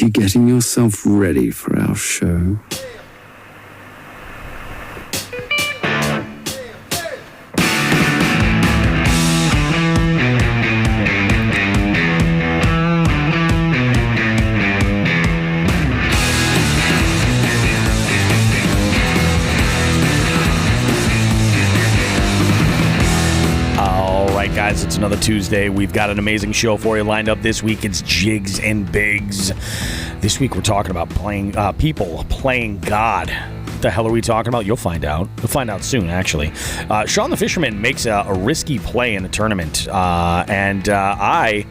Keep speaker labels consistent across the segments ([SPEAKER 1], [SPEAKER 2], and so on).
[SPEAKER 1] you getting yourself ready for our show?
[SPEAKER 2] Guys, it's another Tuesday. We've got an amazing show for you lined up this week. It's Jigs and Bigs. This week we're talking about people playing God. What the hell are we talking about? You'll find out. You'll find out soon, actually. Sean the Fisherman makes a risky play in the tournament, and I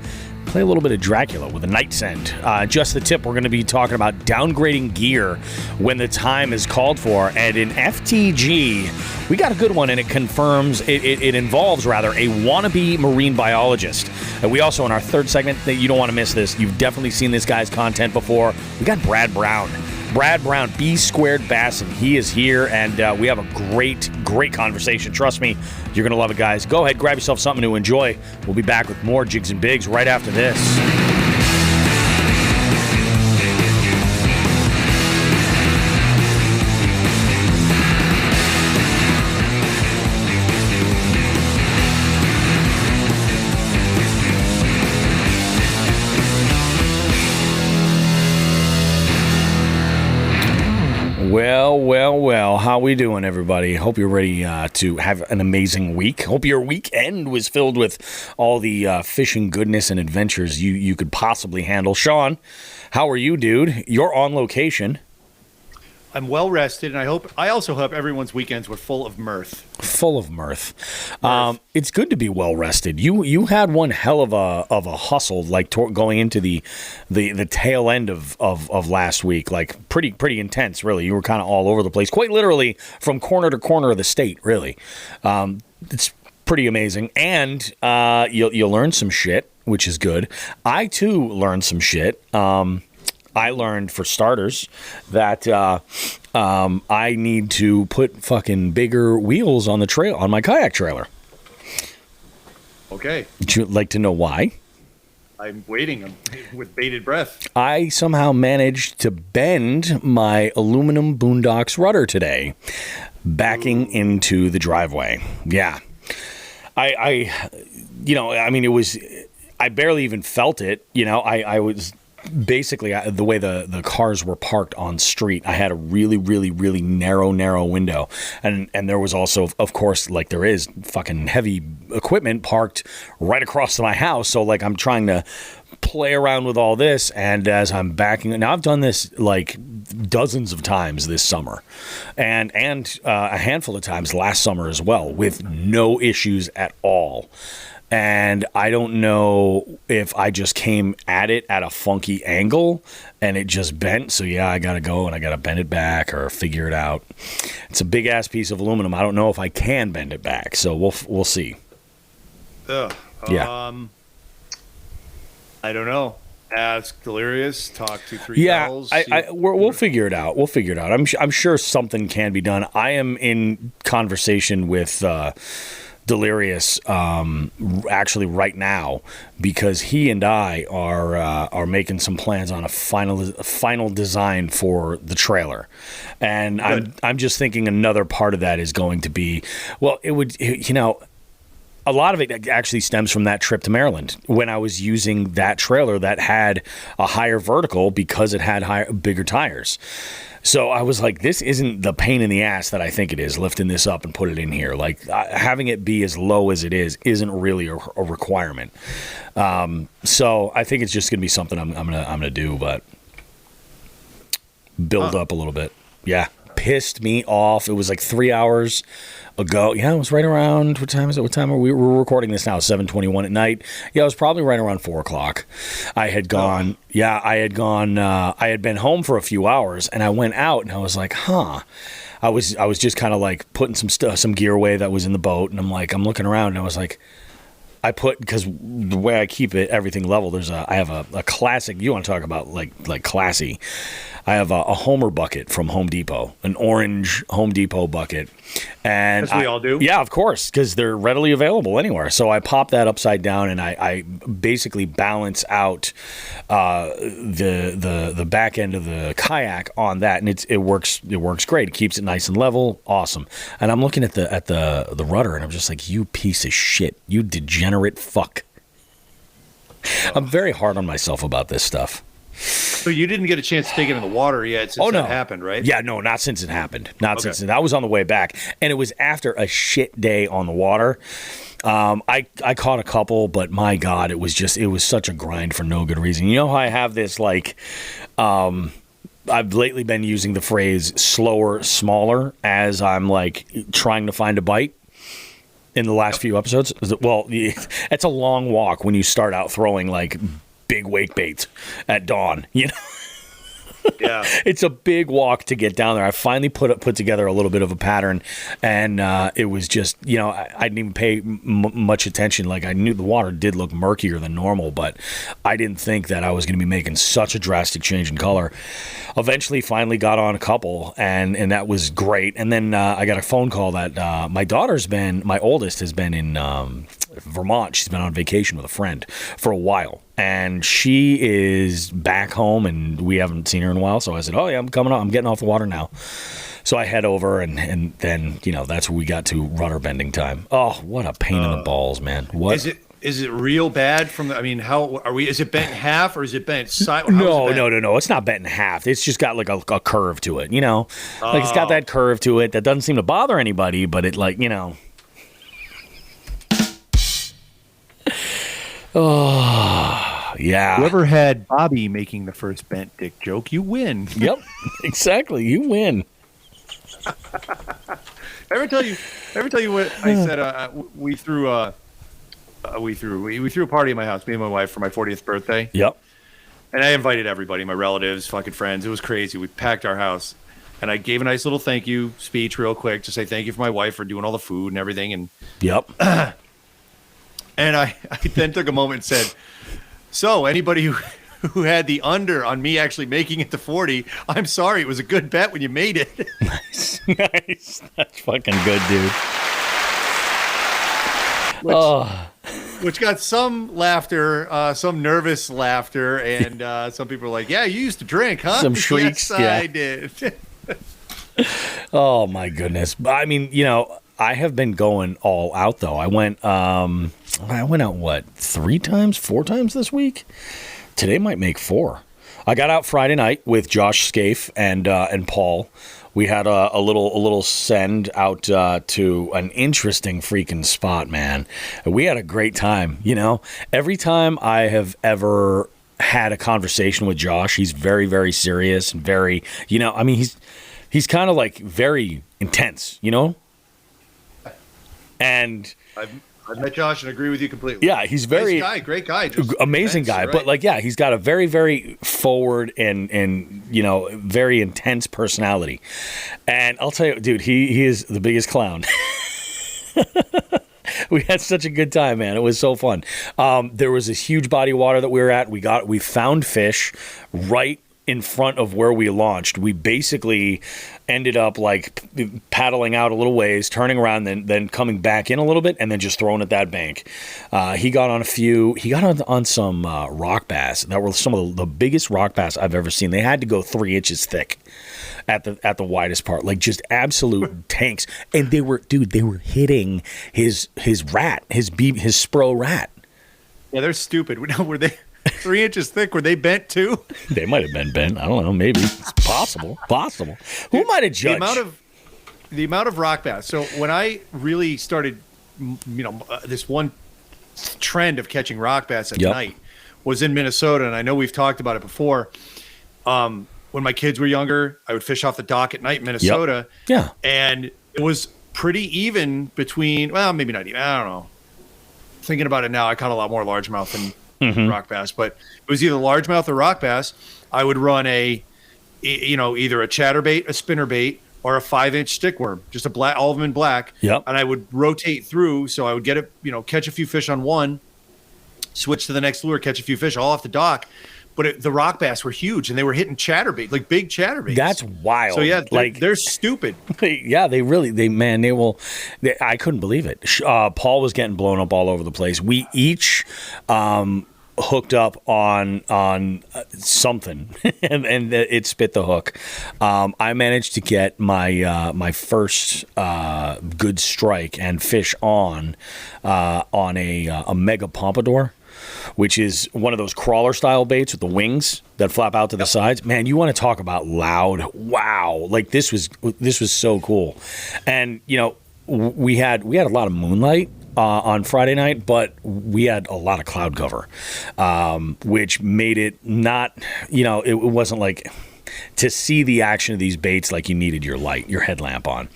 [SPEAKER 2] play a little bit of Dracula with a Knight's End. Just the tip, we're going to be talking about downgrading gear when the time is called for. And in FTG, we got a good one, and it confirms, it involves, rather, a wannabe marine biologist. And we also, in our third segment, that you don't want to miss this, you've definitely seen this guy's content before, we got Brad Brown. Brad Brown, B Squared Bassin. He is here, and we have a great conversation. Trust me, you're going to love it, guys. Go ahead, grab yourself something to enjoy. We'll be back with more Jigs and Bigs right after this. Well, how we doing, everybody? Hope you're ready to have an amazing week. Hope your weekend was filled with all the fishing goodness and adventures you could possibly handle. Sean, how are you, dude? You're on location.
[SPEAKER 3] I'm well rested, and I also hope everyone's weekends were full of mirth.
[SPEAKER 2] Full of mirth. It's good to be well rested. You had one hell of a hustle, like going into the tail end of last week, like pretty intense. Really, you were kind of all over the place, quite literally from corner to corner of the state. Really, it's pretty amazing, and you'll learn some shit, which is good. I too learned some shit. I learned, for starters, that I need to put fucking bigger wheels on my kayak trailer.
[SPEAKER 3] Okay.
[SPEAKER 2] Would you like to know why?
[SPEAKER 3] I'm waiting with bated breath.
[SPEAKER 2] I somehow managed to bend my aluminum Boondocks rudder today, backing into the driveway. Yeah. I barely even felt it. I was... Basically, the way the cars were parked on street, I had a really, really, really narrow window. And there was also, of course, like there is fucking heavy equipment parked right across to my house. So, like, I'm trying to play around with all this. And as I'm backing... Now, I've done this, like, dozens of times this summer. And a handful of times last summer as well, with no issues at all. And I don't know if I just came at it at a funky angle and it just bent. So, yeah, I got to go and I got to bend it back or figure it out. It's a big-ass piece of aluminum. I don't know if I can bend it back. So we'll see.
[SPEAKER 3] Yeah. I don't know. Ask Delirious. Talk to three bells.
[SPEAKER 2] We'll figure it out. I'm sure something can be done. I am in conversation with... Delirious actually right now, because he and I are making some plans on a final design for the trailer, and I'm just thinking another part of that is going to be, well, it would, a lot of it actually stems from that trip to Maryland when I was using that trailer that had a higher vertical because it had bigger tires. So I was like, this isn't the pain in the ass that I think it is, lifting this up and put it in here. Like, having it be as low as it is isn't really a requirement. So I think it's just going to be something I'm gonna do, but build up a little bit. Yeah, pissed me off. It was like 3 hours ago. Yeah, it was right around, what time is it? What time are we? We're recording this now, 7:21 at night. Yeah, it was probably right around 4 o'clock. I had gone, I had been home for a few hours, and I went out, and I was like, I was just kind of like putting some gear away that was in the boat, and I'm looking around, and I was like, because the way I keep everything level, I have a classic. You want to talk about like classy? I have a Homer bucket from Home Depot, an orange Home Depot bucket. And
[SPEAKER 3] As we all do.
[SPEAKER 2] Yeah, of course, because they're readily available anywhere. So I pop that upside down, and I basically balance out the back end of the kayak on that, and it works great. It keeps it nice and level, awesome. And I'm looking at the rudder, and I'm just like, you piece of shit, you degenerate fuck. I'm very hard on myself about this stuff.
[SPEAKER 3] So you didn't get a chance to take it in the water yet since that happened, right?
[SPEAKER 2] Yeah, no, not since it happened. Since I was on the way back, and it was after a shit day on the water. I caught a couple, but my God, it was such a grind for no good reason. You know how I have this I've lately been using the phrase slower, smaller as I'm like trying to find a bite. In the last few episodes, well, it's a long walk when you start out throwing like big wake baits at dawn, you know.
[SPEAKER 3] Yeah,
[SPEAKER 2] it's a big walk to get down there. I finally put together a little bit of a pattern, and it was just, I didn't even pay much attention. Like, I knew the water did look murkier than normal, but I didn't think that I was going to be making such a drastic change in color. Eventually, finally got on a couple, and that was great. And then I got a phone call that my oldest has been in Vermont. She's been on vacation with a friend for a while. And she is back home, and we haven't seen her in a while. So I said, oh, yeah, I'm coming on. I'm getting off the water now. So I head over, and then, that's where we got to rudder bending time. Oh, what a pain in the balls, man. What?
[SPEAKER 3] Is it real bad how are we? Is it bent in half or is it bent side?
[SPEAKER 2] No. It's not bent in half. It's just got like a curve to it, Like it's got that curve to it that doesn't seem to bother anybody, but it Oh, yeah.
[SPEAKER 3] Whoever had Bobby making the first bent dick joke, you win.
[SPEAKER 2] Yep, exactly. You win.
[SPEAKER 3] Ever tell you what I said? We threw a party at my house, me and my wife, for my 40th birthday.
[SPEAKER 2] Yep.
[SPEAKER 3] And I invited everybody, my relatives, fucking friends. It was crazy. We packed our house. And I gave a nice little thank you speech real quick to say thank you for my wife for doing all the food and everything. And
[SPEAKER 2] yep.
[SPEAKER 3] And I then took a moment and said, so anybody who had the under on me actually making it to 40, I'm sorry. It was a good bet when you made it. Nice.
[SPEAKER 2] That's fucking good, dude.
[SPEAKER 3] Which got some laughter, some nervous laughter, and some people were like, yeah, you used to drink, huh?
[SPEAKER 2] Some shrieks.
[SPEAKER 3] Yes,
[SPEAKER 2] yeah.
[SPEAKER 3] I did.
[SPEAKER 2] Oh, my goodness. I mean, I have been going all out, though. I went out, 4 times this week? Today might make 4. I got out Friday night with Josh Scaife and Paul. We had a little send out to an interesting freaking spot, man. We had a great time. Every time I have ever had a conversation with Josh, he's very, very serious and very, he's kind of like very intense, And
[SPEAKER 3] I've met Josh and agree with you completely.
[SPEAKER 2] Yeah, he's very
[SPEAKER 3] nice guy, great guy, just
[SPEAKER 2] amazing
[SPEAKER 3] intense,
[SPEAKER 2] guy.
[SPEAKER 3] right?
[SPEAKER 2] But he's got a very, very forward and very intense personality. And I'll tell you, dude, he is the biggest clown. We had such a good time, man. It was so fun. There was this huge body of water that we were at. We found fish right in front of where we launched. We basically ended up like paddling out a little ways, turning around, then coming back in a little bit, and then just throwing at that bank. He got on on some rock bass that were some of the biggest rock bass I've ever seen. They had to go 3 inches thick at the widest part, like just absolute tanks. And they were hitting his rat, his Spro rat.
[SPEAKER 3] Yeah, they're stupid. Were they 3 inches thick? Were they bent too?
[SPEAKER 2] They might have been bent. I don't know. Maybe it's possible. Who might have judged?
[SPEAKER 3] The amount of rock bass. So when I really started, this one trend of catching rock bass at night was in Minnesota, and I know we've talked about it before. When my kids were younger, I would fish off the dock at night in Minnesota.
[SPEAKER 2] Yep. Yeah,
[SPEAKER 3] and it was pretty even between. Well, maybe not even. I don't know. Thinking about it now, I caught a lot more largemouth than rock bass, but it was either largemouth or rock bass. I would run either a chatterbait, a spinnerbait, or a 5-inch stickworm, just all of them in black.
[SPEAKER 2] Yep.
[SPEAKER 3] And I would rotate through, so I would get it, catch a few fish on one, switch to the next lure, catch a few fish all off the dock. but the rock bass were huge, and they were hitting chatterbaits, like big chatterbaits.
[SPEAKER 2] That's wild.
[SPEAKER 3] So yeah,
[SPEAKER 2] like
[SPEAKER 3] they're stupid.
[SPEAKER 2] Yeah, they will. I couldn't believe it. Paul was getting blown up all over the place. We each hooked up on something, and it spit the hook. I managed to get my first good strike and fish on a mega pompadour, which is one of those crawler style baits with the wings that flap out to the sides. Man, you want to talk about loud. Wow. Like this was so cool. And we had a lot of moonlight on Friday night, but we had a lot of cloud cover, which made it not, it wasn't like to see the action of these baits like you needed your headlamp on.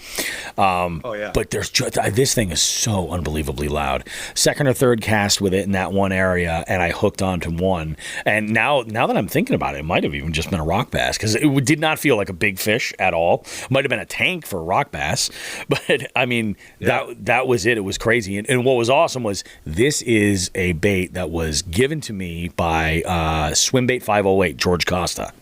[SPEAKER 2] But there's this thing is so unbelievably loud. Second or third cast with it in that one area, and I hooked onto one. And now that I'm thinking about it, it might have even just been a rock bass, because it did not feel like a big fish at all. Might have been a tank for a rock bass, but I mean that was it. It was crazy. And what was awesome was this is a bait that was given to me by Swimbait 508 George Costa.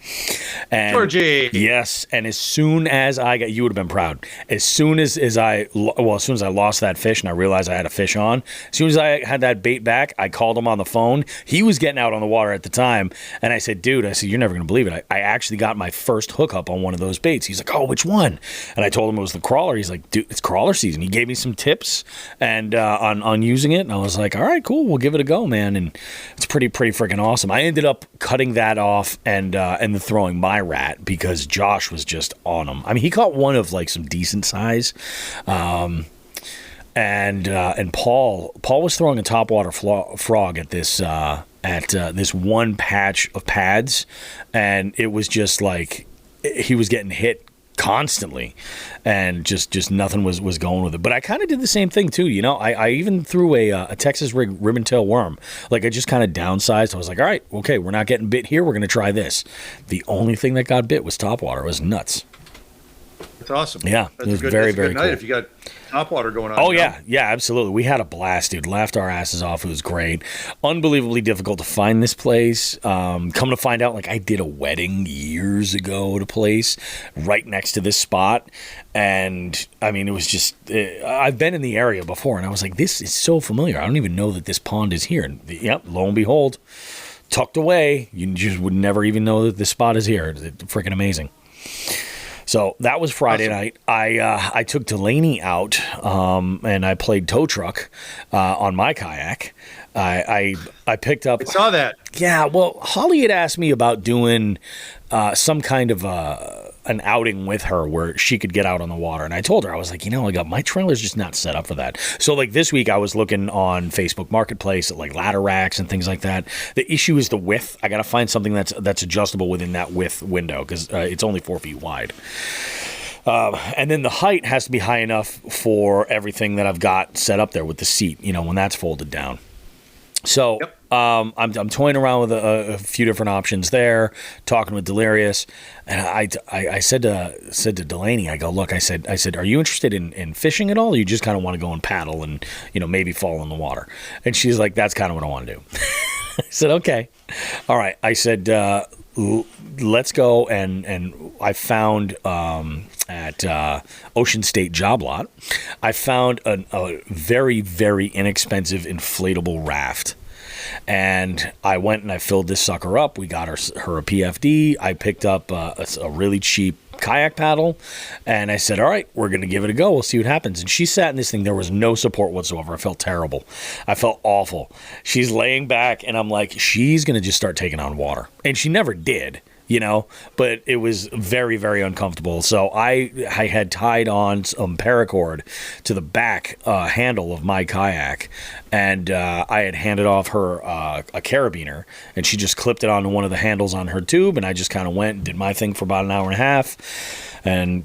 [SPEAKER 2] And
[SPEAKER 3] Georgie.
[SPEAKER 2] Yes, and as soon as you would have been proud. As soon as I lost that fish and I realized I had a fish on, as soon as I had that bait back, I called him on the phone. He was getting out on the water at the time, and I said, dude, you're never going to believe it. I actually got my first hookup on one of those baits. He's like, oh, which one? And I told him it was the crawler. He's like, dude, it's crawler season. He gave me some tips and on using it, and I was like, all right, cool, we'll give it a go, man. And it's pretty freaking awesome. I ended up cutting that off and then throwing my rat because Josh was just on him. I mean, he caught one of like some decent size, and Paul was throwing a topwater frog at this this one patch of pads, and it was just like he was getting hit constantly, and just nothing was going with it. But I kind of did the same thing too. I even threw a Texas rig ribbon tail worm. Like I just kind of downsized. I was like, all right, okay, we're not getting bit here. We're going to try this. The only thing that got bit was topwater. It was nuts.
[SPEAKER 3] That's awesome.
[SPEAKER 2] Yeah,
[SPEAKER 3] that's
[SPEAKER 2] it was
[SPEAKER 3] a good,
[SPEAKER 2] very,
[SPEAKER 3] that's a
[SPEAKER 2] very
[SPEAKER 3] good
[SPEAKER 2] cool.
[SPEAKER 3] night if you got topwater going on.
[SPEAKER 2] Oh, yeah, absolutely. We had a blast, dude. Laughed our asses off. It was great. Unbelievably difficult to find this place. Come to find out, like, I did a wedding years ago at a place right next to this spot. And, I mean, it was just, I've been in the area before, and I was like, this is so familiar. I don't even know that this pond is here. And, yep, lo and behold, tucked away. You just would never even know that this spot is here. It's freaking amazing. So that was Friday night. I took Delaney out and I played tow truck on my kayak. I picked up.
[SPEAKER 3] I saw that.
[SPEAKER 2] Yeah, well, Holly had asked me about doing some kind of an outing with her where she could get out on the water. And I told her, I was like, my trailer's just not set up for that. So like this week I was looking on Facebook Marketplace at like ladder racks and things like that. The issue is the width. I got to find something that's adjustable within that width window because it's only 4 feet wide. And then the height has to be high enough for everything that I've got set up there with the seat, when that's folded down. So
[SPEAKER 3] yep.
[SPEAKER 2] I'm toying around with a few different options there, talking with Delirious, and I said to Delaney, I go, look, I said, are you interested in fishing at all, or you just kind of want to go and paddle and maybe fall in the water? And she's like, that's kind of what I want to do. I said, okay, all right. I said, let's go, and I found at Ocean State Job Lot, I found a very, very inexpensive inflatable raft. And I went and I filled this sucker up. We got her a PFD. I picked up a really cheap kayak paddle, and I said, all right, we're going to give it a go. We'll see what happens. And she sat in this thing. There was no support whatsoever. I felt terrible. I felt awful. She's laying back, and I'm like, she's going to just start taking on water. And she never did. But it was very, very uncomfortable. So I had tied on some paracord to the back handle of my kayak, and I had handed off her a carabiner, and she just clipped it onto one of the handles on her tube, and I just kind of went and did my thing for about an hour and a half, and,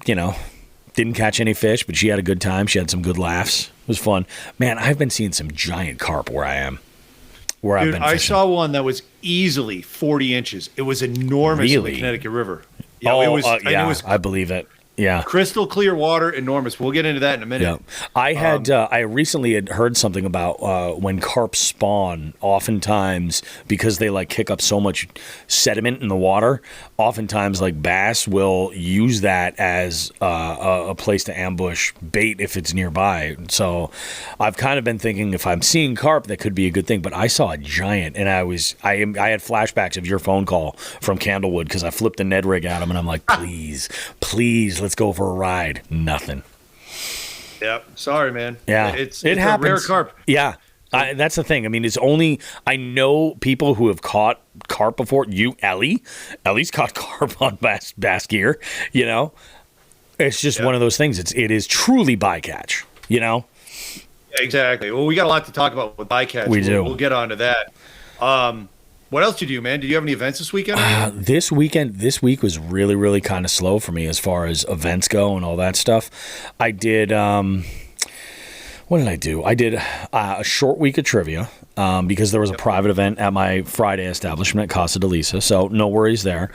[SPEAKER 2] didn't catch any fish, but she had a good time. She had some good laughs. It was fun. Man, I've been seeing some giant carp where I am. Dude, I've been fishing.
[SPEAKER 3] I saw one that was easily 40 inches. It was enormous in the Connecticut River.
[SPEAKER 2] Yeah, it was. I believe it. Yeah.
[SPEAKER 3] Crystal clear water, enormous. We'll get into that in a minute.
[SPEAKER 2] Yeah. I recently had heard something about when carp spawn, oftentimes because they like kick up so much sediment in the water, oftentimes like bass will use that as a place to ambush bait if it's nearby. So I've kind of been thinking if I'm seeing carp, that could be a good thing. But I saw a giant, and I had flashbacks of your phone call from Candlewood because I flipped the Ned rig at him, and I'm like, please, let's go for a ride. Nothing.
[SPEAKER 3] Yep. Sorry, man.
[SPEAKER 2] Yeah.
[SPEAKER 3] It's
[SPEAKER 2] happens.
[SPEAKER 3] a rare carp.
[SPEAKER 2] Yeah. That's the thing. I mean, I know people who have caught carp before. Ellie's caught carp on bass gear, you know? It's just one of those things. It is truly bycatch, you know?
[SPEAKER 3] Exactly. Well, we got a lot to talk about with bycatch. We'll get onto that. What else did you do, man? Did you have any events this weekend?
[SPEAKER 2] This week was really, really kind of slow for me as far as events go and all that stuff. I did, what did I do? I did a short week of trivia because there was a private event at my Friday establishment at Casa de Lisa, so no worries there.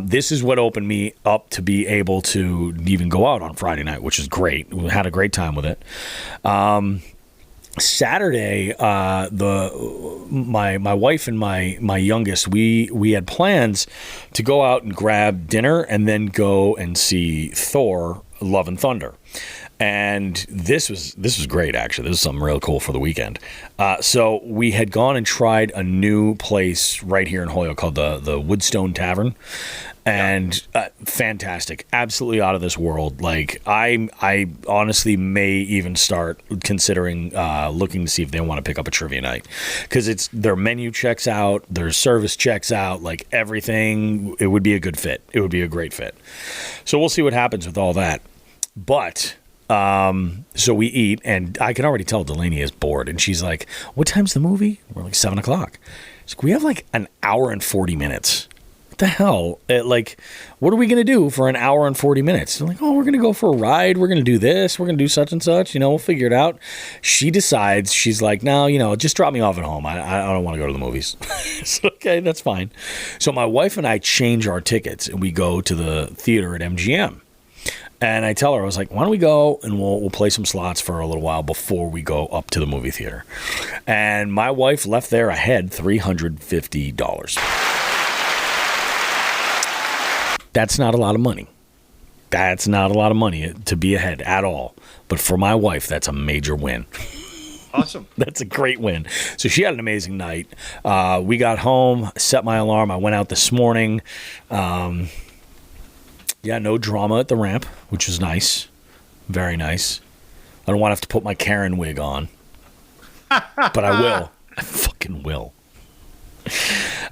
[SPEAKER 2] This is what opened me up to be able to even go out on Friday night, which is great. We had a great time with it. Saturday, my wife and my youngest, we had plans to go out and grab dinner and then go and see Thor: Love and Thunder. And this was great, actually. This is something real cool for the weekend. So we had gone and tried a new place right here in Holyoke called the Woodstone Tavern. And fantastic, absolutely out of this world. Like I honestly may even start considering looking to see if they want to pick up a trivia night, because their menu checks out, their service checks out, like everything. It would be a good fit. It would be a great fit. So we'll see what happens with all that. But so we eat, and I can already tell Delaney is bored, and she's like, "What time's the movie?" We're like 7:00. She's like, "We have like an hour and 40 minutes." The hell? What are we going to do for an hour and 40 minutes? They're like, oh, we're going to go for a ride. We're going to do this. We're going to do such and such. We'll figure it out. She decides, she's like, no, just drop me off at home. I don't want to go to the movies. So, okay, that's fine. So my wife and I change our tickets, and we go to the theater at MGM. And I tell her, I was like, why don't we go and we'll play some slots for a little while before we go up to the movie theater. And my wife left there ahead $350. That's not a lot of money. That's not a lot of money to be ahead at all. But for my wife, that's a major win.
[SPEAKER 3] Awesome.
[SPEAKER 2] That's a great win. So she had an amazing night. We got home, set my alarm. I went out this morning. No drama at the ramp, which was nice. Very nice. I don't want to have to put my Karen wig on. But I will. I fucking will.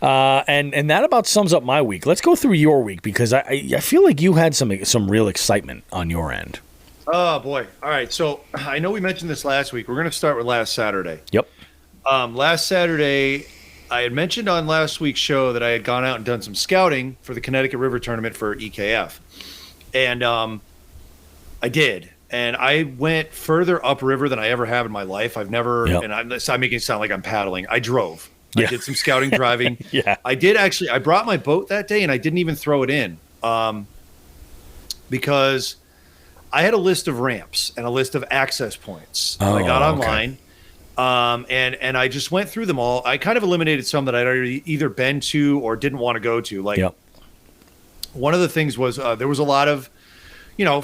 [SPEAKER 2] And that about sums up my week. Let's go through your week, because I feel like you had some real excitement on your end.
[SPEAKER 3] Oh, boy. All right. So I know we mentioned this last week. We're going to start with last Saturday.
[SPEAKER 2] Yep.
[SPEAKER 3] Last Saturday, I had mentioned on last week's show that I had gone out and done some scouting for the Connecticut River Tournament for EKF. And I did. And I went further upriver than I ever have in my life. I've never, and I'm making it sound like I'm paddling. I drove. I did some scouting driving.
[SPEAKER 2] Yeah.
[SPEAKER 3] I did actually. I brought my boat that day, and I didn't even throw it in because I had a list of ramps and a list of access points that I got online. And I just went through them all. I kind of eliminated some that I'd already either been to or didn't want to go to. One of the things was there was a lot of,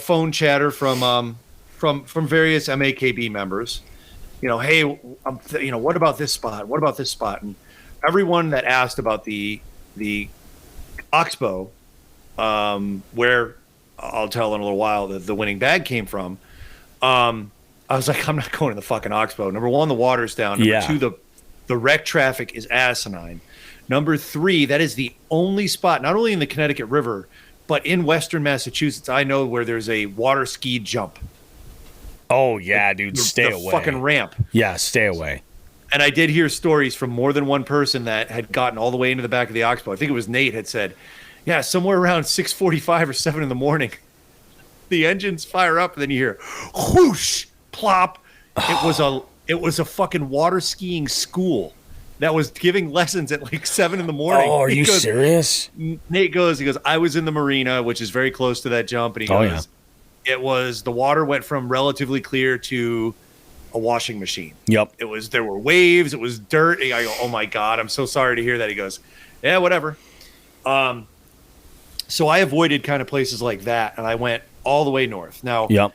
[SPEAKER 3] phone chatter from various MAKB members. Hey, what about this spot? What about this spot? And everyone that asked about the Oxbow, where I'll tell in a little while that the winning bag came from, I was like, I'm not going to the fucking Oxbow. Number one, the water's down. Number two, the wreck traffic is asinine. Number three, that is the only spot, not only in the Connecticut River, but in Western Massachusetts, I know, where there's a water ski jump.
[SPEAKER 2] Oh, yeah, dude, stay away.
[SPEAKER 3] The fucking ramp.
[SPEAKER 2] Yeah, stay away.
[SPEAKER 3] And I did hear stories from more than one person that had gotten all the way into the back of the Oxbow. I think it was Nate had said, yeah, somewhere around 6:45 or 7 in the morning, the engines fire up, and then you hear whoosh, plop. It was a fucking water skiing school that was giving lessons at like 7 in the morning.
[SPEAKER 2] Oh, are you serious?
[SPEAKER 3] Nate goes, I was in the marina, which is very close to that jump, and he goes, it was the water went from relatively clear to a washing machine.
[SPEAKER 2] Yep.
[SPEAKER 3] There were waves, it was dirt. I go, oh my God, I'm so sorry to hear that. He goes, yeah, whatever. So I avoided kind of places like that, and I went all the way north. Now,
[SPEAKER 2] yep.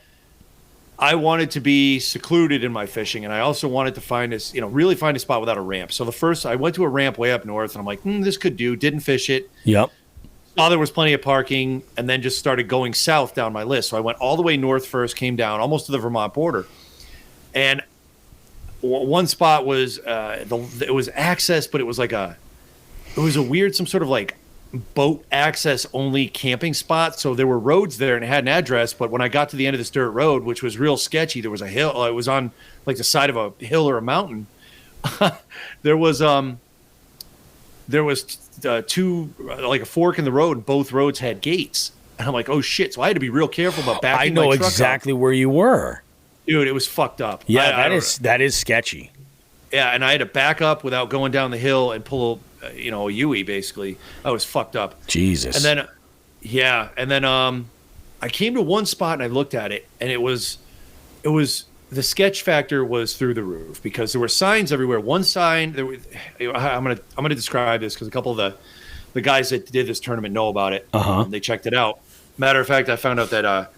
[SPEAKER 3] I wanted to be secluded in my fishing, and I also wanted to find this, really find a spot without a ramp. So I went to a ramp way up north, and I'm like, this could do. Didn't fish it.
[SPEAKER 2] Yep.
[SPEAKER 3] Saw there was plenty of parking, and then just started going south down my list. So I went all the way north first, came down almost to the Vermont border, and one spot was it was access, but it was a weird, some sort of like boat access only camping spot. So there were roads there and it had an address, but when I got to the end of this dirt road, which was real sketchy, there was a hill. It was on like the side of a hill or a mountain. there was two, like a fork in the road, and both roads had gates. And I'm like, oh shit. So I had to be real careful about backing my truck up.
[SPEAKER 2] I know exactly where you were.
[SPEAKER 3] Dude, it was fucked up.
[SPEAKER 2] Yeah, that is sketchy.
[SPEAKER 3] Yeah, and I had to back up without going down the hill and pull a Yui, basically. I was fucked up.
[SPEAKER 2] Jesus.
[SPEAKER 3] And then I came to one spot and I looked at it, and it was the sketch factor was through the roof because there were signs everywhere. One sign I'm gonna describe this because a couple of the guys that did this tournament know about it. They checked it out. Matter of fact, I found out that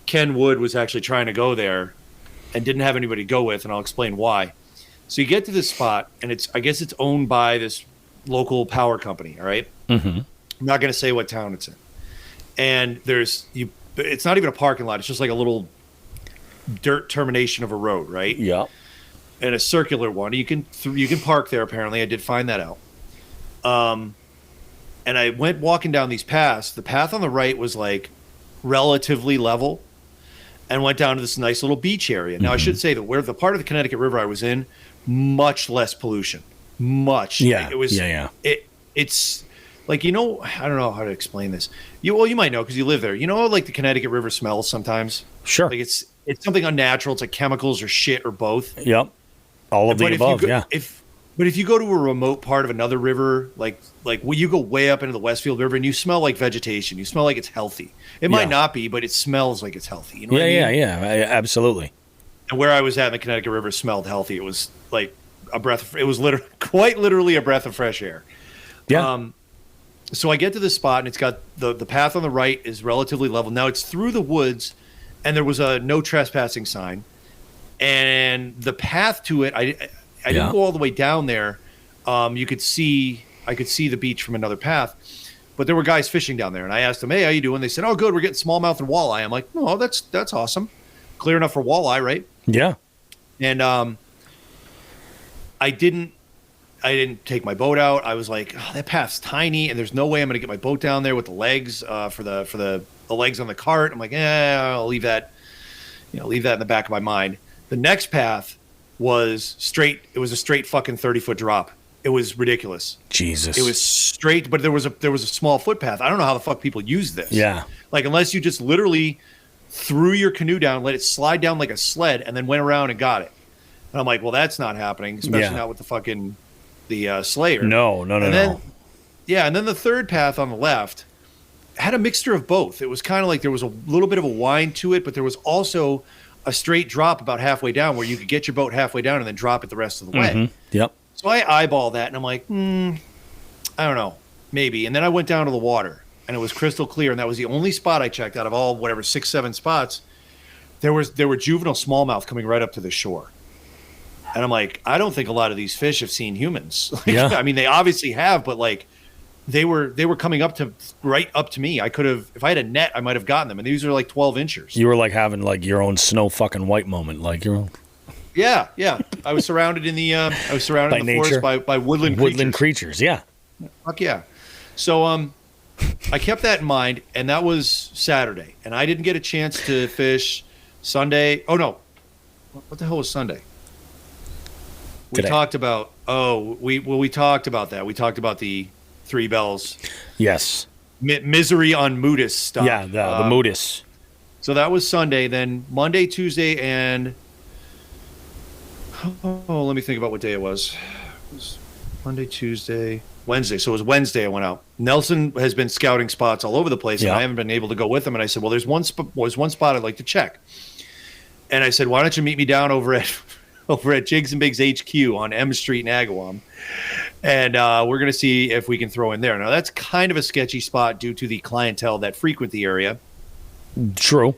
[SPEAKER 3] Ken Wood was actually trying to go there and didn't have anybody to go with, and I'll explain why. So you get to this spot, and I guess it's owned by this local power company, all right?
[SPEAKER 2] Mm-hmm.
[SPEAKER 3] I'm not going to say what town it's in. And it's not even a parking lot. It's just like a little dirt termination of a road, right?
[SPEAKER 2] Yeah.
[SPEAKER 3] And a circular one. You can park there, apparently. I did find that out. And I went walking down these paths. The path on the right was like relatively level and went down to this nice little beach area. Now, I should say that where the part of the Connecticut River I was in, much less pollution. Much.
[SPEAKER 2] Yeah.
[SPEAKER 3] It was.
[SPEAKER 2] Yeah.
[SPEAKER 3] It's like, I don't know how to explain this. You might know because you live there. Like the Connecticut River smells sometimes.
[SPEAKER 2] Sure.
[SPEAKER 3] Like it's something unnatural. It's like chemicals or shit or both.
[SPEAKER 2] Yep. All of the above. Yeah.
[SPEAKER 3] But if you go to a remote part of another river, like when you go way up into the Westfield River and you smell like vegetation, you smell like it's healthy. It might not be, but it smells like it's healthy. You know what I mean?
[SPEAKER 2] Yeah, absolutely.
[SPEAKER 3] And where I was at in the Connecticut River smelled healthy. It was like it was quite literally a breath of fresh air.
[SPEAKER 2] Yeah.
[SPEAKER 3] So I get to this spot, and it's got the path on the right is relatively level. Now it's through the woods, and there was a no trespassing sign. And the path to it, I didn't go all the way down there. I could see the beach from another path, but there were guys fishing down there, and I asked them, "Hey, how you doing?" They said, "Oh, good. We're getting smallmouth and walleye." I'm like, "Oh, that's awesome. Clear enough for walleye, right?"
[SPEAKER 2] Yeah.
[SPEAKER 3] And I didn't take my boat out. I was like, oh, that path's tiny, and there's no way I'm going to get my boat down there with the legs for the legs on the cart. I'm like, I'll leave that, leave that in the back of my mind. The next path was straight. It was a straight fucking 30-foot drop. It was ridiculous.
[SPEAKER 2] Jesus.
[SPEAKER 3] It was straight, but there was a small footpath. I don't know how the fuck people use this.
[SPEAKER 2] Yeah. Like
[SPEAKER 3] unless you just literally threw your canoe down, let it slide down like a sled, and then went around and got it. And I'm like, well, that's not happening, especially not with the fucking Slayer.
[SPEAKER 2] No.
[SPEAKER 3] Yeah, and then the third path on the left had a mixture of both. It was kind of like there was a little bit of a wind to it, but there was also a straight drop about halfway down where you could get your boat halfway down and then drop it the rest of the way.
[SPEAKER 2] Mm-hmm. Yep.
[SPEAKER 3] So I eyeball that, and I'm like, I don't know, maybe. And then I went down to the water, and it was crystal clear, and that was the only spot I checked out of all, 6-7 spots. There were juvenile smallmouth coming right up to the shore. And I'm like, I don't think a lot of these fish have seen humans. I mean, they obviously have, but they were coming right up to me. I could have, if I had a net, I might have gotten them. And these are like 12 inchers.
[SPEAKER 2] You were like having like your own Snow fucking White moment, like your own.
[SPEAKER 3] Yeah. I was surrounded in the forest by woodland
[SPEAKER 2] creatures. Yeah.
[SPEAKER 3] Fuck yeah. So I kept that in mind, and that was Saturday, and I didn't get a chance to fish Sunday. Oh no, what the hell was Sunday? We talked about we talked about that. We talked about the Three Bells.
[SPEAKER 2] Yes.
[SPEAKER 3] Misery on Moodus stuff.
[SPEAKER 2] Yeah, the Moodus.
[SPEAKER 3] So that was Sunday. Then Monday, Tuesday, and let me think about what day it was. It was Monday, Tuesday. Wednesday. So it was Wednesday I went out. Nelson has been scouting spots all over the place, and I haven't been able to go with him. And I said, well, there's one spot I'd like to check. And I said, why don't you meet me down over at Jigs and Bigs HQ on M Street in Agawam, and we're going to see if we can throw in there. Now, that's kind of a sketchy spot due to the clientele that frequent the area.
[SPEAKER 2] True.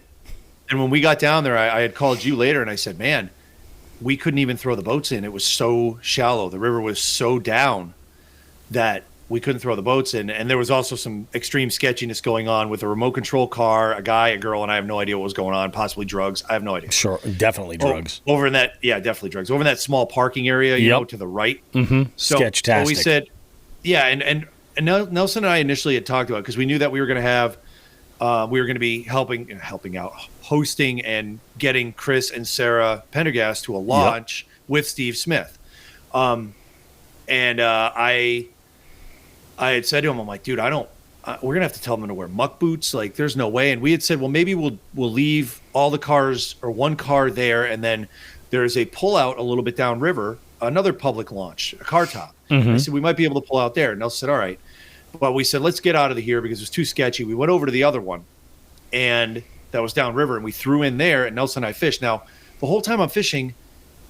[SPEAKER 3] And when we got down there, I had called you later, and I said, man, we couldn't even throw the boats in. It was so shallow. The river was so down that we couldn't throw the boats in. And there was also some extreme sketchiness going on with a remote control car, a guy, a girl, and I have no idea what was going on, possibly drugs. I have no idea.
[SPEAKER 2] Sure, definitely drugs.
[SPEAKER 3] Over in that, definitely drugs. Over in that small parking area, you know, to the right.
[SPEAKER 2] Mm-hmm.
[SPEAKER 3] So we said, and Nelson and I initially had talked about it because we knew that we were going to have, we were going to be helping out, hosting and getting Chris and Sarah Pendergast to a launch with Steve Smith. I had said to him, I'm like, dude, we're going to have to tell them to wear muck boots. Like, there's no way. And we had said, well, maybe we'll leave all the cars or one car there. And then there's a pullout a little bit downriver, another public launch, a car top. Mm-hmm. I said, we might be able to pull out there. And Nelson said, all right. But we said, let's get out of here because it was too sketchy. We went over to the other one, and that was downriver, and we threw in there, and Nelson and I fished. Now, the whole time I'm fishing,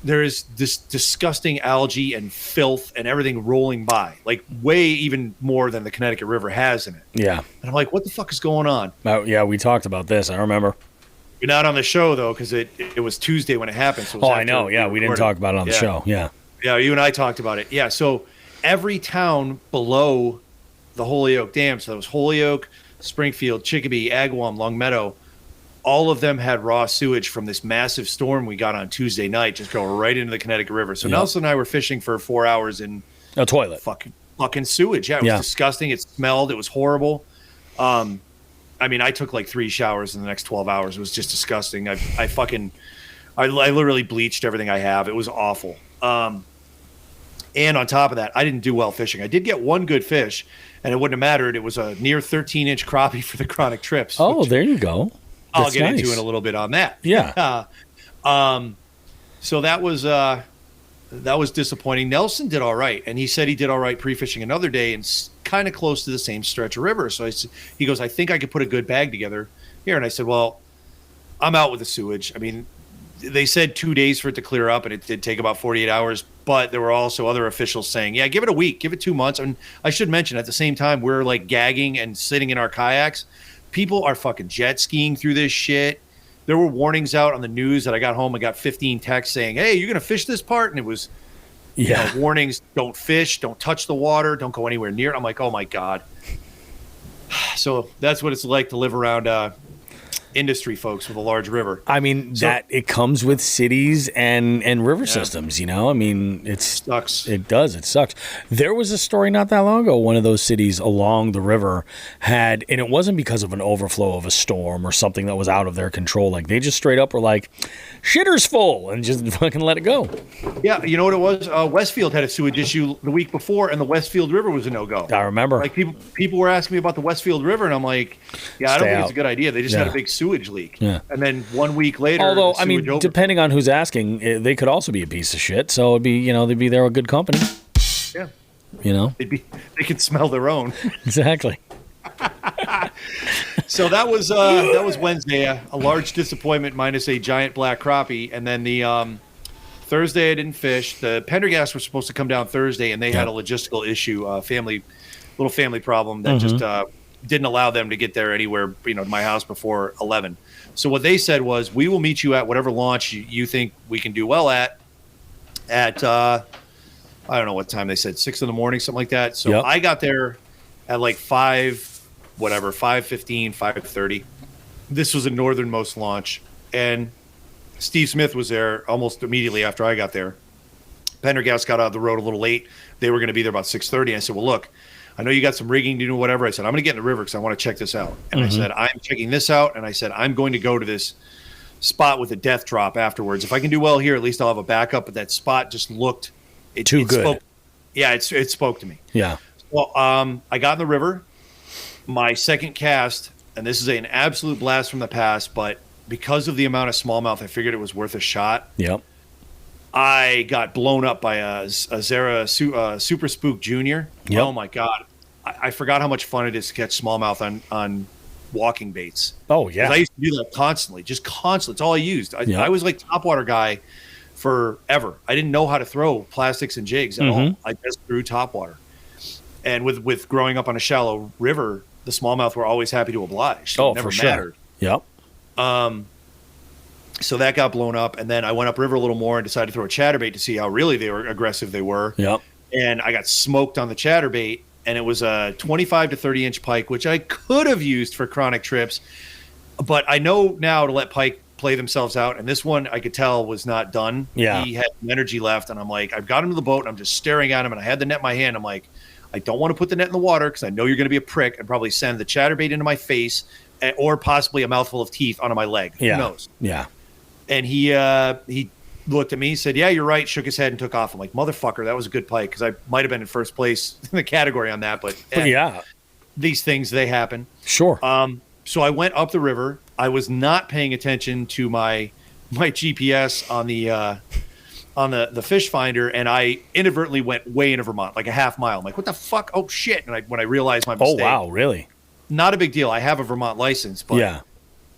[SPEAKER 3] there is this disgusting algae and filth and everything rolling by, like way even more than the Connecticut River has in it.
[SPEAKER 2] Yeah.
[SPEAKER 3] And I'm like, what the fuck is going on?
[SPEAKER 2] Yeah, we talked about this. I remember.
[SPEAKER 3] You're not on the show, though, because it was Tuesday when it happened. So it was
[SPEAKER 2] I know. Yeah, we didn't talk about it on the show. Yeah.
[SPEAKER 3] Yeah, you and I talked about it. Yeah, so every town below the Holyoke Dam, so that was Holyoke, Springfield, Chicopee, Agawam, Longmeadow, all of them had raw sewage from this massive storm we got on Tuesday night, just going right into the Connecticut River. So Nelson and I were fishing for 4 hours in
[SPEAKER 2] a toilet.
[SPEAKER 3] Fucking sewage. Yeah, it was disgusting. It smelled. It was horrible. I mean, I took like 3 showers in the next 12 hours. It was just disgusting. I literally bleached everything I have. It was awful. And on top of that, I didn't do well fishing. I did get one good fish, and it wouldn't have mattered. It was a near 13-inch crappie for the chronic trips.
[SPEAKER 2] Oh, there you go.
[SPEAKER 3] I'll get into in a little bit on that.
[SPEAKER 2] Yeah.
[SPEAKER 3] So that was disappointing. Nelson did all right, and he said he did all right pre-fishing another day and kind of close to the same stretch of river. So he goes, I think I could put a good bag together here. And I said, well, I'm out with the sewage. I mean, they said 2 days for it to clear up, and it did take about 48 hours. But there were also other officials saying, yeah, give it a week, give it 2 months. And I should mention, at the same time, we're like gagging and sitting in our kayaks. People are fucking jet skiing through this shit. There were warnings out on the news that I got home. I got 15 texts saying, hey, you're going to fish this part? And it was warnings, don't fish, don't touch the water, don't go anywhere near it. I'm like, oh, my God. So that's what it's like to live around industry folks with a large river.
[SPEAKER 2] I mean, it comes with cities and river systems, you know? I mean, it
[SPEAKER 3] sucks.
[SPEAKER 2] It does. It sucks. There was a story not that long ago. One of those cities along the river and it wasn't because of an overflow of a storm or something that was out of their control. Like, they just straight up were like, shitter's full, and just fucking let it go.
[SPEAKER 3] Yeah, you know what it was? Westfield had a sewage issue the week before, and the Westfield River was a no-go.
[SPEAKER 2] I remember.
[SPEAKER 3] Like, people were asking me about the Westfield River, and I'm like, I don't think it's a good idea. They just had a big sewage leak. Yeah. And then 1 week later,
[SPEAKER 2] although, I mean, depending on who's asking, they could also be a piece of shit. So it'd be, they'd be there with good company.
[SPEAKER 3] Yeah.
[SPEAKER 2] They
[SPEAKER 3] could smell their own.
[SPEAKER 2] Exactly.
[SPEAKER 3] So that was Wednesday, a large disappointment minus a giant black crappie. And then the Thursday I didn't fish. The Pendergasts were supposed to come down Thursday, and they had a logistical issue, little family problem that just didn't allow them to get there anywhere, to my house before 11. So what they said was, we will meet you at whatever launch you think we can do well at I don't know what time they said, 6 a.m, something like that. So I got there at like 5:15, 5:30. This was a northernmost launch, and Steve Smith was there almost immediately after I got there. Pendergast got out of the road a little late. They were going to be there about 6:30. I said, well, look, I know you got some rigging to do, whatever. I said, I'm going to get in the river because I want to check this out. And I said, I'm checking this out. And I said, I'm going to go to this spot with a death drop afterwards. If I can do well here, at least I'll have a backup. But that spot just looked
[SPEAKER 2] too good.
[SPEAKER 3] It spoke to me.
[SPEAKER 2] Yeah.
[SPEAKER 3] Well, I got in the river. My second cast, and this is an absolute blast from the past, but because of the amount of smallmouth, I figured it was worth a shot.
[SPEAKER 2] Yep.
[SPEAKER 3] I got blown up by a Super Spook Junior.
[SPEAKER 2] Yep.
[SPEAKER 3] Oh my God. I forgot how much fun it is to catch smallmouth on walking baits.
[SPEAKER 2] Oh yeah.
[SPEAKER 3] I used to do that constantly, just constantly. It's all I used. I was like topwater guy forever. I didn't know how to throw plastics and jigs at all. I just threw topwater. And with growing up on a shallow river, the smallmouth were always happy to oblige. So it never mattered.
[SPEAKER 2] Yep.
[SPEAKER 3] So that got blown up, and then I went upriver a little more and decided to throw a chatterbait to see how really aggressive they were.
[SPEAKER 2] Yep.
[SPEAKER 3] And I got smoked on the chatterbait, and it was a 25 to 30 inch pike, which I could have used for chronic trips, but I know now to let pike play themselves out. And this one I could tell was not done.
[SPEAKER 2] Yeah.
[SPEAKER 3] He had some energy left, and I'm like, I've got him to the boat, and I'm just staring at him, and I had the net in my hand. I'm like, I don't want to put the net in the water because I know you're going to be a prick and probably send the chatterbait into my face or possibly a mouthful of teeth onto my leg.
[SPEAKER 2] Yeah.
[SPEAKER 3] Who knows?
[SPEAKER 2] Yeah.
[SPEAKER 3] And he looked at me, said, yeah, you're right, shook his head and took off. I'm like, motherfucker, that was a good pike, because I might have been in first place in the category on that, but
[SPEAKER 2] yeah,
[SPEAKER 3] these things, they happen.
[SPEAKER 2] Sure.
[SPEAKER 3] So I went up the river. I was not paying attention to my GPS on the fish finder, and I inadvertently went way into Vermont, like a half mile. I'm like, what the fuck? Oh shit. And when I realized my mistake.
[SPEAKER 2] Oh wow, really?
[SPEAKER 3] Not a big deal. I have a Vermont license, but
[SPEAKER 2] yeah.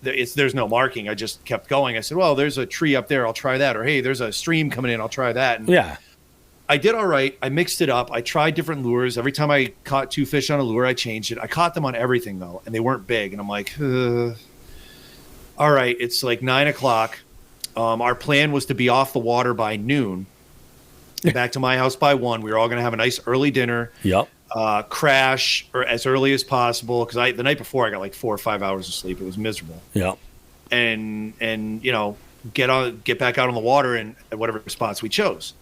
[SPEAKER 3] There's no marking. I just kept going. I said, well, there's a tree up there, I'll try that. Or hey, there's a stream coming in, I'll try that. And
[SPEAKER 2] yeah.
[SPEAKER 3] I did all right. I mixed it up. I tried different lures. Every time I caught two fish on a lure, I changed it. I caught them on everything though, and they weren't big. And I'm like, all right, it's like 9 o'clock. Our plan was to be off the water by noon, back to my house by 1. We were all going to have a nice early dinner.
[SPEAKER 2] Yep.
[SPEAKER 3] Crash or as early as possible, because the night before I got like 4 or 5 hours of sleep. It was miserable.
[SPEAKER 2] Yeah.
[SPEAKER 3] And you know, get back out on the water and at whatever spots we chose.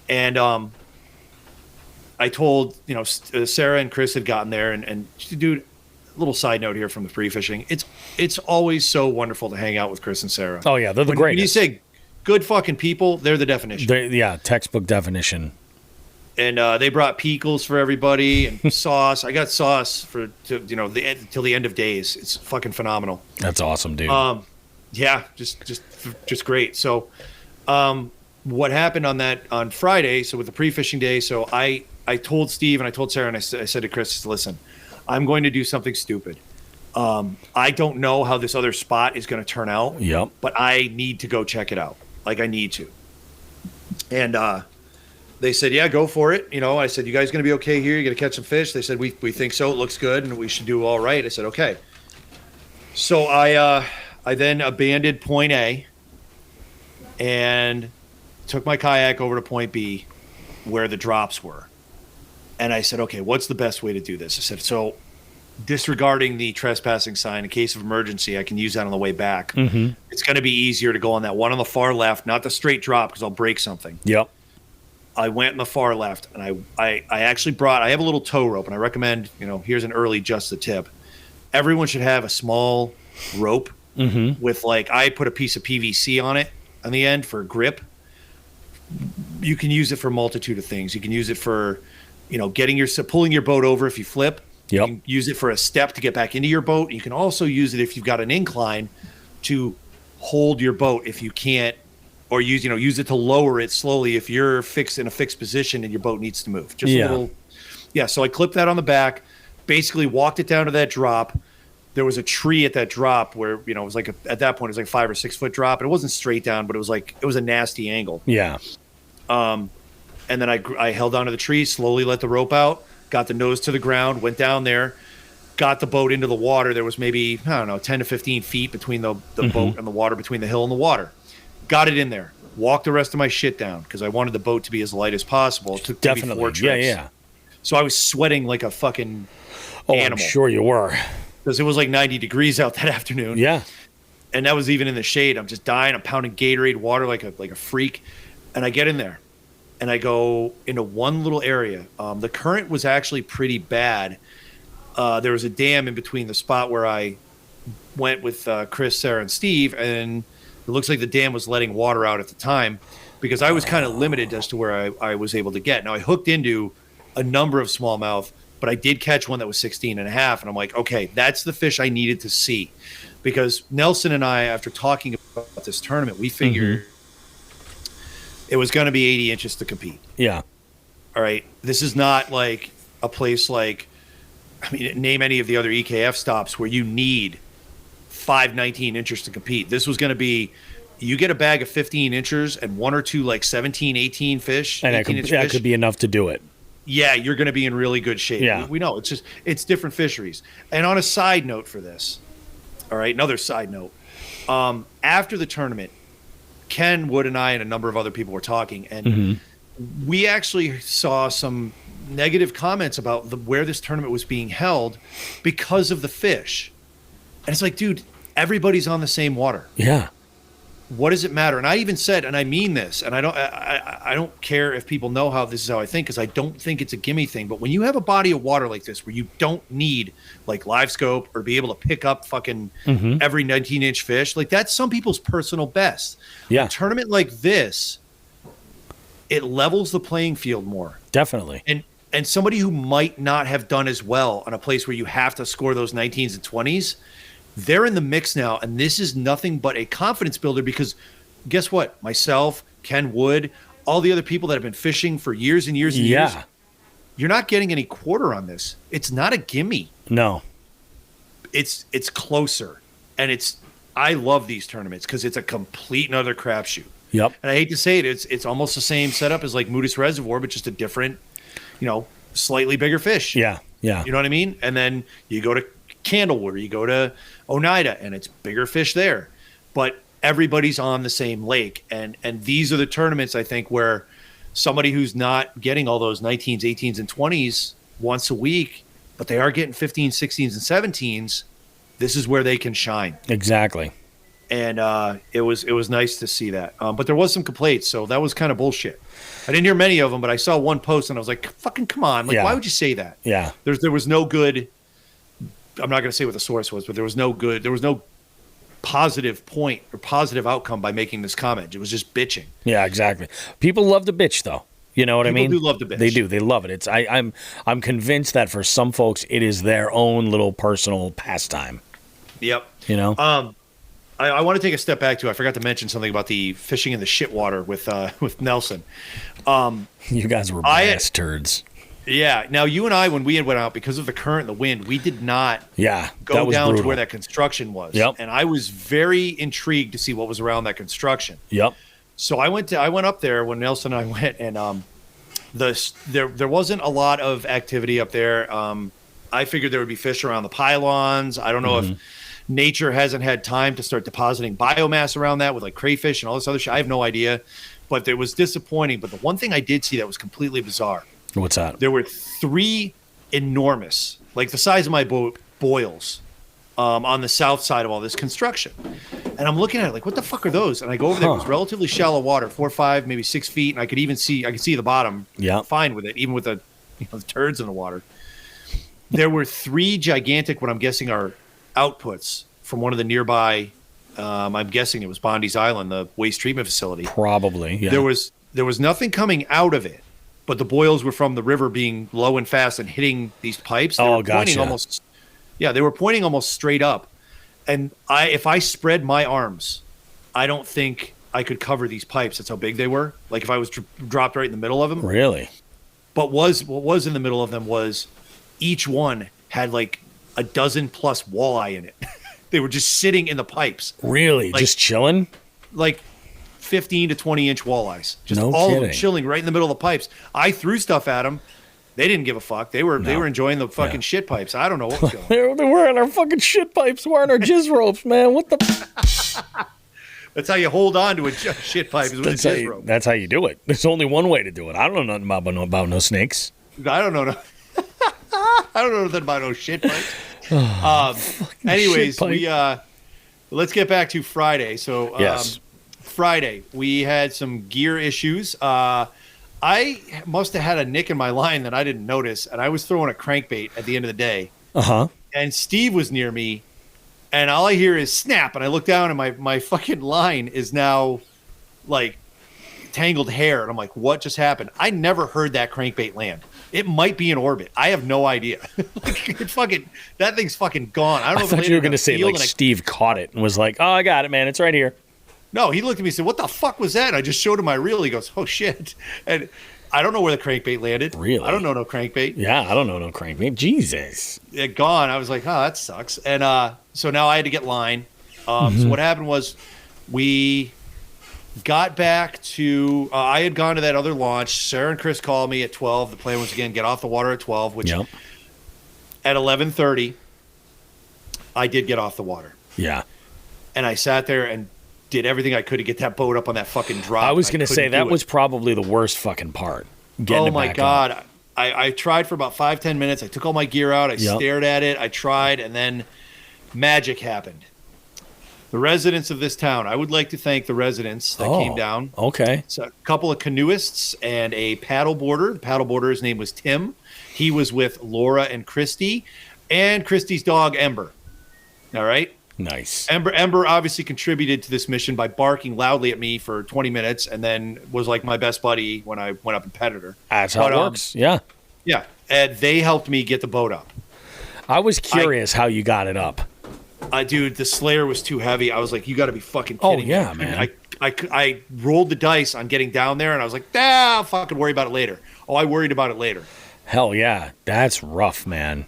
[SPEAKER 3] And I told, you know, Sarah and Chris had gotten there, and dude, little side note here from the pre-fishing. It's always so wonderful to hang out with Chris and Sarah.
[SPEAKER 2] Oh yeah, they're the greatest.
[SPEAKER 3] When you say good fucking people, they're the definition.
[SPEAKER 2] Yeah, textbook definition.
[SPEAKER 3] And they brought pickles for everybody and sauce. I got sauce till the end of days. It's fucking phenomenal.
[SPEAKER 2] That's awesome, dude.
[SPEAKER 3] Yeah, just great. So, what happened on Friday? So with the pre-fishing day, so I told Steve and I told Sarah and I said to Chris, listen, I'm going to do something stupid. I don't know how this other spot is going to turn out.
[SPEAKER 2] Yep.
[SPEAKER 3] But I need to go check it out. Like I need to. And they said, yeah, go for it. You know, I said, you guys going to be okay here? You going to catch some fish? They said, we think so. It looks good and we should do all right. I said, okay. So I then abandoned point A and took my kayak over to point B where the drops were. And I said, okay, what's the best way to do this? I said, so disregarding the trespassing sign, in case of emergency, I can use that on the way back. Mm-hmm. It's going to be easier to go on that one on the far left, not the straight drop, because I'll break something.
[SPEAKER 2] Yep.
[SPEAKER 3] I went in the far left, and I actually I have a little tow rope, and I recommend, you know, here's an early just the tip. Everyone should have a small rope with, like, I put a piece of PVC on it on the end for grip. You can use it for a multitude of things. You can use it for, you know, pulling your boat over if you flip.
[SPEAKER 2] Yep.
[SPEAKER 3] You can use it for a step to get back into your boat. You can also use it if you've got an incline to hold your boat if you can't, or use it to lower it slowly if you're fixed in a fixed position and your boat needs to move. Just a little. Yeah. So I clipped that on the back, basically walked it down to that drop. There was a tree at that drop where, you know, it was like at that point it was like 5 or 6 foot drop, and it wasn't straight down, but it was a nasty angle.
[SPEAKER 2] Yeah.
[SPEAKER 3] And then I held onto the tree, slowly let the rope out, got the nose to the ground, went down there, got the boat into the water. There was maybe, I don't know, 10 to 15 feet between the boat and the water, between the hill and the water. Got it in there. Walked the rest of my shit down because I wanted the boat to be as light as possible. It took
[SPEAKER 2] Definitely.
[SPEAKER 3] 4 trips.
[SPEAKER 2] Yeah.
[SPEAKER 3] So I was sweating like a fucking animal.
[SPEAKER 2] I'm sure you were.
[SPEAKER 3] Because it was like 90 degrees out that afternoon.
[SPEAKER 2] Yeah.
[SPEAKER 3] And that was even in the shade. I'm just dying. I'm pounding Gatorade water like a freak. And I get in there. And I go into one little area. The current was actually pretty bad. There was a dam in between the spot where I went with Chris, Sarah, and Steve, and it looks like the dam was letting water out at the time because I was kind of limited as to where I was able to get. Now, I hooked into a number of smallmouth, but I did catch one that was 16 and a half, and I'm like, okay, that's the fish I needed to see. Because Nelson and I, after talking about this tournament, we figured it was going to be 80 inches to compete.
[SPEAKER 2] Yeah.
[SPEAKER 3] All right. This is not like a place like, I mean, name any of the other EKF stops where you need 19 inches to compete. This was going to be, you get a bag of 15 inches and one or two like 17, 18 fish.
[SPEAKER 2] And that could be enough to do it.
[SPEAKER 3] Yeah, you're going to be in really good shape.
[SPEAKER 2] Yeah.
[SPEAKER 3] We know. It's different fisheries. And on a side note for this, all right, another side note. After the tournament, Ken Wood and I and a number of other people were talking, and we actually saw some negative comments about where this tournament was being held because of the fish. And it's like, dude, everybody's on the same water.
[SPEAKER 2] Yeah.
[SPEAKER 3] What does it matter? And I even said, and I mean this, and I don't care if people know how this is how I think, because I don't think it's a gimme thing. But when you have a body of water like this, where you don't need like live scope or be able to pick up fucking every 19-inch fish, like that's some people's personal best.
[SPEAKER 2] Yeah.
[SPEAKER 3] A tournament like this, it levels the playing field more.
[SPEAKER 2] Definitely.
[SPEAKER 3] And somebody who might not have done as well on a place where you have to score those 19s and 20s, they're in the mix now, and this is nothing but a confidence builder because guess what? Myself, Ken Wood, all the other people that have been fishing for years and years and years, you're not getting any quarter on this. It's not a gimme.
[SPEAKER 2] No.
[SPEAKER 3] It's closer, and I love these tournaments because it's a complete and utter crapshoot.
[SPEAKER 2] Yep.
[SPEAKER 3] And I hate to say it, it's almost the same setup as like Moodus Reservoir, but just a different, slightly bigger fish.
[SPEAKER 2] Yeah. Yeah.
[SPEAKER 3] You know what I mean? And then you go to Candlewood, you go to Oneida, and it's bigger fish there. But everybody's on the same lake. And these are the tournaments, I think, where somebody who's not getting all those 19s, 18s, and 20s once a week, but they are getting 15s, 16s, and 17s, this is where they can shine.
[SPEAKER 2] Exactly.
[SPEAKER 3] And it was nice to see that. But there was some complaints, so that was kind of bullshit. I didn't hear many of them, but I saw one post, and I was like, fucking come on. Like, why would you say that?
[SPEAKER 2] Yeah.
[SPEAKER 3] There was no good – I'm not going to say what the source was, but there was no positive point or positive outcome by making this comment. It was just bitching.
[SPEAKER 2] Yeah, exactly. People love to bitch, though. You know what I mean?
[SPEAKER 3] People do love to bitch.
[SPEAKER 2] They do. They love it. I'm convinced that for some folks, it is their own little personal pastime.
[SPEAKER 3] Yep.
[SPEAKER 2] You know?
[SPEAKER 3] I want to take a step back, too. I forgot to mention something about the fishing in the shit water with Nelson.
[SPEAKER 2] You guys were bastards.
[SPEAKER 3] Yeah. Now, you and I, when we had went out, because of the current and the wind, we did not go down
[SPEAKER 2] brutal.
[SPEAKER 3] to where that construction was.
[SPEAKER 2] Yep.
[SPEAKER 3] And I was very intrigued to see what was around that construction.
[SPEAKER 2] Yep.
[SPEAKER 3] So I went up there when Nelson and I went, and there wasn't a lot of activity up there. I figured there would be fish around the pylons. I don't know if nature hasn't had time to start depositing biomass around that with like crayfish and all this other shit. I have no idea. But it was disappointing. But the one thing I did see that was completely bizarre.
[SPEAKER 2] What's that?
[SPEAKER 3] There were 3 enormous, like the size of my boat, boils on the south side of all this construction. And I'm looking at it like, what the fuck are those? And I go over there. It was relatively shallow water, 4 or 5, maybe 6 feet. And I could see the bottom fine with it, even with the turds in the water. There were 3 gigantic, what I'm guessing are outputs from one of the nearby, I'm guessing it was Bondi's Island, the waste treatment facility.
[SPEAKER 2] Probably, yeah.
[SPEAKER 3] There was nothing coming out of it. But the boils were from the river being low and fast and hitting these pipes. They were pointing they were pointing almost straight up. And if I spread my arms, I don't think I could cover these pipes. That's how big they were. Like if I was dropped right in the middle of them.
[SPEAKER 2] Really?
[SPEAKER 3] But what was in the middle of them was each one had like a dozen plus walleye in it. They were just sitting in the pipes.
[SPEAKER 2] Really? Like, just chilling?
[SPEAKER 3] Like 15 to 20-inch walleyes. Just
[SPEAKER 2] no
[SPEAKER 3] all
[SPEAKER 2] kidding.
[SPEAKER 3] of them chilling right in the middle of the pipes. I threw stuff at them. They didn't give a fuck. They were enjoying the fucking shit pipes. I don't know what was going on.
[SPEAKER 2] They're wearing our fucking shit pipes, wearing our jizz ropes, man. What the?
[SPEAKER 3] That's how you hold on to a shit pipe is with a jizz rope.
[SPEAKER 2] That's how you do it. There's only one way to do it. I don't know nothing about no snakes.
[SPEAKER 3] I don't know. I don't know nothing about no shit pipes. Anyways, let's get back to Friday. So
[SPEAKER 2] yes.
[SPEAKER 3] Friday, we had some gear issues. I must have had a nick in my line that I didn't notice, and I was throwing a crankbait at the end of the day.
[SPEAKER 2] Uh-huh.
[SPEAKER 3] And Steve was near me, and all I hear is snap, and I look down, and my fucking line is now, like, tangled hair. And I'm like, what just happened? I never heard that crankbait land. It might be in orbit. I have no idea. That thing's fucking gone. I don't know.
[SPEAKER 2] I thought you were going to say, like, Steve caught it and was like, oh, I got it, man. It's right here.
[SPEAKER 3] No, he looked at me and said, "What the fuck was that?" And I just showed him my reel. He goes, "Oh shit!" And I don't know where the crankbait landed.
[SPEAKER 2] Really?
[SPEAKER 3] I don't know no crankbait.
[SPEAKER 2] Yeah, I don't know no crankbait. Jesus.
[SPEAKER 3] It gone. I was like, "Oh, that sucks." And so now I had to get line. So what happened was, we got back to. I had gone to that other launch. Sarah and Chris called me at 12. The plan was again get off the water at 12, which
[SPEAKER 2] Yep.
[SPEAKER 3] at 11:30, I did get off the water.
[SPEAKER 2] Yeah.
[SPEAKER 3] And I sat there and did everything I could to get that boat up on that fucking drop.
[SPEAKER 2] I was going to say that
[SPEAKER 3] couldn't do
[SPEAKER 2] was
[SPEAKER 3] it.
[SPEAKER 2] probably the worst fucking part. Getting
[SPEAKER 3] Oh
[SPEAKER 2] it
[SPEAKER 3] my
[SPEAKER 2] back
[SPEAKER 3] God.
[SPEAKER 2] up.
[SPEAKER 3] I tried for about 5-10 minutes. I took all my gear out. I
[SPEAKER 2] Yep.
[SPEAKER 3] stared at it. I tried, and then magic happened. The residents of this town, I would like to thank the residents that came down.
[SPEAKER 2] Okay.
[SPEAKER 3] It's a couple of canoeists and a paddle boarder. The paddle boarder's name was Tim. He was with Laura and Christy and Christy's dog, Ember. All right?
[SPEAKER 2] Nice.
[SPEAKER 3] Ember obviously contributed to this mission by barking loudly at me for 20 minutes and then was like my best buddy when I went up and petted her.
[SPEAKER 2] That's how it works. Yeah.
[SPEAKER 3] Yeah. And they helped me get the boat up.
[SPEAKER 2] I was curious how you got it up.
[SPEAKER 3] Dude, the Slayer was too heavy. I was like, you got to be fucking
[SPEAKER 2] Oh,
[SPEAKER 3] kidding
[SPEAKER 2] yeah,
[SPEAKER 3] me.
[SPEAKER 2] man.
[SPEAKER 3] I rolled the dice on getting down there and I was like, I'll fucking worry about it later. Oh, I worried about it later.
[SPEAKER 2] Hell yeah. That's rough, man.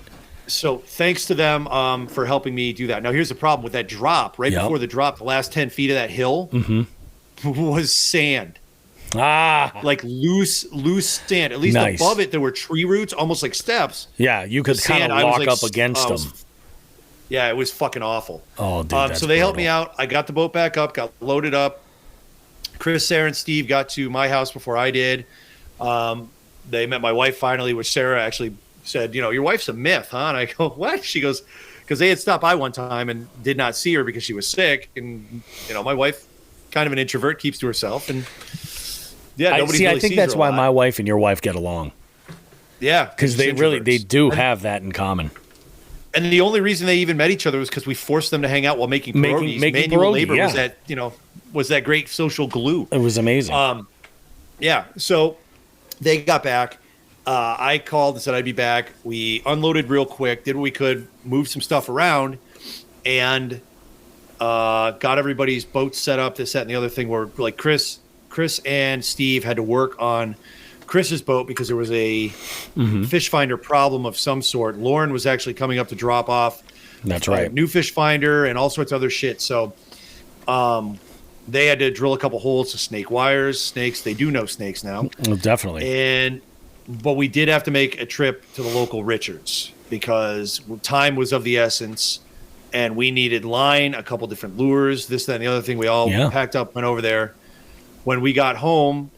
[SPEAKER 3] So thanks to them for helping me do that. Now, here's the problem with that drop. Right before the drop, the last 10 feet of that hill was sand. Like loose sand. At least above it, there were tree roots, almost like steps.
[SPEAKER 2] Yeah, you could kind of lock up against them.
[SPEAKER 3] Yeah, it was fucking awful.
[SPEAKER 2] Oh, dude,
[SPEAKER 3] so they helped me out. I got the boat back up, got loaded up. Chris, Sarah, and Steve got to my house before I did. They met my wife finally, which Sarah actually said, your wife's a myth, huh? And I go, what? She goes, because they had stopped by one time and did not see her because she was sick. And, my wife, kind of an introvert, keeps to herself. And yeah, nobody really
[SPEAKER 2] I think
[SPEAKER 3] sees
[SPEAKER 2] that's
[SPEAKER 3] her a
[SPEAKER 2] why
[SPEAKER 3] lot.
[SPEAKER 2] my wife and your wife get along.
[SPEAKER 3] Yeah.
[SPEAKER 2] Because they do have that in common.
[SPEAKER 3] And the only reason they even met each other was because we forced them to hang out while making pierogies. Manual labor was that great social glue.
[SPEAKER 2] It was amazing.
[SPEAKER 3] Yeah. So they got back. I called and said I'd be back. We unloaded real quick, did what we could, moved some stuff around, and got everybody's boats set up, this, that, and the other thing where like Chris and Steve had to work on Chris's boat because there was a fish finder problem of some sort. Lauren was actually coming up to drop off.
[SPEAKER 2] That's right.
[SPEAKER 3] New fish finder and all sorts of other shit. So they had to drill a couple holes to snake wires. Snakes, they do know snakes now.
[SPEAKER 2] Well, definitely.
[SPEAKER 3] But we did have to make a trip to the local Richards because time was of the essence and we needed line, a couple different lures, this, that, and the other thing. We all packed up, went over there. When we got home,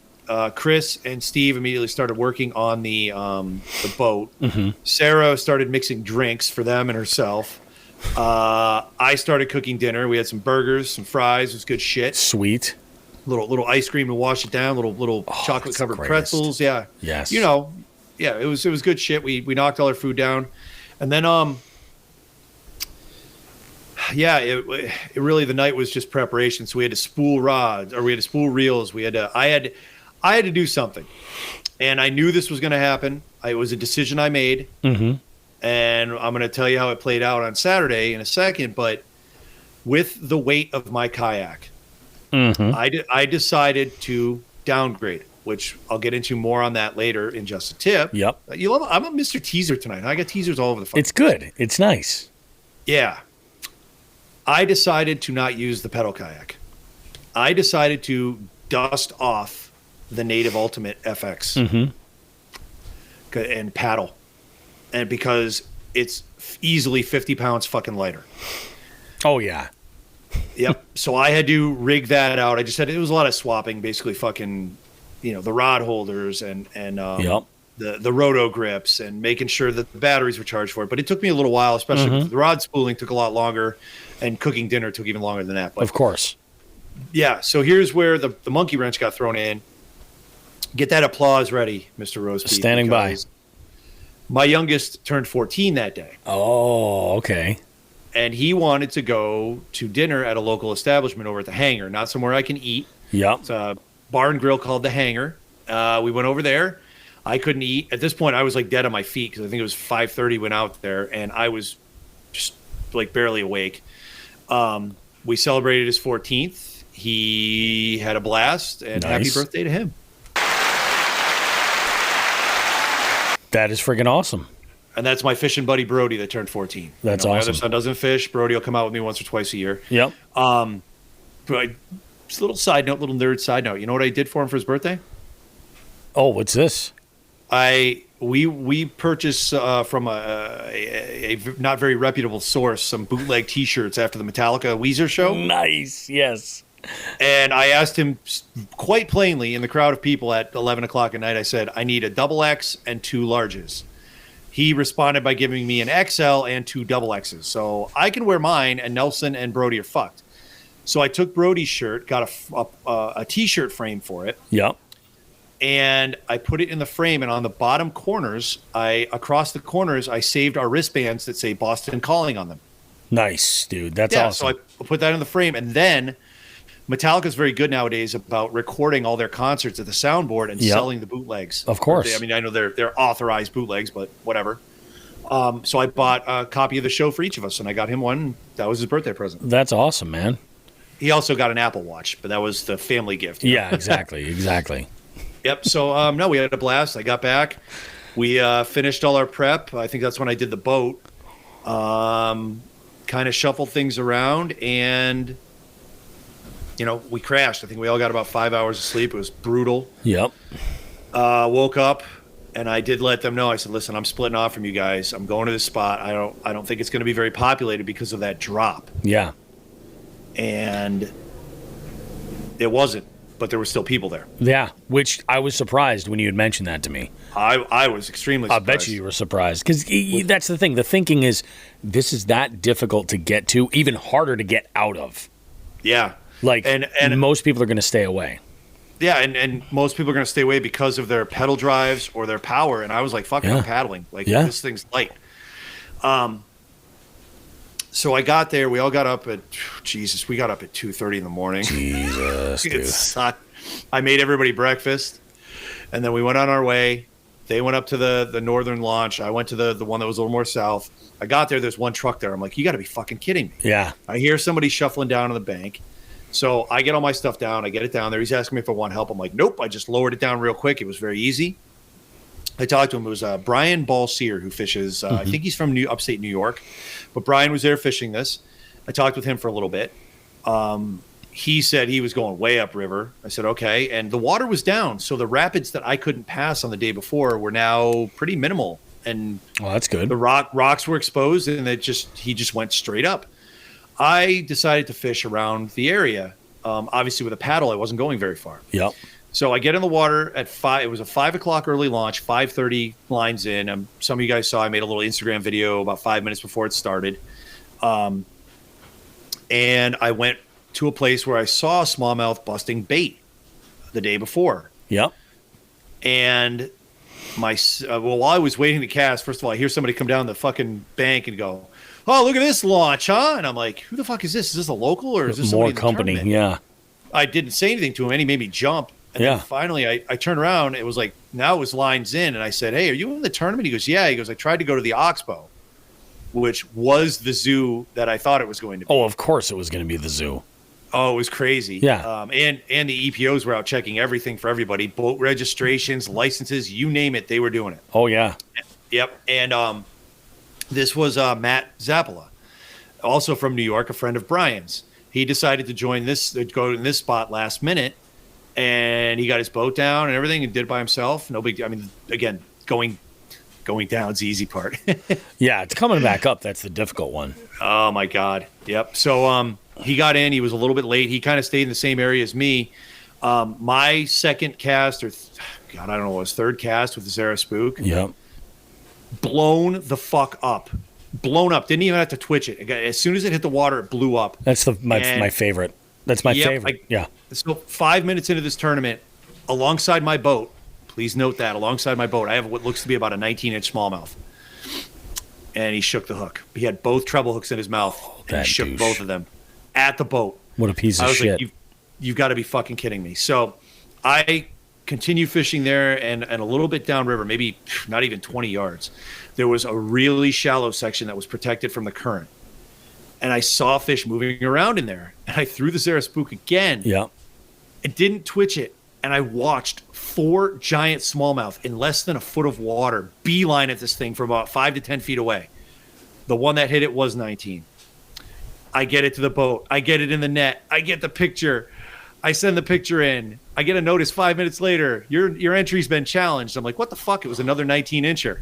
[SPEAKER 3] Chris and Steve immediately started working on the boat. Sarah started mixing drinks for them and herself. I started cooking dinner. We had some burgers, some fries. It was good shit.
[SPEAKER 2] Sweet.
[SPEAKER 3] Little ice cream to wash it down. Little chocolate covered pretzels. Yeah.
[SPEAKER 2] Yes.
[SPEAKER 3] It was good shit. We knocked all our food down, and then it really, the night was just preparation. So we had to spool rods, or we had to spool reels. I had to do something, and I knew this was going to happen. It was a decision I made, and I'm going to tell you how it played out on Saturday in a second. But with the weight of my kayak, I decided to downgrade it, which I'll get into more on that later in just a tip.
[SPEAKER 2] Yep.
[SPEAKER 3] I'm a Mr. Teaser tonight. I got teasers all over the fucking
[SPEAKER 2] It's good. It's nice.
[SPEAKER 3] Yeah. I decided to not use the pedal kayak. I decided to dust off the Native Ultimate FX and paddle. And because it's easily 50 pounds fucking lighter.
[SPEAKER 2] Oh, yeah.
[SPEAKER 3] Yep. So I had to rig that out. It was a lot of swapping, basically fucking, the rod holders and the roto grips and making sure that the batteries were charged for it. But it took me a little while, especially with the rod spooling took a lot longer and cooking dinner took even longer than that. But
[SPEAKER 2] of course.
[SPEAKER 3] Yeah. So here's where the monkey wrench got thrown in. Get that applause ready, Mr. Rosebeef.
[SPEAKER 2] Standing by.
[SPEAKER 3] My youngest turned 14 that day.
[SPEAKER 2] Oh, okay.
[SPEAKER 3] And he wanted to go to dinner at a local establishment over at the Hangar, not somewhere I can eat.
[SPEAKER 2] Yep.
[SPEAKER 3] It's a bar and grill called the Hangar. We went over there. I couldn't eat. At this point, I was like dead on my feet because I think it was 5:30 when out there, and I was just like barely awake. We celebrated his 14th. he had a blast, and
[SPEAKER 2] Nice.
[SPEAKER 3] happy birthday to him.
[SPEAKER 2] That is friggin' awesome.
[SPEAKER 3] And that's my fishing buddy Brody that turned 14.
[SPEAKER 2] That's
[SPEAKER 3] My
[SPEAKER 2] awesome.
[SPEAKER 3] other son doesn't fish. Brody will come out with me once or twice a year.
[SPEAKER 2] Yep.
[SPEAKER 3] But just a little side note, little nerd side note. You know what I did for him for his birthday?
[SPEAKER 2] Oh, what's this?
[SPEAKER 3] We purchased from a not very reputable source some bootleg T-shirts after the Metallica Weezer show.
[SPEAKER 2] Nice. Yes.
[SPEAKER 3] And I asked him quite plainly in the crowd of people at 11 o'clock at night, I said, I need a XX and 2 larges. He responded by giving me an XL and 2 XXs. So I can wear mine, and Nelson and Brody are fucked. So I took Brody's shirt, got a T-shirt frame for it,
[SPEAKER 2] Yep.
[SPEAKER 3] and I put it in the frame. And on the bottom corners, across the corners, I saved our wristbands that say Boston Calling on them.
[SPEAKER 2] Nice, dude. That's awesome.
[SPEAKER 3] So I put that in the frame, and then Metallica's very good nowadays about recording all their concerts at the soundboard and selling the bootlegs.
[SPEAKER 2] Of course.
[SPEAKER 3] I mean, I know they're authorized bootlegs, but whatever. So I bought a copy of the show for each of us, and I got him one. That was his birthday present.
[SPEAKER 2] That's awesome, man.
[SPEAKER 3] He also got an Apple Watch, but that was the family gift.
[SPEAKER 2] Yeah, exactly. Exactly.
[SPEAKER 3] Yep. So, no, we had a blast. I got back. We finished all our prep. I think that's when I did the boat. Kind of shuffled things around, and we crashed. I think we all got about 5 hours of sleep. It was brutal.
[SPEAKER 2] Yep.
[SPEAKER 3] Woke up, and I did let them know. I said, listen, I'm splitting off from you guys. I'm going to this spot. I don't think it's going to be very populated because of that drop.
[SPEAKER 2] Yeah.
[SPEAKER 3] And it wasn't, but there were still people there.
[SPEAKER 2] Yeah, which I was surprised when you had mentioned that to me.
[SPEAKER 3] I was extremely surprised.
[SPEAKER 2] I bet you were surprised. Because that's the thing. The thinking is, this is that difficult to get to, even harder to get out of.
[SPEAKER 3] Yeah.
[SPEAKER 2] Like,
[SPEAKER 3] and
[SPEAKER 2] most people are going to stay away.
[SPEAKER 3] Yeah, and most people are going to stay away because of their pedal drives or their power. And I was like, fuck it, I'm paddling. Like, this thing's light. So I got there. We all got up at, we got up at 2:30 in the morning.
[SPEAKER 2] Jesus, dude.
[SPEAKER 3] It sucked. I made everybody breakfast, and then we went on our way. They went up to the northern launch. I went to the one that was a little more south. I got there. There's one truck there. I'm like, you got to be fucking kidding me.
[SPEAKER 2] Yeah.
[SPEAKER 3] I hear somebody shuffling down on the bank. So I get all my stuff down. I get it down there. He's asking me if I want help. I'm like, nope. I just lowered it down real quick. It was very easy. I talked to him. It was Brian Balsier who fishes. I think he's from upstate New York. But Brian was there fishing this. I talked with him for a little bit. He said he was going way upriver. I said, okay. And the water was down. So the rapids that I couldn't pass on the day before were now pretty minimal. And
[SPEAKER 2] that's good.
[SPEAKER 3] The rocks were exposed, and he just went straight up. I decided to fish around the area. Obviously, with a paddle, I wasn't going very far.
[SPEAKER 2] Yep.
[SPEAKER 3] So I get in the water at 5. It was a 5 o'clock early launch, 5:30 lines in. Some of you guys saw I made a little Instagram video about 5 minutes before it started. And I went to a place where I saw smallmouth busting bait the day before.
[SPEAKER 2] Yep.
[SPEAKER 3] And while I was waiting to cast, first of all, I hear somebody come down the fucking bank and go, oh, look at this launch, huh? And I'm like, who the fuck is this? Is this a local or is this
[SPEAKER 2] more
[SPEAKER 3] somebody in the
[SPEAKER 2] company?
[SPEAKER 3] tournament?
[SPEAKER 2] Yeah.
[SPEAKER 3] I didn't say anything to him, and he made me jump. And then finally, I turned around. It was like, now it was lines in. And I said, hey, are you in the tournament? He goes, yeah. He goes, I tried to go to the Oxbow, which was the zoo that I thought it was going to be.
[SPEAKER 2] Oh, of course it was going to be the zoo.
[SPEAKER 3] Oh, it was crazy.
[SPEAKER 2] Yeah.
[SPEAKER 3] And the EPOs were out checking everything for everybody. Boat registrations, licenses, you name it, they were doing it.
[SPEAKER 2] Oh, yeah.
[SPEAKER 3] Yep. And this was Matt Zappola, also from New York, a friend of Brian's. He decided to go in this spot last minute, and he got his boat down and everything and did it by himself. No big. I mean, again, going down's the easy part.
[SPEAKER 2] Yeah, it's coming back up. That's the difficult one.
[SPEAKER 3] Oh my God. Yep. So he got in. He was a little bit late. He kind of stayed in the same area as me. My second cast, or God, I don't know, it was third cast with the Zara Spook.
[SPEAKER 2] Yep.
[SPEAKER 3] Blown the fuck up. Blown up. Didn't even have to twitch it. As soon as it hit the water, it blew up.
[SPEAKER 2] That's my favorite. That's my favorite. Yeah.
[SPEAKER 3] So 5 minutes into this tournament, alongside my boat, please note that, alongside my boat, I have what looks to be about a 19-inch smallmouth. And he shook the hook. He had both treble hooks in his mouth. And he shook both of them at the boat.
[SPEAKER 2] What a piece of shit.
[SPEAKER 3] Like, you've got to be fucking kidding me. So I continue fishing there, and a little bit downriver, maybe not even 20 yards, there was a really shallow section that was protected from the current. And I saw fish moving around in there. and I threw the Sarah spook again.
[SPEAKER 2] Yeah.
[SPEAKER 3] It didn't twitch it. And I watched 4 giant smallmouth in less than a foot of water beeline at this thing from about 5 to 10 feet away. The one that hit it was 19. I get it to the boat. I get it in the net. I get the picture. I send the picture in. I get a notice 5 minutes later. Your entry's been challenged. I'm like, what the fuck? It was another 19-incher.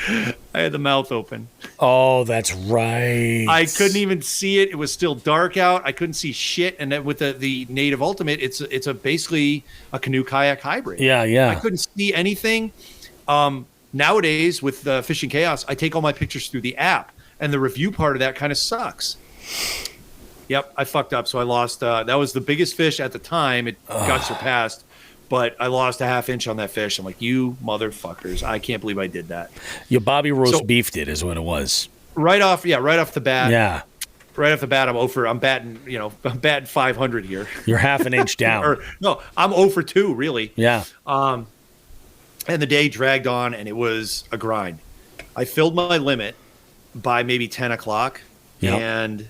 [SPEAKER 3] I had the mouth open.
[SPEAKER 2] Oh, that's right.
[SPEAKER 3] I couldn't even see it. It was still dark out. I couldn't see shit. And then with the Native Ultimate, it's a basically a canoe kayak hybrid.
[SPEAKER 2] Yeah, yeah.
[SPEAKER 3] I couldn't see anything. Nowadays with Fishing Chaos, I take all my pictures through the app, and the review part of that kind of sucks. Yep, I fucked up. So I lost. That was the biggest fish at the time. It got surpassed. But I lost a half inch on that fish. I'm like, you motherfuckers. I can't believe I did that.
[SPEAKER 2] You Bobby roast beefed it is what it was.
[SPEAKER 3] Right off the bat.
[SPEAKER 2] Yeah.
[SPEAKER 3] Right off the bat, I'm batting 500 here.
[SPEAKER 2] You're half an inch down.
[SPEAKER 3] I'm 0 for 2, really.
[SPEAKER 2] Yeah.
[SPEAKER 3] And the day dragged on, and it was a grind. I filled my limit by maybe 10 o'clock, and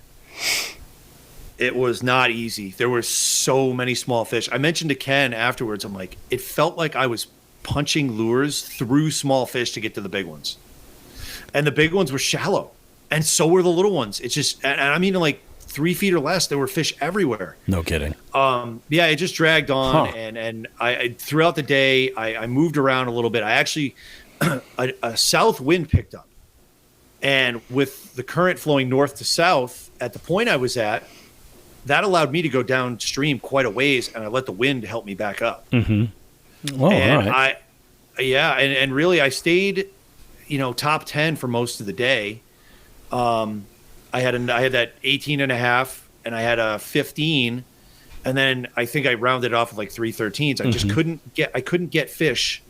[SPEAKER 3] it was not easy. There were so many small fish. I mentioned to Ken afterwards, I'm like, it felt like I was punching lures through small fish to get to the big ones. And the big ones were shallow. And so were the little ones. It's just, and I mean, like 3 feet or less, there were fish everywhere.
[SPEAKER 2] No kidding.
[SPEAKER 3] Yeah, it just dragged on. And I throughout the day, I moved around a little bit. I actually, a south wind picked up. And with the current flowing north to south at the point I was at, that allowed me to go downstream quite a ways, and I let the wind help me back up.
[SPEAKER 2] Mm-hmm. Oh,
[SPEAKER 3] and
[SPEAKER 2] all right.
[SPEAKER 3] And really I stayed, top 10 for most of the day. I had that 18 and a half, and I had a 15, and then I think I rounded it off with like 3 13s. I just couldn't get fish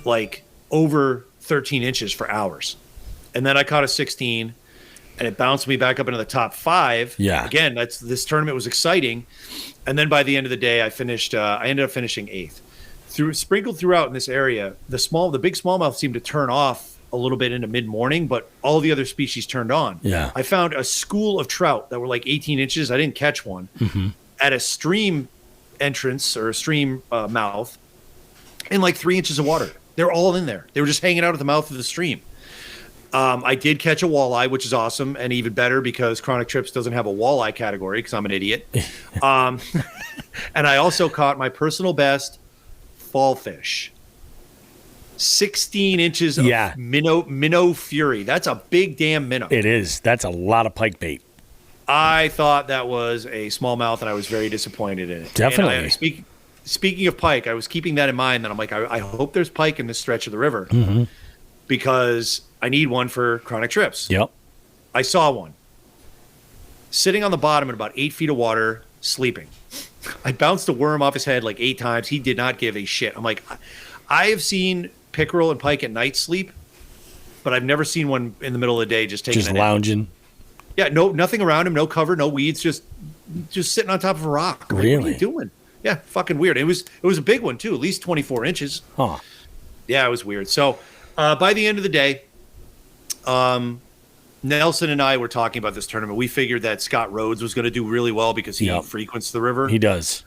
[SPEAKER 3] like over 13 inches for hours. And then I caught a 16, and it bounced me back up into the top 5.
[SPEAKER 2] Yeah.
[SPEAKER 3] Again, this tournament was exciting. And then by the end of the day, I ended up finishing 8th. Sprinkled throughout in this area, the big smallmouth seemed to turn off a little bit into mid-morning, but all the other species turned on.
[SPEAKER 2] Yeah.
[SPEAKER 3] I found a school of trout that were like 18 inches. I didn't catch one. At a stream entrance or a stream mouth in like 3 inches of water. They're all in there. They were just hanging out at the mouth of the stream. I did catch a walleye, which is awesome, and even better because Chronic Trips doesn't have a walleye category because I'm an idiot. And I also caught my personal best fall fish. 16 inches of minnow fury. That's a big damn minnow.
[SPEAKER 2] It is. That's a lot of pike bait.
[SPEAKER 3] I thought that was a smallmouth, and I was very disappointed in it.
[SPEAKER 2] Definitely.
[SPEAKER 3] Speaking of pike, I was keeping that in mind. That I'm like, I hope there's pike in this stretch of the river because I need one for Chronic Trips.
[SPEAKER 2] Yep.
[SPEAKER 3] I saw one sitting on the bottom in about 8 feet of water, sleeping. I bounced a worm off his head like 8 times. He did not give a shit. I'm like, I have seen pickerel and pike at night sleep, but I've never seen one in the middle of the day just taking a nap.
[SPEAKER 2] Lounging.
[SPEAKER 3] Yeah, nothing around him, no cover, no weeds, just sitting on top of a rock.
[SPEAKER 2] Really?
[SPEAKER 3] Like, what are you doing? Yeah, fucking weird. It was a big one too, at least 24 inches.
[SPEAKER 2] Huh.
[SPEAKER 3] Yeah, it was weird. So by the end of the day, Nelson and I were talking about this tournament. We figured that Scott Rhodes was going to do really well because he frequents the river.
[SPEAKER 2] He does.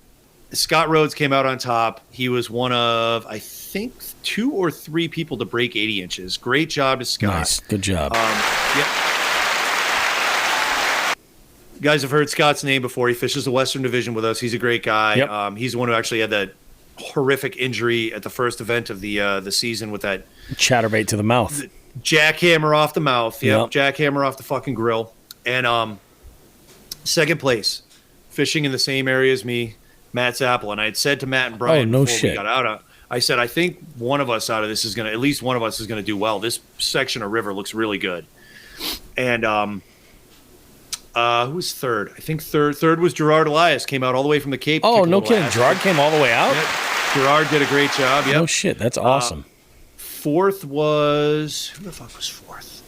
[SPEAKER 3] Scott Rhodes came out on top. He was one of, I think, 2 or 3 people to break 80 inches. Great job to Scott.
[SPEAKER 2] Nice. Good job.
[SPEAKER 3] You guys have heard Scott's name before. He fishes the Western Division with us. He's a great guy.
[SPEAKER 2] Yep.
[SPEAKER 3] He's the one who actually had that horrific injury at the first event of the season with that
[SPEAKER 2] chatterbait to the mouth.
[SPEAKER 3] Jackhammer off the mouth.
[SPEAKER 2] Yep.
[SPEAKER 3] Jackhammer off the fucking grill. And second place, fishing in the same area as me, Matt Zapple. And I had said to Matt and Brian we got out, I said, I think one of us out of this is going to, at least one of us is going to do well. This section of river looks really good. And who was third? I think third was Gerard Elias. Came out all the way from the Cape.
[SPEAKER 2] Oh, no kidding. Gerard came all the way out?
[SPEAKER 3] Yep. Gerard did a great job. Yep.
[SPEAKER 2] No shit. That's awesome.
[SPEAKER 3] Fourth was, who the fuck was fourth?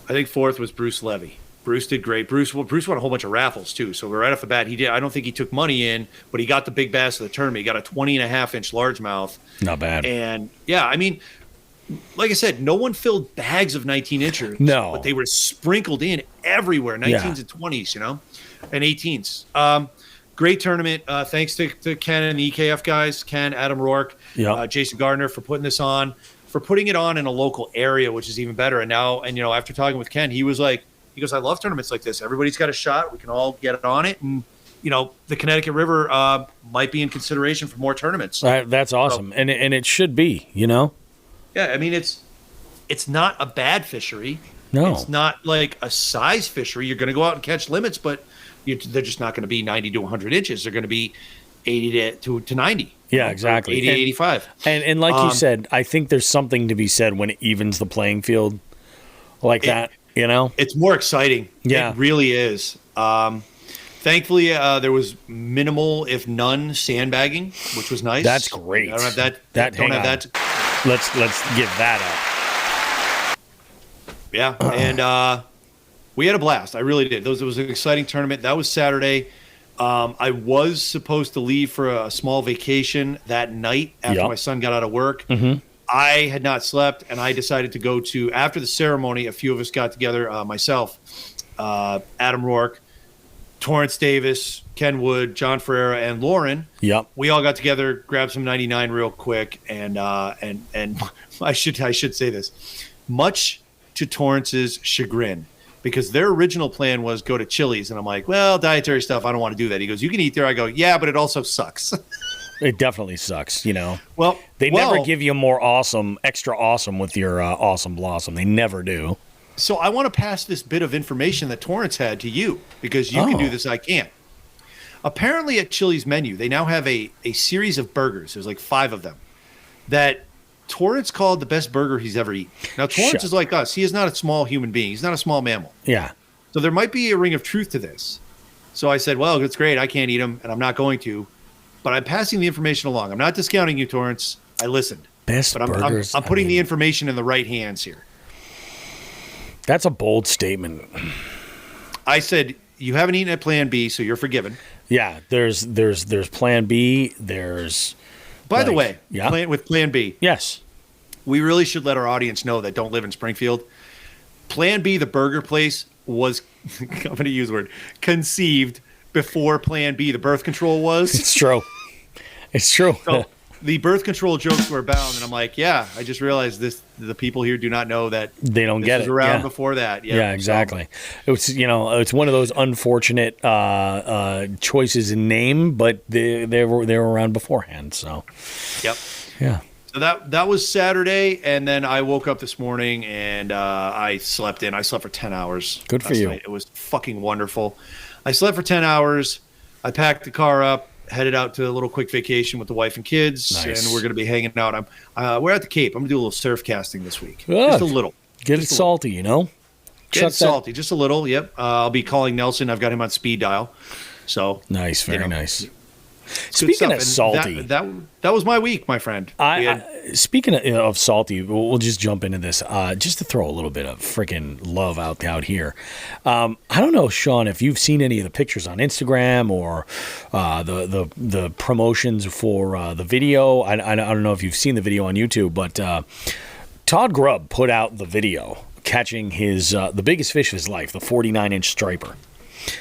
[SPEAKER 3] I think fourth was Bruce Levy. Bruce did great. Bruce won a whole bunch of raffles too. So right off the bat, he did. I don't think he took money in, but he got the big bass of the tournament. He got a 20 and a half inch largemouth.
[SPEAKER 2] Not bad.
[SPEAKER 3] And yeah, I mean, like I said, no one filled bags of 19 inchers.
[SPEAKER 2] No.
[SPEAKER 3] But they were sprinkled in everywhere, 19s and 20s, and 18s. Great tournament. Thanks to Ken and the EKF guys, Ken, Adam Rourke, Jason Gardner for putting this on, for putting it on in a local area, which is even better. And now, after talking with Ken, he goes, I love tournaments like this. Everybody's got a shot. We can all get on it. And, the Connecticut River might be in consideration for more tournaments.
[SPEAKER 2] That's awesome. So, and it should be, Yeah,
[SPEAKER 3] I mean, it's not a bad fishery.
[SPEAKER 2] No.
[SPEAKER 3] It's not like a size fishery. You're going to go out and catch limits, but they're just not going to be 90 to 100 inches. They're going to be 80 to 90.
[SPEAKER 2] Yeah, exactly.
[SPEAKER 3] 80 to 85.
[SPEAKER 2] And like you said, I think there's something to be said when it evens the playing field that,
[SPEAKER 3] It's more exciting.
[SPEAKER 2] Yeah.
[SPEAKER 3] It really is. Thankfully, there was minimal, if none, sandbagging, which was nice.
[SPEAKER 2] That's great.
[SPEAKER 3] I don't have that.
[SPEAKER 2] Let's give that up.
[SPEAKER 3] Yeah, and we had a blast. I really did. It was an exciting tournament. That was Saturday. I was supposed to leave for a small vacation that night after my son got out of work.
[SPEAKER 2] Mm-hmm.
[SPEAKER 3] I had not slept, and I decided to go to, after the ceremony, a few of us got together, myself, Adam Rourke, Torrance Davis, Ken Wood, John Ferreira, and Lauren.
[SPEAKER 2] Yep.
[SPEAKER 3] We all got together, grabbed some 99 real quick, and I should say this, much to Torrance's chagrin, because their original plan was go to Chili's, and I'm like, well, dietary stuff, I don't want to do that. He goes, you can eat there. I go, yeah, but it also sucks.
[SPEAKER 2] It definitely sucks,
[SPEAKER 3] Well,
[SPEAKER 2] they never give you more extra awesome with your awesome blossom. They never do.
[SPEAKER 3] So I want to pass this bit of information that Torrance had to you, because you can do this, I can't. Apparently at Chili's menu, they now have a series of burgers. There's like 5 of them that Torrance called the best burger he's ever eaten. Now, Torrance is like us. He is not a small human being. He's not a small mammal.
[SPEAKER 2] Yeah.
[SPEAKER 3] So there might be a ring of truth to this. So I said, well, it's great. I can't eat them, and I'm not going to. But I'm passing the information along. I'm not discounting you, Torrance. I listened.
[SPEAKER 2] Best burgers.
[SPEAKER 3] I'm putting the information in the right hands here.
[SPEAKER 2] That's a bold statement.
[SPEAKER 3] I said, you haven't eaten at Plan B, so you're forgiven.
[SPEAKER 2] Yeah, there's Plan B. There's.
[SPEAKER 3] By the way,
[SPEAKER 2] yeah?
[SPEAKER 3] with Plan B,
[SPEAKER 2] yes,
[SPEAKER 3] we really should let our audience know that don't live in Springfield. Plan B, the burger place, was, I'm going to use the word, conceived before Plan B, the birth control was.
[SPEAKER 2] It's true. It's true.
[SPEAKER 3] So the birth control jokes were abound, and I'm like, yeah, I just realized this. The people here do not know that
[SPEAKER 2] they don't get it.
[SPEAKER 3] Around before that.
[SPEAKER 2] Yeah, exactly. So, it's one of those unfortunate choices in name, but they were around beforehand. So,
[SPEAKER 3] yep.
[SPEAKER 2] Yeah.
[SPEAKER 3] So that was Saturday, and then I woke up this morning and I slept in. I slept for 10 hours.
[SPEAKER 2] Good for you.
[SPEAKER 3] Night. It was fucking wonderful. I slept for 10 hours. I packed the car up, headed out to a little quick vacation with the wife and kids,
[SPEAKER 2] nice.
[SPEAKER 3] And we're going to be hanging out. We're at the Cape. I'm going to do a little surf casting this week.
[SPEAKER 2] Good.
[SPEAKER 3] Just a little.
[SPEAKER 2] Get it salty,
[SPEAKER 3] Get salty, just a little. Yep. I'll be calling Nelson. I've got him on speed dial. So
[SPEAKER 2] nice, very nice. Speaking of salty,
[SPEAKER 3] that was my week, my friend.
[SPEAKER 2] Speaking of salty, we'll just jump into this. Just to throw a little bit of freaking love out here. I don't know, Sean, if you've seen any of the pictures on Instagram or the promotions for the video. I don't know if you've seen the video on YouTube, but Todd Grubb put out the video catching his the biggest fish of his life, the 49-inch striper.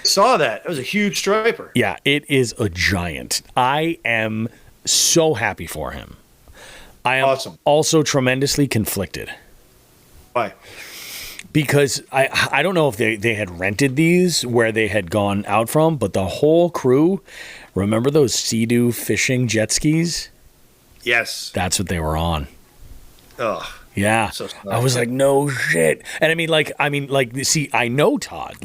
[SPEAKER 3] Saw that. It was a huge striper.
[SPEAKER 2] Yeah, it is a giant. I am so happy for him. I am also tremendously conflicted.
[SPEAKER 3] Why?
[SPEAKER 2] Because I don't know if they had rented these where they had gone out from, but the whole crew, remember those Sea-Doo fishing jet skis?
[SPEAKER 3] Yes.
[SPEAKER 2] That's what they were on.
[SPEAKER 3] Ugh.
[SPEAKER 2] Yeah, so I was like, no shit. And I mean, see, I know Todd.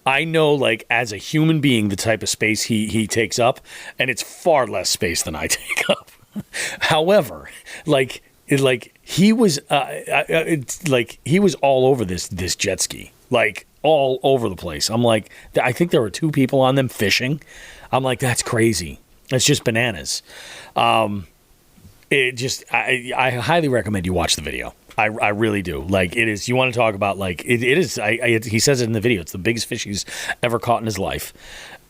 [SPEAKER 2] I know, as a human being, the type of space he takes up, and it's far less space than I take up. However, he was, he was all over this jet ski, all over the place. I'm like, I think there were 2 people on them fishing. I'm like, that's crazy. That's just bananas. I highly recommend you watch the video. I really do. It is. You want to talk about it is. He says it in the video. It's the biggest fish he's ever caught in his life,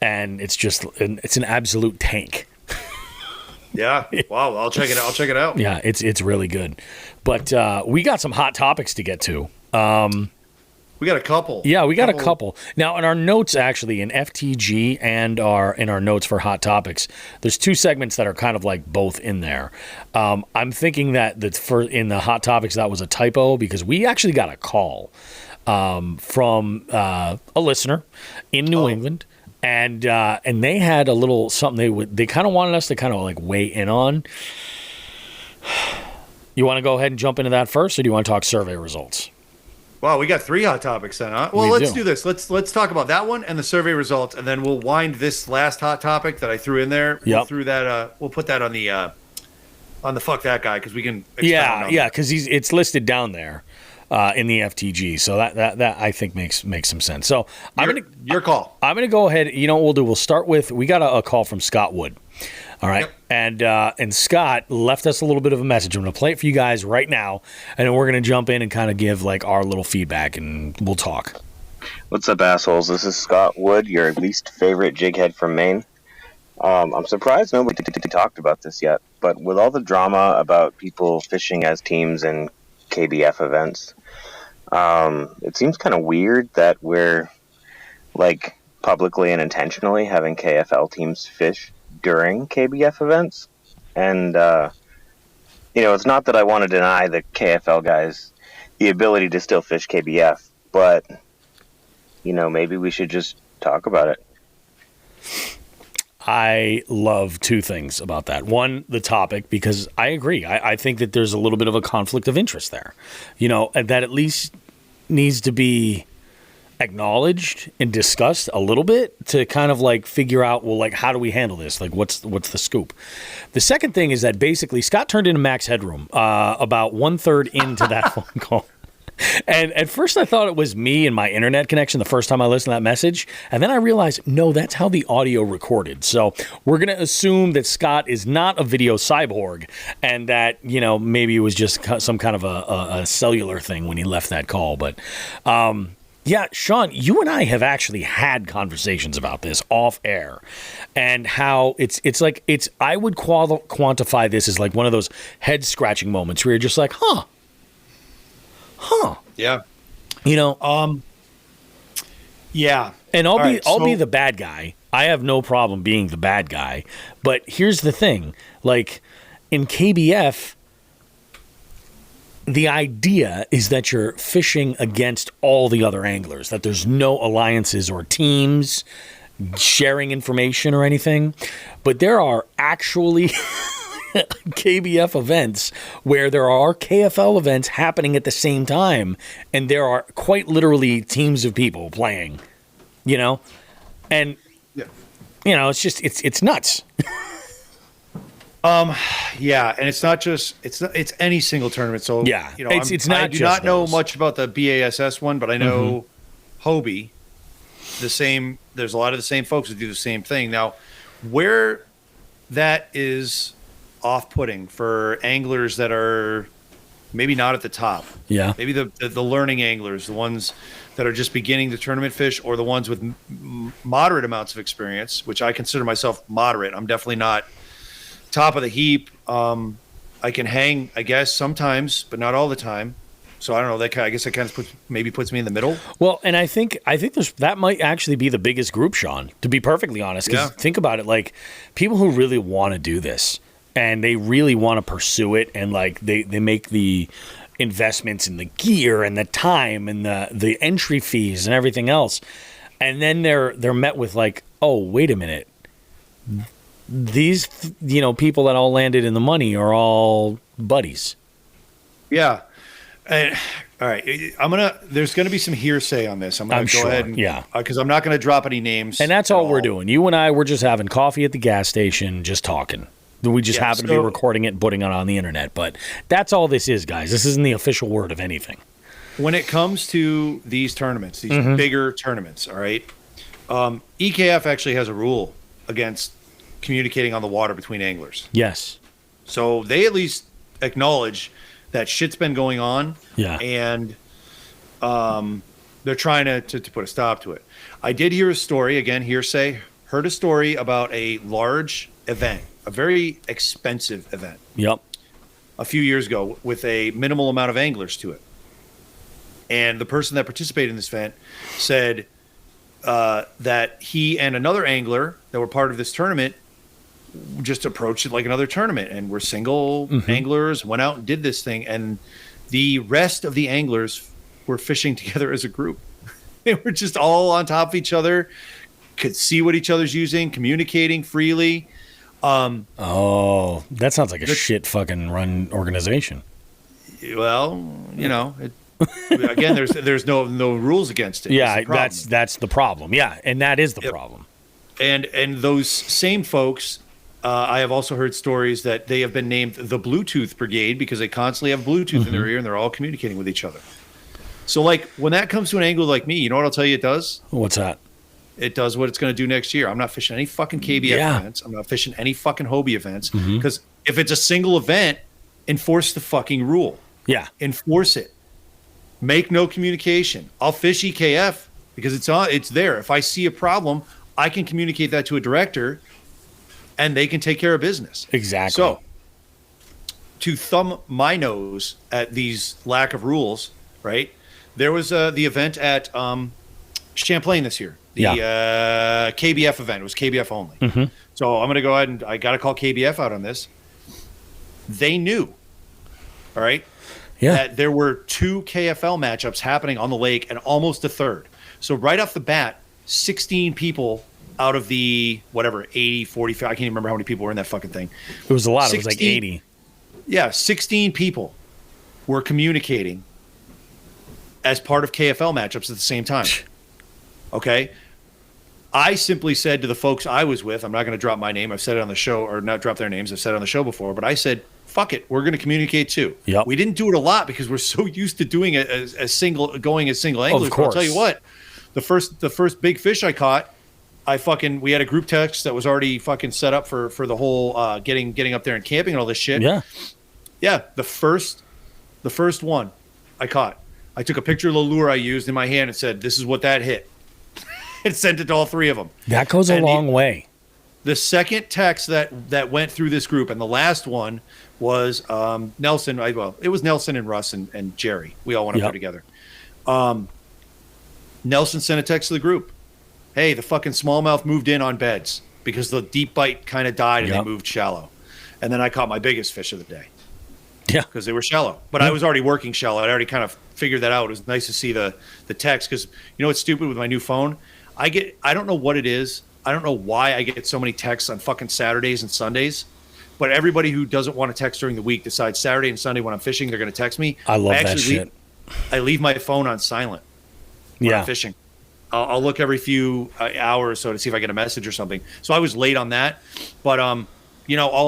[SPEAKER 2] and it's an absolute tank.
[SPEAKER 3] Yeah. Wow. I'll check it out. I'll check it out.
[SPEAKER 2] Yeah, it's really good. But we got some hot topics to get to.
[SPEAKER 3] We got a couple.
[SPEAKER 2] Yeah, we got a couple. Now, in our notes, actually, in FTG and in our notes for Hot Topics, there's two segments that are kind of like both in there. I'm thinking that in the Hot Topics, that was a typo because we actually got a call from a listener in New England. And they had a little something they kind of wanted us to kind of like weigh in on. You want to go ahead and jump into that first, or do you want to talk survey results?
[SPEAKER 3] Wow, we got 3 hot topics then, huh? Well, let's do this. Let's talk about that one and the survey results, and then we'll wind this last hot topic that I threw in there.
[SPEAKER 2] Yep.
[SPEAKER 3] We'll put that on the fuck that guy because we can.
[SPEAKER 2] Yeah, because it's listed down there in the FTG, so that I think makes some sense. So
[SPEAKER 3] your call.
[SPEAKER 2] I'm gonna go ahead. You know what we'll do? We'll start with we got a call from Scott Wood. All right. Yep. And Scott left us a little bit of a message. I'm going to play it for you guys right now, and then we're going to jump in and kind of give like our little feedback, and we'll talk.
[SPEAKER 4] What's up, assholes? This is Scott Wood, your least favorite jighead from Maine. I'm surprised nobody talked about this yet, but with all the drama about people fishing as teams in KBF events, it seems kind of weird that we're like publicly and intentionally having KFL teams fish during KBF events. And it's not that I want to deny the KFL guys the ability to still fish KBF, but maybe we should just talk about it.
[SPEAKER 2] I love two things about that. One, the topic, because I agree. I think that there's a little bit of a conflict of interest there, and that at least needs to be acknowledged and discussed a little bit to kind of like figure out, well, like, how do we handle this? Like, what's the scoop? The second thing is that basically Scott turned into Max Headroom about 1/3 into that phone call. And at first I thought it was me and my internet connection the first time I listened to that message. And then I realized, no, that's how the audio recorded. So we're going to assume that Scott is not a video cyborg and that, maybe it was just some kind of a cellular thing when he left that call. But, yeah, Sean, you and I have actually had conversations about this off air and how it's I would quantify this as like one of those head scratching moments where you're just like, huh.
[SPEAKER 3] Yeah.
[SPEAKER 2] Yeah. And I'll be the bad guy. I have no problem being the bad guy. But here's the thing. Like in KBF, the idea is that you're fishing against all the other anglers, that there's no alliances or teams sharing information or anything. But there are actually KBF events where there are KFL events happening at the same time, and there are quite literally teams of people playing, and it's just it's nuts.
[SPEAKER 3] Yeah, and it's not just it's any single tournament. So
[SPEAKER 2] yeah, it's not.
[SPEAKER 3] I do not know much about the BASS one, but I know Hobie. The same. There's a lot of the same folks who do the same thing. Now, where that is off-putting for anglers that are maybe not at the top.
[SPEAKER 2] Yeah.
[SPEAKER 3] Maybe the learning anglers, the ones that are just beginning to tournament fish, or the ones with moderate amounts of experience, which I consider myself moderate. I'm definitely not top of the heap. I can hang, I guess, sometimes, but not all the time. So I don't know. I guess that kind of puts me in the middle.
[SPEAKER 2] Well, and I think that might actually be the biggest group, Sean, to be perfectly honest. Because think about it, like people who really want to do this and they really want to pursue it, and like they make the investments in the gear and the time and the entry fees and everything else, and then they're met with like, oh, wait a minute, these people that all landed in the money are all buddies.
[SPEAKER 3] Yeah. And, all right, there's going to be some hearsay on this. I'm going to go ahead and, because I'm not going to drop any names.
[SPEAKER 2] And that's all we're doing. You and I, we're just having coffee at the gas station, just talking. We just happen to be recording it and putting it on the internet. But that's all this is, guys. This isn't the official word of anything.
[SPEAKER 3] When it comes to these tournaments, these bigger tournaments, all right, EKF actually has a rule against communicating on the water between anglers.
[SPEAKER 2] Yes.
[SPEAKER 3] So they at least acknowledge that shit's been going on, and they're trying to put a stop to it. I did hear a story, again, hearsay, heard a story about a large event, a very expensive event.
[SPEAKER 2] Yep.
[SPEAKER 3] A few years ago with a minimal amount of anglers to it. And the person that participated in this event said that he and another angler that were part of this tournament just approached it like another tournament and were single anglers, went out and did this thing. And the rest of the anglers were fishing together as a group. They were just all on top of each other, could see what each other's using, communicating freely.
[SPEAKER 2] Oh, that sounds like a shit fucking run organization.
[SPEAKER 3] Well, again, there's no rules against it.
[SPEAKER 2] Yeah, that's the problem. Yeah, and that is the problem.
[SPEAKER 3] And those same folks, I have also heard stories that they have been named the Bluetooth Brigade because they constantly have Bluetooth in their ear and they're all communicating with each other. So, like, when that comes to an angler like me, you know what I'll tell you it does?
[SPEAKER 2] What's that?
[SPEAKER 3] It does what it's going to do next year. I'm not fishing any fucking KBF events. I'm not fishing any fucking Hobie events because if it's a single event, enforce the fucking rule.
[SPEAKER 2] Yeah.
[SPEAKER 3] Enforce it. Make no communication. I'll fish EKF because it's there. If I see a problem, I can communicate that to a director and they can take care of business.
[SPEAKER 2] Exactly.
[SPEAKER 3] So, to thumb my nose at these lack of rules, right? There was the event at Champlain this year. The KBF event. It was KBF only. So I'm going to go ahead and I got to call KBF out on this. They knew, all right, that there were 2 KFL matchups happening on the lake and almost a third. So right off the bat, 16 people out of the, 80, 45, I can't even remember how many people were in that fucking thing.
[SPEAKER 2] It was a lot. It was like 80.
[SPEAKER 3] Yeah, 16 people were communicating as part of KFL matchups at the same time. Okay? I simply said to the folks I was with, I'm not going to drop my name. I've said it on the show, or not drop their names. I've said it on the show before, but I said, fuck it. We're going to communicate too.
[SPEAKER 2] Yep.
[SPEAKER 3] We didn't do it a lot because we're so used to doing it as single anglers.
[SPEAKER 2] Of course.
[SPEAKER 3] I'll tell you what, the first big fish I caught, we had a group text that was already fucking set up for the whole getting up there and camping and all this shit.
[SPEAKER 2] Yeah.
[SPEAKER 3] Yeah. The first one I caught, I took a picture of the lure I used in my hand and said, this is what that hit. And sent it to all 3 of them.
[SPEAKER 2] That goes a long way.
[SPEAKER 3] The second text that went through this group, and the last one was Nelson. It was Nelson and Russ and Jerry. We all went up there together. Nelson sent a text to the group. Hey, the fucking smallmouth moved in on beds because the deep bite kind of died and they moved shallow. And then I caught my biggest fish of the day.
[SPEAKER 2] Yeah.
[SPEAKER 3] Because they were shallow. But I was already working shallow. I'd already kind of figured that out. It was nice to see the text because, you know what's stupid with my new phone? I don't know what it is. I don't know why I get so many texts on fucking Saturdays and Sundays. But everybody who doesn't want to text during the week decides Saturday and Sunday when I'm fishing, they're going to text me.
[SPEAKER 2] I love that shit.
[SPEAKER 3] I leave my phone on silent when I'm fishing. I'll look every few hours or so to see if I get a message or something. So I was late on that. But, all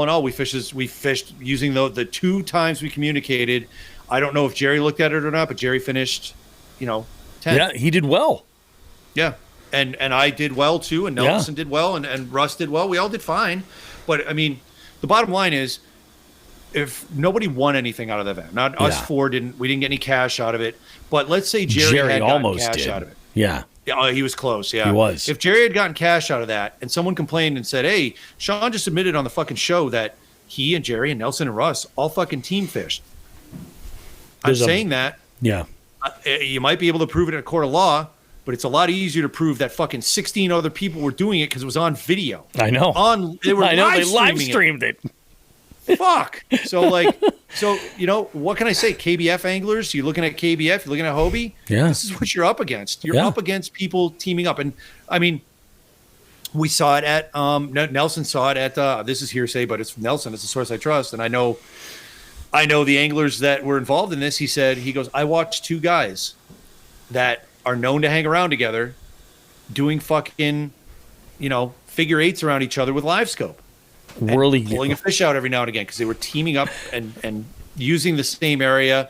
[SPEAKER 3] in all, we fished using the 2 times we communicated. I don't know if Jerry looked at it or not, but Jerry finished, 10.
[SPEAKER 2] Yeah, he did well.
[SPEAKER 3] Yeah. And I did well too, and Nelson did well, and Russ did well. We all did fine. But, I mean, the bottom line is, if nobody won anything out of the event, not us 4 we didn't get any cash out of it. But let's say Jerry had
[SPEAKER 2] almost
[SPEAKER 3] gotten cash
[SPEAKER 2] did.
[SPEAKER 3] out of it.
[SPEAKER 2] Yeah.
[SPEAKER 3] Yeah, he was close. Yeah,
[SPEAKER 2] he was.
[SPEAKER 3] If Jerry had gotten cash out of that, and someone complained and said, "Hey, Sean just admitted on the fucking show that he and Jerry and Nelson and Russ all fucking team fished," I'm saying that.
[SPEAKER 2] Yeah.
[SPEAKER 3] You might be able to prove it in a court of law, but it's a lot easier to prove that fucking 16 other people were doing it because it was on video.
[SPEAKER 2] I know.
[SPEAKER 3] They were
[SPEAKER 2] live streamed it.
[SPEAKER 3] Fuck. So what can I say? KBF anglers, you're looking at KBF, you're looking at Hobie.
[SPEAKER 2] Yeah.
[SPEAKER 3] This is what you're up against. You're up against people teaming up. And I mean, we saw it at Nelson saw it at this is hearsay, but it's Nelson, it's a source I trust. And I know the anglers that were involved in this. He goes, I watched 2 guys that are known to hang around together doing fucking, figure 8s around each other with live scope. Pulling a fish out every now and again because they were teaming up and using the same area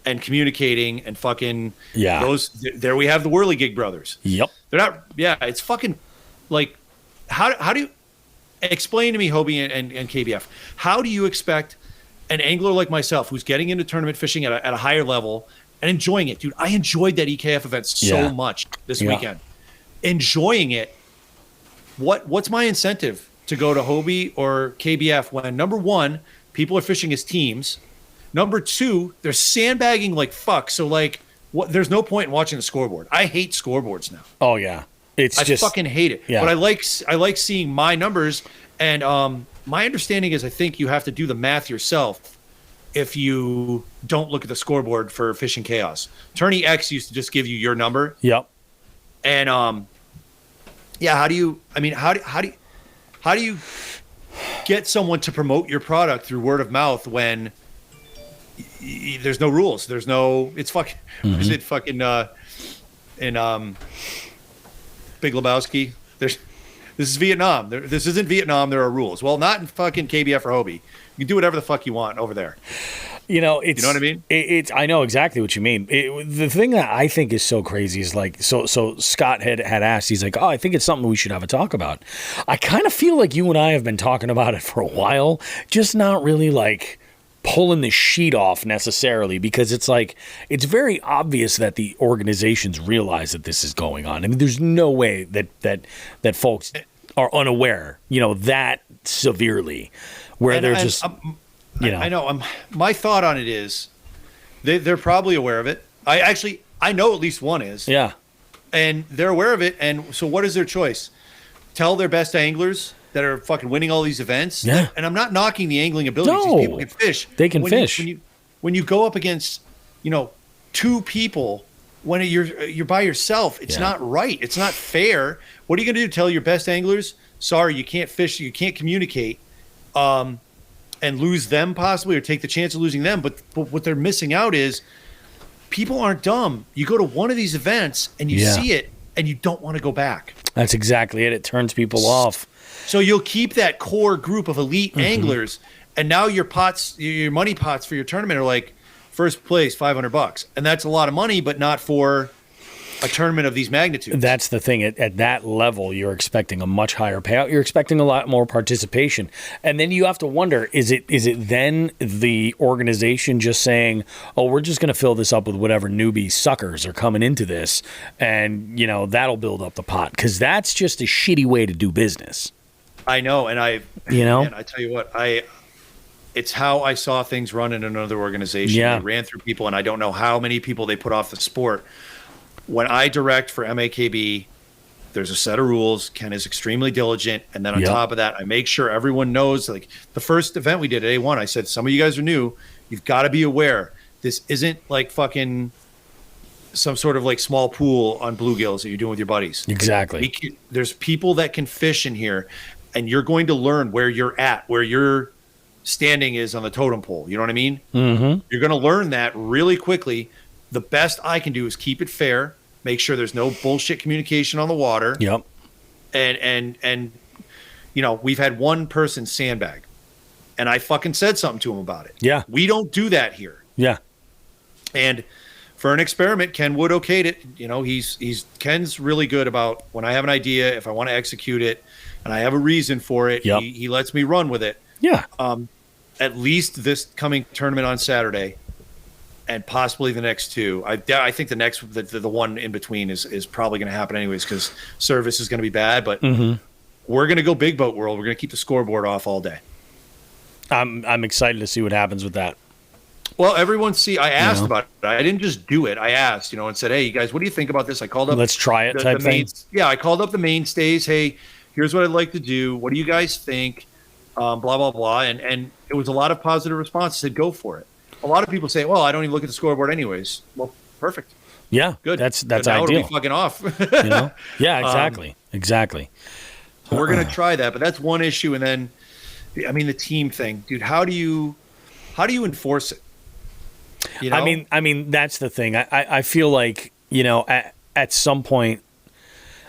[SPEAKER 3] and communicating and fucking there we have the Whirligig brothers.
[SPEAKER 2] Yep.
[SPEAKER 3] They're not it's fucking like how do you explain to me, Hobie and KBF, how do you expect an angler like myself who's getting into tournament fishing at a higher level and enjoying it, dude? I enjoyed that EKF event so much this weekend. Enjoying it. What's my incentive to go to Hobie or KBF when, number one, people are fishing as teams. Number two, they're sandbagging like fuck. So like, there's no point in watching the scoreboard. I hate scoreboards now.
[SPEAKER 2] Oh yeah, I
[SPEAKER 3] fucking hate it.
[SPEAKER 2] Yeah.
[SPEAKER 3] But I like seeing my numbers, and my understanding is I think you have to do the math yourself if you don't look at the scoreboard for Fishing Chaos. Tourney X used to just give you your number.
[SPEAKER 2] Yep.
[SPEAKER 3] And how do you get someone to promote your product through word of mouth when there's no rules? There's no. It's fucking.
[SPEAKER 2] Mm-hmm.
[SPEAKER 3] Is it fucking in Big Lebowski? This is Vietnam. This isn't Vietnam. There are rules. Well, not in fucking KBF or Hobie. You can do whatever the fuck you want over there.
[SPEAKER 2] You know, it's,
[SPEAKER 3] you know what I mean?
[SPEAKER 2] It's I know exactly what you mean. The thing that I think is so crazy is like, so Scott had asked, he's like, oh, I think it's something we should have a talk about. I kind of feel like you and I have been talking about it for a while, just not really like pulling the sheet off necessarily, because it's like, it's very obvious that the organizations realize that this is going on. I mean, there's no way that folks are unaware, you know, that severely, where they're just...
[SPEAKER 3] I know. My thought on it is they're probably aware of it. I know at least one is.
[SPEAKER 2] Yeah.
[SPEAKER 3] And they're aware of it. And so what is their choice? Tell their best anglers that are fucking winning all these events.
[SPEAKER 2] Yeah.
[SPEAKER 3] And I'm not knocking the angling abilities.
[SPEAKER 2] No.
[SPEAKER 3] These people can fish.
[SPEAKER 2] They can fish.
[SPEAKER 3] When you go up against, two people, when you're by yourself, it's not right. It's not fair. What are you going to do? Tell your best anglers, sorry, you can't fish, you can't communicate. And lose them possibly, or take the chance of losing them. But what they're missing out is people aren't dumb. You go to one of these events and you see it and you don't want to go back.
[SPEAKER 2] That's exactly it. It turns people off.
[SPEAKER 3] So you'll keep that core group of elite anglers, and now your money pots for your tournament are like first place, $500, and that's a lot of money, but not for a tournament of these magnitudes.
[SPEAKER 2] That's the thing. At that level, you're expecting a much higher payout. You're expecting a lot more participation. And then you have to wonder, is it then the organization just saying, oh, we're just going to fill this up with whatever newbie suckers are coming into this, and, that'll build up the pot? Because that's just a shitty way to do business.
[SPEAKER 3] I know. And I tell you what, it's how I saw things run in another organization.
[SPEAKER 2] Yeah.
[SPEAKER 3] They ran through people, and I don't know how many people they put off the sport. When I direct for MAKB, there's a set of rules. Ken is extremely diligent. And then on top of that, I make sure everyone knows, like the first event we did at A1, I said, some of you guys are new. You've got to be aware. This isn't like fucking some sort of like small pool on bluegills that you're doing with your buddies.
[SPEAKER 2] Exactly.
[SPEAKER 3] There's people that can fish in here, and you're going to learn where you're at, where your standing is on the totem pole. You know what I mean?
[SPEAKER 2] Mm-hmm.
[SPEAKER 3] You're going to learn that really quickly. The best I can do is keep it fair, make sure there's no bullshit communication on the water.
[SPEAKER 2] Yep.
[SPEAKER 3] And we've had one person sandbag, and I fucking said something to him about it.
[SPEAKER 2] Yeah.
[SPEAKER 3] We don't do that here.
[SPEAKER 2] Yeah.
[SPEAKER 3] And for an experiment, Ken Wood okayed it. Ken's really good about when I have an idea, if I want to execute it and I have a reason for it, he lets me run with it.
[SPEAKER 2] Yeah.
[SPEAKER 3] At least this coming tournament on Saturday, and possibly the next two. I think the next, the one in between is probably going to happen anyways, because service is going to be bad. But we're going to go big boat world. We're going to keep the scoreboard off all day.
[SPEAKER 2] I'm excited to see what happens with that.
[SPEAKER 3] Well, I asked about it. I didn't just do it. I asked, and said, hey, you guys, what do you think about this? I called up.
[SPEAKER 2] Let's try it type thing.
[SPEAKER 3] Yeah, I called up the mainstays. Hey, here's what I'd like to do. What do you guys think? Blah, blah, blah. And it was a lot of positive response. Said, go for it. A lot of people say, well, I don't even look at the scoreboard anyways. Well, perfect.
[SPEAKER 2] Yeah,
[SPEAKER 3] good.
[SPEAKER 2] That's
[SPEAKER 3] now
[SPEAKER 2] ideal.
[SPEAKER 3] It'll be fucking off.
[SPEAKER 2] Yeah, exactly.
[SPEAKER 3] So we're gonna try that, but that's one issue. And then, the team thing, dude. How do you enforce it?
[SPEAKER 2] I mean, that's the thing. I feel like at some point,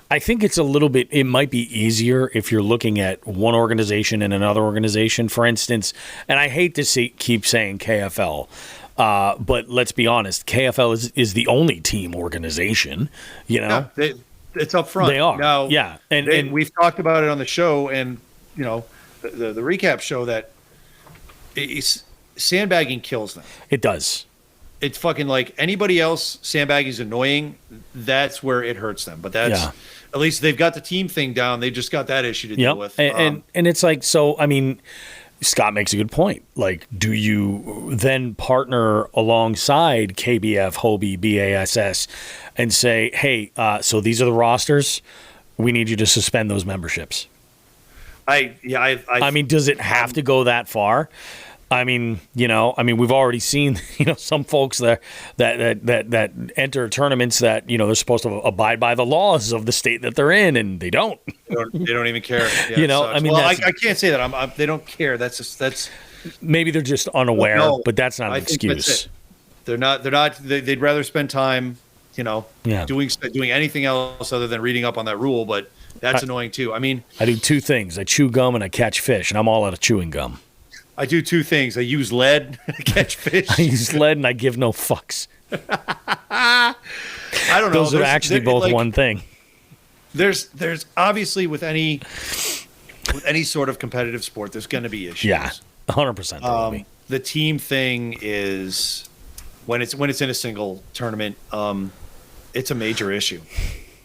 [SPEAKER 2] I think it's it might be easier if you're looking at one organization and another organization, for instance. And I hate to keep saying KFL, but let's be honest, KFL is the only team organization,
[SPEAKER 3] Yeah, it's up front.
[SPEAKER 2] They are.
[SPEAKER 3] Now,
[SPEAKER 2] yeah. And
[SPEAKER 3] we've talked about it on the show, and, the recap show that sandbagging kills them.
[SPEAKER 2] It does.
[SPEAKER 3] it's fucking like anybody else. Sandbagging is annoying. That's where it hurts them. But that's at least they've got the team thing down. They just got that issue to deal with.
[SPEAKER 2] And it's like, so I mean, Scott makes a good point. Like, do you then partner alongside KBF, Hobie, BASS, and say, hey, so these are the rosters. We need you to suspend those memberships.
[SPEAKER 3] I
[SPEAKER 2] mean, does it have to go that far? I mean, we've already seen, some folks that enter tournaments that, they're supposed to abide by the laws of the state that they're in, and they don't.
[SPEAKER 3] They don't even care. Yeah, I can't say that. They don't care. That's
[SPEAKER 2] maybe they're just unaware, but that's not an excuse.
[SPEAKER 3] They're not. They'd rather spend time, doing anything else other than reading up on that rule. But that's annoying too. I mean, I
[SPEAKER 2] do two things: I chew gum and I catch fish, and I'm all out of chewing gum.
[SPEAKER 3] I do two things. I use lead to catch fish.
[SPEAKER 2] I use lead and I give no fucks.
[SPEAKER 3] I don't know.
[SPEAKER 2] Those are actually both one thing.
[SPEAKER 3] There's obviously with any sort of competitive sport, there's going to be issues.
[SPEAKER 2] Yeah, 100%.
[SPEAKER 3] The team thing is when it's in a single tournament, it's a major issue.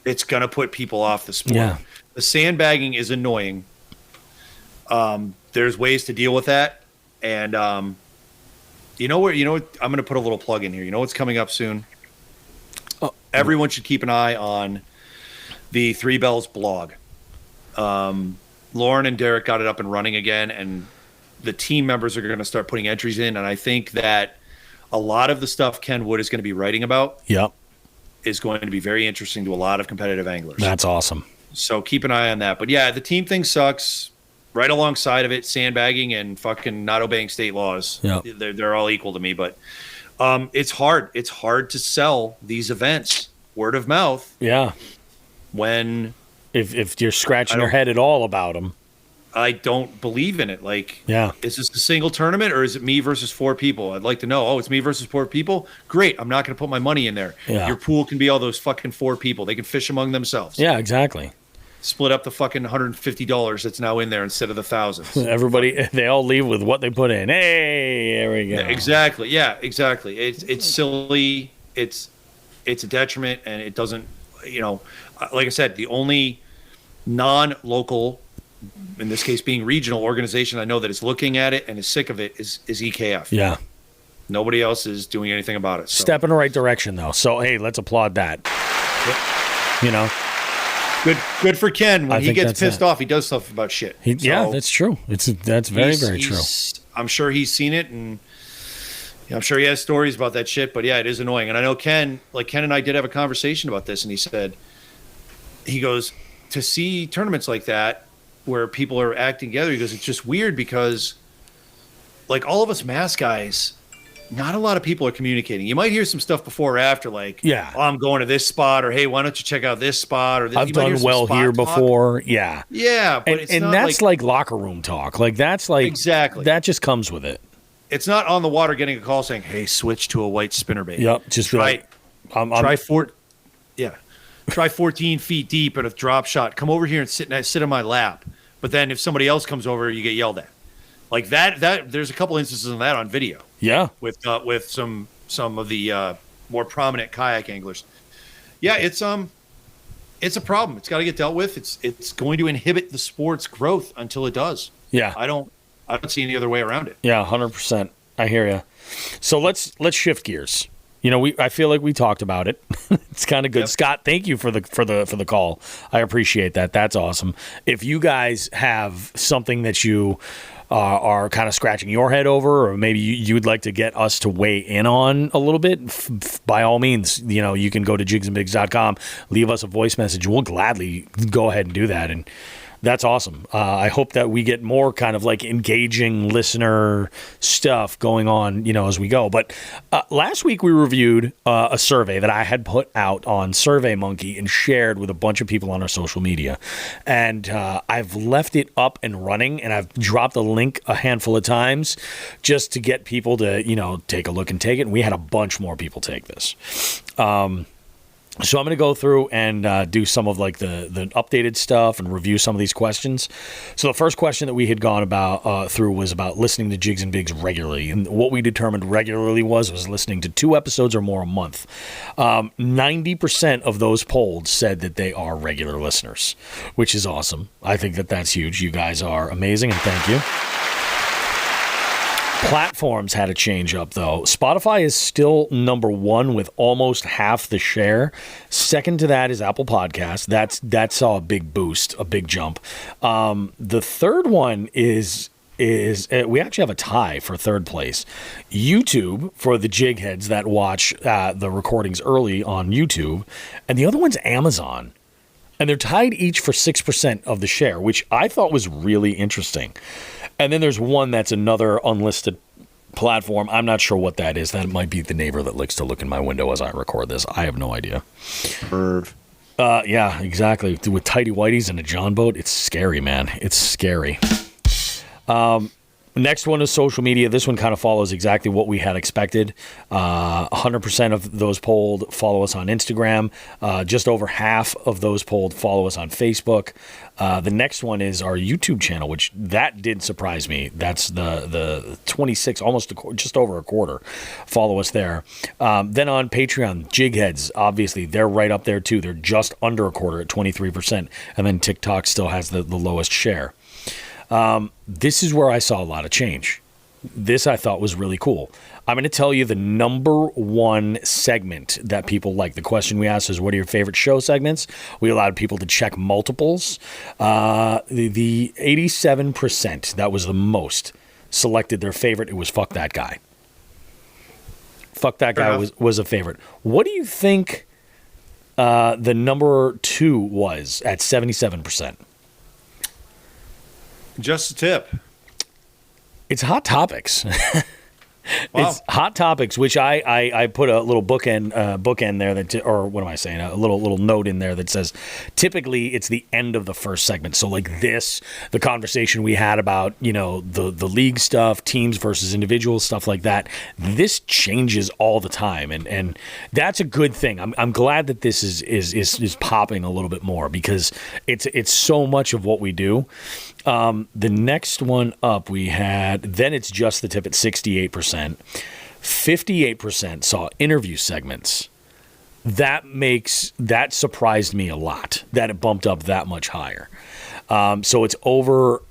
[SPEAKER 3] It's going to put people off the sport.
[SPEAKER 2] Yeah.
[SPEAKER 3] The sandbagging is annoying. There's ways to deal with that. And I'm going to put a little plug in here. You know what's coming up soon? Everyone should keep an eye on the Three Bells blog. Lauren and Derek got it up and running again, and the team members are going to start putting entries in. And I think that a lot of the stuff Ken Wood is going to be writing about is going to be very interesting to a lot of competitive anglers.
[SPEAKER 2] That's awesome.
[SPEAKER 3] So keep an eye on that. But yeah, the team thing sucks. Right alongside of it, sandbagging and fucking not obeying state laws.
[SPEAKER 2] Yeah.
[SPEAKER 3] They're all equal to me. But it's hard. It's hard to sell these events word of mouth.
[SPEAKER 2] Yeah.
[SPEAKER 3] When
[SPEAKER 2] if you're scratching your head at all about them,
[SPEAKER 3] I don't believe in it. Like,
[SPEAKER 2] is
[SPEAKER 3] this a single tournament or is it me versus four people? I'd like to know. Oh, it's me versus four people. Great. I'm not going to put my money in there.
[SPEAKER 2] Yeah.
[SPEAKER 3] Your pool can be all those fucking four people. They can fish among themselves.
[SPEAKER 2] Yeah, exactly.
[SPEAKER 3] Split up the fucking $150 that's now in there instead of the thousands.
[SPEAKER 2] Everybody, they all leave with what they put in. Hey, there we go.
[SPEAKER 3] Exactly. Yeah, exactly. It's silly. It's a detriment, and it doesn't. Like I said, the only non-local, in this case being regional organization I know that is looking at it and is sick of it is EKF.
[SPEAKER 2] Yeah.
[SPEAKER 3] Nobody else is doing anything about it. So.
[SPEAKER 2] Step in the right direction, though. So hey, let's applaud that. Yep.
[SPEAKER 3] Good for Ken. When he gets pissed off, he does stuff about shit.
[SPEAKER 2] That's true. That's very, very true.
[SPEAKER 3] I'm sure he's seen it, and I'm sure he has stories about that shit. But yeah, it is annoying. And I know Ken and I did have a conversation about this, and he goes, to see tournaments like that where people are acting together, he goes, it's just weird because like all of us mass guys, not a lot of people are communicating. You might hear some stuff before or after, like, oh, I'm going to this spot, or hey, why don't you check out this spot? Or this.
[SPEAKER 2] I've done well here before. Yeah.
[SPEAKER 3] Yeah. But
[SPEAKER 2] and that's like locker room talk. Like that's like
[SPEAKER 3] exactly
[SPEAKER 2] that just comes with it.
[SPEAKER 3] It's not on the water getting a call saying, hey, switch to a white spinnerbait.
[SPEAKER 2] Yep. Just
[SPEAKER 3] try 14 feet deep at a drop shot. Come over here and sit on my lap. But then if somebody else comes over, you get yelled at. Like that there's a couple instances of that on video.
[SPEAKER 2] Yeah.
[SPEAKER 3] With some of the more prominent kayak anglers. Yeah, it's a problem. It's got to get dealt with. It's going to inhibit the sport's growth until it does.
[SPEAKER 2] Yeah.
[SPEAKER 3] I don't see any other way around it.
[SPEAKER 2] Yeah, 100%. I hear you. So let's shift gears. I feel like we talked about it. It's kind of good. Yep. Scott, thank you for the call. I appreciate that. That's awesome. If you guys have something that you are kind of scratching your head over, or maybe you'd like to get us to weigh in on a little bit, by all means, you can go to jigsandbigs.com, leave us a voice message. We'll gladly go ahead and do that. And that's awesome. I hope that we get more kind of like engaging listener stuff going on, as we go. But last week we reviewed a survey that I had put out on SurveyMonkey and shared with a bunch of people on our social media. And I've left it up and running, and I've dropped a link a handful of times just to get people to, take a look and take it. And we had a bunch more people take this. So I'm going to go through and do some of like the updated stuff and review some of these questions. So the first question that we had gone about through was about listening to Jigs and Bigs regularly. And what we determined regularly was listening to 2 episodes or more a month. 90% of those polled said that they are regular listeners, which is awesome. I think that that's huge. You guys are amazing, and thank you. Platforms had a change up, though. Spotify is still number 1 with almost half the share. Second to that is Apple Podcasts. That saw a big boost, a big jump. The third one is we actually have a tie for third place. YouTube for the jig heads that watch the recordings early on YouTube, and the other one's Amazon. And they're tied each for 6% of the share, which I thought was really interesting. And then there's one that's another unlisted platform. I'm not sure what that is. That might be the neighbor that likes to look in my window as I record this. I have no idea.
[SPEAKER 3] Perv.
[SPEAKER 2] Yeah, exactly. With tighty whities and a John boat, it's scary, man. It's scary. Next one is social media. This one kind of follows exactly what we had expected. 100% of those polled follow us on Instagram. Just over half of those polled follow us on Facebook. The next one is our YouTube channel, which that did surprise me. That's the 26, just over a quarter follow us there. Then on Patreon, Jig Heads, obviously, they're right up there too. They're just under a quarter at 23%. And then TikTok still has the lowest share. This is where I saw a lot of change. This I thought was really cool. I'm going to tell you the number 1 segment that people like. The question we asked is, what are your favorite show segments? We allowed people to check multiples. The 87%, that was the most, selected their favorite. It was Fuck That Guy. Fuck That Guy was a favorite. What do you think the number 2 was at 77%?
[SPEAKER 3] Just a tip.
[SPEAKER 2] It's Hot Topics.
[SPEAKER 3] Wow.
[SPEAKER 2] It's Hot Topics, which I put a little bookend there that, or what am I saying? A little note in there that says, typically it's the end of the first segment. So like this, the conversation we had about, the league stuff, teams versus individuals, stuff like that. This changes all the time, and that's a good thing. I'm glad that this is popping a little bit more, because it's so much of what we do. The next one up we had, then it's just the tip at 68%. 58% saw interview segments. That surprised me a lot, that it bumped up that much higher. So it's over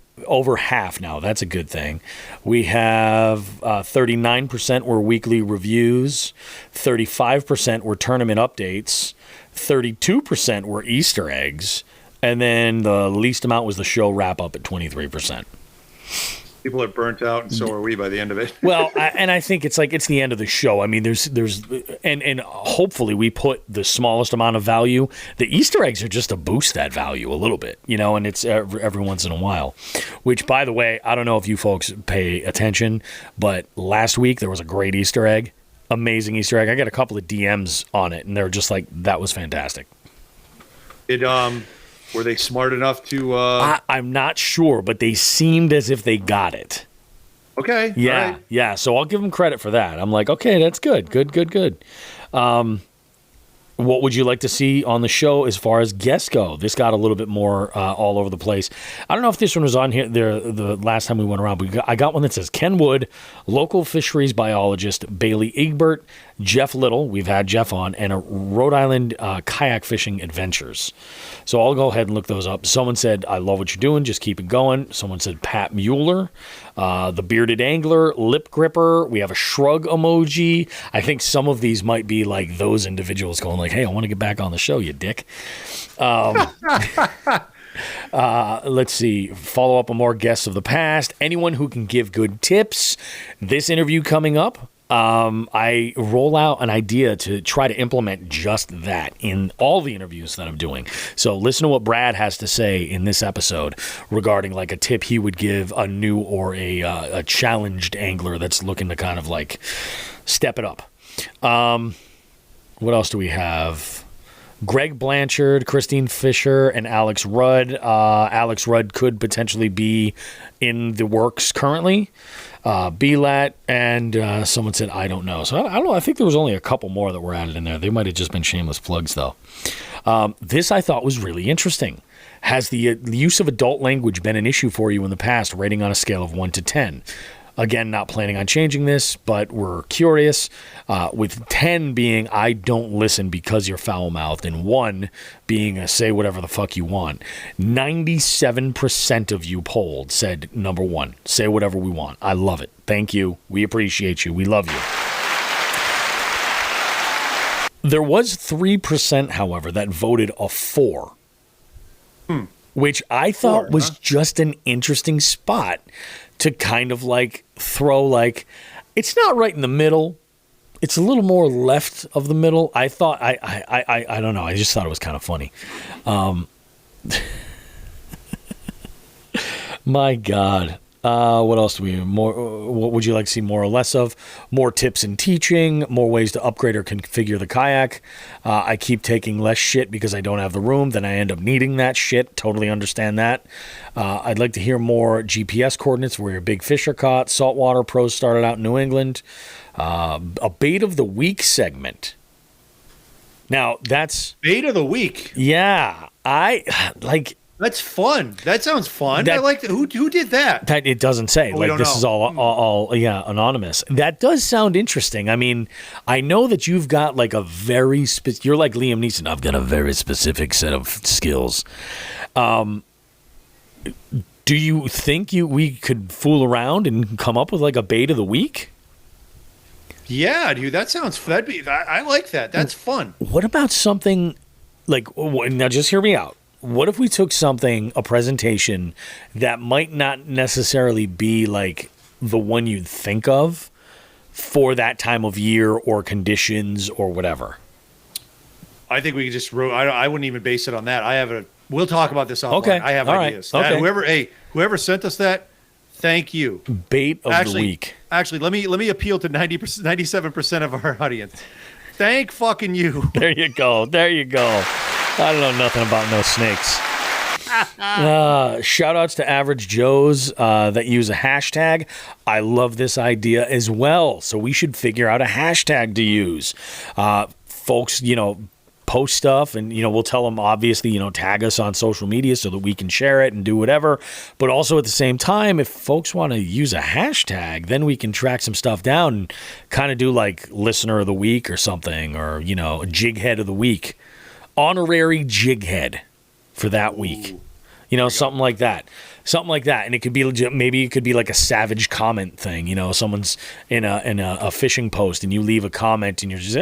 [SPEAKER 2] half now. That's a good thing. We have 39% were weekly reviews, 35% were tournament updates, 32% were Easter eggs, and then the least amount was the show wrap up at 23%.
[SPEAKER 3] People are burnt out, and so are we by the end of it.
[SPEAKER 2] Well, I think it's the end of the show. I mean, there's and hopefully we put the smallest amount of value. The Easter eggs are just to boost that value a little bit, and it's every once in a while. Which, by the way, I don't know if you folks pay attention, but last week there was a great Easter egg, amazing Easter egg. I got a couple of DMs on it, and they're just like, that was fantastic.
[SPEAKER 3] Were they smart enough to...
[SPEAKER 2] I'm not sure, but they seemed as if they got it.
[SPEAKER 3] Okay.
[SPEAKER 2] Yeah, right. Yeah. So I'll give them credit for that. I'm like, okay, that's good. Good. What would you like to see on the show as far as guests go? This got a little bit more all over the place. I don't know if this one was on here the last time we went around, but I got one that says Ken Wood, local fisheries biologist, Bailey Egbert, Jeff Little, we've had Jeff on, and a Rhode Island kayak fishing adventures. So I'll go ahead and look those up. Someone said, I love what you're doing, just keep it going. Someone said Pat Mueller, the bearded angler, lip gripper. We have a shrug emoji. I think some of these might be like those individuals going like, hey, I want to get back on the show, you dick. Let's see. Follow up on more guests of the past. Anyone who can give good tips. This interview coming up. I roll out an idea to try to implement just that in all the interviews that I'm doing. So listen to what Brad has to say in this episode regarding like a tip he would give a new or a challenged angler that's looking to kind of like step it up. What else do we have? Greg Blanchard, Christine Fisher, and Alex Rudd. Alex Rudd could potentially be in the works currently. BLAT, and someone said, I don't know. So I don't know. I think there was only a couple more that were added in there. They might have just been shameless plugs, though. This I thought was really interesting. Has the use of adult language been an issue for you in the past, rating on a scale of 1 to 10? Again, not planning on changing this, but we're curious. With 10 being, I don't listen because you're foul-mouthed, and 1 being a say whatever the fuck you want. 97% of you polled said number 1, say whatever we want. I love it. Thank you. We appreciate you. We love you. There was 3%, however, that voted a 4. Which I thought was just an interesting spot to kind of like throw, like, it's not right in the middle. It's a little more left of the middle. I thought, I don't know. I just thought it was kind of funny. My God. What else do we more? What would you like to see more or less of? More tips in teaching, more ways to upgrade or configure the kayak. I keep taking less shit because I don't have the room. Then I end up needing that shit. Totally understand that. I'd like to hear more GPS coordinates where your big fish are caught. Saltwater pros started out in New England. A bait of the week segment. Now that's
[SPEAKER 3] bait of the week.
[SPEAKER 2] Yeah, I like.
[SPEAKER 3] That's fun. That sounds fun. I like who did that?
[SPEAKER 2] That it doesn't say. Like this is all anonymous. That does sound interesting. I mean, I know that you've got like a very you're like Liam Neeson. I've got a very specific set of skills. Do you think we could fool around and come up with like a bait of the week?
[SPEAKER 3] Yeah, dude, I like that. That's fun.
[SPEAKER 2] What about something like, now just hear me out. What if we took a presentation that might not necessarily be like the one you'd think of for that time of year or conditions or whatever?
[SPEAKER 3] I think we could just I wouldn't even base it on that. We'll talk about this offline.
[SPEAKER 2] Okay.
[SPEAKER 3] I have ideas.
[SPEAKER 2] Right. Okay.
[SPEAKER 3] Whoever sent us that, thank you.
[SPEAKER 2] Bait of the week.
[SPEAKER 3] Actually, let me appeal to 97% of our audience. Thank fucking you.
[SPEAKER 2] There you go. I don't know nothing about no snakes. Shout outs to Average Joes that use a hashtag. I love this idea as well. So we should figure out a hashtag to use. Folks, post stuff and, we'll tell them, obviously, tag us on social media so that we can share it and do whatever. But also at the same time, if folks want to use a hashtag, then we can track some stuff down and kind of do like listener of the week or something, or, jig head of the week. Honorary jig head for that week. Something like that. And it could be legit. Maybe it could be like a savage comment thing. Someone's in a fishing post and you leave a comment and you're just,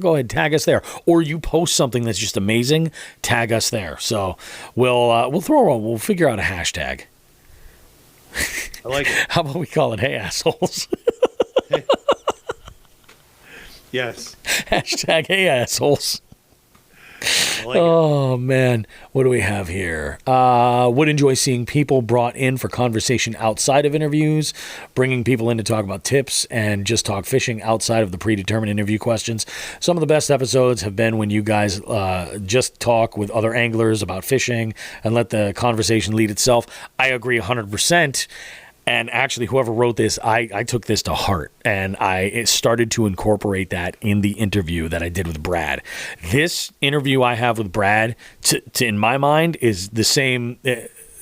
[SPEAKER 2] go ahead, tag us there. Or you post something that's just amazing, tag us there. So we'll figure out a hashtag.
[SPEAKER 3] I like it.
[SPEAKER 2] How about we call it, hey assholes?
[SPEAKER 3] Yes.
[SPEAKER 2] Hashtag hey assholes.
[SPEAKER 3] Like
[SPEAKER 2] oh, man. What do we have here? Would enjoy seeing people brought in for conversation outside of interviews, bringing people in to talk about tips and just talk fishing outside of the predetermined interview questions. Some of the best episodes have been when you guys just talk with other anglers about fishing and let the conversation lead itself. I agree 100%. And actually, whoever wrote this, I took this to heart, and I started to incorporate that in the interview that I did with Brad. This interview I have with Brad, in my mind, is the same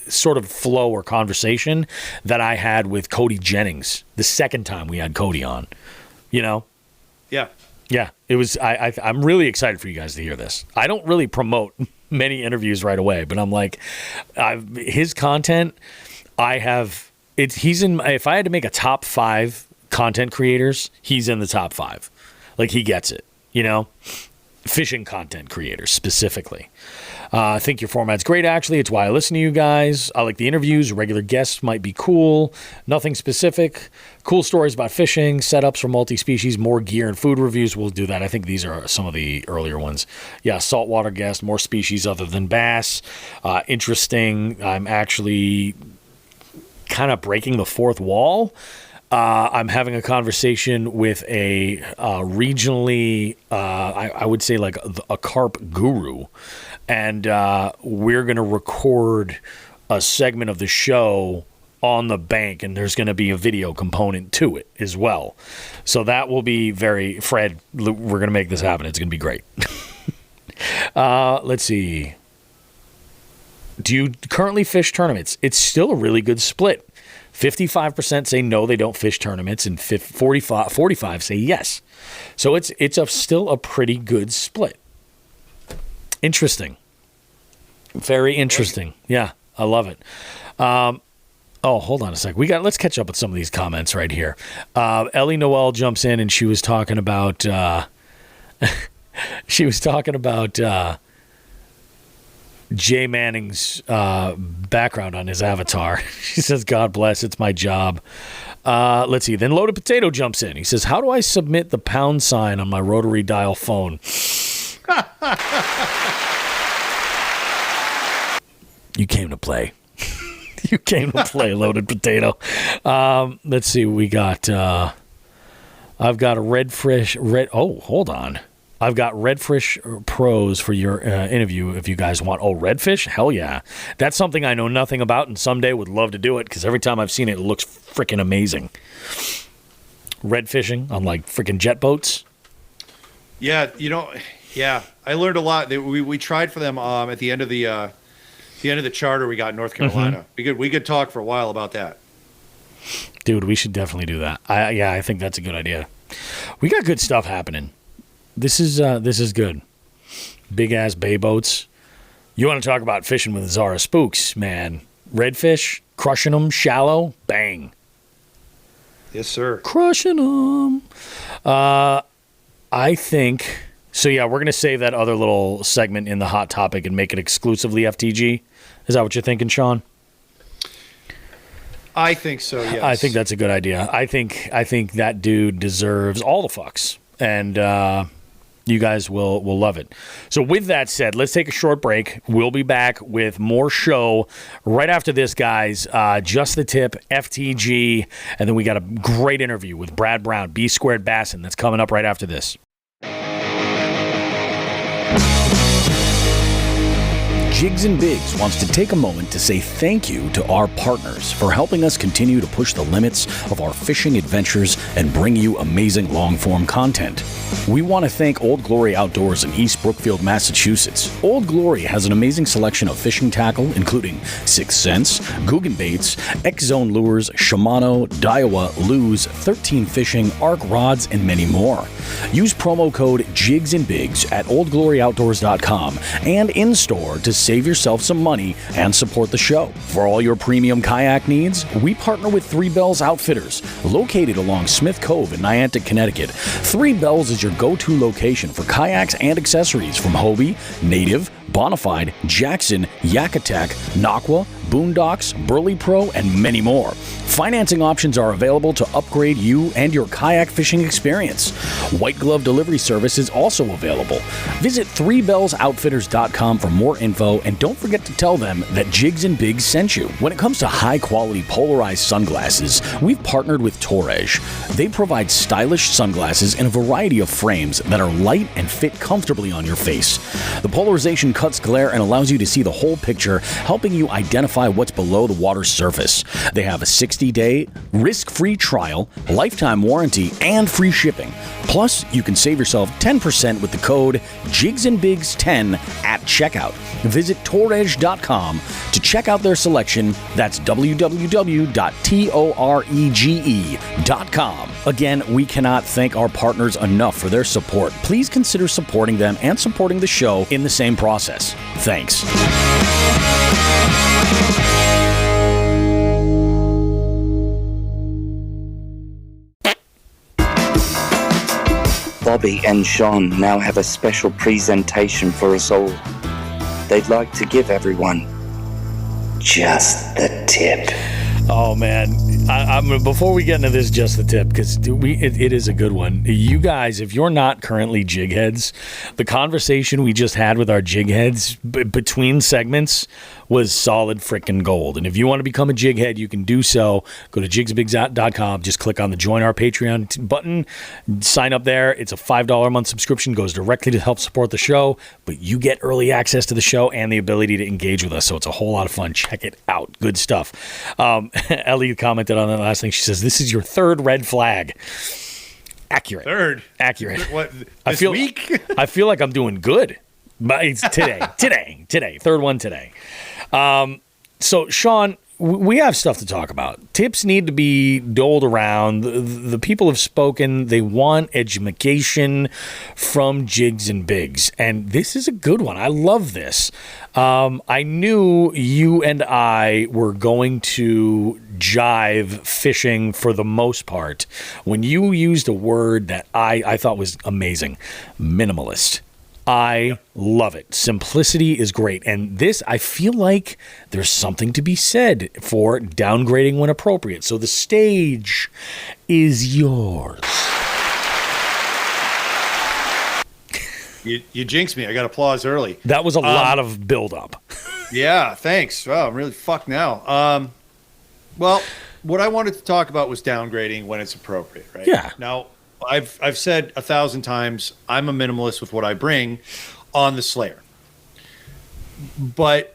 [SPEAKER 2] sort of flow or conversation that I had with Cody Jennings the second time we had Cody on.
[SPEAKER 3] Yeah.
[SPEAKER 2] Yeah, it was. I'm really excited for you guys to hear this. I don't really promote many interviews right away, but I'm like, his content, I have. He's in. If I had to make a top 5 content creators, he's in the top 5. Like, he gets it, fishing content creators specifically. I think your format's great, actually. It's why I listen to you guys. I like the interviews. Regular guests might be cool. Nothing specific. Cool stories about fishing, setups for multi-species, more gear and food reviews. We'll do that. I think these are some of the earlier ones. Yeah, saltwater guest, more species other than bass. Interesting. I'm actually kind of breaking the fourth wall. I'm having a conversation with a regionally, I would say like a carp guru, and we're going to record a segment of the show on the bank, and there's going to be a video component to it as well. So that will be Fred, we're going to make this happen. It's going to be great. Let's see. Do you currently fish tournaments? It's still a really good split. 55% say no, they don't fish tournaments, and 45 say yes. So it's still a pretty good split. Interesting. Very interesting. Yeah, I love it. Oh, hold on a sec. Let's catch up with some of these comments right here. Ellie Noel jumps in, and she was talking about Jay Manning's background on his avatar. She says, "God bless, it's my job." Let's see. Then Loaded Potato jumps in. He says, "How do I submit the pound sign on my rotary dial phone?" You came to play. You came to play, Loaded Potato. Let's see. We got. I've got a hold on. I've got Redfish Pros for your interview if you guys want. Oh, Redfish? Hell yeah. That's something I know nothing about, and someday would love to do it because every time I've seen it, it looks freaking amazing. Red fishing on like freaking jet boats.
[SPEAKER 3] Yeah, I learned a lot. We tried for them at the end of the charter we got in North Carolina. Mm-hmm. We could talk for a while about that.
[SPEAKER 2] Dude, we should definitely do that. I think that's a good idea. We got good stuff happening. This is good. Big ass bay boats. You want to talk about fishing with Zara Spooks, man? Redfish, crushing them, shallow, bang.
[SPEAKER 3] Yes, sir.
[SPEAKER 2] Crushing them. I think so. Yeah, we're gonna save that other little segment in the hot topic and make it exclusively FTG. Is that what you're thinking, Sean?
[SPEAKER 3] I think so. Yes.
[SPEAKER 2] I think that's a good idea. I think that dude deserves all the fucks, and you guys will love it. So with that said, let's take a short break. We'll be back with more show right after this, guys. Just the Tip, FTG, and then we got a great interview with Brad Brown, B Squared Bassin. That's coming up right after this. Jigs and Bigs wants to take a moment to say thank you to our partners for helping us continue to push the limits of our fishing adventures and bring you amazing long-form content. We want to thank Old Glory Outdoors in East Brookfield, Massachusetts. Old Glory has an amazing selection of fishing tackle, including Sixth Sense, Guggen Baits, X-Zone Lures, Shimano, Daiwa, Luz, 13 Fishing, Arc Rods, and many more. Use promo code JIGSandBigs at oldgloryoutdoors.com and in-store to save yourself some money and support the show. For all your premium kayak needs, we partner with Three Bells Outfitters, located along Smith Cove in Niantic, Connecticut. Three Bells is your go-to location for kayaks and accessories from Hobie, Native, Bonafide, Jackson, Yak Attack, Naqua, Boondocks, Burley Pro, and many more. Financing options are available to upgrade you and your kayak fishing experience. White glove delivery service is also available. Visit threebellsoutfitters.com for more info, and don't forget to tell them that Jigs and Bigs sent you. When it comes to high-quality polarized sunglasses, we've partnered with Torres. They provide stylish sunglasses in a variety of frames that are light and fit comfortably on your face. The polarization cuts glare and allows you to see the whole picture, helping you identify what's below the water's surface. They have a 60-day, risk-free trial, lifetime warranty, and free shipping. Plus, you can save yourself 10% with the code JIGSandBigs10 at checkout. Visit Torrege.com to check out their selection. That's www.torege.com. Again, we cannot thank our partners enough for their support. Please consider supporting them and supporting the show in the same process. Thanks.
[SPEAKER 5] Bobby and Sean now have a special presentation for us all. They'd like to give everyone just the tip.
[SPEAKER 2] Oh man, before we get into this, just the tip, because it is a good one. You guys, if you're not currently jig heads, the conversation we just had with our jig heads between segments was solid freaking gold. And if you want to become a jig head, you can do so. Go to jigsandbigs.com. Just click on the Join Our Patreon button. Sign up there. It's a $5 a month subscription. Goes directly to help support the show. But you get early access to the show and the ability to engage with us. So it's a whole lot of fun. Check it out. Good stuff. Ellie commented on that last thing. She says, this is your third red flag. Accurate. Accurate.
[SPEAKER 3] What,
[SPEAKER 2] week? I feel like I'm doing good. But it's today. Third one today. So, Sean, we have stuff to talk about. Tips need to be doled around. The people have spoken. They want education from Jigs and Bigs. And this is a good one. I love this. I knew you and I were going to jive fishing for the most part when you used a word that I thought was amazing. Minimalist. I love it. Simplicity is great. And this, I feel like there's something to be said for downgrading when appropriate. So the stage is yours.
[SPEAKER 3] You jinxed me. I got applause early.
[SPEAKER 2] That was a lot of buildup.
[SPEAKER 3] Yeah, thanks. Wow, I'm really fucked now. Well, what I wanted to talk about was downgrading when it's appropriate, right?
[SPEAKER 2] Yeah.
[SPEAKER 3] Now, I've said 1,000 times I'm a minimalist with what I bring on the Slayer. But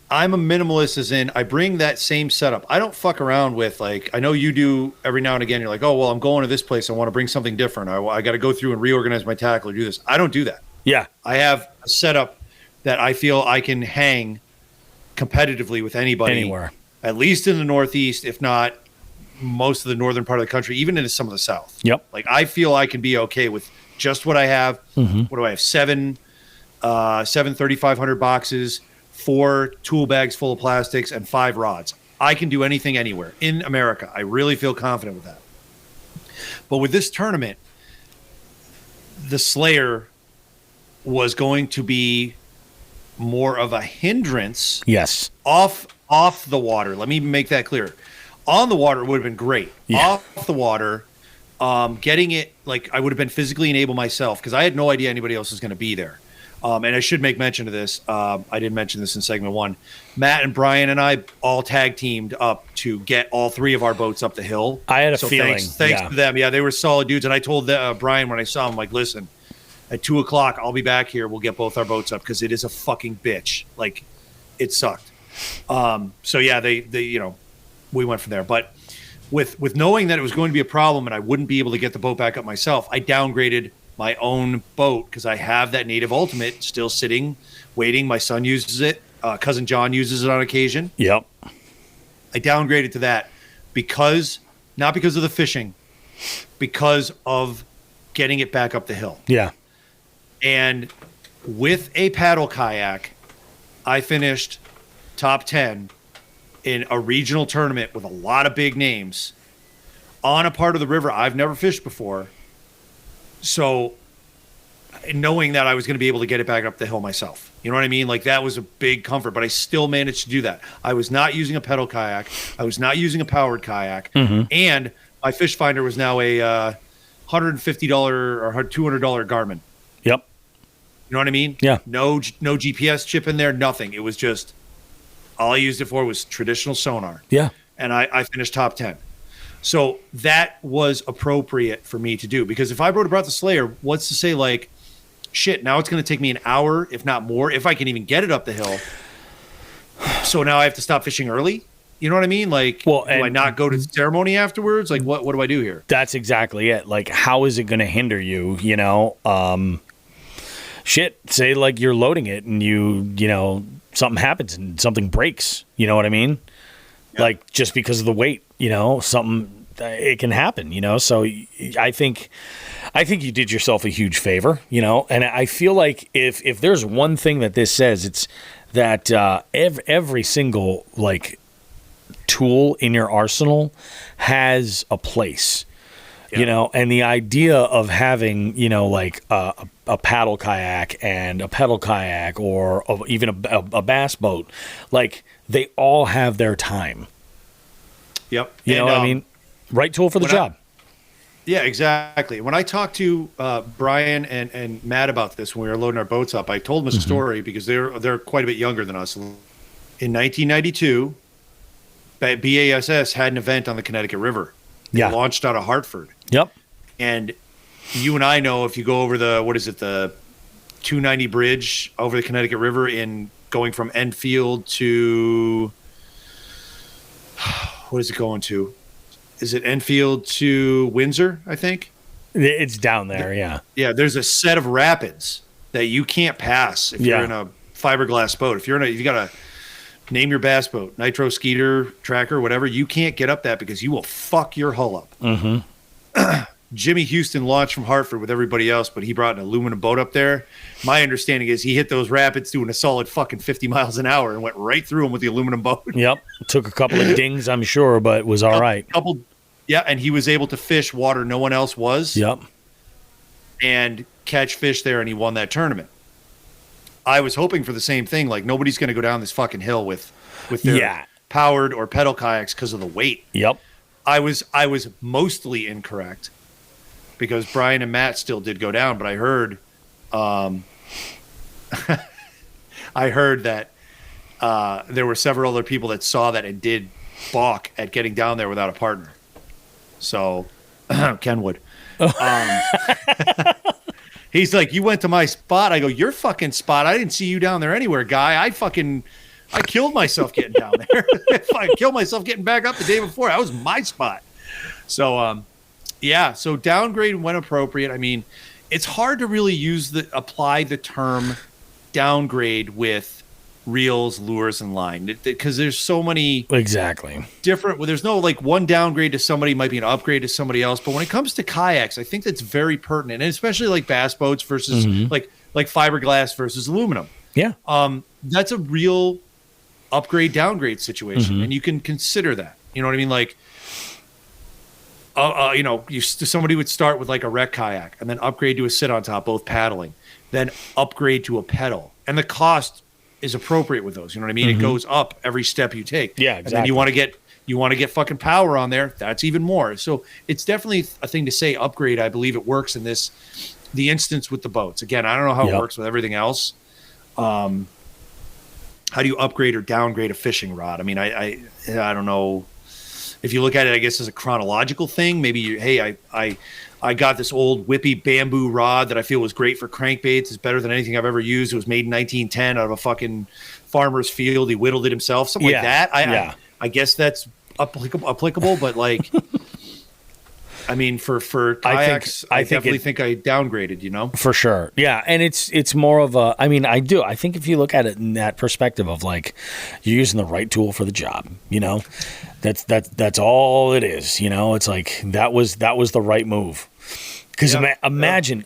[SPEAKER 3] I'm a minimalist as in I bring that same setup. I don't fuck around with, like, I know you do every now and again. You're like, oh, well, I'm going to this place. I want to bring something different. I got to go through and reorganize my tackle or do this. I don't do that.
[SPEAKER 2] Yeah.
[SPEAKER 3] I have a setup that I feel I can hang competitively with anybody.
[SPEAKER 2] Anywhere.
[SPEAKER 3] At least in the Northeast, if not most of the northern part of the country, even into some of the South.
[SPEAKER 2] Yep.
[SPEAKER 3] Like, I feel I can be okay with just what I have.
[SPEAKER 2] Mm-hmm.
[SPEAKER 3] What do I have? Seven 3,500 boxes, 4 tool bags full of plastics, and 5 rods. I can do anything anywhere in America. I really feel confident with that. But with this tournament, the Slayer was going to be more of a hindrance.
[SPEAKER 2] Yes.
[SPEAKER 3] Off the water. Let me make that clear. On the water, it would have been great. Yeah. Off the water, getting it, like, I would have been physically enabled myself because I had no idea anybody else was going to be there. And I should make mention of this. I didn't mention this in segment 1. Matt and Brian and I all tag teamed up to get all 3 of our boats up the hill.
[SPEAKER 2] I had a feeling.
[SPEAKER 3] Thanks to them. Yeah, they were solid dudes. And I told Brian when I saw him, like, listen, at 2:00, I'll be back here. We'll get both our boats up because it is a fucking bitch. Like, it sucked. So yeah, they we went from there. But with knowing that it was going to be a problem and I wouldn't be able to get the boat back up myself, I downgraded my own boat because I have that Native Ultimate still sitting, waiting. My son uses it. Cousin John uses it on occasion.
[SPEAKER 2] Yep.
[SPEAKER 3] I downgraded to that not because of the fishing, because of getting it back up the hill.
[SPEAKER 2] Yeah.
[SPEAKER 3] And with a paddle kayak, I finished top 10 in a regional tournament with a lot of big names on a part of the river I've never fished before. So knowing that I was going to be able to get it back up the hill myself, you know what I mean? Like, that was a big comfort, but I still managed to do that. I was not using a pedal kayak. I was not using a powered kayak. Mm-hmm. And my fish finder was now a $150 or $200 Garmin.
[SPEAKER 2] Yep.
[SPEAKER 3] You know what I mean?
[SPEAKER 2] Yeah.
[SPEAKER 3] No GPS chip in there, nothing. It was just, all I used it for was traditional sonar.
[SPEAKER 2] Yeah.
[SPEAKER 3] And I finished top 10. So that was appropriate for me to do, because if I would have brought the Slayer, what's to say, like, shit, now it's going to take me an hour, if not more, if I can even get it up the hill. So now I have to stop fishing early. You know what I mean? Like, do I not go to the ceremony afterwards? Like, what do I do here?
[SPEAKER 2] That's exactly it. Like, how is it going to hinder you? You know, shit, say like you're loading it and you know, something happens and something breaks. You know what I mean? Yeah. Like, just because of the weight, you know, something, it can happen, you know? So I think you did yourself a huge favor, you know? And I feel like if there's one thing that this says, it's that every single, like, tool in your arsenal has a place. Yeah. You know, and the idea of having, you know, like a paddle kayak and a pedal kayak or even a bass boat, like, they all have their time.
[SPEAKER 3] Yep.
[SPEAKER 2] You know what I mean? Right tool for the job.
[SPEAKER 3] Yeah, exactly. When I talked to Brian and Matt about this when we were loading our boats up, I told them a story because they're quite a bit younger than us, in 1992, BASS had an event on the Connecticut River. They launched out of Hartford.
[SPEAKER 2] Yep.
[SPEAKER 3] And you and I know if you go over the 290 bridge over the Connecticut River in going from Enfield to, what is it going to? Is it Enfield to Windsor, I think?
[SPEAKER 2] It's down there, yeah.
[SPEAKER 3] Yeah, there's a set of rapids that you can't pass if you're in a fiberglass boat. If you got a name your bass boat, Nitro Skeeter, Tracker, whatever, you can't get up that because you will fuck your hull up.
[SPEAKER 2] Mm-hmm.
[SPEAKER 3] Jimmy Houston launched from Hartford with everybody else, but he brought an aluminum boat up there. My understanding is he hit those rapids doing a solid fucking 50 miles an hour and went right through them with the aluminum boat.
[SPEAKER 2] Yep. Took a couple of dings, I'm sure, but was all right.
[SPEAKER 3] Yeah, and he was able to fish water no one else was.
[SPEAKER 2] Yep.
[SPEAKER 3] And catch fish there, and he won that tournament. I was hoping for the same thing. Like, nobody's going to go down this fucking hill with their powered or pedal kayaks because of the weight.
[SPEAKER 2] Yep.
[SPEAKER 3] I was mostly incorrect because Brian and Matt still did go down, but I heard that there were several other people that saw that and did balk at getting down there without a partner. So, Kenwood. He's like, you went to my spot. I go, your fucking spot. I didn't see you down there anywhere, guy. I killed myself getting down there. I killed myself getting back up the day before. That was my spot. So, so downgrade when appropriate. I mean, it's hard to really apply the term downgrade with reels, lures, and line because there's so many different. Well, there's no like one downgrade to somebody might be an upgrade to somebody else. But when it comes to kayaks, I think that's very pertinent, and especially like bass boats versus like fiberglass versus aluminum. Yeah, that's a real upgrade downgrade situation, and you can consider that. You know what I mean? Like, somebody would start with like a wreck kayak and then upgrade to a sit on top, both paddling, then upgrade to a pedal, and the cost is appropriate with those. You know what I mean? It goes up every step you take. Yeah, exactly. And then you want to get fucking power on there. That's even more. So it's definitely a thing to say upgrade. I believe it works in the instance with the boats. Again, I don't know how it works with everything else. How do you upgrade or downgrade a fishing rod? I mean, I don't know. If you look at it, I guess as a chronological thing, maybe I got this old whippy bamboo rod that I feel was great for crankbaits. It's better than anything I've ever used. It was made in 1910 out of a fucking farmer's field. He whittled it himself, something like that. I guess that's applicable, but like, I mean, for kayaks, I definitely think I downgraded, you know?
[SPEAKER 2] For sure. Yeah. And it's more of a, I mean, I think if you look at it in that perspective of like, you're using the right tool for the job, you know, that's all it is. You know, it's like, that was the right move. Because imagine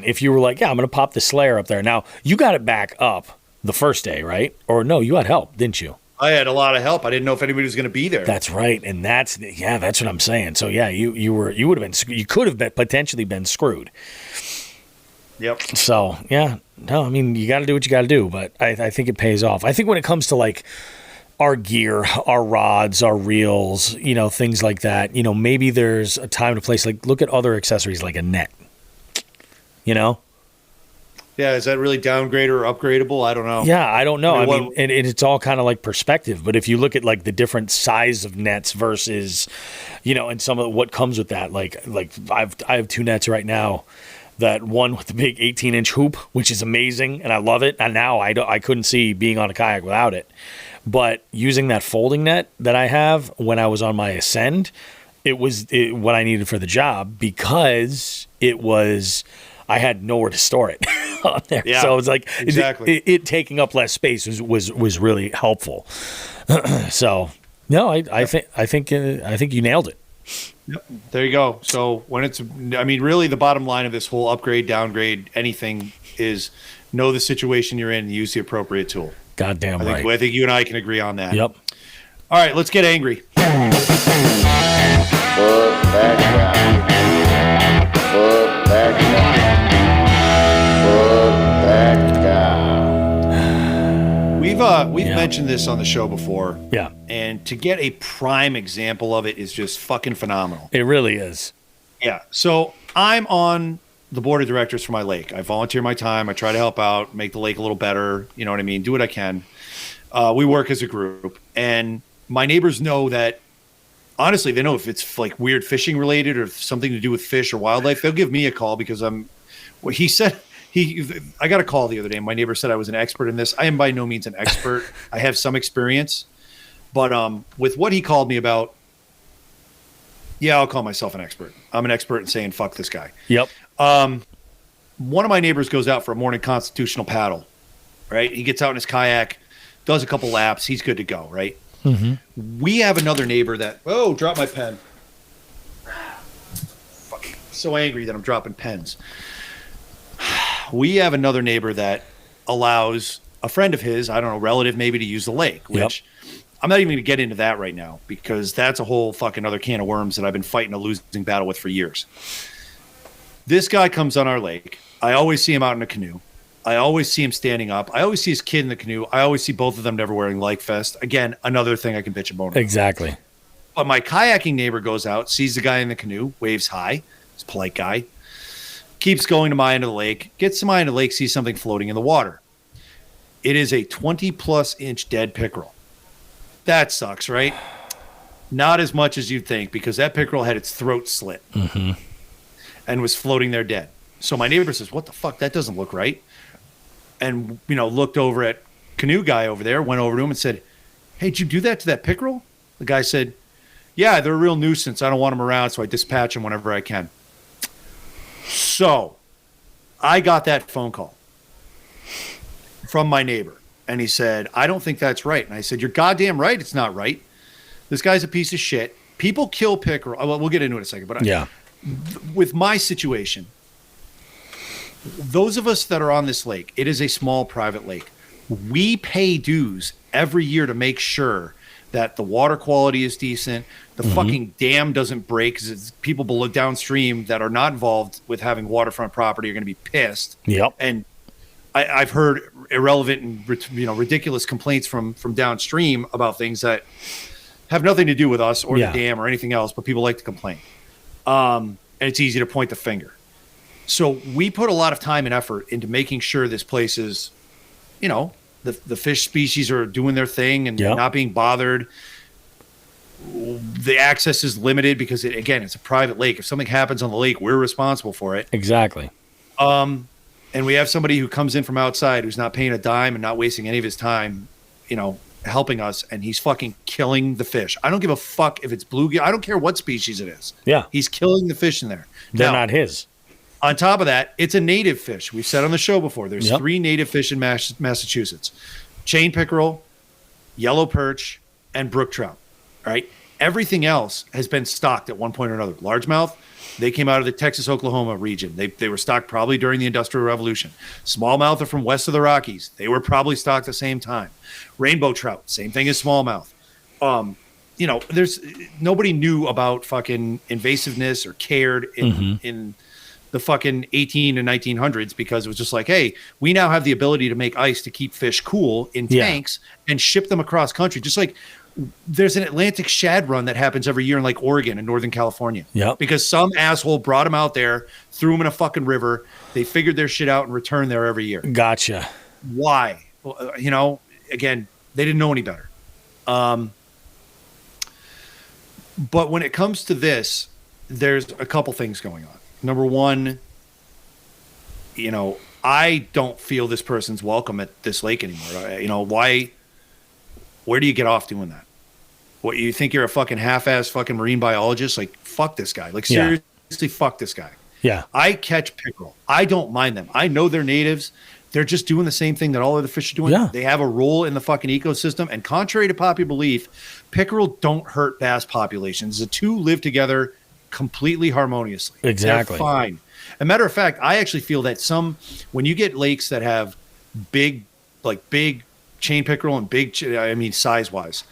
[SPEAKER 2] if you were like, I'm going to pop the Slayer up there. Now, you got it back up the first day, right? Or no, you had help, didn't you?
[SPEAKER 3] I had a lot of help. I didn't know if anybody was going to be there.
[SPEAKER 2] That's right, and that's what I'm saying. So you could have potentially been screwed.
[SPEAKER 3] Yep.
[SPEAKER 2] So I mean, you got to do what you got to do, but I think it pays off. I think when it comes to like our gear, our rods, our reels, you know, things like that, you know, maybe there's a time and a place. Like look at other accessories like a net. You know.
[SPEAKER 3] Yeah, is that really downgrade or upgradable? I don't know.
[SPEAKER 2] Yeah, I don't know. I mean, and it's all kind of like perspective. But if you look at like the different size of nets versus, you know, and some of what comes with that, like I have two nets right now. That one with the big 18-inch hoop, which is amazing, and I love it. And now I couldn't see being on a kayak without it. But using that folding net that I have when I was on my Ascend, it was what I needed for the job because I had nowhere to store it on there. Yeah, so it's like exactly. it taking up less space was really helpful. So no, I think you nailed it.
[SPEAKER 3] Yep. There you go. So really the bottom line of this whole upgrade, downgrade, anything is know the situation you're in and use the appropriate tool.
[SPEAKER 2] Goddamn right.
[SPEAKER 3] I think you and I can agree on that.
[SPEAKER 2] Yep.
[SPEAKER 3] All right, let's get angry. We've mentioned this on the show before.
[SPEAKER 2] Yeah.
[SPEAKER 3] And to get a prime example of it is just fucking phenomenal.
[SPEAKER 2] It really is.
[SPEAKER 3] Yeah. So I'm on the board of directors for my lake. I volunteer my time. I try to help out, make the lake a little better. You know what I mean? Do what I can. We work as a group, and my neighbors know that. Honestly, they know if it's like weird fishing related or something to do with fish or wildlife, they'll give me a call because he said I got a call the other day. My neighbor said I was an expert in this. I am by no means an expert. I have some experience, but with what he called me about, yeah, I'll call myself an expert. I'm an expert in saying, fuck this guy.
[SPEAKER 2] Yep.
[SPEAKER 3] One of my neighbors goes out for a morning constitutional paddle, right? He gets out in his kayak, does a couple laps. He's good to go, right? Mm-hmm. We have another neighbor that, oh, drop my pen. Fucking so angry that I'm dropping pens. We have another neighbor that allows a friend of his, I don't know, relative maybe, to use the lake, which I'm not even going to get into that right now because that's a whole fucking other can of worms that I've been fighting a losing battle with for years. This guy comes on our lake. I always see him out in a canoe. I always see him standing up. I always see his kid in the canoe. I always see both of them never wearing life vest. Again, another thing I can bitch and moan about.
[SPEAKER 2] Exactly.
[SPEAKER 3] But my kayaking neighbor goes out, sees the guy in the canoe, waves hi. He's a polite guy. Keeps going to my end of the lake. Gets to my end of the lake, sees something floating in the water. It is a 20-plus inch dead pickerel. That sucks, right? Not as much as you'd think because that pickerel had its throat slit and was floating there dead. So my neighbor says, what the fuck? That doesn't look right. And, looked over at canoe guy over there, went over to him and said, hey, did you do that to that pickerel? The guy said, yeah, they're a real nuisance. I don't want them around, so I dispatch them whenever I can. So I got that phone call from my neighbor, and he said, I don't think that's right. And I said, you're goddamn right it's not right. This guy's a piece of shit. People kill pickerel. Well, we'll get into it in a second. But with my situation, those of us that are on this lake, it is a small private lake. We pay dues every year to make sure that the water quality is decent, the fucking dam doesn't break, because people below downstream that are not involved with having waterfront property are going to be pissed.
[SPEAKER 2] Yep.
[SPEAKER 3] And I've heard irrelevant and ridiculous complaints from downstream about things that have nothing to do with us or the dam or anything else, but people like to complain. And it's easy to point the finger. So we put a lot of time and effort into making sure this place is, the fish species are doing their thing and not being bothered. The access is limited because, it's a private lake. If something happens on the lake, we're responsible for it.
[SPEAKER 2] Exactly.
[SPEAKER 3] And we have somebody who comes in from outside who's not paying a dime and not wasting any of his time, helping us, and he's fucking killing the fish. I don't give a fuck if it's bluegill. I don't care what species it is.
[SPEAKER 2] Yeah.
[SPEAKER 3] He's killing the fish in there.
[SPEAKER 2] They're not his.
[SPEAKER 3] On top of that, it's a native fish. We've said on the show before, there's 3 native fish in Massachusetts. Chain pickerel, yellow perch, and brook trout. All right? Everything else has been stocked at one point or another. Largemouth, they came out of the Texas-Oklahoma region. They were stocked probably during the Industrial Revolution. Smallmouth are from west of the Rockies. They were probably stocked at the same time. Rainbow trout, same thing as smallmouth. There's nobody knew about fucking invasiveness or cared in the fucking 18 and 1900s because it was just like, hey, we now have the ability to make ice to keep fish cool in tanks and ship them across country. Just like there's an Atlantic shad run that happens every year in like Oregon and Northern California.
[SPEAKER 2] Yeah. Because
[SPEAKER 3] some asshole brought them out there, threw them in a fucking river. They figured their shit out and returned there every year.
[SPEAKER 2] Gotcha.
[SPEAKER 3] Why? Well, again, they didn't know any better. But when it comes to this, there's a couple things going on. Number one, I don't feel this person's welcome at this lake anymore. Why? Where do you get off doing that? What, you think you're a fucking half-ass fucking marine biologist? Like, fuck this guy. Like, seriously, fuck this guy.
[SPEAKER 2] Yeah.
[SPEAKER 3] I catch pickerel. I don't mind them. I know they're natives. They're just doing the same thing that all other fish are doing.
[SPEAKER 2] Yeah. They
[SPEAKER 3] have a role in the fucking ecosystem. And contrary to popular belief, pickerel don't hurt bass populations. The two live together completely harmoniously.
[SPEAKER 2] Exactly.
[SPEAKER 3] They're fine. As a matter of fact, I actually feel that when you get lakes that have big chain pickerel and size-wise,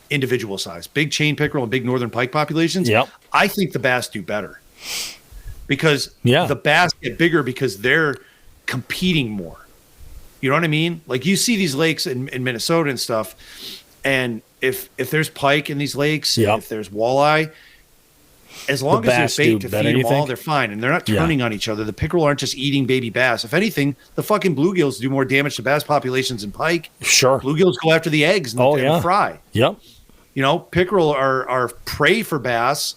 [SPEAKER 3] individual size, big chain pickerel and big northern pike populations, I think the bass do better because the bass get bigger because they're competing more. You know what I mean? Like you see these lakes in Minnesota and stuff, and if there's pike in these lakes, if there's walleye, as long as
[SPEAKER 2] bass
[SPEAKER 3] there's bait
[SPEAKER 2] do
[SPEAKER 3] to
[SPEAKER 2] better,
[SPEAKER 3] feed
[SPEAKER 2] you
[SPEAKER 3] them all,
[SPEAKER 2] think?
[SPEAKER 3] they're fine. And they're not
[SPEAKER 2] Yeah.
[SPEAKER 3] turning on each other. The pickerel aren't just eating baby bass. If anything, the fucking bluegills do more damage to bass populations than pike.
[SPEAKER 2] Sure.
[SPEAKER 3] Bluegills go after the eggs and, and the fry.
[SPEAKER 2] Yep.
[SPEAKER 3] You know, pickerel are prey for bass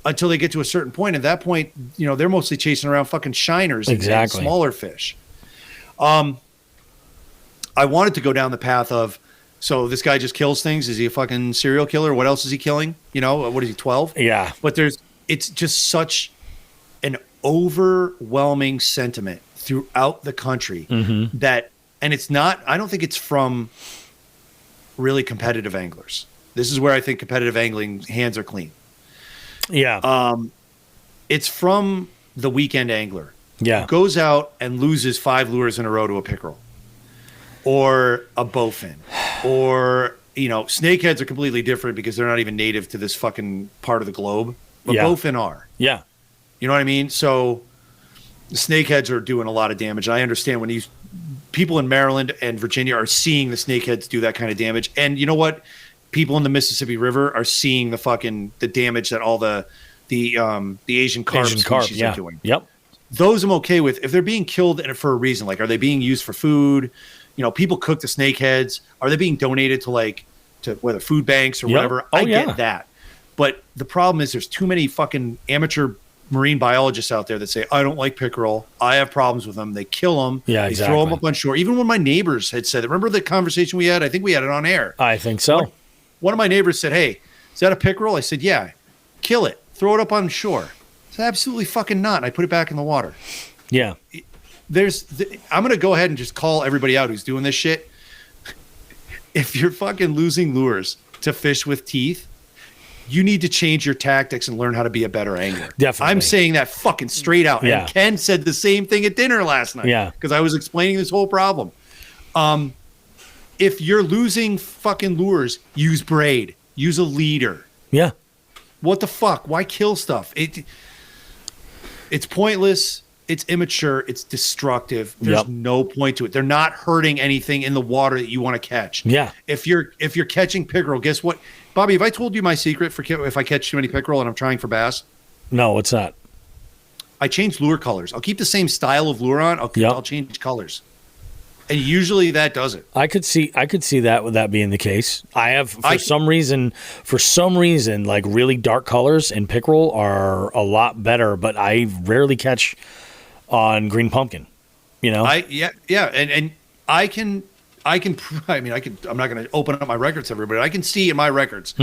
[SPEAKER 3] until they get to a certain point. At that point, you know, they're mostly chasing around fucking shiners and smaller fish. I wanted to go down the path of, so this guy just kills things. Is he a fucking serial killer? What else is he killing? You know, what is he, 12?
[SPEAKER 2] Yeah.
[SPEAKER 3] But it's just such an overwhelming sentiment throughout the country that, and it's not, I don't think it's from really competitive anglers. This is where I think competitive angling hands are clean.
[SPEAKER 2] Yeah.
[SPEAKER 3] It's from the weekend angler.
[SPEAKER 2] Yeah.
[SPEAKER 3] Who goes out and loses 5 lures in a row to a pickerel or a bowfin, or, you know, snakeheads are completely different because they're not even native to this fucking part of the globe, but bowfin are.
[SPEAKER 2] Yeah.
[SPEAKER 3] You know what I mean? So the snakeheads are doing a lot of damage. I understand when these people in Maryland and Virginia are seeing the snakeheads do that kind of damage. And you know what? People in the Mississippi River are seeing the damage that all the Asian carp species are doing.
[SPEAKER 2] Yep.
[SPEAKER 3] Those I'm okay with. If they're being killed for a reason, like, are they being used for food? You know, people cook the snakeheads. Are they being donated to whether food banks or whatever? I get that. But the problem is there's too many fucking amateur marine biologists out there that say, I don't like pickerel. I have problems with them. They kill them.
[SPEAKER 2] Yeah,
[SPEAKER 3] they throw them up on shore. Even when my neighbors had said, remember the conversation we had? I think we had it on air.
[SPEAKER 2] I think so.
[SPEAKER 3] One of my neighbors said, hey, is that a pickerel? I said, yeah. Kill it. Throw it up on shore. I said, absolutely fucking not. And I put it back in the water.
[SPEAKER 2] Yeah.
[SPEAKER 3] I'm going to go ahead and just call everybody out who's doing this shit. If you're fucking losing lures to fish with teeth, you need to change your tactics and learn how to be a better angler.
[SPEAKER 2] Definitely.
[SPEAKER 3] I'm saying that fucking straight out.
[SPEAKER 2] Yeah.
[SPEAKER 3] And Ken said the same thing at dinner last night.
[SPEAKER 2] Yeah.
[SPEAKER 3] Because I was explaining this whole problem. If you're losing fucking lures, use braid. Use a leader.
[SPEAKER 2] Yeah.
[SPEAKER 3] What the fuck? Why kill stuff? It's pointless. It's immature. It's destructive. There's no point to it. They're not hurting anything in the water that you want to catch.
[SPEAKER 2] Yeah.
[SPEAKER 3] If you're catching pickerel, guess what? Bobby, have I told you my secret for if I catch too many pickerel and I'm trying for bass?
[SPEAKER 2] No, it's not.
[SPEAKER 3] I change lure colors. I'll keep the same style of lure on. I'll change colors. And usually that does it.
[SPEAKER 2] I could see that with that being the case. I have for some reason, like really dark colors in pickerel are a lot better, but I rarely catch on green pumpkin. You know?
[SPEAKER 3] And I can. I'm not going to open up my records, everybody. I can see in my records.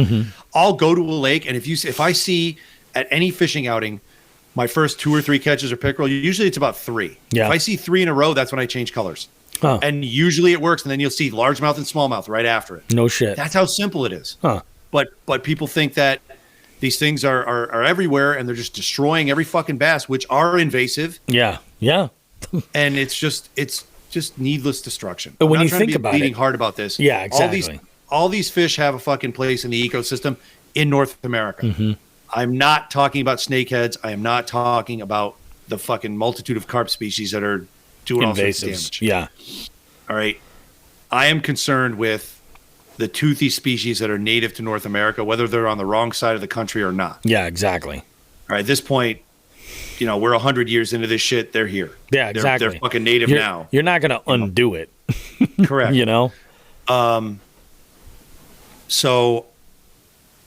[SPEAKER 3] I'll go to a lake, and if I see at any fishing outing, my first 2 or 3 catches are pickerel. Usually it's about 3.
[SPEAKER 2] Yeah.
[SPEAKER 3] If I see 3 in a row, that's when I change colors.
[SPEAKER 2] Huh.
[SPEAKER 3] And usually it works, and then you'll see largemouth and smallmouth right after it.
[SPEAKER 2] No shit.
[SPEAKER 3] That's how simple it is.
[SPEAKER 2] Huh.
[SPEAKER 3] But people think that these things are everywhere, and they're just destroying every fucking bass, which are invasive.
[SPEAKER 2] Yeah. Yeah.
[SPEAKER 3] And it's just needless destruction.
[SPEAKER 2] But when
[SPEAKER 3] I'm not
[SPEAKER 2] you
[SPEAKER 3] trying to
[SPEAKER 2] think
[SPEAKER 3] be
[SPEAKER 2] about
[SPEAKER 3] bleeding
[SPEAKER 2] it,
[SPEAKER 3] hard about this.
[SPEAKER 2] Yeah, exactly.
[SPEAKER 3] All these fish have a fucking place in the ecosystem in North America. I'm not talking about snakeheads. I am not talking about the fucking multitude of carp species that are doing all sorts of damage.
[SPEAKER 2] Yeah.
[SPEAKER 3] All right. I am concerned with the toothy species that are native to North America, whether they're on the wrong side of the country or not.
[SPEAKER 2] Yeah, exactly.
[SPEAKER 3] All right. At this point, we're 100 years into this shit. They're here.
[SPEAKER 2] Yeah, exactly.
[SPEAKER 3] They're fucking native now.
[SPEAKER 2] You're not going to undo it.
[SPEAKER 3] Correct. So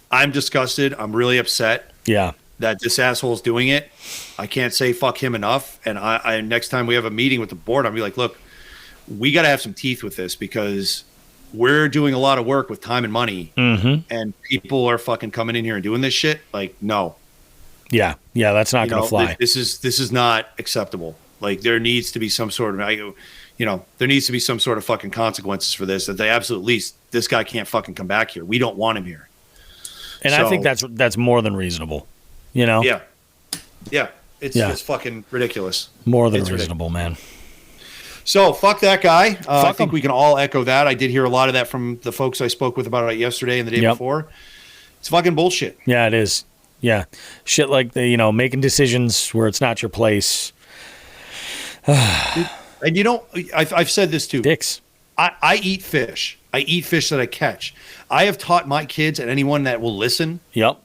[SPEAKER 3] I'm disgusted. I'm really upset.
[SPEAKER 2] Yeah.
[SPEAKER 3] That this asshole's doing it. I can't say fuck him enough. And I next time we have a meeting with the board, I'll be like, look, we got to have some teeth with this because we're doing a lot of work with time and money, and people are fucking coming in here and doing this shit. Like, no.
[SPEAKER 2] Yeah. Yeah. That's not going to fly.
[SPEAKER 3] This is not acceptable. Like, there needs to be some sort of, there needs to be some sort of fucking consequences for this. That they absolutely, at least this guy can't fucking come back here. We don't want him here.
[SPEAKER 2] And I think that's more than reasonable.
[SPEAKER 3] Yeah. It's just fucking ridiculous.
[SPEAKER 2] More than reasonable, man.
[SPEAKER 3] So fuck that guy. I think we can all echo that. I did hear a lot of that from the folks I spoke with about it yesterday and the day before. It's fucking bullshit.
[SPEAKER 2] Yeah, it is. Yeah. Shit like making decisions where it's not your place.
[SPEAKER 3] And I've said this too.
[SPEAKER 2] Dicks.
[SPEAKER 3] I eat fish. I eat fish that I catch. I have taught my kids and anyone that will listen.
[SPEAKER 2] Yep.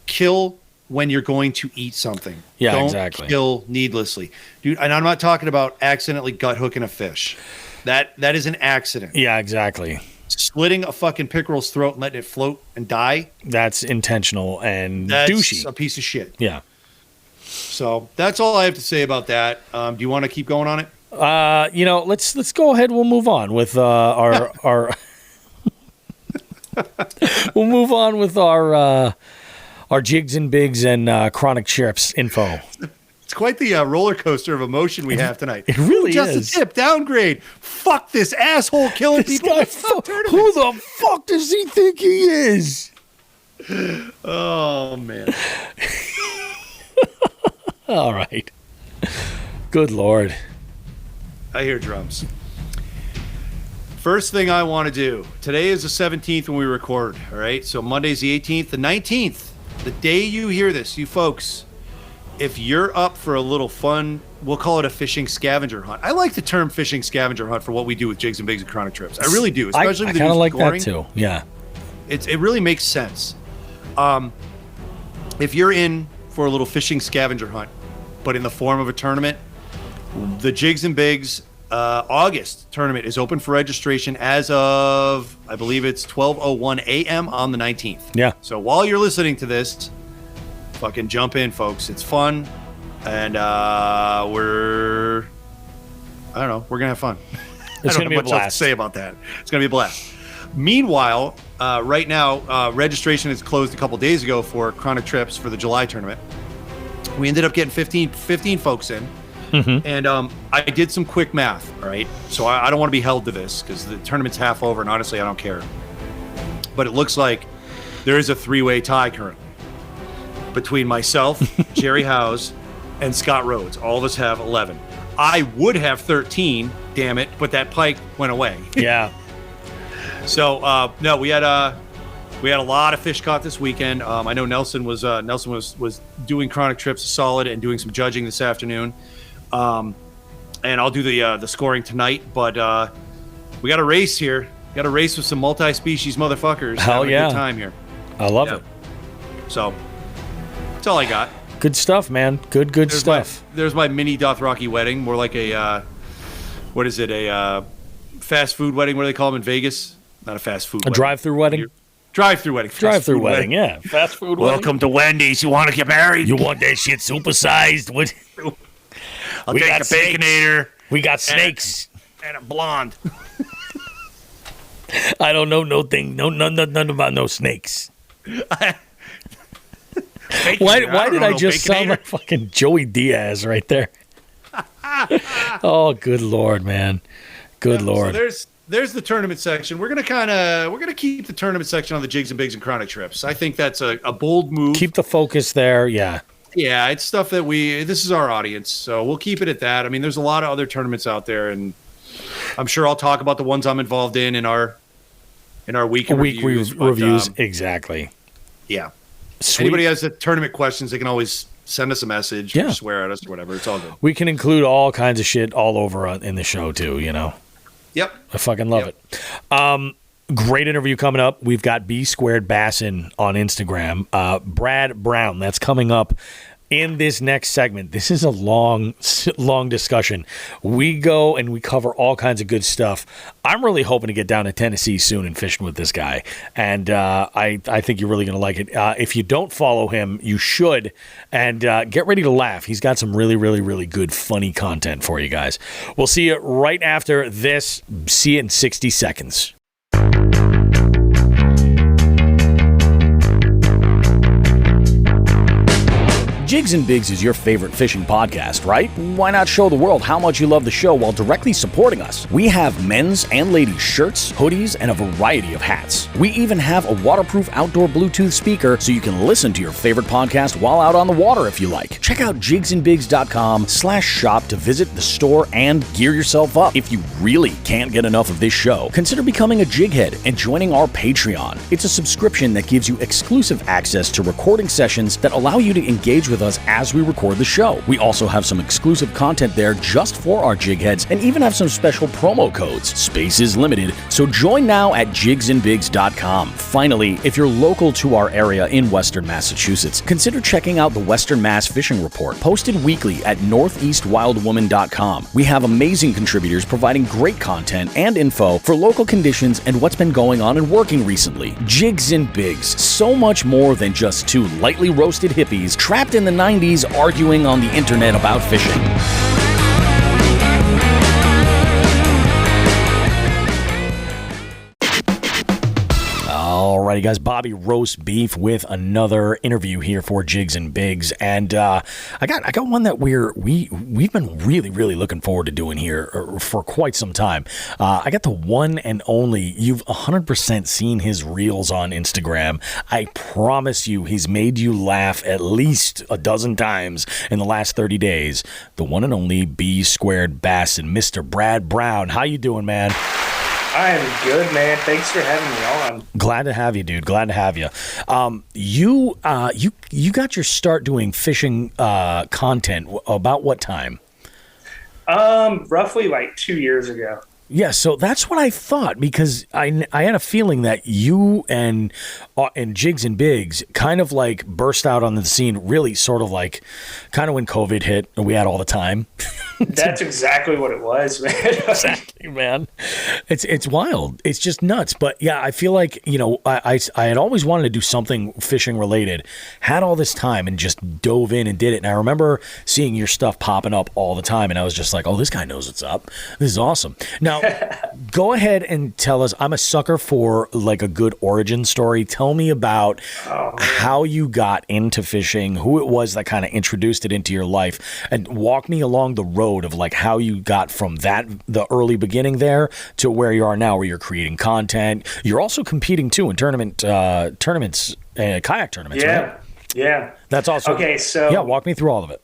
[SPEAKER 3] Kill when you're going to eat something.
[SPEAKER 2] Yeah,
[SPEAKER 3] Don't
[SPEAKER 2] exactly.
[SPEAKER 3] kill needlessly. Dude, and I'm not talking about accidentally gut hooking a fish. That is an accident.
[SPEAKER 2] Yeah, exactly.
[SPEAKER 3] Slitting a fucking pickerel's throat and letting it float and die.
[SPEAKER 2] That's intentional and
[SPEAKER 3] That's
[SPEAKER 2] douchey.
[SPEAKER 3] a piece of shit.
[SPEAKER 2] Yeah.
[SPEAKER 3] So that's all I have to say about that. Do you want to keep going on it?
[SPEAKER 2] Let's go ahead. We'll move on with our we'll move on with our Jigs and Bigs and Chronic Chips info.
[SPEAKER 3] It's quite the roller coaster of emotion we have tonight.
[SPEAKER 2] It really
[SPEAKER 3] Just
[SPEAKER 2] is.
[SPEAKER 3] a tip, downgrade. Fuck this asshole killing
[SPEAKER 2] This
[SPEAKER 3] people.
[SPEAKER 2] guy, who the fuck does he think he is?
[SPEAKER 3] Oh, man.
[SPEAKER 2] All right. Good Lord.
[SPEAKER 3] I hear drums. First thing I want to do. Today is the 17th when we record, all right? So Monday's the 18th. The 19th, the day you hear this, you folks, if you're up for a little fun, we'll call it a fishing scavenger hunt. I like the term fishing scavenger hunt for what we do with Jigs and Bigs and Chronic Trips. I really do, especially
[SPEAKER 2] I
[SPEAKER 3] with the
[SPEAKER 2] kind of
[SPEAKER 3] new
[SPEAKER 2] like
[SPEAKER 3] scoring.
[SPEAKER 2] that too. Yeah.
[SPEAKER 3] It really makes sense. If you're in for a little fishing scavenger hunt, but in the form of a tournament, the Jigs and Bigs August tournament is open for registration as of, I believe it's 12:01 a.m. on the 19th.
[SPEAKER 2] Yeah.
[SPEAKER 3] So while you're listening to this, fucking jump in, folks. It's fun, and we're gonna have fun.
[SPEAKER 2] It's
[SPEAKER 3] I
[SPEAKER 2] going to
[SPEAKER 3] don't
[SPEAKER 2] be a
[SPEAKER 3] have much else to
[SPEAKER 2] blast.
[SPEAKER 3] say about that. It's gonna be a blast. Meanwhile, right now, registration is closed a couple days ago for Chronic Trips for the July tournament. We ended up getting 15 folks in.
[SPEAKER 2] Mm-hmm.
[SPEAKER 3] And I did some quick math, all right? So I don't want to be held to this because the tournament's half over, and honestly, I don't care. But it looks like there is a three-way tie currently between myself, Jerry Howes, and Scott Rhodes. All of us have 11. I would have 13, damn it, but that pike went away.
[SPEAKER 2] Yeah.
[SPEAKER 3] So no, we had a lot of fish caught this weekend. I know Nelson was doing Chronic Trips solid and doing some judging this afternoon. And I'll do the scoring tonight, but we got a race here. Got a race with some multi-species motherfuckers.
[SPEAKER 2] Hell
[SPEAKER 3] having
[SPEAKER 2] yeah.
[SPEAKER 3] a good time here.
[SPEAKER 2] I love
[SPEAKER 3] Yeah.
[SPEAKER 2] it.
[SPEAKER 3] So that's all I got.
[SPEAKER 2] Good stuff, man. Good stuff.
[SPEAKER 3] There's my mini Dothraki wedding, more like a what is it? A fast food wedding. What do they call them in Vegas? Not a fast food.
[SPEAKER 2] A
[SPEAKER 3] wedding.
[SPEAKER 2] drive-through wedding?
[SPEAKER 3] Drive-through wedding. Fast
[SPEAKER 2] Drive-through
[SPEAKER 3] food
[SPEAKER 2] wedding, yeah. Fast food wedding.
[SPEAKER 3] Welcome to Wendy's. You want to get married?
[SPEAKER 2] You want that shit supersized? What?
[SPEAKER 3] I'll
[SPEAKER 2] We
[SPEAKER 3] take
[SPEAKER 2] got
[SPEAKER 3] a baconator
[SPEAKER 2] We got snakes.
[SPEAKER 3] and a blonde.
[SPEAKER 2] I don't know nothing about no snakes. Why did I just sound like fucking Joey Diaz right there? Oh, good Lord, man. Good Lord.
[SPEAKER 3] So there's the tournament section. We're gonna keep the tournament section on the Jigs and Bigs and Chronic Trips. I think that's a bold move.
[SPEAKER 2] Keep the focus there, yeah.
[SPEAKER 3] Yeah, it's stuff that this is our audience, so we'll keep it at that. I mean, there's a lot of other tournaments out there, and I'm sure I'll talk about the ones I'm involved in our week reviews.
[SPEAKER 2] Reviews, exactly.
[SPEAKER 3] Yeah.
[SPEAKER 2] Sweet.
[SPEAKER 3] Anybody has tournament questions, they can always send us a message or swear at us or whatever. It's all good.
[SPEAKER 2] We can include all kinds of shit all over in the show too, you know.
[SPEAKER 3] Yep.
[SPEAKER 2] I fucking love it. Great interview coming up. We've got B Squared Bassin on Instagram. Brad Brown, that's coming up in this next segment. This is a long discussion. We go and we cover all kinds of good stuff. I'm really hoping to get down to Tennessee soon and fishing with this guy. And I think you're really going to like it. If you don't follow him, you should. And get ready to laugh. He's got some really, really, really good, funny content for you guys. We'll see you right after this. See you in 60 seconds. Jigs and Bigs is your favorite fishing podcast, right? Why not show the world how much you love the show while directly supporting us? We have men's and ladies' shirts, hoodies, and a variety of hats. We even have a waterproof outdoor Bluetooth speaker so you can listen to your favorite podcast while out on the water if you like. Check out jigsandbigs.com/shop to visit the store and gear yourself up. If you really can't get enough of this show, consider becoming a jighead and joining our Patreon. It's a subscription that gives you exclusive access to recording sessions that allow you to engage with with us as we record the show. We also have some exclusive content there just for our jig heads and even have some special promo codes. Space is limited, so join now at jigsandbigs.com. Finally, if you're local to our area in Western Massachusetts, consider checking out the Western Mass Fishing Report, posted weekly at northeastwildwoman.com. We have amazing contributors providing great content and info for local conditions and what's been going on and working recently. Jigs and Bigs, so much more than just two lightly roasted hippies trapped in the 90s arguing on the internet about fishing. Alrighty, guys, Bobby roast beef with another interview here for Jigs and Bigs, and I got one that we've been really looking forward to doing here for quite some time. I got the one and only. You've 100% seen his reels on Instagram. I promise you, he's made you laugh at least a dozen times in the last 30 days. The one and only B Squared Bass and Mr. Brad Brown. How you doing, man?
[SPEAKER 6] I am good, man. Thanks for having me on.
[SPEAKER 2] Glad to have you, dude. Glad to have you. You got your start doing fishing content about what time?
[SPEAKER 6] Roughly like 2 years ago.
[SPEAKER 2] Yeah, so that's what I thought, because I had a feeling that you and Jigs and Bigs kind of like burst out on the scene really sort of like kind of when COVID hit and we had all the time.
[SPEAKER 6] That's exactly what it was, man.
[SPEAKER 2] Exactly, man. It's wild. It's just nuts. But yeah, I feel like, you know, I had always wanted to do something fishing related, had all this time and just dove in and did it. And I remember seeing your stuff popping up all the time and I was just like, oh, this guy knows what's up. This is awesome. Now, go ahead and tell us. I'm a sucker for like a good origin story. Tell me about how you got into fishing, who it was that kind of introduced it into your life, and walk me along the road of like how you got from the early beginning there to where you are now, where you're creating content. You're also competing too in tournaments, kayak tournaments, right?
[SPEAKER 6] Yeah.
[SPEAKER 2] That's awesome.
[SPEAKER 6] Okay, so
[SPEAKER 2] yeah, walk me through all of it.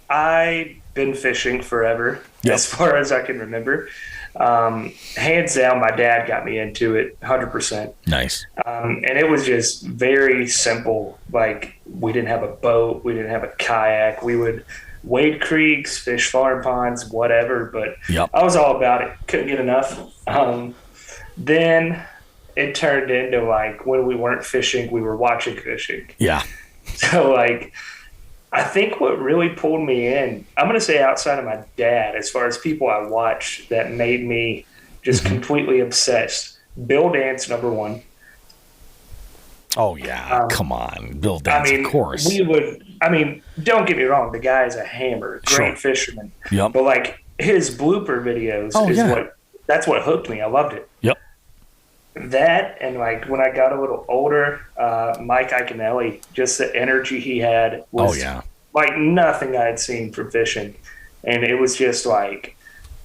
[SPEAKER 6] I've been fishing forever, as far as I can remember. Hands down, my dad got me into it 100%.
[SPEAKER 2] Nice.
[SPEAKER 6] And it was just very simple. Like, we didn't have a boat. We didn't have a kayak. We would wade creeks, fish farm ponds, whatever. But I was all about it. Couldn't get enough. Then it turned into, like, when we weren't fishing, we were watching fishing. Yeah. So, like, I think what really pulled me in, I'm going to say outside of my dad, as far as people I watched that made me just completely obsessed. Bill Dance, number one.
[SPEAKER 2] Oh, yeah. Come on. Bill Dance, of course.
[SPEAKER 6] Don't get me wrong. The guy is a hammer. Great fisherman. Yep. But, like, his blooper videos that's what hooked me. I loved it. Yep. That, and, like, when I got a little older, Mike Iaconelli, just the energy he had was like nothing I had seen from fishing. And it was just, like,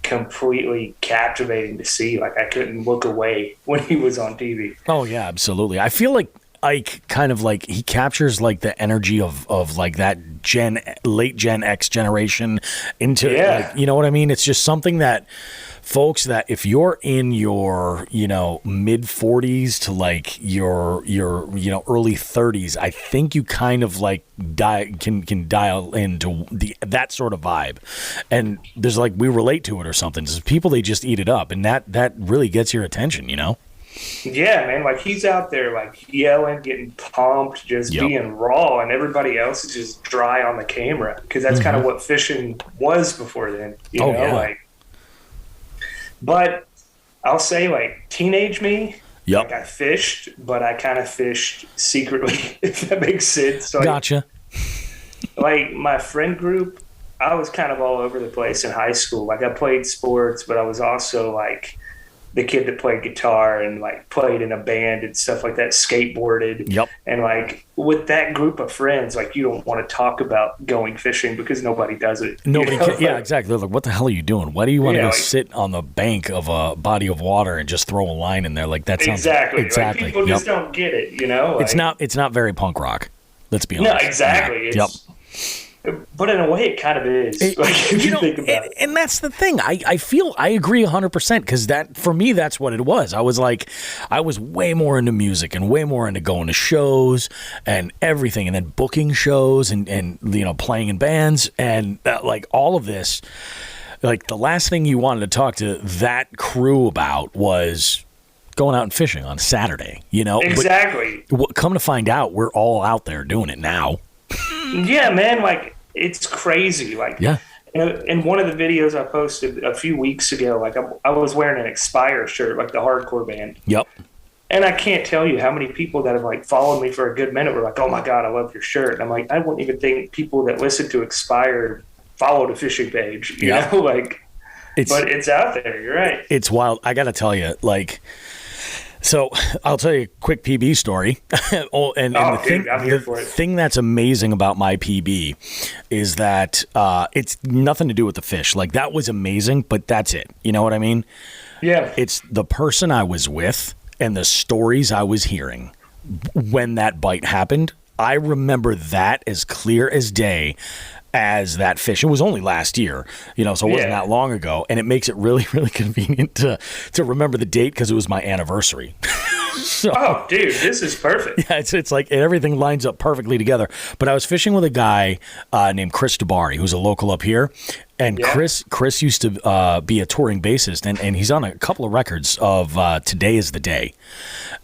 [SPEAKER 6] completely captivating to see. Like, I couldn't look away when he was on TV. Oh, yeah, absolutely. I feel like Ike kind of, like, he captures, like, the energy of like, that late Gen X generation into, like, you know what I mean? It's just something that folks, that if you're in your, you know, mid 40s to like your you know, early 30s, I think you kind of like can dial into that sort of vibe. And there's like, we relate to it or something. There's people, they just eat it up, and that really gets your attention, you know? Yeah, man. Like, he's out there like yelling, getting pumped, just being raw, and everybody else is just dry on the camera, because that's kind of what fishing was before then. You know, like. But I'll say, like, teenage me, like, I fished, but I kind of fished secretly, if that makes sense. So,
[SPEAKER 2] gotcha.
[SPEAKER 6] Like, my friend group, I was kind of all over the place in high school. Like, I played sports, but I was also, like, the kid that played guitar and, like, played in a band and stuff like that, skateboarded. Yep. And, like, with that group of friends, like, you don't want to talk about going fishing because nobody does it.
[SPEAKER 2] Nobody can. Yeah, exactly. They're like, what the hell are you doing? Why do you want to go sit on the bank of a body of water and just throw a line in there? Like, that sounds
[SPEAKER 6] exactly. Like, people just don't get it, you know? Like,
[SPEAKER 2] it's not very punk rock. Let's be honest.
[SPEAKER 6] No, exactly.
[SPEAKER 2] Yeah.
[SPEAKER 6] But in a way, it kind of is. If you think about it.
[SPEAKER 2] And that's the thing. I feel I agree 100% because that for me that's what it was. I was way more into music and way more into going to shows and everything, and then booking shows and playing in bands and like all of this. Like the last thing you wanted to talk to that crew about was going out and fishing on Saturday.
[SPEAKER 6] Exactly.
[SPEAKER 2] But come to find out, we're all out there doing it now.
[SPEAKER 6] Yeah, man, like it's crazy. Like, yeah. In one of the videos I posted a few weeks ago, like I was wearing an Expire shirt, like the hardcore band.
[SPEAKER 2] Yep.
[SPEAKER 6] And I can't tell you how many people that have like followed me for a good minute were like, "Oh my God, I love your shirt." And I'm like, I wouldn't even think people that listen to Expire follow the fishing page. You know, like, but it's out there. You're right.
[SPEAKER 2] It's wild. I got to tell you, like. So I'll tell you a quick PB story. The thing that's amazing about my PB is that it's nothing to do with the fish. Like that was amazing, but that's it. You know what I mean?
[SPEAKER 6] Yeah.
[SPEAKER 2] It's the person I was with and the stories I was hearing when that bite happened. I remember that as clear as day as that fish. It was only last year, so it wasn't that long ago. And it makes it really, really convenient to remember the date because it was my anniversary.
[SPEAKER 6] Oh, dude, this is perfect.
[SPEAKER 2] Yeah, it's like everything lines up perfectly together. But I was fishing with a guy named Chris DeBari, who's a local up here. And Chris used to be a touring bassist, and he's on a couple of records of Today Is the Day.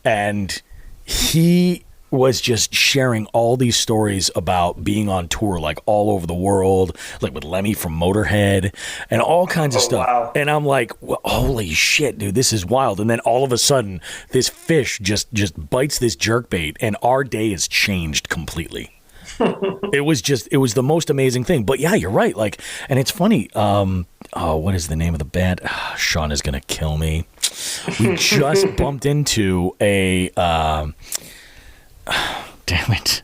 [SPEAKER 2] And he was just sharing all these stories about being on tour, like all over the world, like with Lemmy from Motorhead and all kinds of stuff. Wow. And I'm like, well, holy shit, dude, this is wild. And then all of a sudden, this fish just bites this jerkbait, and our day has changed completely. It was the most amazing thing. But yeah, you're right. Like, and it's funny. What is the name of the band? Sean is gonna kill me. We just bumped into a. Damn it.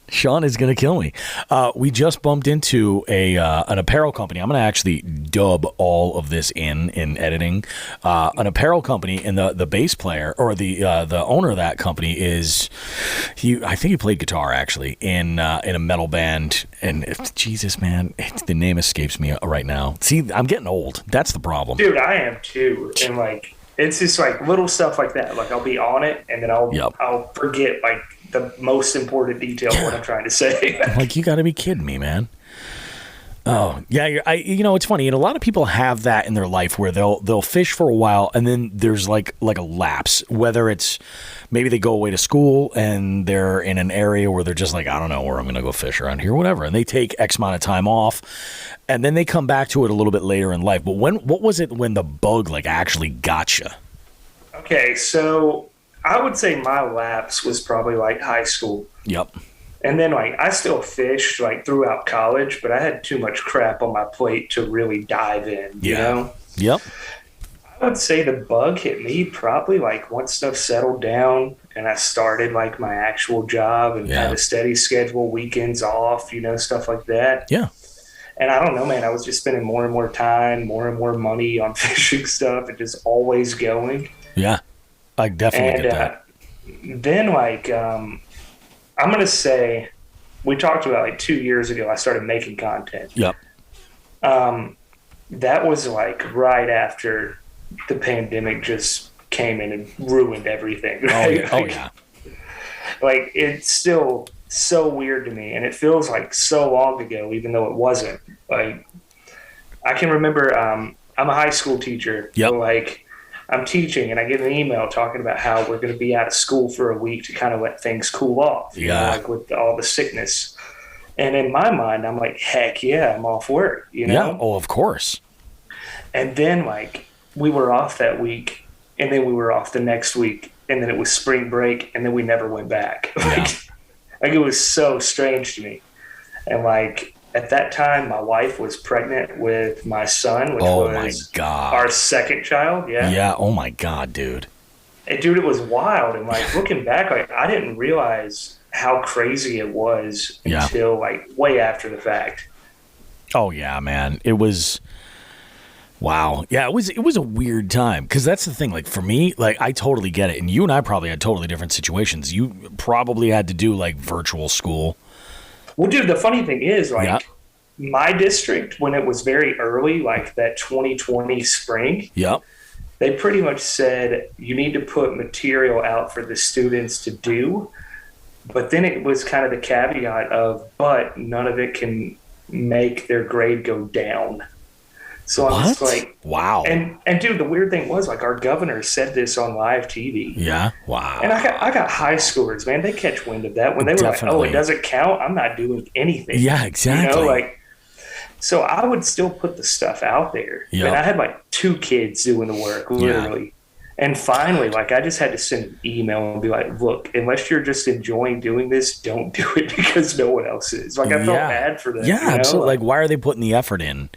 [SPEAKER 2] Sean is going to kill me. We just bumped into an apparel company. I'm going to actually dub all of this in editing. An apparel company, and the bass player or the owner of that company is I think he played guitar actually in a metal band. And Jesus, man, the name escapes me right now. See, I'm getting old. That's the problem.
[SPEAKER 6] Dude, I am too. And like, it's just like little stuff like that. Like I'll be on it and then I'll forget like the most important detail of what I'm trying to say.
[SPEAKER 2] Like, you got to be kidding me, man. Oh yeah, it's funny. And a lot of people have that in their life where they'll fish for a while and then there's like a lapse. Whether it's maybe they go away to school and they're in an area where they're just like, I don't know where I'm going to go fish around here, whatever. And they take X amount of time off, and then they come back to it a little bit later in life. But what was it when the bug like actually got you?
[SPEAKER 6] Okay, so I would say my lapse was probably like high school.
[SPEAKER 2] Yep.
[SPEAKER 6] And then, like, I still fished, like, throughout college, but I had too much crap on my plate to really dive in, you know?
[SPEAKER 2] Yep.
[SPEAKER 6] I would say the bug hit me probably, like, once stuff settled down and I started, like, my actual job and had a steady schedule, weekends off, stuff like that.
[SPEAKER 2] Yeah.
[SPEAKER 6] And I don't know, man, I was just spending more and more time, more and more money on fishing stuff and just always going.
[SPEAKER 2] Yeah. I definitely get that.
[SPEAKER 6] Then, like, I'm going to say, we talked about like 2 years ago, I started making content.
[SPEAKER 2] Yep.
[SPEAKER 6] That was like right after the pandemic just came in and ruined everything. Right?
[SPEAKER 2] Oh, yeah.
[SPEAKER 6] Like, it's still so weird to me, and it feels like so long ago, even though it wasn't. Like, I can remember I'm a high school teacher.
[SPEAKER 2] Yep.
[SPEAKER 6] So, like, I'm teaching and I get an email talking about how we're going to be out of school for a week to kind of let things cool off, like with all the sickness. And in my mind, I'm like, heck yeah, I'm off work,
[SPEAKER 2] Yeah, oh, of course.
[SPEAKER 6] And then like we were off that week and then we were off the next week and then it was spring break and then we never went back. Like it was so strange to me. And like, at that time, my wife was pregnant with my son, which was our second child. Yeah.
[SPEAKER 2] Yeah. Oh my God, dude.
[SPEAKER 6] And dude, it was wild. And like looking back, like I didn't realize how crazy it was until like way after the fact.
[SPEAKER 2] Oh yeah, man. It was. Wow. Yeah, it was a weird time because that's the thing. Like for me, like I totally get it. And you and I probably had totally different situations. You probably had to do like virtual school.
[SPEAKER 6] Well, dude, the funny thing is, like, my district, when it was very early, like that 2020 spring, they pretty much said you need to put material out for the students to do. But then it was kind of the caveat of, but none of it can make their grade go down. So I was like,
[SPEAKER 2] wow.
[SPEAKER 6] And dude, the weird thing was, like, our governor said this on live TV.
[SPEAKER 2] Yeah, wow.
[SPEAKER 6] And I got high schoolers, man. They catch wind of that when they were like, "Oh, it doesn't count. I'm not doing anything."
[SPEAKER 2] Yeah, exactly.
[SPEAKER 6] You know, like, so I would still put the stuff out there.
[SPEAKER 2] Yep.
[SPEAKER 6] And I had like 2 kids doing the work, literally. Yeah. And finally, like, I just had to send an email and be like, "Look, unless you're just enjoying doing this, don't do it because no one else is." Like, I felt bad for them.
[SPEAKER 2] Yeah, absolutely. Like, why are they putting the effort in?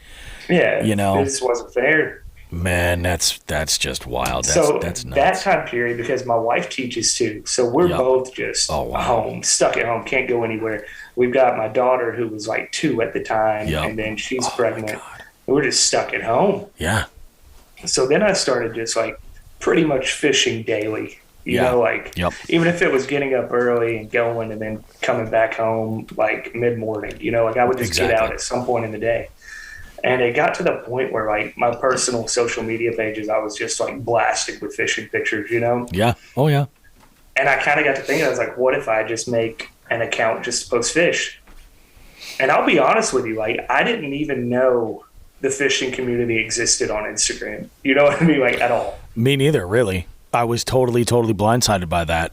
[SPEAKER 6] Yeah,
[SPEAKER 2] you know,
[SPEAKER 6] it just wasn't fair.
[SPEAKER 2] Man, that's just wild. That's nuts.
[SPEAKER 6] That time period, because my wife teaches too, so we're both just home, stuck at home, can't go anywhere. We've got my daughter who was like 2 at the time, and then she's pregnant. We're just stuck at home.
[SPEAKER 2] Yeah.
[SPEAKER 6] So then I started just like pretty much fishing daily. You know, like even if it was getting up early and going and then coming back home like mid-morning, you know, like I would just get out at some point in the day. And it got to the point where, like, my personal social media pages, I was just, like, blasted with fishing pictures, you know?
[SPEAKER 2] Yeah. Oh, yeah.
[SPEAKER 6] And I kind of got to thinking, I was like, what if I just make an account just to post fish? And I'll be honest with you, like, I didn't even know the fishing community existed on Instagram. You know what I mean? Like, at all.
[SPEAKER 2] Me neither, really. I was totally blindsided by that.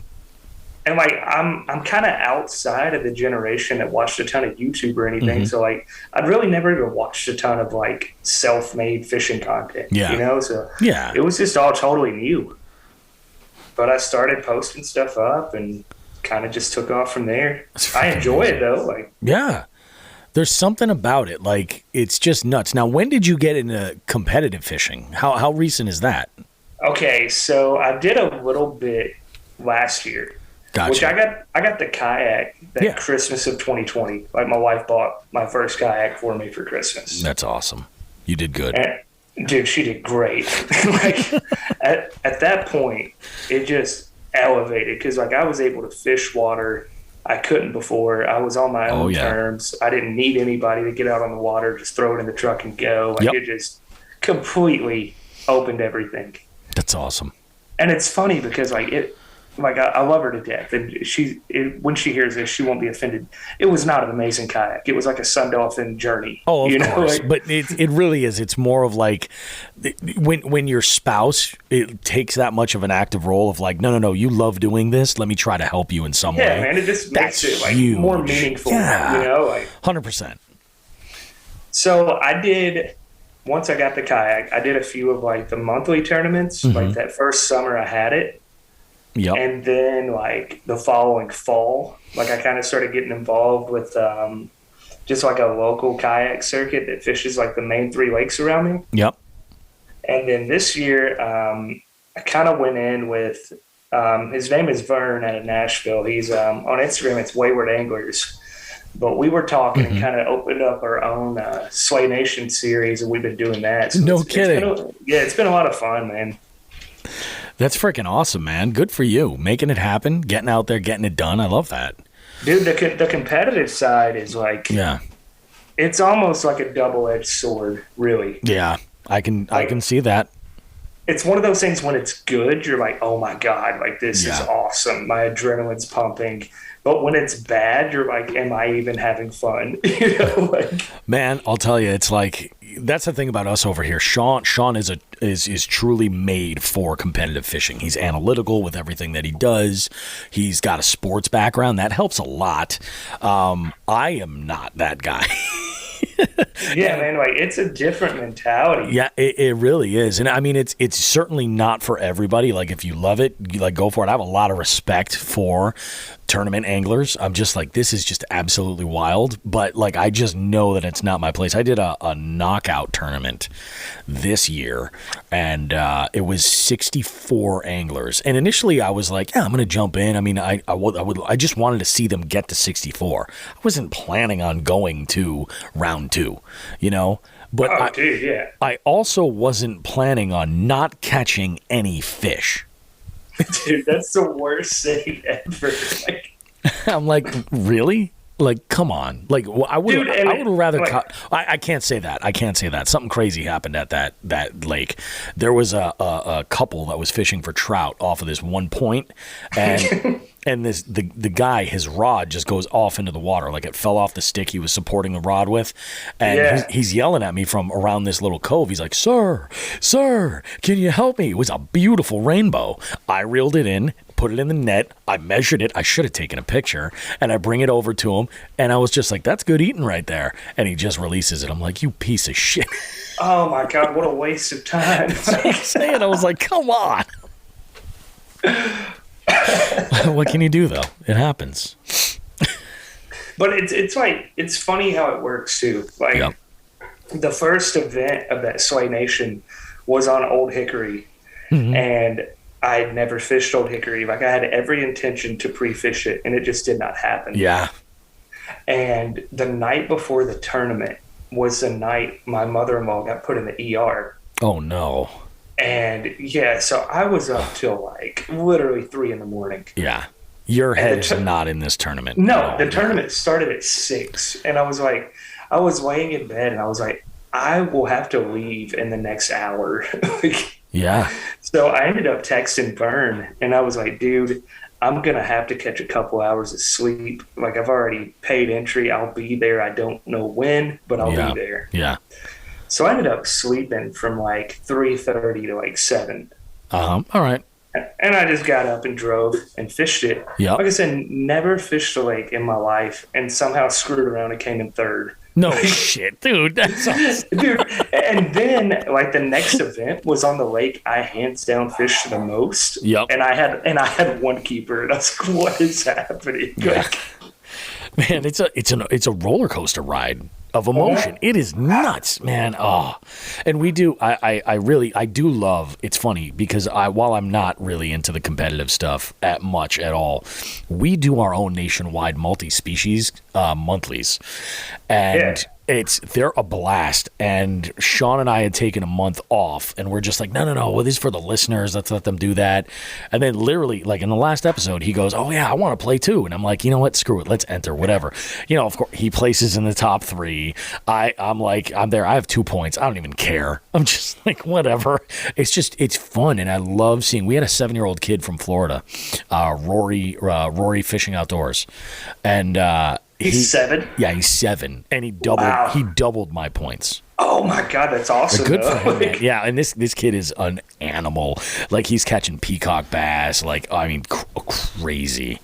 [SPEAKER 6] And like I'm kind of outside of the generation that watched a ton of YouTube or anything, so like I'd really never even watched a ton of like self-made fishing content. You know, so it was just all totally new. But I started posting stuff up and kind of just took off from there. I enjoy it though. Like
[SPEAKER 2] there's something about it. Like it's just nuts. Now, when did you get into competitive fishing? How recent is that?
[SPEAKER 6] Okay, so I did a little bit last year.
[SPEAKER 2] Gotcha.
[SPEAKER 6] Which I got the kayak that Christmas of 2020. Like my wife bought my first kayak for me for Christmas.
[SPEAKER 2] That's awesome. You did good.
[SPEAKER 6] And, dude, she did great. Like at that point, it just elevated because like I was able to fish water I couldn't before. I was on my own terms. I didn't need anybody to get out on the water, just throw it in the truck and go. Like it just completely opened everything.
[SPEAKER 2] That's awesome.
[SPEAKER 6] And it's funny because like I love her to death, and when she hears this, she won't be offended. It was not an amazing kayak. It was like a sun dolphin journey.
[SPEAKER 2] Oh, of course. Like, but it really is. It's more of like when your spouse it takes that much of an active role of like, no, you love doing this. Let me try to help you in some way.
[SPEAKER 6] Yeah, man, it just makes it like more meaningful.
[SPEAKER 2] Yeah,
[SPEAKER 6] you know, like
[SPEAKER 2] 100%.
[SPEAKER 6] So I did. Once I got the kayak, I did a few of like the monthly tournaments. Like that first summer, I had it.
[SPEAKER 2] Yep.
[SPEAKER 6] And then, like, the following fall, like, I kind of started getting involved with just, like, a local kayak circuit that fishes, like, the main 3 lakes around me.
[SPEAKER 2] Yep.
[SPEAKER 6] And then this year, I kind of went in with his name is Vern out of Nashville. He's on Instagram, it's Wayward Anglers. But we were talking and kind of opened up our own Slay Nation series, and we've been doing that. So
[SPEAKER 2] no kidding.
[SPEAKER 6] It's been a lot of fun, man.
[SPEAKER 2] That's freaking awesome, man. Good for you. Making it happen, getting out there, getting it done. I love that.
[SPEAKER 6] Dude, the competitive side is like...
[SPEAKER 2] Yeah.
[SPEAKER 6] It's almost like a double-edged sword, really.
[SPEAKER 2] Yeah, I can see that.
[SPEAKER 6] It's one of those things when it's good, you're like, oh my God, like this is awesome. My adrenaline's pumping. But when it's bad, you're like, am I even having fun? You know, like...
[SPEAKER 2] Man, I'll tell you, it's like... That's the thing about us over here. Sean is truly made for competitive fishing. He's analytical with everything that he does. He's got a sports background. That helps a lot. I am not that guy.
[SPEAKER 6] Yeah, man, like it's a different mentality.
[SPEAKER 2] Yeah, it really is. And I mean, it's certainly not for everybody. Like if you love it, you like go for it. I have a lot of respect for tournament anglers. I'm just like, this is just absolutely wild. But like, I just know that it's not my place. I did a knockout tournament this year, and it was 64 anglers. And initially I was like, yeah, I'm going to jump in. I mean, I just wanted to see them get to 64. I wasn't planning on going to round 2, you know? But I also wasn't planning on not catching any fish.
[SPEAKER 6] Dude, that's the worst thing ever.
[SPEAKER 2] I'm like, really? Like, come on. Like, I would rather cut. I can't say that. I can't say that. Something crazy happened at that lake. There was a couple that was fishing for trout off of this one point, and and the guy, his rod just goes off into the water. Like, it fell off the stick he was supporting the rod with, and he's yelling at me from around this little cove. He's like, sir, can you help me? It was a beautiful rainbow. I reeled it in, put it in the net. I measured it. I should have taken a picture, and I bring it over to him, and I was just like, that's good eating right there. And he just releases it. I'm like, you piece of shit.
[SPEAKER 6] Oh my God, what a waste of time.
[SPEAKER 2] I was like, come on. What can you do, though? It happens.
[SPEAKER 6] But it's like, it's funny how it works too. Like, the first event of that Slay Nation was on Old Hickory, and I'd never fished Old Hickory. Like, I had every intention to pre-fish it, and it just did not happen.
[SPEAKER 2] Yeah.
[SPEAKER 6] And the night before the tournament was the night my mother-in-law got put in the ER.
[SPEAKER 2] Oh, no.
[SPEAKER 6] And, so I was up till, like, literally 3 a.m.
[SPEAKER 2] Yeah. Your head is not in this tournament.
[SPEAKER 6] No, the tournament started at 6. And I was like, I was laying in bed, and I was like, I will have to leave in the next hour.
[SPEAKER 2] Yeah.
[SPEAKER 6] So I ended up texting Vern, and I was like, dude, I'm going to have to catch a couple hours of sleep. Like, I've already paid entry. I'll be there. I don't know when, but I'll be there.
[SPEAKER 2] Yeah.
[SPEAKER 6] So I ended up sleeping from like 3:30 to like 7.
[SPEAKER 2] All right.
[SPEAKER 6] And I just got up and drove and fished it.
[SPEAKER 2] Yeah.
[SPEAKER 6] Like I said, never fished a lake in my life, and somehow screwed around and came in 3rd.
[SPEAKER 2] No shit, dude. That's awesome.
[SPEAKER 6] Dude, and then like the next event was on the lake I hands down fished the most.
[SPEAKER 2] Yep.
[SPEAKER 6] And I had one keeper, and I was like, what is happening?
[SPEAKER 2] Yeah. Man, it's a roller coaster ride of emotion. It is nuts, man. Oh, and we do. I do love. It's funny because while I'm not really into the competitive stuff much at all, we do our own nationwide multi-species monthlies, and they're a blast. And Sean and I had taken a month off, and we're just like, no, well, this is for the listeners. Let's let them do that. And then literally, like in the last episode, he goes, oh yeah, I want to play too. And I'm like, you know what? Screw it. Let's enter, whatever. Of course, he places in the top 3. I'm like, I'm there. I have 2 points. I don't even care. I'm just like, whatever. It's fun. And I love seeing, we had a 7-year-old kid from Florida, Rory Fishing Outdoors. And,
[SPEAKER 6] he's 7?
[SPEAKER 2] Yeah, he's 7, and he doubled my points.
[SPEAKER 6] Oh my God, that's awesome!
[SPEAKER 2] Good for him, man. Yeah, and this kid is an animal. Like, he's catching peacock bass. Like, I mean, crazy.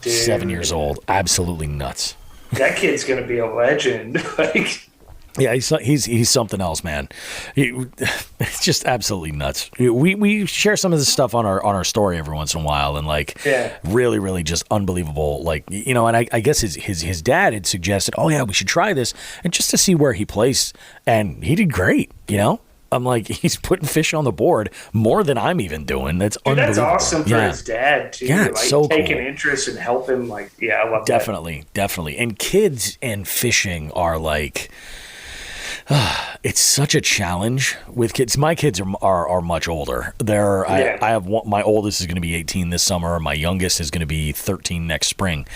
[SPEAKER 2] Dude. 7 years old, absolutely nuts.
[SPEAKER 6] That kid's gonna be a legend. Like.
[SPEAKER 2] Yeah, he's something else, man. It's just absolutely nuts. We share some of this stuff on our story every once in a while, and really, really just unbelievable. Like, and I guess his dad had suggested, oh yeah, we should try this, and just to see where he placed, and he did great. I'm like, he's putting fish on the board more than I'm even doing. That's unbelievable.
[SPEAKER 6] That's awesome for his dad too.
[SPEAKER 2] Yeah, it's so
[SPEAKER 6] taking
[SPEAKER 2] cool.
[SPEAKER 6] interest and help him. Like, I love
[SPEAKER 2] that. Definitely. And kids and fishing are like. It's such a challenge with kids. My kids are much older. I have one, my oldest is going to be 18 this summer. My youngest is going to be 13 next spring.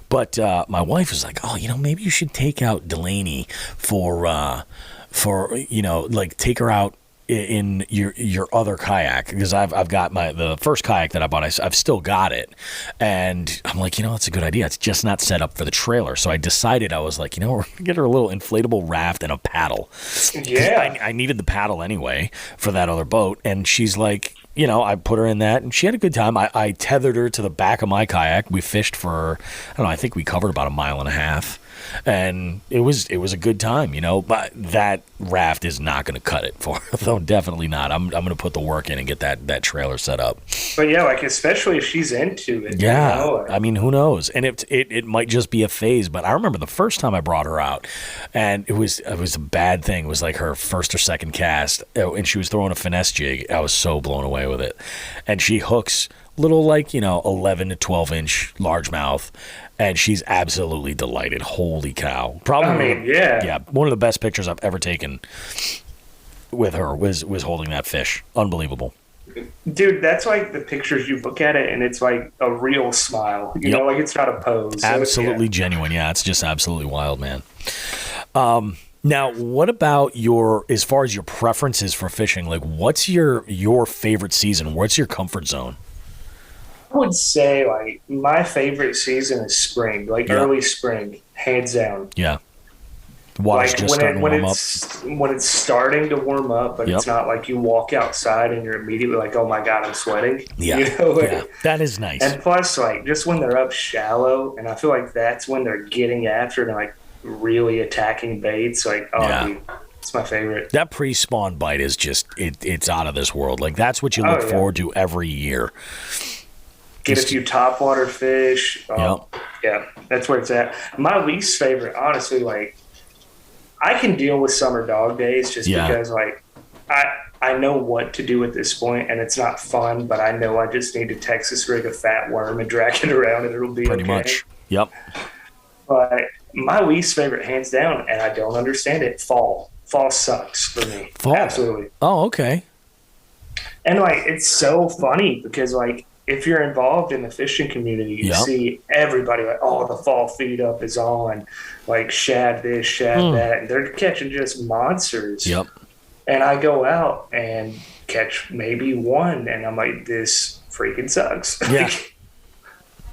[SPEAKER 2] But my wife was like, oh, maybe you should take out Delaney for take her out in your other kayak, because I've got the first kayak that I bought. I've still got it, and I'm like, that's a good idea. It's just not set up for the trailer. So I decided, I was like, we're gonna get her a little inflatable raft and a paddle.
[SPEAKER 6] Yeah,
[SPEAKER 2] I needed the paddle anyway for that other boat, and she's like, I put her in that, and she had a good time. I tethered her to the back of my kayak. We fished for, I don't know, I think we covered about 1.5 miles. And it was a good time, but that raft is not going to cut it for her, though. Definitely not. I'm going to put the work in and get that trailer set up.
[SPEAKER 6] But yeah, like, especially if she's into it.
[SPEAKER 2] Yeah. I mean, who knows? And it might just be a phase, but I remember the first time I brought her out, and it was a bad thing. It was like her first or second cast, and she was throwing a finesse jig. I was so blown away with it. And she hooks little, 11 to 12 inch largemouth, and she's absolutely delighted. Holy cow. Probably, yeah, one of the best pictures I've ever taken with her was holding that fish. Unbelievable.
[SPEAKER 6] Dude, that's like the pictures you look at it and it's like a real smile. You know, like it's not a pose.
[SPEAKER 2] Absolutely genuine. Yeah, it's just absolutely wild, man. Now, what about as far as your preferences for fishing? Like, what's your favorite season? What's your comfort zone?
[SPEAKER 6] I would say like my favorite season is spring, like early spring, hands down.
[SPEAKER 2] Yeah. Water's
[SPEAKER 6] like
[SPEAKER 2] just starting to warm up.
[SPEAKER 6] When it's starting to warm up, but it's not like you walk outside and you're immediately like, oh my God, I'm sweating.
[SPEAKER 2] Yeah.
[SPEAKER 6] You know?
[SPEAKER 2] Yeah. That is nice.
[SPEAKER 6] And plus, like, just when they're up shallow, and I feel like that's when they're getting after it and like really attacking baits. Like, dude, it's my favorite.
[SPEAKER 2] That pre-spawn bite is just, it's out of this world. Like, that's what you look forward to every year.
[SPEAKER 6] Get a few topwater fish. Yeah, that's where it's at. My least favorite, honestly, like, I can deal with summer dog days just because, like, I know what to do at this point, and it's not fun, but I know I just need to Texas rig a fat worm and drag it around, and it'll be
[SPEAKER 2] pretty much. Yep.
[SPEAKER 6] But my least favorite, hands down, and I don't understand it, fall. Fall sucks for me.
[SPEAKER 2] Fall?
[SPEAKER 6] Absolutely.
[SPEAKER 2] Oh, okay.
[SPEAKER 6] And, like, it's so funny because, like, if you're involved in the fishing community, you see everybody like, oh, the fall feed up is on, like shad this, shad that, and they're catching just monsters.
[SPEAKER 2] Yep.
[SPEAKER 6] And I go out and catch maybe one, and I'm like, this freaking sucks.
[SPEAKER 2] Yeah.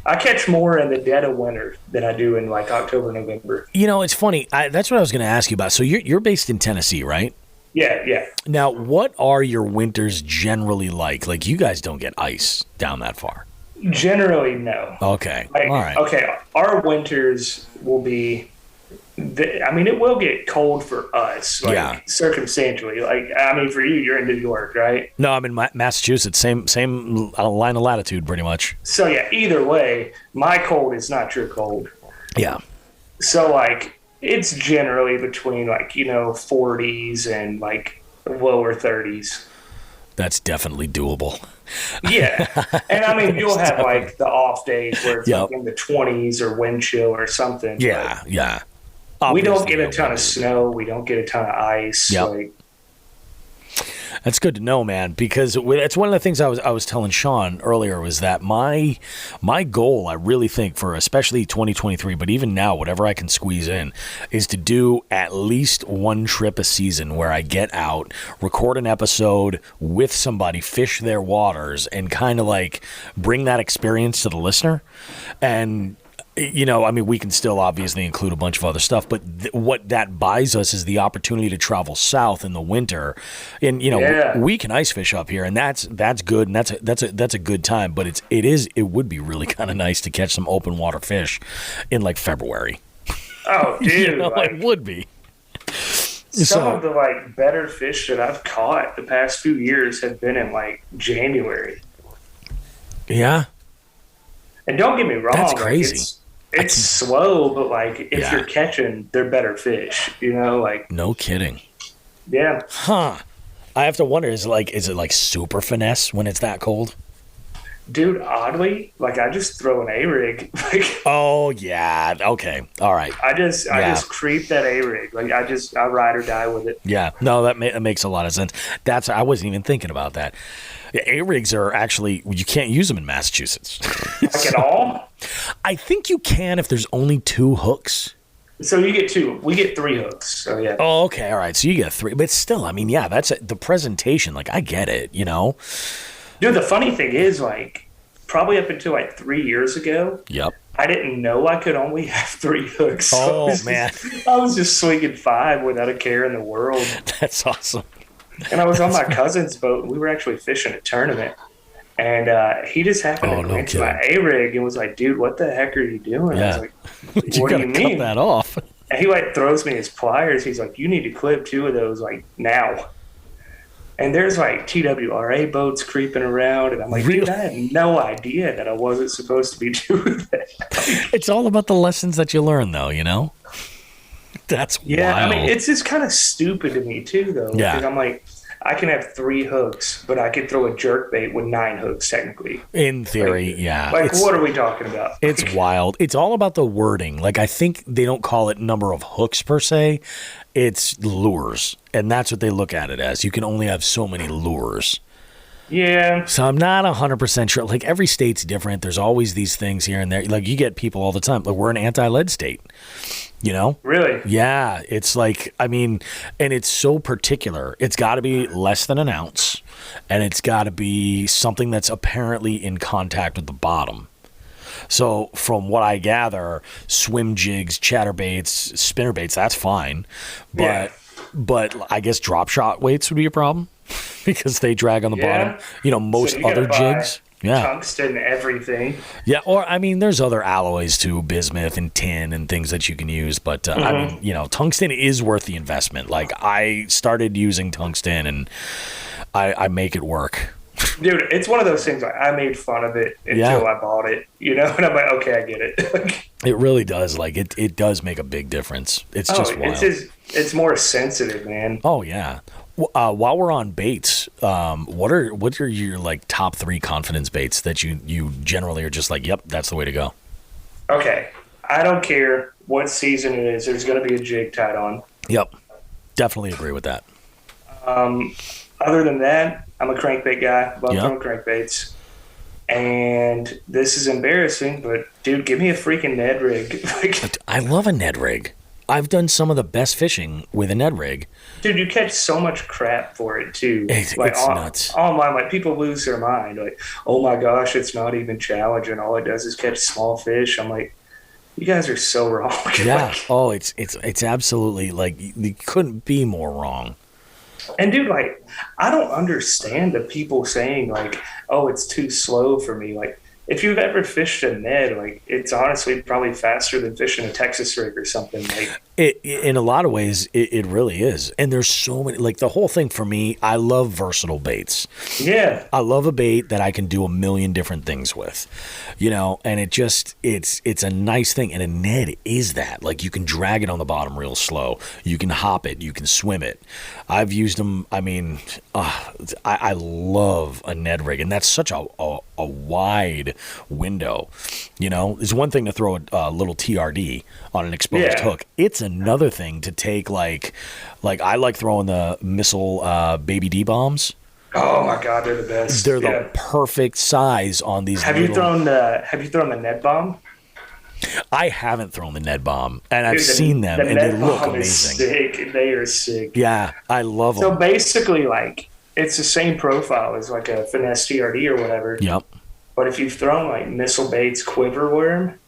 [SPEAKER 6] I catch more in the dead of winter than I do in like October, November.
[SPEAKER 2] You know, it's funny. That's what I was going to ask you about. So you're based in Tennessee, right?
[SPEAKER 6] Yeah.
[SPEAKER 2] Now, what are your winters generally like? Like, you guys don't get ice down that far.
[SPEAKER 6] Generally, no.
[SPEAKER 2] Okay.
[SPEAKER 6] Like,
[SPEAKER 2] all right.
[SPEAKER 6] Okay, our winters will be... it will get cold for us, like, circumstantially. Like, I mean, for you, you're in New York, right?
[SPEAKER 2] No, I'm in Massachusetts. Same line of latitude, pretty much.
[SPEAKER 6] So, yeah, either way, my cold is not your cold.
[SPEAKER 2] Yeah.
[SPEAKER 6] So, like... It's generally between, like, 40s and, like, lower 30s.
[SPEAKER 2] That's definitely doable.
[SPEAKER 6] Yeah. And, I mean, you'll have, like, the off days where it's, like, in the 20s or wind chill or something.
[SPEAKER 2] Yeah, yeah.
[SPEAKER 6] Obviously, we don't get a ton of snow. We don't get a ton of ice.
[SPEAKER 2] Yep.
[SPEAKER 6] Like,
[SPEAKER 2] that's good to know, man, because it's one of the things I was telling Sean earlier was that my goal, I really think, for especially 2023, but even now, whatever I can squeeze in, is to do at least one trip a season where I get out, record an episode with somebody, fish their waters, and kind of like bring that experience to the listener. And we can still obviously include a bunch of other stuff, but what that buys us is the opportunity to travel south in the winter. And, we can ice fish up here, and that's good, and that's a good time. But it would be really kind of nice to catch some open water fish in like February.
[SPEAKER 6] Oh, dude.
[SPEAKER 2] It would be.
[SPEAKER 6] Some of the like better fish that I've caught the past few years have been in like January.
[SPEAKER 2] Yeah.
[SPEAKER 6] And don't get me wrong.
[SPEAKER 2] That's crazy.
[SPEAKER 6] Like, it's slow, but like if you're catching, they're better fish. Like
[SPEAKER 2] no kidding.
[SPEAKER 6] Yeah.
[SPEAKER 2] Huh. I have to wonder, is it like super finesse when it's that cold?
[SPEAKER 6] Dude, oddly, like I just throw an A-rig. Like,
[SPEAKER 2] oh yeah. Okay. All right.
[SPEAKER 6] I just creep that A-rig. Like I ride or die with it.
[SPEAKER 2] Yeah. No, that makes a lot of sense. I wasn't even thinking about that. A-rigs are actually, you can't use them in Massachusetts.
[SPEAKER 6] Like at all?
[SPEAKER 2] I think you can if there's only 2 hooks.
[SPEAKER 6] So you get 2. We get 3 hooks. So yeah.
[SPEAKER 2] Oh, okay. All right. So you get 3. But still, I mean, yeah, that's the presentation. Like, I get it,
[SPEAKER 6] Dude, the funny thing is, like, probably up until like 3 years ago, I didn't know I could only have 3 hooks.
[SPEAKER 2] Oh, man.
[SPEAKER 6] I was just swinging 5 without a care in the world.
[SPEAKER 2] That's awesome.
[SPEAKER 6] And I was on my cousin's boat. We were actually fishing a tournament. And he just happened to glance at my A-rig and was like, dude, what the heck are you doing?
[SPEAKER 2] Yeah.
[SPEAKER 6] I was like, what do you mean?
[SPEAKER 2] Cut that off.
[SPEAKER 6] And he like throws me his pliers. He's like, you need to clip 2 of those like now. And there's like TWRA boats creeping around. And I'm like, dude, I had no idea that I wasn't supposed to be doing that.
[SPEAKER 2] It's all about the lessons that you learn, though, That's wild.
[SPEAKER 6] I mean, it's just kind of stupid to me, too, though.
[SPEAKER 2] Yeah.
[SPEAKER 6] Because I'm like, I can have 3 hooks, but I could throw a jerkbait with 9 hooks, technically.
[SPEAKER 2] In theory, yeah.
[SPEAKER 6] Like, what are we talking about?
[SPEAKER 2] It's wild. It's all about the wording. Like, I think they don't call it number of hooks, per se. It's lures. And that's what they look at it as. You can only have so many lures.
[SPEAKER 6] Yeah.
[SPEAKER 2] So I'm not 100% sure. Like, every state's different. There's always these things here and there. Like, you get people all the time. Like, we're an anti-lead state, you know?
[SPEAKER 6] Really?
[SPEAKER 2] Yeah. It's like, I mean, and it's so particular. It's got to be less than an ounce, and it's got to be something that's apparently in contact with the bottom. So from what I gather, swim jigs, chatterbaits, spinnerbaits, that's fine. But I guess drop shot weights would be a problem because they drag on the bottom. You know, most other jigs. Yeah.
[SPEAKER 6] Tungsten, everything.
[SPEAKER 2] Yeah, or I mean, there's other alloys too, bismuth and tin and things that you can use. But I mean, you know, tungsten is worth the investment. Like, I started using tungsten and I make it work.
[SPEAKER 6] Dude, it's one of those things. Like, I made fun of it until I bought it, you know, and I'm like, okay, I get it.
[SPEAKER 2] It really does. Like, it does make a big difference. It's just wild.
[SPEAKER 6] It's more sensitive, man.
[SPEAKER 2] Oh yeah. While we're on baits, what are your like top 3 confidence baits that you generally are just like, yep, that's the way to go?
[SPEAKER 6] Okay, I don't care what season it is. There's going to be a jig tied on.
[SPEAKER 2] Yep, definitely agree with that.
[SPEAKER 6] Other than that, I'm a crankbait guy. Love throwing crankbaits. And this is embarrassing, but dude, give me a freaking Ned rig.
[SPEAKER 2] I love a Ned rig. I've done some of the best fishing with a Ned rig.
[SPEAKER 6] Dude, you catch so much crap for it too.
[SPEAKER 2] It's nuts.
[SPEAKER 6] Online, like, people lose their mind. Like, oh my gosh, it's not even challenging. All it does is catch small fish. I'm like, you guys are so wrong.
[SPEAKER 2] Yeah. Oh, it's absolutely, like, you couldn't be more wrong.
[SPEAKER 6] And dude, like, I don't understand the people saying like, oh, it's too slow for me. Like, if you've ever fished a Ned, like, it's honestly probably faster than fishing a Texas rig or something. Like,
[SPEAKER 2] in a lot of ways, it really is. And there's so many, like, the whole thing for me, I love versatile baits.
[SPEAKER 6] Yeah.
[SPEAKER 2] I love a bait that I can do a million different things with, you know, and it's a nice thing. And a Ned is that. Like, you can drag it on the bottom real slow. You can hop it. You can swim it. I've used them. I mean, I love a Ned rig, and that's such a wide window. You know, it's one thing to throw a little TRD on an exposed hook. It's another thing to take like I like throwing the missile baby D bombs.
[SPEAKER 6] Oh my God, they're the best.
[SPEAKER 2] They're the perfect size on these. Have you thrown
[SPEAKER 6] the Ned bomb?
[SPEAKER 2] I haven't thrown the Ned bomb, and I've seen them, and they look amazing.
[SPEAKER 6] Sick. They are sick.
[SPEAKER 2] Yeah, I love them.
[SPEAKER 6] So basically, like, it's the same profile as like a finesse TRD or whatever.
[SPEAKER 2] Yep.
[SPEAKER 6] But if you've thrown like Missile Bait's quiver worm,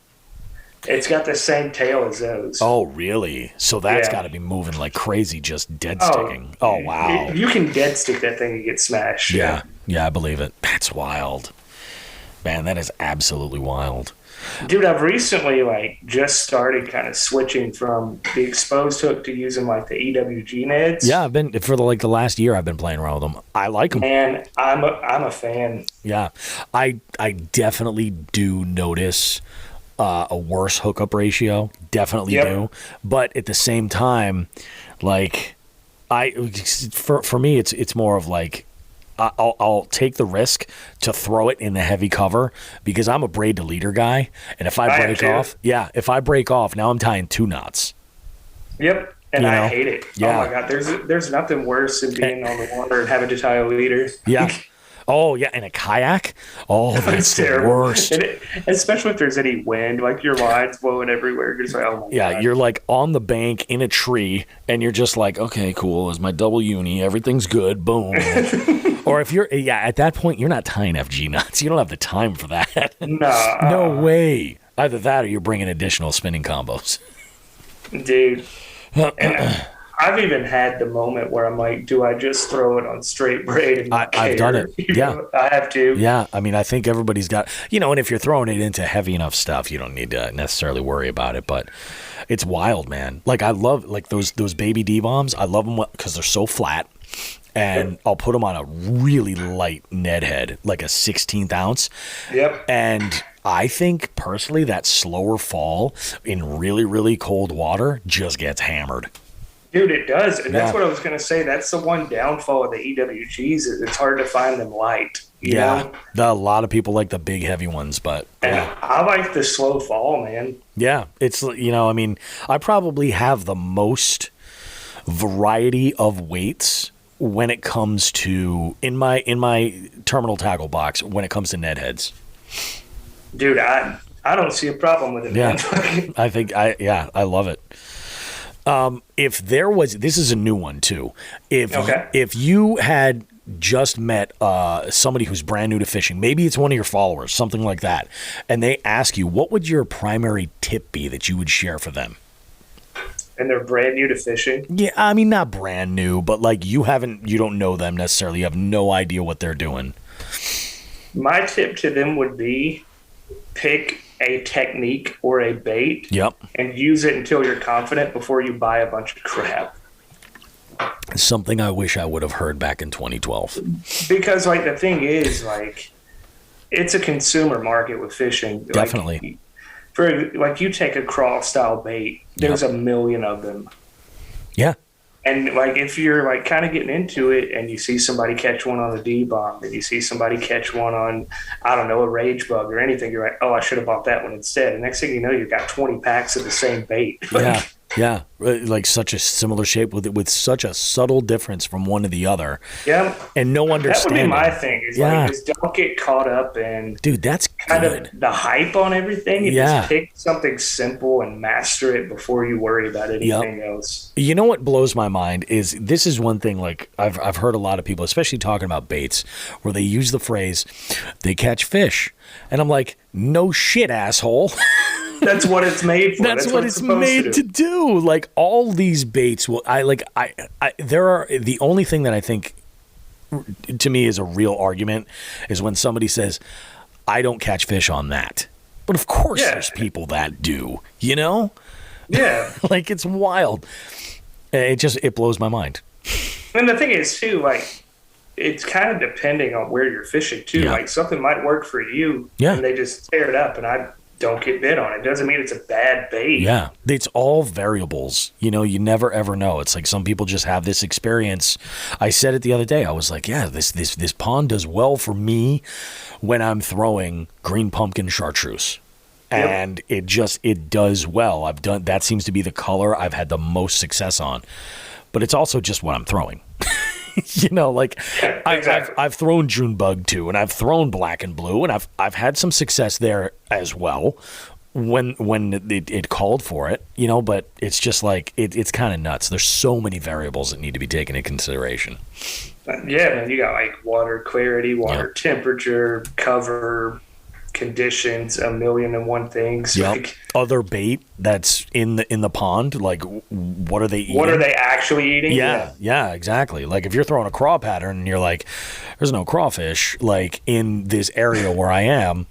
[SPEAKER 6] it's got the same tail as those.
[SPEAKER 2] Oh, really? So that's got to be moving like crazy, just dead sticking. Oh, wow.
[SPEAKER 6] You can dead stick that thing and get smashed.
[SPEAKER 2] Yeah, I believe it. That's wild. Man, that is absolutely wild.
[SPEAKER 6] Dude, I've recently like just started kind of switching from the exposed hook to using like the EWG Neds.
[SPEAKER 2] Yeah, I've been for the last year. I've been playing around with them. I like them.
[SPEAKER 6] Man, I'm a fan.
[SPEAKER 2] Yeah, I definitely do notice a worse hookup ratio. Definitely do. But at the same time, like for me, it's more of like, I'll take the risk to throw it in the heavy cover because I'm a braid to leader guy, and if I break off, now I'm tying 2 knots.
[SPEAKER 6] Yep, and I hate it.
[SPEAKER 2] Yeah.
[SPEAKER 6] Oh my God, there's nothing worse than being on the water and having to tie a leader.
[SPEAKER 2] Yeah. Oh yeah, and a kayak. Oh, that's the worst.
[SPEAKER 6] Especially if there's any wind, like your line's blowing everywhere. You're just like, oh my God.
[SPEAKER 2] You're like on the bank in a tree, and you're just like, okay, cool. It's my double uni. Everything's good. Boom. Or if you're at that point, you're not tying FG knots. You don't have the time for that. No way. Either that, or you're bringing additional spinning combos.
[SPEAKER 6] Dude. I've even had the moment where I'm like, do I just throw it on straight braid and not care?
[SPEAKER 2] I've done it. Yeah.
[SPEAKER 6] I have to.
[SPEAKER 2] Yeah. I mean, I think everybody's got, and if you're throwing it into heavy enough stuff, you don't need to necessarily worry about it. But it's wild, man. Like, I love like those baby D-bombs. I love them because they're so flat. And I'll put them on a really light Ned head, like a 16th ounce.
[SPEAKER 6] Yep.
[SPEAKER 2] And I think, personally, that slower fall in really, really cold water just gets hammered.
[SPEAKER 6] Dude, it does. And that's what I was going to say. That's the one downfall of the EWGs is it's hard to find them light. You know?
[SPEAKER 2] A lot of people like the big, heavy ones, but...
[SPEAKER 6] And I like the slow fall, man.
[SPEAKER 2] Yeah. It's, I mean, I probably have the most variety of weights when it comes to in my terminal tackle box when it comes to Ned heads?
[SPEAKER 6] Dude, I don't see a problem with it.
[SPEAKER 2] Yeah,
[SPEAKER 6] man.
[SPEAKER 2] I love it. If there was, this is a new one too. If you had just met somebody who's brand new to fishing, maybe it's one of your followers, something like that, and they ask you, what would your primary tip be that you would share for them?
[SPEAKER 6] And they're brand new to fishing?
[SPEAKER 2] Yeah, I mean, not brand new, but like you don't know them necessarily. You have no idea what they're doing.
[SPEAKER 6] My tip to them would be pick a technique or a bait and use it until you're confident before you buy a bunch of crap.
[SPEAKER 2] Something I wish I would have heard back in 2012.
[SPEAKER 6] Because like the thing is, like, it's a consumer market with fishing.
[SPEAKER 2] Definitely.
[SPEAKER 6] Like, for like you take a crawl style bait, there's a million of them.
[SPEAKER 2] Yeah.
[SPEAKER 6] And like if you're like kind of getting into it and you see somebody catch one on a D-bomb and you see somebody catch one on, I don't know, a rage bug or anything, you're like, oh, I should have bought that one instead. And next thing you know, you've got 20 packs of the same bait.
[SPEAKER 2] Yeah, like such a similar shape with such a subtle difference from one to the other.
[SPEAKER 6] Yeah,
[SPEAKER 2] and no understanding.
[SPEAKER 6] That would be my thing. Is like, just don't get caught up in
[SPEAKER 2] that's
[SPEAKER 6] kind
[SPEAKER 2] good.
[SPEAKER 6] of the hype on everything. You just pick something simple and master it before you worry about anything else.
[SPEAKER 2] You know what blows my mind is this is one thing. Like I've heard a lot of people, especially talking about baits, where they use the phrase "they catch fish," and I'm like, no shit, asshole.
[SPEAKER 6] That's what it's made for.
[SPEAKER 2] That's what it's made to do. Like all these baits there are the only thing that I think to me is a real argument is when somebody says, I don't catch fish on that. But of course there's people that do, you know?
[SPEAKER 6] Yeah.
[SPEAKER 2] Like it's wild. It blows my mind.
[SPEAKER 6] And the thing is too, like it's kind of depending on where you're fishing too. Like something might work for you and they just tear it up and I don't get bit on it. Doesn't mean it's a bad bait.
[SPEAKER 2] Yeah, it's all variables. You know, you never ever know. It's like some people just have this experience. I said it the other day. I was like, yeah, this pond does well for me when I'm throwing green pumpkin chartreuse. And it does well. That seems to be the color I've had the most success on. But it's also just what I'm throwing. You know, like I've thrown June bug too, and I've thrown black and blue, and I've had some success there as well when it called for it, you know. But it's just like it's kind of nuts. There's so many variables that need to be taken into consideration.
[SPEAKER 6] Yeah, man, you got like water clarity, water temperature, cover, conditions, a million and one things. Like
[SPEAKER 2] other bait that's in the pond, like what are they eating?
[SPEAKER 6] What are they actually eating?
[SPEAKER 2] Yeah, exactly. Like if you're throwing a craw pattern and you're like, there's no crawfish like in this area where I am.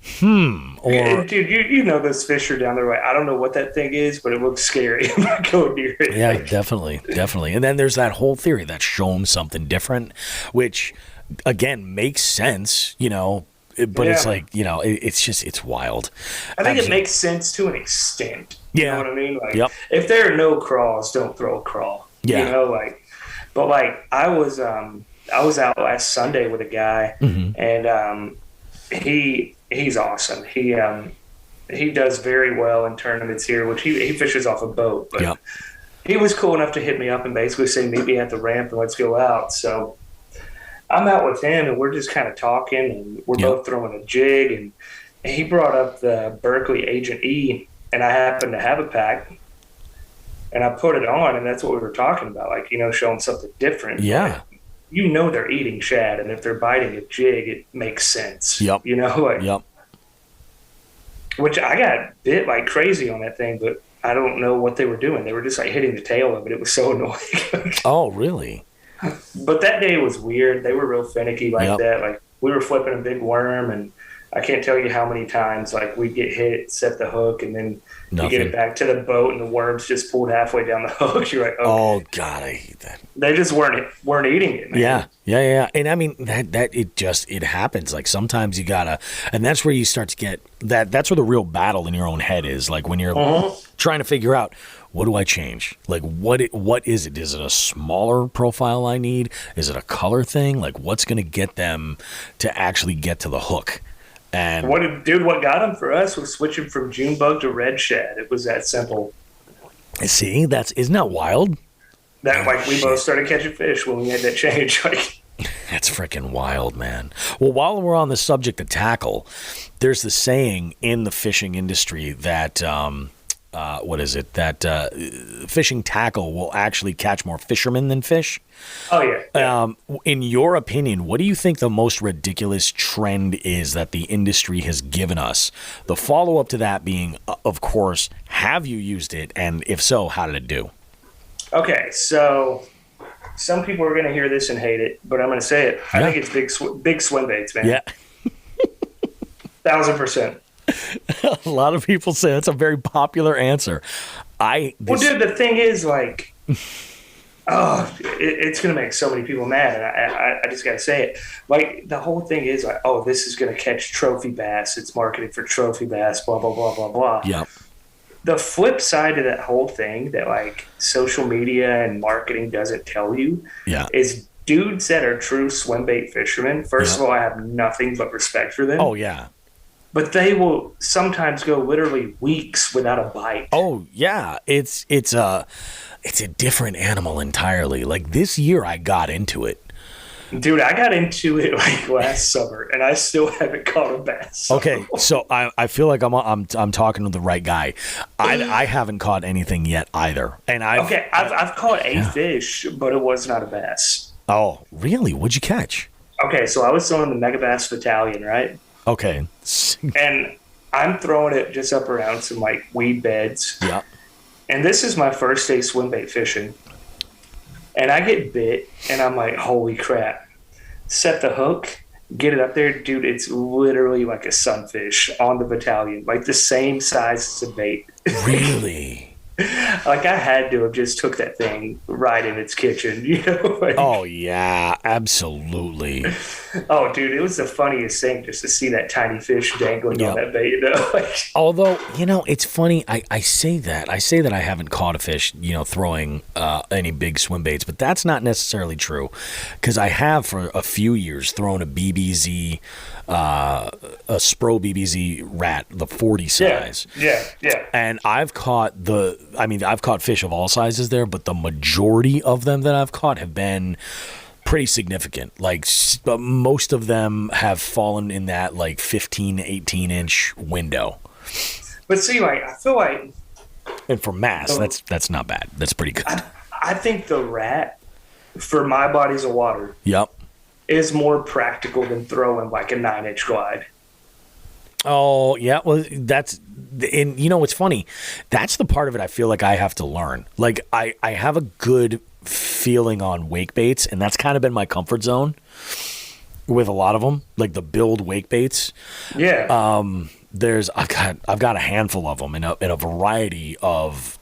[SPEAKER 2] Or
[SPEAKER 6] dude, you know those fish are down there. Like, I don't know what that thing is, but it looks scary. I'm not going near it.
[SPEAKER 2] Yeah, definitely. And then there's that whole theory that show them something different, which again makes sense, you know. But it's like, you know, it's wild.
[SPEAKER 6] I think it makes sense to an extent.
[SPEAKER 2] Yeah.
[SPEAKER 6] You know what I mean? Like, if there are no craws, don't throw a crawl.
[SPEAKER 2] Yeah.
[SPEAKER 6] You know, like, but like I was out last Sunday with a guy, and he's awesome. He does very well in tournaments here, which he fishes off a boat. But he was cool enough to hit me up and basically say, meet me at the ramp and let's go out. So I'm out with him, and we're just kind of talking, and we're both throwing a jig, and he brought up the Berkeley Agent E, and I happened to have a pack, and I put it on, and that's what we were talking about, like, you know, showing something different.
[SPEAKER 2] Yeah.
[SPEAKER 6] Like, you know they're eating shad, and if they're biting a jig, it makes sense.
[SPEAKER 2] Yep.
[SPEAKER 6] You know? Like, which I got bit like crazy on that thing, but I don't know what they were doing. They were just, like, hitting the tail of it. It was so annoying.
[SPEAKER 2] Oh, really?
[SPEAKER 6] But that day was weird. They were real finicky like that. Like we were flipping a big worm, and I can't tell you how many times like we'd get hit, set the hook, and then you get it back to the boat, and the worms just pulled halfway down the hook. You're like, oh
[SPEAKER 2] God, I hate that.
[SPEAKER 6] They just weren't eating it, man.
[SPEAKER 2] Yeah. And I mean that it happens. Like sometimes you gotta, and that's where you start to get that. That's where the real battle in your own head is. Like when you're trying to figure out, what do I change? Like, what is it? Is it a smaller profile I need? Is it a color thing? Like, what's going to get them to actually get to the hook? And
[SPEAKER 6] what got them for us was switching from June bug to red shad. It was that simple.
[SPEAKER 2] See, isn't that wild?
[SPEAKER 6] That we both started catching fish when we had that change.
[SPEAKER 2] That's freaking wild, man. Well, while we're on the subject of tackle, there's the saying in the fishing industry that fishing tackle will actually catch more fishermen than fish.
[SPEAKER 6] Oh yeah.
[SPEAKER 2] In your opinion, what do you think the most ridiculous trend is that the industry has given us? The follow-up to that being, of course, have you used it, and if so, how did it do?
[SPEAKER 6] Okay, so some people are going to hear this and hate it, but I'm going to say it. I think it's big swim baits, man.
[SPEAKER 2] Yeah.
[SPEAKER 6] 1,000%.
[SPEAKER 2] A lot of people say that's a very popular answer.
[SPEAKER 6] Well, dude, the thing is, it's going to make so many people mad, and I just got to say it. The whole thing is this is going to catch trophy bass. It's marketed for trophy bass, blah, blah, blah, blah, blah.
[SPEAKER 2] Yep.
[SPEAKER 6] The flip side of that whole thing that social media and marketing doesn't tell you is dudes that are true swim bait fishermen. First of all, I have nothing but respect for them.
[SPEAKER 2] Oh, yeah.
[SPEAKER 6] But they will sometimes go literally weeks without a bite.
[SPEAKER 2] Oh, yeah. It's a different animal entirely. This year I got into it.
[SPEAKER 6] Dude, I got into it last summer, and I still haven't caught a bass.
[SPEAKER 2] Okay, so I feel like I'm talking to the right guy. I haven't caught anything yet either, and
[SPEAKER 6] I've caught a fish, but it was not a bass.
[SPEAKER 2] Oh, really? What'd you catch?
[SPEAKER 6] Okay, so I was throwing the Mega Bass Battalion, right?
[SPEAKER 2] Okay,
[SPEAKER 6] and I'm throwing it just up around some weed beds.
[SPEAKER 2] Yeah,
[SPEAKER 6] and this is my first day swim bait fishing. And I get bit, and I'm like, holy crap. Set the hook, get it up there. Dude, it's literally like a sunfish on the Battalion. The same size as a bait.
[SPEAKER 2] Really?
[SPEAKER 6] I had to have just took that thing right in its kitchen,
[SPEAKER 2] Oh, yeah, absolutely.
[SPEAKER 6] Oh, dude, it was the funniest thing just to see that tiny fish dangling on that bait,
[SPEAKER 2] Although, it's funny, I say that. I say that I haven't caught a fish, throwing any big swim baits, but that's not necessarily true, because I have for a few years thrown a BBZ, a Spro BBZ rat, the 40 size.
[SPEAKER 6] Yeah.
[SPEAKER 2] And I've caught I've caught fish of all sizes there, but the majority of them that I've caught have been pretty significant. Most of them have fallen in that 15 to 18 inch window.
[SPEAKER 6] But see, I feel like,
[SPEAKER 2] and for mass, that's not bad. That's pretty good.
[SPEAKER 6] I think the rat, for my bodies of water, is more practical than throwing a 9-inch glide.
[SPEAKER 2] Oh, yeah. Well, and what's funny? That's the part of it I feel like I have to learn. I have a good feeling on wake baits, and that's kind of been my comfort zone with a lot of them, the build wake baits.
[SPEAKER 6] Yeah.
[SPEAKER 2] I've got a handful of them in a variety of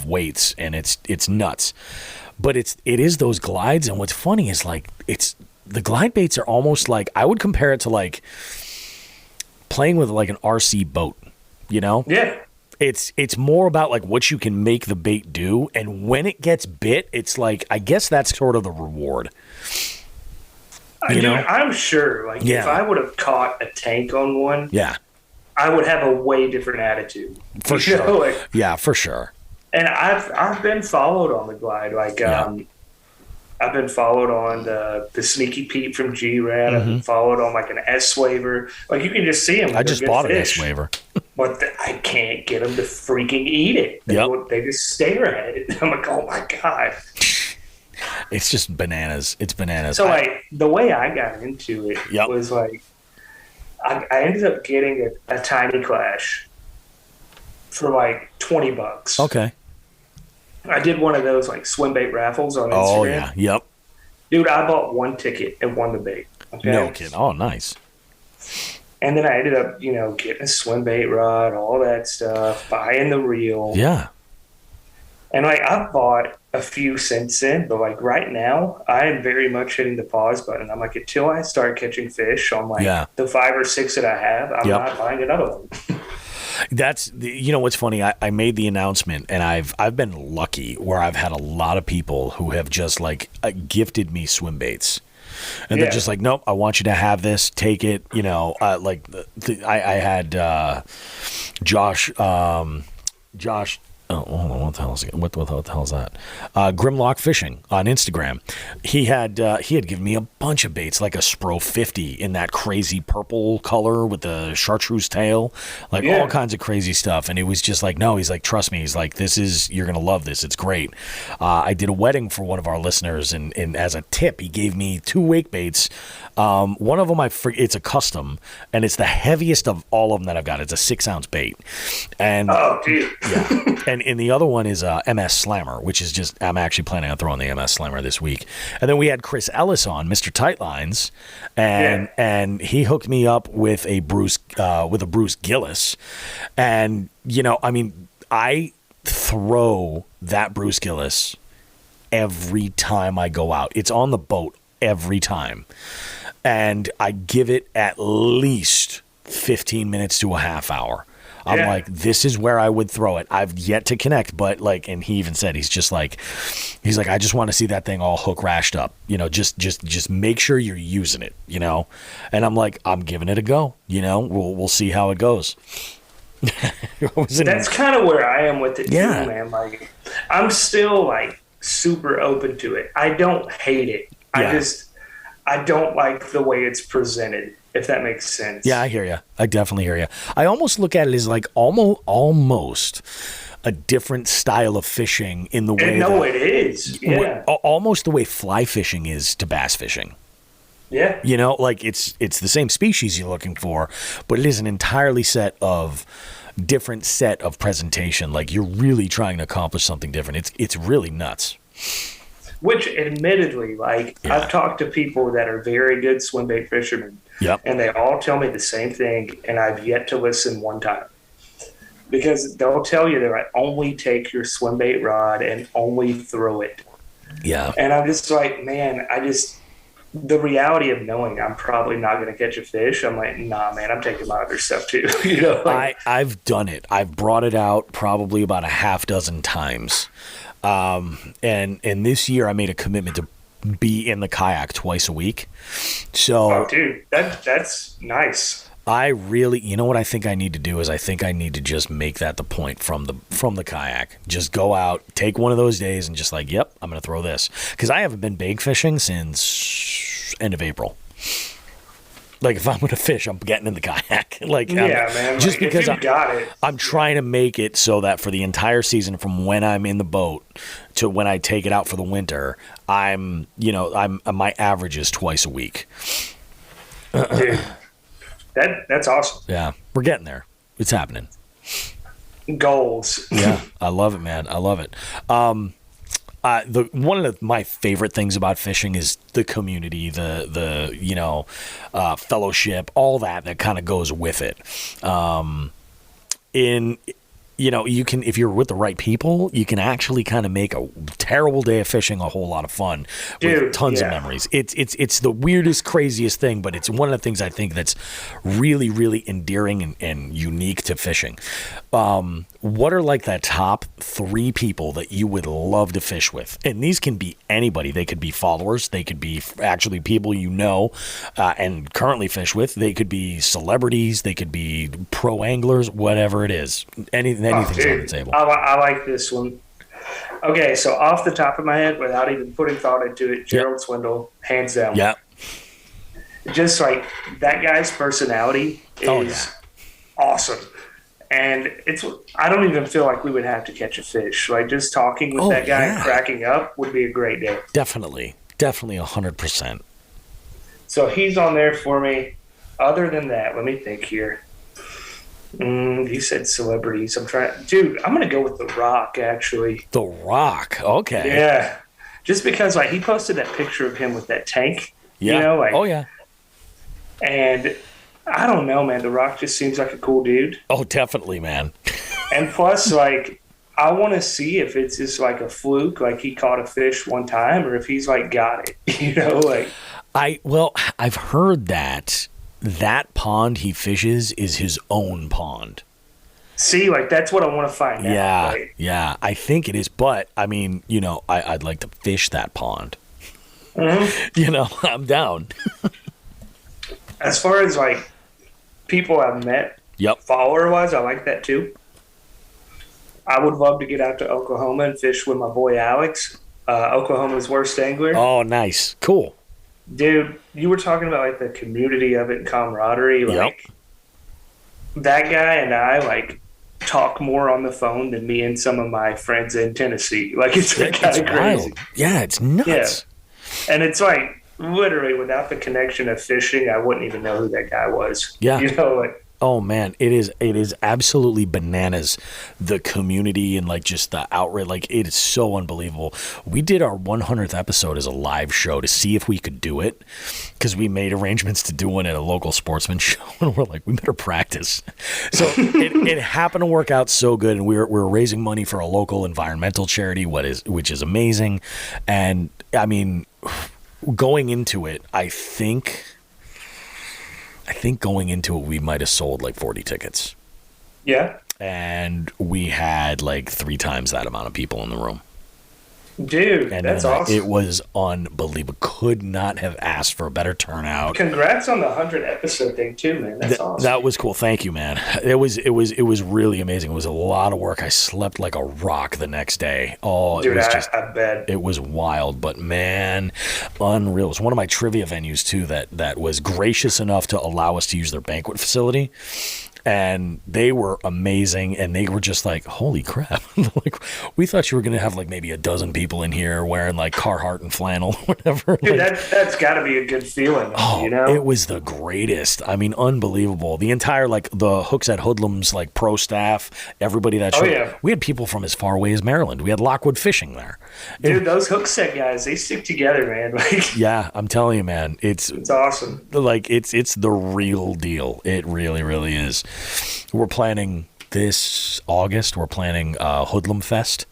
[SPEAKER 2] weights, and it's nuts. But it is those glides, and what's funny is the glide baits are almost I would compare it to playing with an RC boat,
[SPEAKER 6] Yeah.
[SPEAKER 2] It's more about what you can make the bait do, and when it gets bit, it's I guess that's sort of the reward.
[SPEAKER 6] I'm sure if I would have caught a tank on one, I would have a way different attitude.
[SPEAKER 2] For sure. Yeah, for sure.
[SPEAKER 6] And I've been followed on the glide. I've been followed on the Sneaky Pete from G-Rad. I've been followed on an S-Waver. You can just see them.
[SPEAKER 2] I just bought an S-Waver.
[SPEAKER 6] But I can't get them to freaking eat it. They just stare at it. I'm oh my God.
[SPEAKER 2] It's just bananas. It's bananas.
[SPEAKER 6] So the way I got into it was I ended up getting a tiny clash for $20.
[SPEAKER 2] Okay.
[SPEAKER 6] I did one of those swim bait raffles on Instagram.
[SPEAKER 2] Oh yeah, yep.
[SPEAKER 6] Dude, I bought one ticket and won the bait. Okay?
[SPEAKER 2] No kidding. Oh, nice.
[SPEAKER 6] And then I ended up, getting a swim bait rod, all that stuff, buying the reel.
[SPEAKER 2] Yeah. And
[SPEAKER 6] I've bought a few since then, but right now, I am very much hitting the pause button. I'm until I start catching fish on the 5 or 6 that I have, I'm not buying another one.
[SPEAKER 2] That's what's funny. I made the announcement, and I've been lucky where I've had a lot of people who have just gifted me swim baits, and they're just nope, I want you to have this, take it. I had Josh Oh, hold on. What the hell is it? What the hell is that? Grimlock Fishing on Instagram. He had given me a bunch of baits, like a Spro 50 in that crazy purple color with the chartreuse tail, like all kinds of crazy stuff. And it was just like, no, he's like, trust me. He's like, you're gonna love this. It's great. I did a wedding for one of our listeners, and as a tip, he gave me 2 wake baits. One of them it's a custom, and it's the heaviest of all of them that I've got. It's a 6-ounce bait, and yeah. And the other one is MS Slammer, which is just, I'm actually planning on throwing the MS Slammer this week. And then we had Chris Ellis on, Mr. Tightlines, and he hooked me up with a Bruce Gillis. And, I throw that Bruce Gillis every time I go out. It's on the boat every time. And I give it at least 15 minutes to a half hour. I'm like, this is where I would throw it. I've yet to connect, but and he even said, he's like, I just want to see that thing all hook rashed up, just make sure you're using it, and I'm like, I'm giving it a go, we'll see how it goes.
[SPEAKER 6] That's kind of where I am with it too, man. Like, I'm still like super open to it. I don't hate it. I don't like the way it's presented, if that makes sense.
[SPEAKER 2] Yeah, I hear you. I definitely hear you. I almost look at it as like almost a different style of fishing in the way.
[SPEAKER 6] It is. Yeah.
[SPEAKER 2] Almost the way fly fishing is to bass fishing.
[SPEAKER 6] Yeah.
[SPEAKER 2] Like it's the same species you're looking for, but it is an entirely different set of presentation. Like, you're really trying to accomplish something different. It's really nuts.
[SPEAKER 6] Which, admittedly, I've talked to people that are very good swim bait fishermen, and they all tell me the same thing, and I've yet to listen one time. Because they'll tell you that only take your swim bait rod and only throw it. Yeah. And I'm just like, man, the reality of knowing I'm probably not going to catch a fish, I'm like, nah, man, I'm taking my other stuff too.
[SPEAKER 2] I've done it. I've brought it out probably about a half dozen times. And this year I made a commitment to be in the kayak twice a week. So,
[SPEAKER 6] dude, that's nice.
[SPEAKER 2] I really, what I think I need to do is I think I need to just make that the point from the kayak. Just go out, take one of those days, and just like, yep, I'm going to throw this. Because I haven't been bait fishing since end of April. Like, if I'm going to fish, I'm getting in the kayak.
[SPEAKER 6] Man.
[SPEAKER 2] Just because
[SPEAKER 6] I'm
[SPEAKER 2] trying to make it so that for the entire season, from when I'm in the boat to when I take it out for the winter, my average is twice a week.
[SPEAKER 6] Dude, that's awesome.
[SPEAKER 2] Yeah, we're getting there. It's happening.
[SPEAKER 6] Goals.
[SPEAKER 2] Yeah, I love it, man. I love it. One of my favorite things about fishing is the community, the fellowship, all that kind of goes with it. You can, if you're with the right people, you can actually kind of make a terrible day of fishing a whole lot of fun with tons of memories. It's the weirdest, craziest thing, but it's one of the things I think that's really, really endearing and unique to fishing. What are like the top 3 people that you would love to fish with? And these can be anybody. They could be followers. They could be actually people and currently fish with. They could be celebrities. They could be pro anglers, whatever it is. Anything's on the table.
[SPEAKER 6] I like this one. Okay, so off the top of my head, without even putting thought into it, Gerald Swindle, hands down.
[SPEAKER 2] Yeah.
[SPEAKER 6] Just like that guy's personality is awesome. And I don't even feel like we would have to catch a fish. Like, just talking with that guy and cracking up would be a great day.
[SPEAKER 2] Definitely 100%.
[SPEAKER 6] So he's on there for me. Other than that, let me think here. You said celebrities. I'm going to go with The Rock, actually.
[SPEAKER 2] The Rock, okay.
[SPEAKER 6] Yeah. Just because he posted that picture of him with that tank.
[SPEAKER 2] Yeah.
[SPEAKER 6] And I don't know, man. The Rock just seems like a cool dude.
[SPEAKER 2] Oh, definitely, man.
[SPEAKER 6] And plus, I want to see if it's just like a fluke, like he caught a fish one time, or if he's got it.
[SPEAKER 2] I've heard that pond he fishes is his own pond.
[SPEAKER 6] See, that's what I want to find out.
[SPEAKER 2] Yeah, I think it is. But I mean, I'd like to fish that pond.
[SPEAKER 6] Mm-hmm.
[SPEAKER 2] I'm down.
[SPEAKER 6] As far as people I've met, follower wise, I like that too. I would love to get out to Oklahoma and fish with my boy Alex, Oklahoma's worst angler.
[SPEAKER 2] Oh, nice. Cool.
[SPEAKER 6] Dude, you were talking about like the community of it and camaraderie. Like that guy and I like talk more on the phone than me and some of my friends in Tennessee. Like it's kind of crazy.
[SPEAKER 2] Wild. Yeah, it's nuts.
[SPEAKER 6] Yeah. And it's like literally without the connection of fishing, I wouldn't even know who that guy was.
[SPEAKER 2] Yeah.
[SPEAKER 6] You know, like
[SPEAKER 2] oh man, it is absolutely bananas, the community and like just the outright, like it is so unbelievable. We did our 100th episode as a live show to see if we could do it because we made arrangements to do one at a local sportsman show and we're like, we better practice. So it happened to work out so good, and we're raising money for a local environmental charity, which is amazing. And I mean, going into it, I think going into it, we might have sold like 40 tickets.
[SPEAKER 6] Yeah.
[SPEAKER 2] And we had like 3 times that amount of people in the room.
[SPEAKER 6] Dude,
[SPEAKER 2] and
[SPEAKER 6] that's awesome.
[SPEAKER 2] It was unbelievable. Could not have asked for a better turnout.
[SPEAKER 6] Congrats on the 100 episode thing too, man. That's awesome.
[SPEAKER 2] That was cool. Thank you, man. It was really amazing. It was a lot of work. I slept like a rock the next day. Oh,
[SPEAKER 6] dude,
[SPEAKER 2] it was
[SPEAKER 6] I bet.
[SPEAKER 2] It was wild, but man, unreal. It was one of my trivia venues too that was gracious enough to allow us to use their banquet facility. And they were amazing, and they were just like, holy crap. Like, we thought you were going to have like maybe a dozen people in here wearing like Carhartt and flannel or whatever.
[SPEAKER 6] Dude,
[SPEAKER 2] like,
[SPEAKER 6] that's got to be a good feeling, you know?
[SPEAKER 2] It was the greatest. I mean, unbelievable. The entire, like, the Hooks at Hoodlums, like, pro staff, everybody that showed.
[SPEAKER 6] Yeah.
[SPEAKER 2] We had people from as far away as Maryland. We had Lockwood Fishing there.
[SPEAKER 6] Dude, those hook set guys, they stick together, man. Like,
[SPEAKER 2] yeah, I'm telling you, man. It's
[SPEAKER 6] awesome.
[SPEAKER 2] Like, it's the real deal. It really, really is. We're planning this August. We're planning Hoodlum Fest,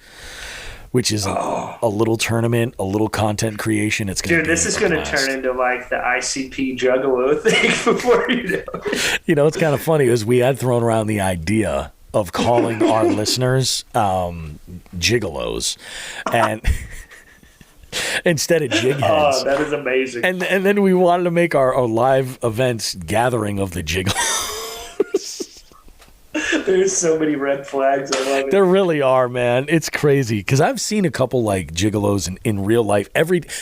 [SPEAKER 2] which is a little tournament, a little content creation. It's gonna
[SPEAKER 6] dude, this is going to turn into like the ICP Juggalo thing before you know it.
[SPEAKER 2] You know, it's kind of funny is we had thrown around the idea of calling our listeners gigolos, and instead of jig heads.
[SPEAKER 6] Oh, that is amazing.
[SPEAKER 2] And then we wanted to make our live events gathering of the gigolos.
[SPEAKER 6] There's so many red flags. I love it.
[SPEAKER 2] There really are, man. It's crazy because I've seen a couple like gigolos in real life.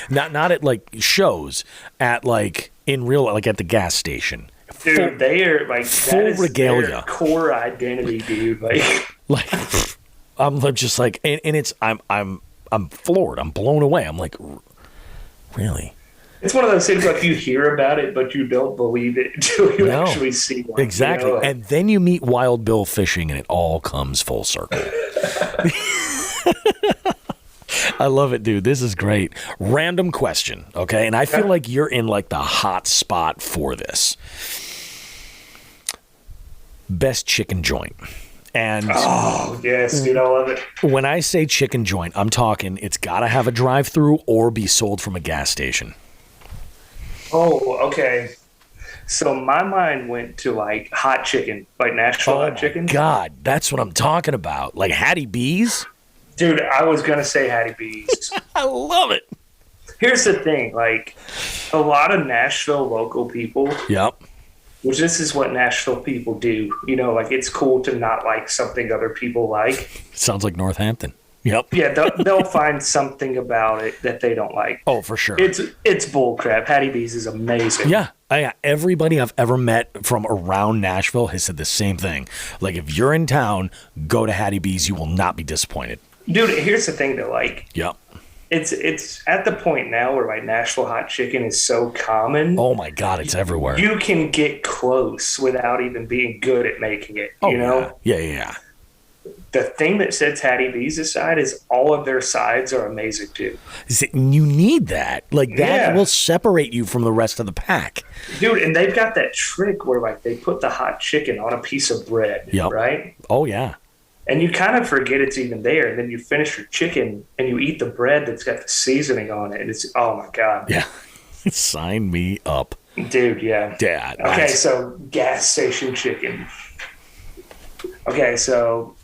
[SPEAKER 2] Not at like shows, at like in real, like at the gas station.
[SPEAKER 6] Dude, they are like
[SPEAKER 2] full regalia,
[SPEAKER 6] their core identity, dude.
[SPEAKER 2] Like I'm just like, and it's I'm floored. I'm blown away. I'm like, really.
[SPEAKER 6] It's one of those things like you hear about it, but you don't believe it until you actually see one.
[SPEAKER 2] Exactly. You know? And then you meet Wild Bill Fishing and it all comes full circle. I love it, dude. This is great. Random question, okay? And I feel like you're in like the hot spot for this. Best chicken joint. And
[SPEAKER 6] oh, yes, dude, I love it.
[SPEAKER 2] When I say chicken joint, I'm talking it's got to have a drive-through or be sold from a gas station.
[SPEAKER 6] Oh, okay. So my mind went to like hot chicken, like Nashville hot chicken.
[SPEAKER 2] God, that's what I'm talking about. Like Hattie B's?
[SPEAKER 6] Dude, I was going to say Hattie B's.
[SPEAKER 2] I love it.
[SPEAKER 6] Here's the thing. Like a lot of Nashville local people.
[SPEAKER 2] Yep.
[SPEAKER 6] Which this is what Nashville people do. You know, like it's cool to not like something other people like.
[SPEAKER 2] Sounds like Northampton. Yep.
[SPEAKER 6] Yeah, they'll find something about it that they don't like.
[SPEAKER 2] Oh, for sure.
[SPEAKER 6] It's bullcrap. Hattie B's is amazing.
[SPEAKER 2] Yeah. Everybody I've ever met from around Nashville has said the same thing. Like, if you're in town, go to Hattie B's. You will not be disappointed.
[SPEAKER 6] Dude, here's the thing, though. Like,
[SPEAKER 2] yep.
[SPEAKER 6] It's at the point now where like Nashville hot chicken is so common.
[SPEAKER 2] Oh my God, it's everywhere.
[SPEAKER 6] You can get close without even being good at making it.
[SPEAKER 2] Oh,
[SPEAKER 6] you know?
[SPEAKER 2] Yeah.
[SPEAKER 6] The thing that sets Hattie B's aside is all of their sides are amazing too.
[SPEAKER 2] You need that. Like that will separate you from the rest of the pack.
[SPEAKER 6] Dude, and they've got that trick where like they put the hot chicken on a piece of bread, right?
[SPEAKER 2] Oh yeah.
[SPEAKER 6] And you kind of forget it's even there, and then you finish your chicken and you eat the bread that's got the seasoning on it, and it's oh my God.
[SPEAKER 2] Yeah. Sign me up.
[SPEAKER 6] Dude, yeah.
[SPEAKER 2] Dad.
[SPEAKER 6] Okay, so gas station chicken. Okay, so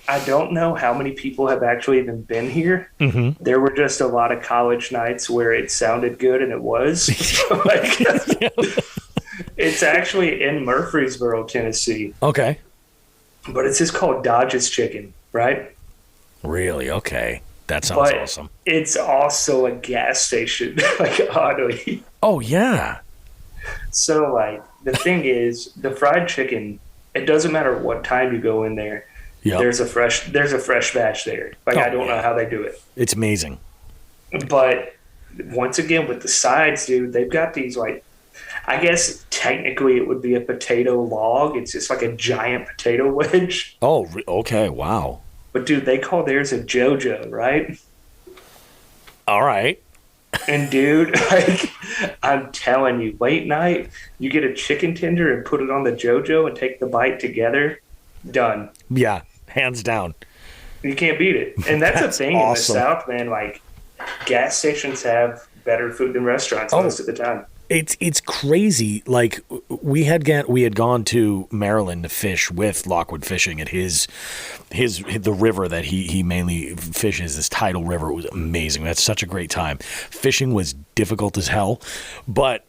[SPEAKER 6] I don't know how many people have actually even been here.
[SPEAKER 2] Mm-hmm.
[SPEAKER 6] There were just a lot of college nights where it sounded good, and it was. It's actually in Murfreesboro, Tennessee.
[SPEAKER 2] Okay.
[SPEAKER 6] But it's just called Dodge's Chicken. right?
[SPEAKER 2] Really? Okay. That sounds awesome.
[SPEAKER 6] It's also a gas station, like, oddly.
[SPEAKER 2] Oh, yeah.
[SPEAKER 6] So, like, the thing is, the fried chicken, it doesn't matter what time you go in there. Yep. There's a fresh batch there. Like, I don't know how they do it.
[SPEAKER 2] It's amazing.
[SPEAKER 6] But once again, with the sides, dude, they've got these, like, I guess technically it would be a potato log. It's just like a giant potato wedge.
[SPEAKER 2] Oh, okay. Wow.
[SPEAKER 6] But, dude, they call theirs a JoJo, right?
[SPEAKER 2] All right.
[SPEAKER 6] And, dude, like, I'm telling you, late night, you get a chicken tender and put it on the JoJo and take the bite together, done.
[SPEAKER 2] Yeah, hands down.
[SPEAKER 6] You can't beat it. And that's a thing awesome. In the South, man. Like, gas stations have better food than restaurants most of the time.
[SPEAKER 2] It's crazy. Like, we had gone to Maryland to fish with Lockwood Fishing at the river that he mainly fishes, this tidal river. It was amazing. We had such a great time. Fishing was difficult as hell, but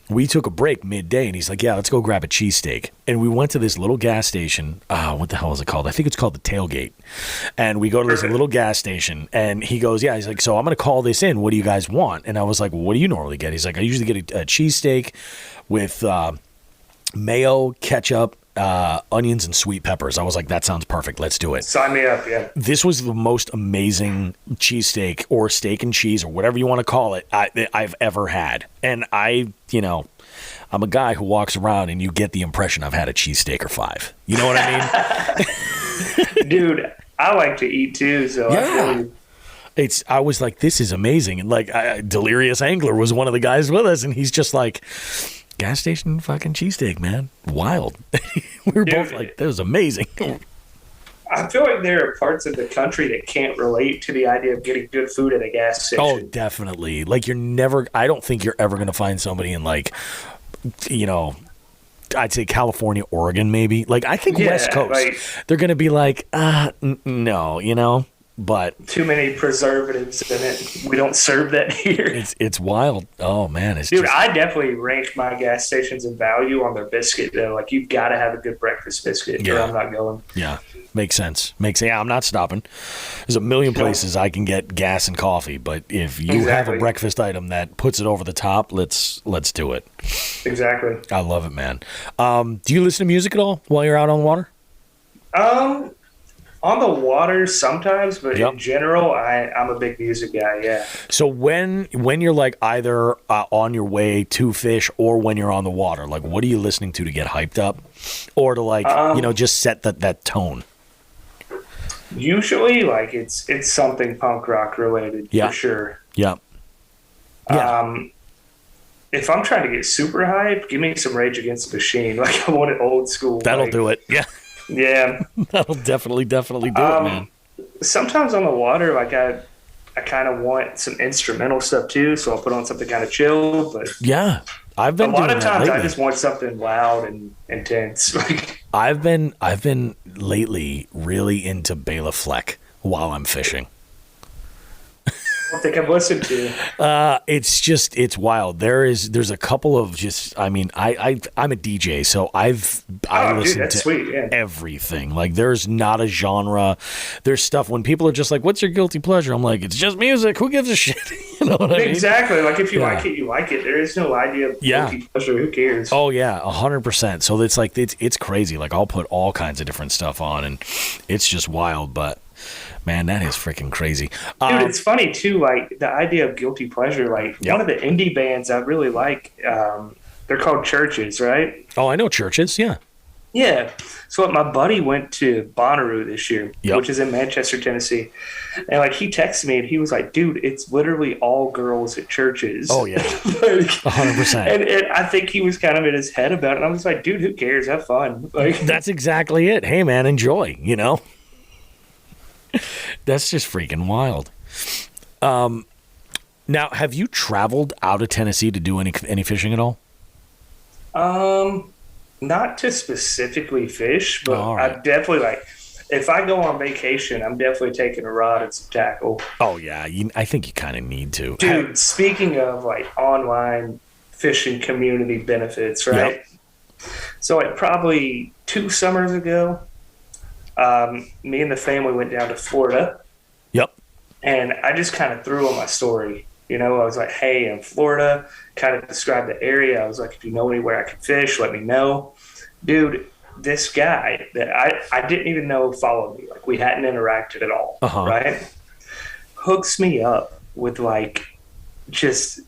[SPEAKER 2] we took a break midday, and he's like, yeah, let's go grab a cheesesteak. And we went to this little gas station. What the hell is it called? I think it's called the Tailgate. And we go to this little gas station, and he goes, yeah, he's like, so I'm going to call this in. What do you guys want? And I was like, well, what do you normally get? He's like, I usually get a cheesesteak with mayo, ketchup, onions, and sweet peppers. I was like, that sounds perfect. Let's do it.
[SPEAKER 6] Sign me up, yeah.
[SPEAKER 2] This was the most amazing cheesesteak or steak and cheese or whatever you want to call it I've ever had. And I'm a guy who walks around and you get the impression I've had a cheesesteak or 5. You know what I
[SPEAKER 6] mean? Dude, I like to eat too, so yeah.
[SPEAKER 2] I was like, this is amazing. And like, Delirious Angler was one of the guys with us, and he's just like, gas station fucking cheesesteak, man. Wild. We were both like, that was amazing.
[SPEAKER 6] I feel like there are parts of the country that can't relate to the idea of getting good food at a gas station.
[SPEAKER 2] Oh, definitely. Like, I don't think you're ever going to find somebody in, like, I'd say California, Oregon, maybe. Like, I think West Coast, like, they're going to be like, no, but
[SPEAKER 6] too many preservatives in it. We don't serve that here.
[SPEAKER 2] It's wild. Oh man,
[SPEAKER 6] I definitely rank my gas stations in value on their biscuit though. Like, you've got to have a good breakfast biscuit, or I'm not going.
[SPEAKER 2] Yeah, makes sense. I'm not stopping. There's a million places I can get gas and coffee, but if you have a breakfast item that puts it over the top, let's do it.
[SPEAKER 6] Exactly.
[SPEAKER 2] I love it, man. Do you listen to music at all while you're out on the water?
[SPEAKER 6] On the water sometimes, but in general, I'm a big music guy, yeah.
[SPEAKER 2] So when you're like either on your way to fish or when you're on the water, like what are you listening to get hyped up? Or to like, just set that tone?
[SPEAKER 6] Usually, like, it's something punk rock related, for sure.
[SPEAKER 2] Yeah.
[SPEAKER 6] If I'm trying to get super hyped, give me some Rage Against the Machine. Like, I want it old school.
[SPEAKER 2] That'll do it, yeah.
[SPEAKER 6] Yeah.
[SPEAKER 2] That'll definitely do it, man.
[SPEAKER 6] Sometimes on the water, like, I kind of want some instrumental stuff too, so I'll put on something kind of chill. But
[SPEAKER 2] yeah, I've been
[SPEAKER 6] a lot of times
[SPEAKER 2] lately.
[SPEAKER 6] I just want something loud and intense.
[SPEAKER 2] I've been lately really into Bela Fleck while I'm fishing.
[SPEAKER 6] I don't think I've listened to.
[SPEAKER 2] It's wild. There's a couple of I'm a DJ, so I listen to everything. Like, there's not a genre. There's stuff when people are just like, what's your guilty pleasure? I'm like, it's just music. Who gives a shit? You know what I mean?
[SPEAKER 6] Exactly. Like, if you like it, you like it. There is no idea of guilty pleasure. Who cares?
[SPEAKER 2] Oh yeah, 100%. So it's like, it's crazy. Like, I'll put all kinds of different stuff on, and it's just wild, but man, that is freaking crazy.
[SPEAKER 6] Dude, it's funny, too, like, the idea of guilty pleasure. Like, one of the indie bands I really like, they're called Churches, right?
[SPEAKER 2] Oh, I know Churches, yeah.
[SPEAKER 6] Yeah. So my buddy went to Bonnaroo this year, which is in Manchester, Tennessee. And, like, he texted me, and he was like, dude, it's literally all girls at Churches.
[SPEAKER 2] Oh, yeah. 100%.
[SPEAKER 6] And I think he was kind of in his head about it. And I was like, dude, who cares? Have fun. Like,
[SPEAKER 2] that's exactly it. Hey, man, enjoy, That's just freaking wild. Now, have you traveled out of Tennessee to do any fishing at all?
[SPEAKER 6] Not to specifically fish, but right. I definitely, like, if I go on vacation, I'm definitely taking a rod and some tackle.
[SPEAKER 2] Oh yeah, I think you kind of need to.
[SPEAKER 6] Dude, speaking of like online fishing community benefits, right? Yep. So like probably 2 summers ago, me and the family went down to Florida.
[SPEAKER 2] Yep.
[SPEAKER 6] And I just kind of threw on my story. You know, I was like, hey, in Florida, kind of described the area. I was like, if you know anywhere I can fish, let me know. Dude, this guy that I didn't even know followed me. Like, we hadn't interacted at all, right? Hooks me up with, like, just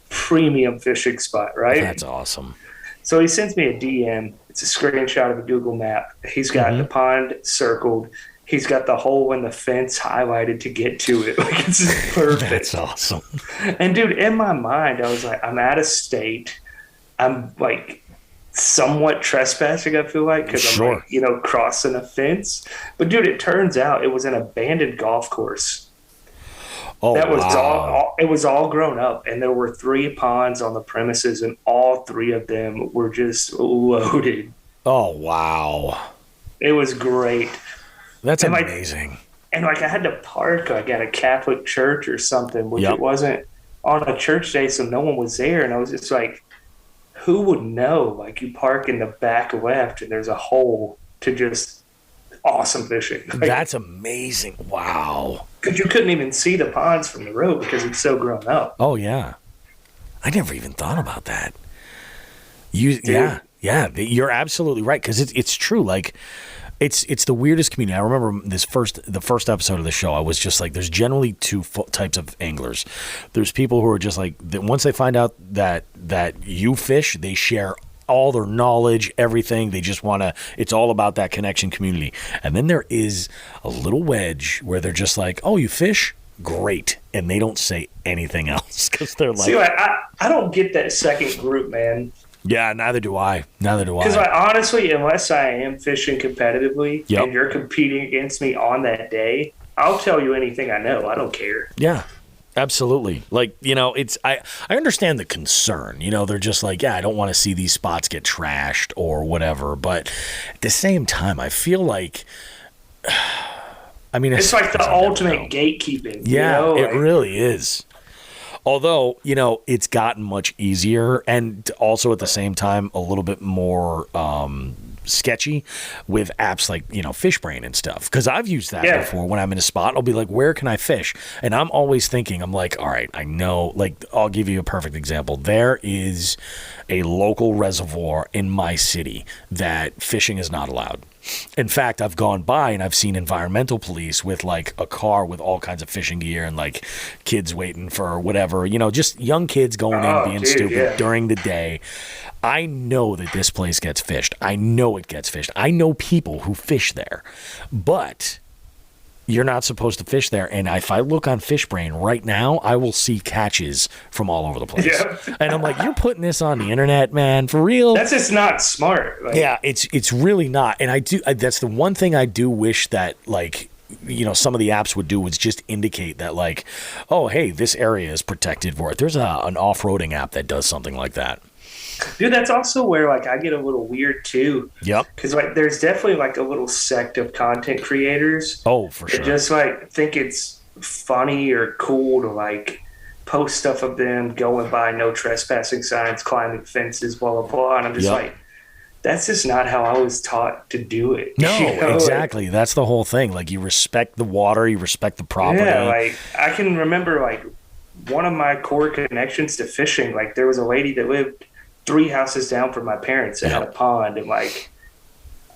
[SPEAKER 6] premium fishing spot, right?
[SPEAKER 2] That's awesome.
[SPEAKER 6] So he sends me a DM. It's a screenshot of a Google map. He's got the pond circled. He's got the hole in the fence highlighted to get to it. Like, it's just perfect.
[SPEAKER 2] That's awesome.
[SPEAKER 6] And dude, in my mind, I was like, I'm out of state. I'm like somewhat trespassing, I feel like, because I'm like, you know, crossing a fence. But dude, it turns out it was an abandoned golf course.
[SPEAKER 2] Oh,
[SPEAKER 6] that was
[SPEAKER 2] wow.
[SPEAKER 6] it was all grown up, and there were 3 ponds on the premises, and all 3 of them were just loaded.
[SPEAKER 2] Oh, wow.
[SPEAKER 6] It was great.
[SPEAKER 2] That's amazing.
[SPEAKER 6] And I had to park like at a Catholic church or something, which it wasn't on a church day, so no one was there. And I was just like, who would know? Like, you park in the back left and there's a hole to just awesome fishing. Like,
[SPEAKER 2] that's amazing. Wow.
[SPEAKER 6] Because you couldn't even see the ponds from the road because it's so grown up.
[SPEAKER 2] Oh, yeah. I never even thought about that. Yeah, you're absolutely right, because it's true. Like, it's the weirdest community. I remember the first episode of the show, I was just like, there's generally 2 types of anglers. There's people who are just like, once they find out that you fish, they share all their knowledge, everything. They just want to, it's all about that connection community. And then there is a little wedge where they're just like, oh, you fish? Great. And they don't say anything else, because they're like,
[SPEAKER 6] see, I don't get that second group, man.
[SPEAKER 2] Yeah, neither do I.
[SPEAKER 6] Because honestly, unless I am fishing competitively and you're competing against me on that day, I'll tell you anything I know. I don't care.
[SPEAKER 2] Yeah, absolutely. Like, you know, I understand the concern. You know, they're just like, yeah, I don't want to see these spots get trashed or whatever. But at the same time, I feel like, I mean,
[SPEAKER 6] it's like the ultimate gatekeeping.
[SPEAKER 2] Yeah,
[SPEAKER 6] you know?
[SPEAKER 2] It really is. Although, you know, it's gotten much easier, and also at the same time a little bit more sketchy with apps like, you know, FishBrain and stuff. Because I've used that before. When I'm in a spot, I'll be like, where can I fish? And I'm always thinking, I'm like, all right, I know. Like, I'll give you a perfect example. There is a local reservoir in my city that fishing is not allowed. In fact, I've gone by and I've seen environmental police with like a car with all kinds of fishing gear and like kids waiting for whatever, you know, just young kids going in being stupid during the day. I know that this place gets fished. I know it gets fished. I know people who fish there, but you're not supposed to fish there. And if I look on FishBrain right now, I will see catches from all over the place. Yeah. And I'm like, you're putting this on the internet, man, for real?
[SPEAKER 6] That's just not smart.
[SPEAKER 2] Like, yeah, it's really not. And that's the one thing I do wish that, like, you know, some of the apps would do was just indicate that, like, oh, hey, this area is protected for it. There's an off-roading app that does something like that.
[SPEAKER 6] Dude, that's also where, like, I get a little weird too.
[SPEAKER 2] Yep.
[SPEAKER 6] Because, like, there's definitely like a little sect of content creators.
[SPEAKER 2] Oh, for sure.
[SPEAKER 6] That just like think it's funny or cool to like post stuff of them going by no trespassing signs, climbing fences, blah blah blah. And I'm just like, that's just not how I was taught to do it.
[SPEAKER 2] No, you know? Exactly. That's the whole thing. Like, you respect the water, you respect the property.
[SPEAKER 6] Yeah, like I can remember like one of my core connections to fishing. Like, there was a lady that lived 3 houses down from my parents that had a pond, and like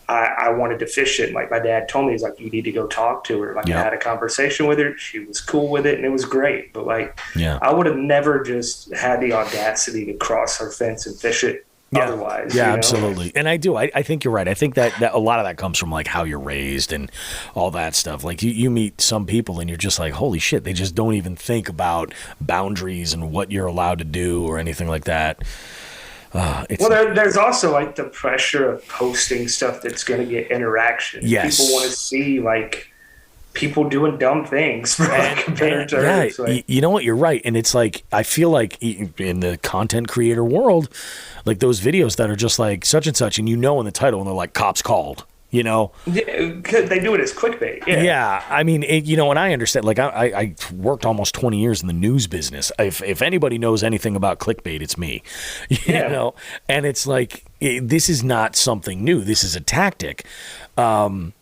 [SPEAKER 6] I wanted to fish it. And, like, my dad told me, he's like, you need to go talk to her. Like, I had a conversation with her. She was cool with it, and it was great. But like, I would have never just had the audacity to cross her fence and fish it otherwise.
[SPEAKER 2] Yeah,
[SPEAKER 6] you know?
[SPEAKER 2] absolutely. And I do. I think you're right. I think that a lot of that comes from like how you're raised and all that stuff. Like, you meet some people and you're just like, holy shit, they just don't even think about boundaries and what you're allowed to do or anything like that.
[SPEAKER 6] There's also like the pressure of posting stuff that's going to get interaction.
[SPEAKER 2] Yes.
[SPEAKER 6] People want to see like people doing dumb things for compared to terms.
[SPEAKER 2] Like, you know what? You're right. And it's like, I feel like in the content creator world, like those videos that are just like such and such, and you know in the title, and they're like, cops called. You know,
[SPEAKER 6] they do it as clickbait.
[SPEAKER 2] Yeah. I mean, you know, and I understand. Like, I worked almost 20 years in the news business. If anybody knows anything about clickbait, it's me. You know, and it's like, this is not something new. This is a tactic.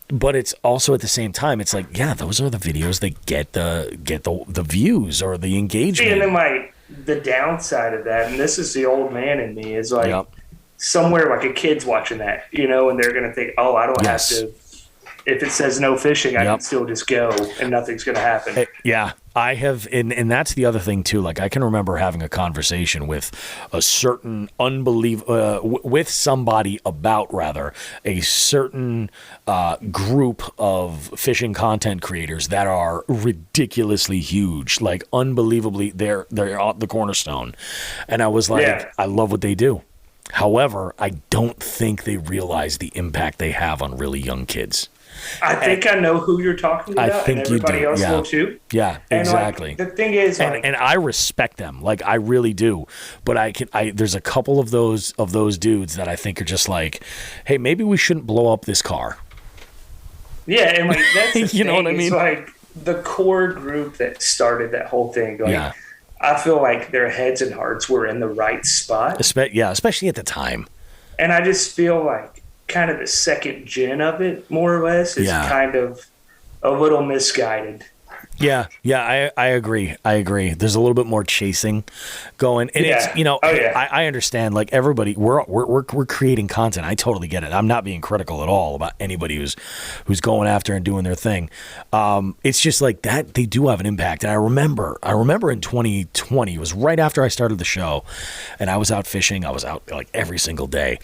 [SPEAKER 2] But it's also at the same time, it's like, yeah, those are the videos that get the views or the engagement.
[SPEAKER 6] And then like the downside of that, and this is the old man in me, is like somewhere like a kid's watching that, you know, and they're gonna think, oh, I don't have to. If it says no fishing, I can still just go and nothing's going to happen.
[SPEAKER 2] Yeah, I have. And that's the other thing, too. Like, I can remember having a conversation with a certain with somebody about, rather, a certain group of fishing content creators that are ridiculously huge, like unbelievably, they're the cornerstone. And I was like, I love what they do. However, I don't think they realize the impact they have on really young kids.
[SPEAKER 6] I think I know who you're talking about.
[SPEAKER 2] I think
[SPEAKER 6] and everybody else will too.
[SPEAKER 2] Yeah, exactly.
[SPEAKER 6] And like, the thing is,
[SPEAKER 2] and I respect them, like I really do. But there's a couple of those dudes that I think are just like, hey, maybe we shouldn't blow up this car.
[SPEAKER 6] Yeah, and like that's the
[SPEAKER 2] you
[SPEAKER 6] thing.
[SPEAKER 2] know what I mean?
[SPEAKER 6] It's like the core group that started that whole thing. Like, I feel like their heads and hearts were in the right spot.
[SPEAKER 2] Especially at the time.
[SPEAKER 6] And I just feel like kind of the second gen of it, more or less, is kind of a little misguided.
[SPEAKER 2] Yeah, I agree. There's a little bit more chasing going, and it's I understand. Like everybody, we're creating content. I totally get it. I'm not being critical at all about anybody who's going after and doing their thing. It's just like that. They do have an impact, and I remember in 2020, it was right after I started the show, and I was out fishing. I was out like every single day,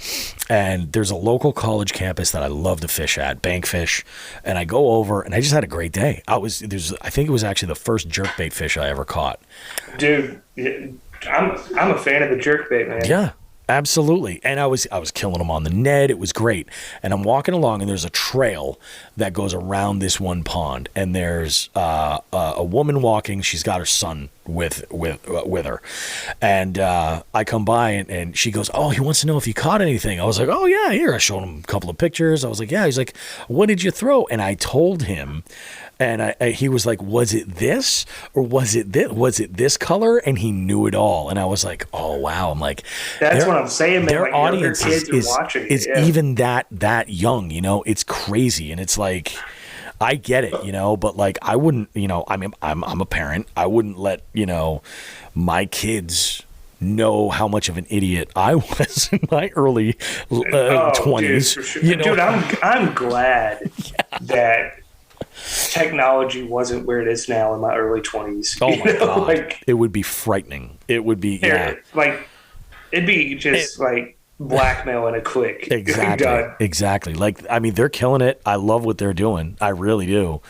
[SPEAKER 2] and there's a local college campus that I love to fish at, Bankfish, and I go over, and I just had a great day. I think it was actually the first jerkbait fish I ever caught.
[SPEAKER 6] Dude, I'm a fan of the jerkbait, man.
[SPEAKER 2] Yeah, absolutely. And I was killing them on the Ned. It was great. And I'm walking along, and there's a trail that goes around this one pond, and there's a woman walking. She's got her son with her, and I come by, and she goes, "Oh, he wants to know if you caught anything." I was like, "Oh yeah, here." I showed him a couple of pictures. I was like, "Yeah." He's like, "What did you throw?" And I told him. And he was like, "Was it this or was it this? Was it this color?" And he knew it all. And I was like, "Oh wow!" I'm like,
[SPEAKER 6] "That's what I'm saying." Man.
[SPEAKER 2] Their
[SPEAKER 6] like,
[SPEAKER 2] audience is
[SPEAKER 6] yeah.
[SPEAKER 2] even that young. You know, it's crazy, and it's like, I get it, you know, but like I wouldn't, you know, I mean, I'm a parent. I wouldn't let my kids know how much of an idiot I was in my early 20s.
[SPEAKER 6] Dude, sure. Dude, I'm glad that technology wasn't where it is now in my early 20s.
[SPEAKER 2] Oh my God. Like, it would be frightening. It would be,
[SPEAKER 6] like, it'd be just like blackmail in a click.
[SPEAKER 2] Exactly. Like, I mean, they're killing it. I love what they're doing. I really do.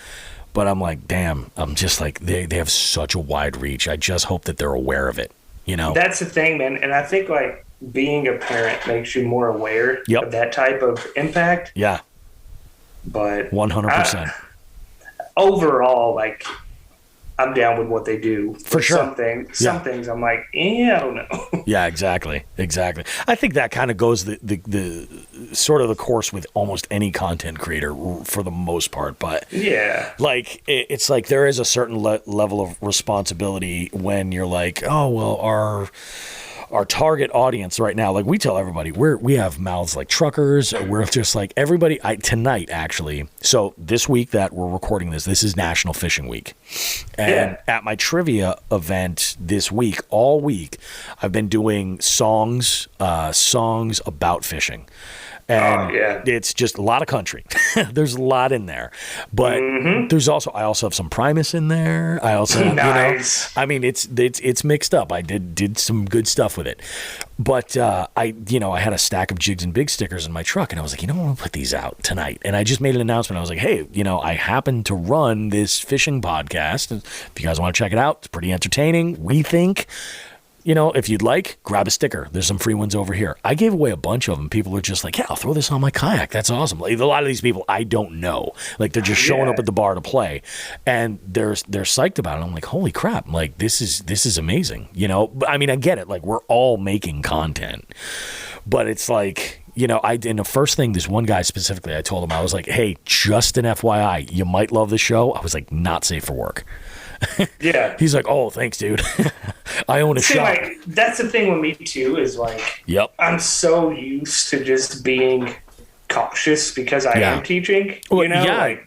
[SPEAKER 2] But I'm like, damn, I'm just like, they have such a wide reach. I just hope that they're aware of it, you know?
[SPEAKER 6] That's the thing, man. And I think, like, being a parent makes you more aware of that type of impact.
[SPEAKER 2] Yeah.
[SPEAKER 6] But
[SPEAKER 2] 100%.
[SPEAKER 6] Overall, like, I'm down with what they do.
[SPEAKER 2] For sure.
[SPEAKER 6] Some things I'm like, I don't know.
[SPEAKER 2] Yeah, exactly. I think that kind of goes the sort of the course with almost any content creator for the most part. But
[SPEAKER 6] yeah,
[SPEAKER 2] like it's like there is a certain level of responsibility when you're like, oh well, our target audience right now, like we tell everybody, we have mouths like truckers. We're just like everybody. Tonight actually. So this week that we're recording this is National Fishing Week, and at my trivia event this week, all week, I've been doing songs about fishing. And it's just a lot of country. There's a lot in there, but I also have some Primus in there. I also have,
[SPEAKER 6] nice.
[SPEAKER 2] I mean, it's mixed up. I did some good stuff with it, but I had a stack of Jigs and Bigs stickers in my truck, and I was like, I'm gonna put these out tonight. And I just made an announcement. I was like, hey, I happen to run this fishing podcast. If you guys want to check it out, it's pretty entertaining. We think. If you'd like, grab a sticker. There's some free ones over here. I gave away a bunch of them. People are just like, yeah, I'll throw this on my kayak. That's awesome. Like, a lot of these people I don't know. Like, they're just showing up at the bar to play. And they're psyched about it. I'm like, holy crap. I'm like, this is amazing. But I mean, I get it. Like, we're all making content. But it's like, and the first thing, this one guy specifically, I told him, I was like, hey, just an FYI, you might love the show. I was like, not safe for work.
[SPEAKER 6] Yeah.
[SPEAKER 2] He's like, oh, thanks, dude. I own a shop.
[SPEAKER 6] Like, that's the thing with me too, is like, I'm so used to just being cautious because I am teaching.
[SPEAKER 2] Well,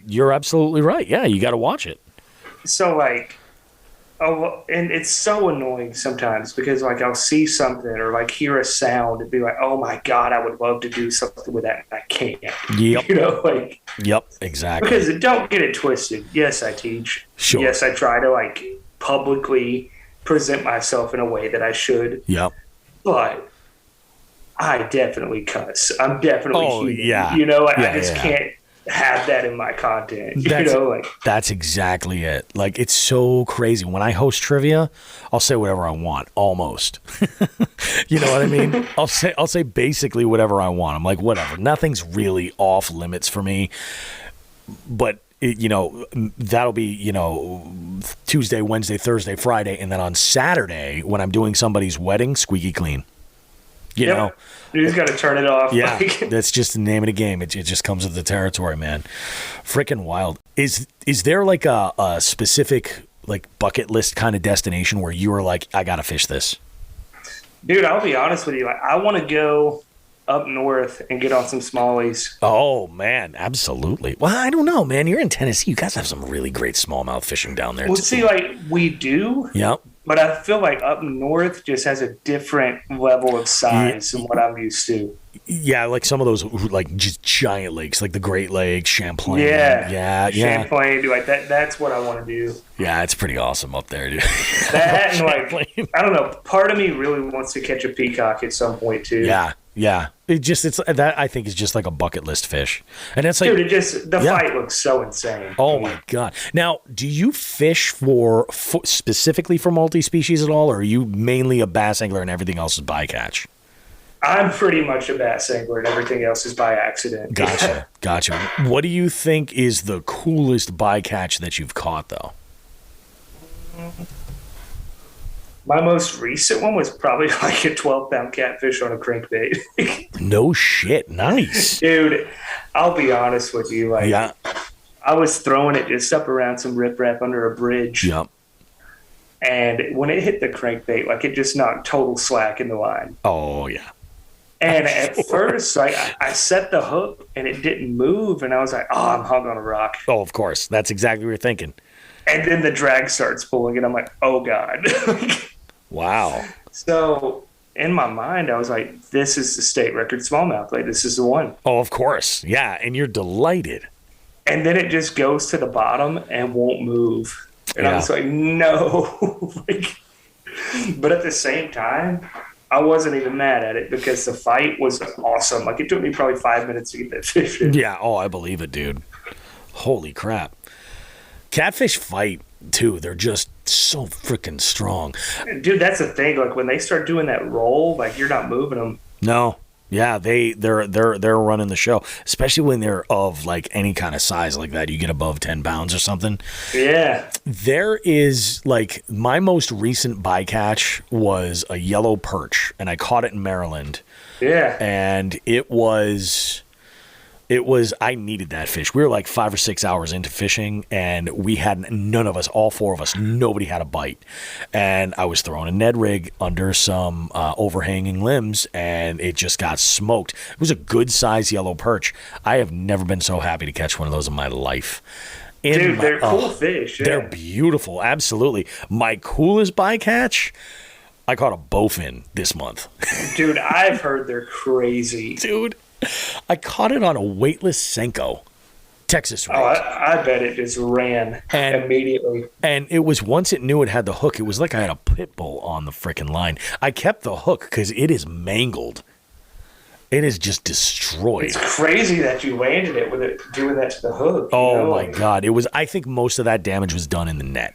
[SPEAKER 2] you're absolutely right. Yeah, you got to watch it.
[SPEAKER 6] So like, and it's so annoying sometimes because like I'll see something or like hear a sound and be like, oh my God, I would love to do something with that. And I can't.
[SPEAKER 2] Yep. Yep, exactly.
[SPEAKER 6] Because don't get it twisted. Yes, I teach. Sure. Yes, I try to like publicly present myself in a way that I should.
[SPEAKER 2] Yep.
[SPEAKER 6] But I definitely cuss. I'm definitely human.
[SPEAKER 2] Yeah.
[SPEAKER 6] I just can't have that in my content.
[SPEAKER 2] That's exactly it. Like, it's so crazy. When I host trivia, I'll say whatever I want, almost. You know what I mean? I'll say basically whatever I want. I'm like, whatever. Nothing's really off limits for me. But that'll be, Tuesday, Wednesday, Thursday, Friday, and then on Saturday when I'm doing somebody's wedding, squeaky clean. You know,
[SPEAKER 6] you just got to turn it off.
[SPEAKER 2] Yeah, that's just the name of the game. It just comes with the territory, man. Freaking wild. Is there like a specific like bucket list kind of destination where you were like, I gotta fish this?
[SPEAKER 6] Dude, I'll be honest with you. Like, I want to go up north and get on some smallies.
[SPEAKER 2] Oh man, absolutely. Well, I don't know, man. You're in Tennessee. You guys have some really great smallmouth fishing down there.
[SPEAKER 6] Well, see, like we do.
[SPEAKER 2] Yep.
[SPEAKER 6] But I feel like up north just has a different level of size than what I'm used to.
[SPEAKER 2] Yeah, like some of those like just giant lakes, like the Great Lakes, Champlain.
[SPEAKER 6] Yeah. Champlain, like that. That's what I want to do.
[SPEAKER 2] Yeah, it's pretty awesome up there, dude.
[SPEAKER 6] That and like I don't know. Part of me really wants to catch a peacock at some point too.
[SPEAKER 2] Yeah. It's that I think is just like a bucket list fish, and it's like,
[SPEAKER 6] dude, the fight looks so insane.
[SPEAKER 2] Oh my God! Now, do you fish for specifically for multi-species at all, or are you mainly a bass angler and everything else is bycatch?
[SPEAKER 6] I'm pretty much a bass angler and everything else is by accident.
[SPEAKER 2] Gotcha. What do you think is the coolest bycatch that you've caught, though?
[SPEAKER 6] My most recent one was probably like a 12-pound catfish on a crankbait.
[SPEAKER 2] No shit. Nice.
[SPEAKER 6] Dude, I'll be honest with you. Like, yeah. I was throwing it just up around some riprap under a bridge.
[SPEAKER 2] Yep.
[SPEAKER 6] And when it hit the crankbait, like it just knocked total slack in the line.
[SPEAKER 2] Oh, yeah.
[SPEAKER 6] And at first, like, I set the hook and it didn't move. And I was like, oh, I'm hung on a rock.
[SPEAKER 2] Oh, of course. That's exactly what you're thinking.
[SPEAKER 6] And then the drag starts pulling and I'm like, oh, God.
[SPEAKER 2] Wow.
[SPEAKER 6] So in my mind, I was like, this is the state record smallmouth. Like, this is the one.
[SPEAKER 2] Oh, of course. Yeah. And you're delighted.
[SPEAKER 6] And then it just goes to the bottom and won't move. And I was like, no. But at the same time, I wasn't even mad at it because the fight was awesome. Like, it took me probably 5 minutes to get that fish in.
[SPEAKER 2] Yeah. Oh, I believe it, dude. Holy crap. Catfish fight, too. They're just so freaking strong.
[SPEAKER 6] Dude, that's the thing. Like, when they start doing that roll, like, you're not moving them.
[SPEAKER 2] No. Yeah, they're running the show, especially when they're of like any kind of size like that. You get above 10 pounds or something.
[SPEAKER 6] Yeah.
[SPEAKER 2] There is like my most recent bycatch was a yellow perch, and I caught it in Maryland.
[SPEAKER 6] Yeah.
[SPEAKER 2] And it was I needed that fish. We were like 5 or 6 hours into fishing, and we had none of us, all four of us, nobody had a bite. And I was throwing a Ned rig under some overhanging limbs, and it just got smoked. It was a good size yellow perch. I have never been so happy to catch one of those in my life.
[SPEAKER 6] Dude, they're cool fish. Yeah.
[SPEAKER 2] They're beautiful, absolutely. My coolest bycatch, I caught a bowfin this month.
[SPEAKER 6] Dude, I've heard they're crazy.
[SPEAKER 2] Dude. I caught it on a weightless Senko, Texas rig.
[SPEAKER 6] Oh, I bet it just ran immediately.
[SPEAKER 2] And it was, once it knew it had the hook, it was like I had a pit bull on the freaking line. I kept the hook because it is mangled. It is just destroyed.
[SPEAKER 6] It's crazy that you landed it with it doing that to the hook.
[SPEAKER 2] Oh my God. It was, I think most of that damage was done in the net.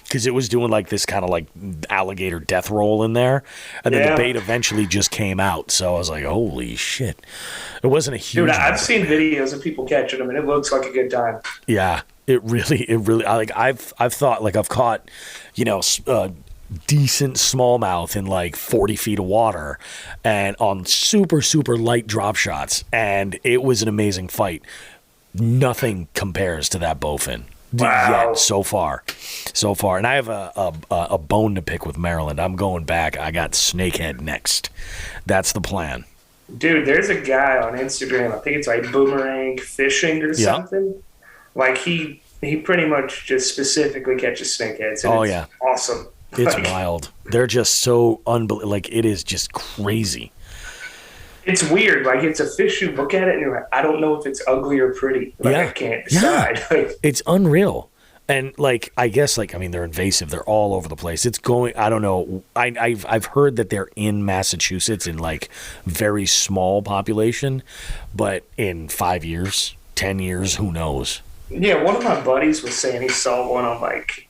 [SPEAKER 2] Because it was doing like this kind of like alligator death roll in there. And then the bait eventually just came out. So I was like, holy shit. It wasn't a huge...
[SPEAKER 6] Dude, I've seen videos of people catching them and it looks like a good time.
[SPEAKER 2] Yeah, it really, like I've thought, like I've caught, decent smallmouth in like 40 feet of water and on super, super light drop shots. And it was an amazing fight. Nothing compares to that bowfin.
[SPEAKER 6] Wow.
[SPEAKER 2] Yet, so far. And I have a bone to pick with Maryland. I'm going back. I got snakehead next. That's the plan.
[SPEAKER 6] Dude, there's a guy on Instagram, I think it's like Boomerang Fishing or something. Like he pretty much just specifically catches snakeheads. And it's awesome.
[SPEAKER 2] It's wild. They're just so unbelievable. Like, it is just crazy.
[SPEAKER 6] It's weird. Like, it's a fish, you look at it and you're like, I don't know if it's ugly or pretty. Like, I can't decide.
[SPEAKER 2] Yeah. It's unreal. And, like, I guess, like, I mean, they're invasive. They're all over the place. It's going, I don't know. I've heard that they're in Massachusetts in, like, very small population. But in 5 years, 10 years, who knows?
[SPEAKER 6] Yeah, one of my buddies was saying he saw one on, like,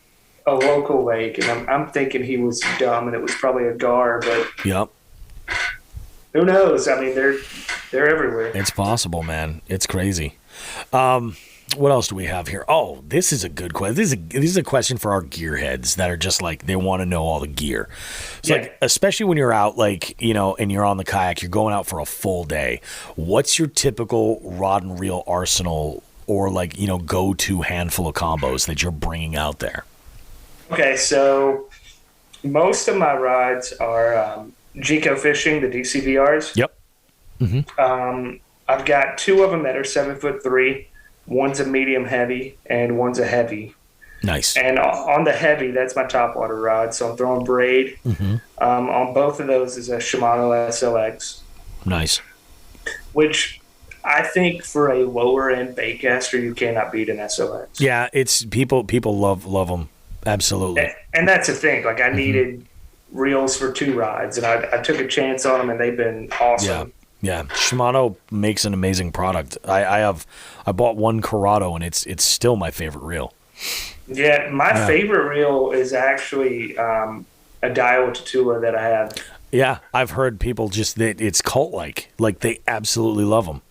[SPEAKER 6] a local lake, and I'm thinking he was dumb, and it was probably a gar, but who knows? I mean, they're everywhere.
[SPEAKER 2] It's possible, man. It's crazy. What else do we have here? Oh, this is a good question. This is a question for our gearheads that are just like, they want to know all the gear. So like, especially when you're out, like, you know, and you're on the kayak, you're going out for a full day. What's your typical rod and reel arsenal, or like, you know, go-to handful of combos that you're bringing out there?
[SPEAKER 6] Okay, so most of my rides are Jinko fishing, the DCVRs.
[SPEAKER 2] Yep. Mm-hmm.
[SPEAKER 6] I've got 2 of them that are 7'3". One's a medium heavy and one's a heavy.
[SPEAKER 2] Nice.
[SPEAKER 6] And on the heavy, that's my top water rod. So I'm throwing braid.
[SPEAKER 2] Mm-hmm.
[SPEAKER 6] On both of those is a Shimano SLX.
[SPEAKER 2] Nice.
[SPEAKER 6] Which I think for a lower end baitcaster, you cannot beat an SLX.
[SPEAKER 2] Yeah, it's people love them. Absolutely.
[SPEAKER 6] And that's the thing. Like, I needed reels for 2 rides, and I took a chance on them, and they've been awesome.
[SPEAKER 2] Yeah. Shimano makes an amazing product. I bought one Corrado, and it's still my favorite reel.
[SPEAKER 6] Yeah, my favorite reel is actually a Daiwa Tatula that I have.
[SPEAKER 2] Yeah, I've heard people it's cult-like. Like, they absolutely love them.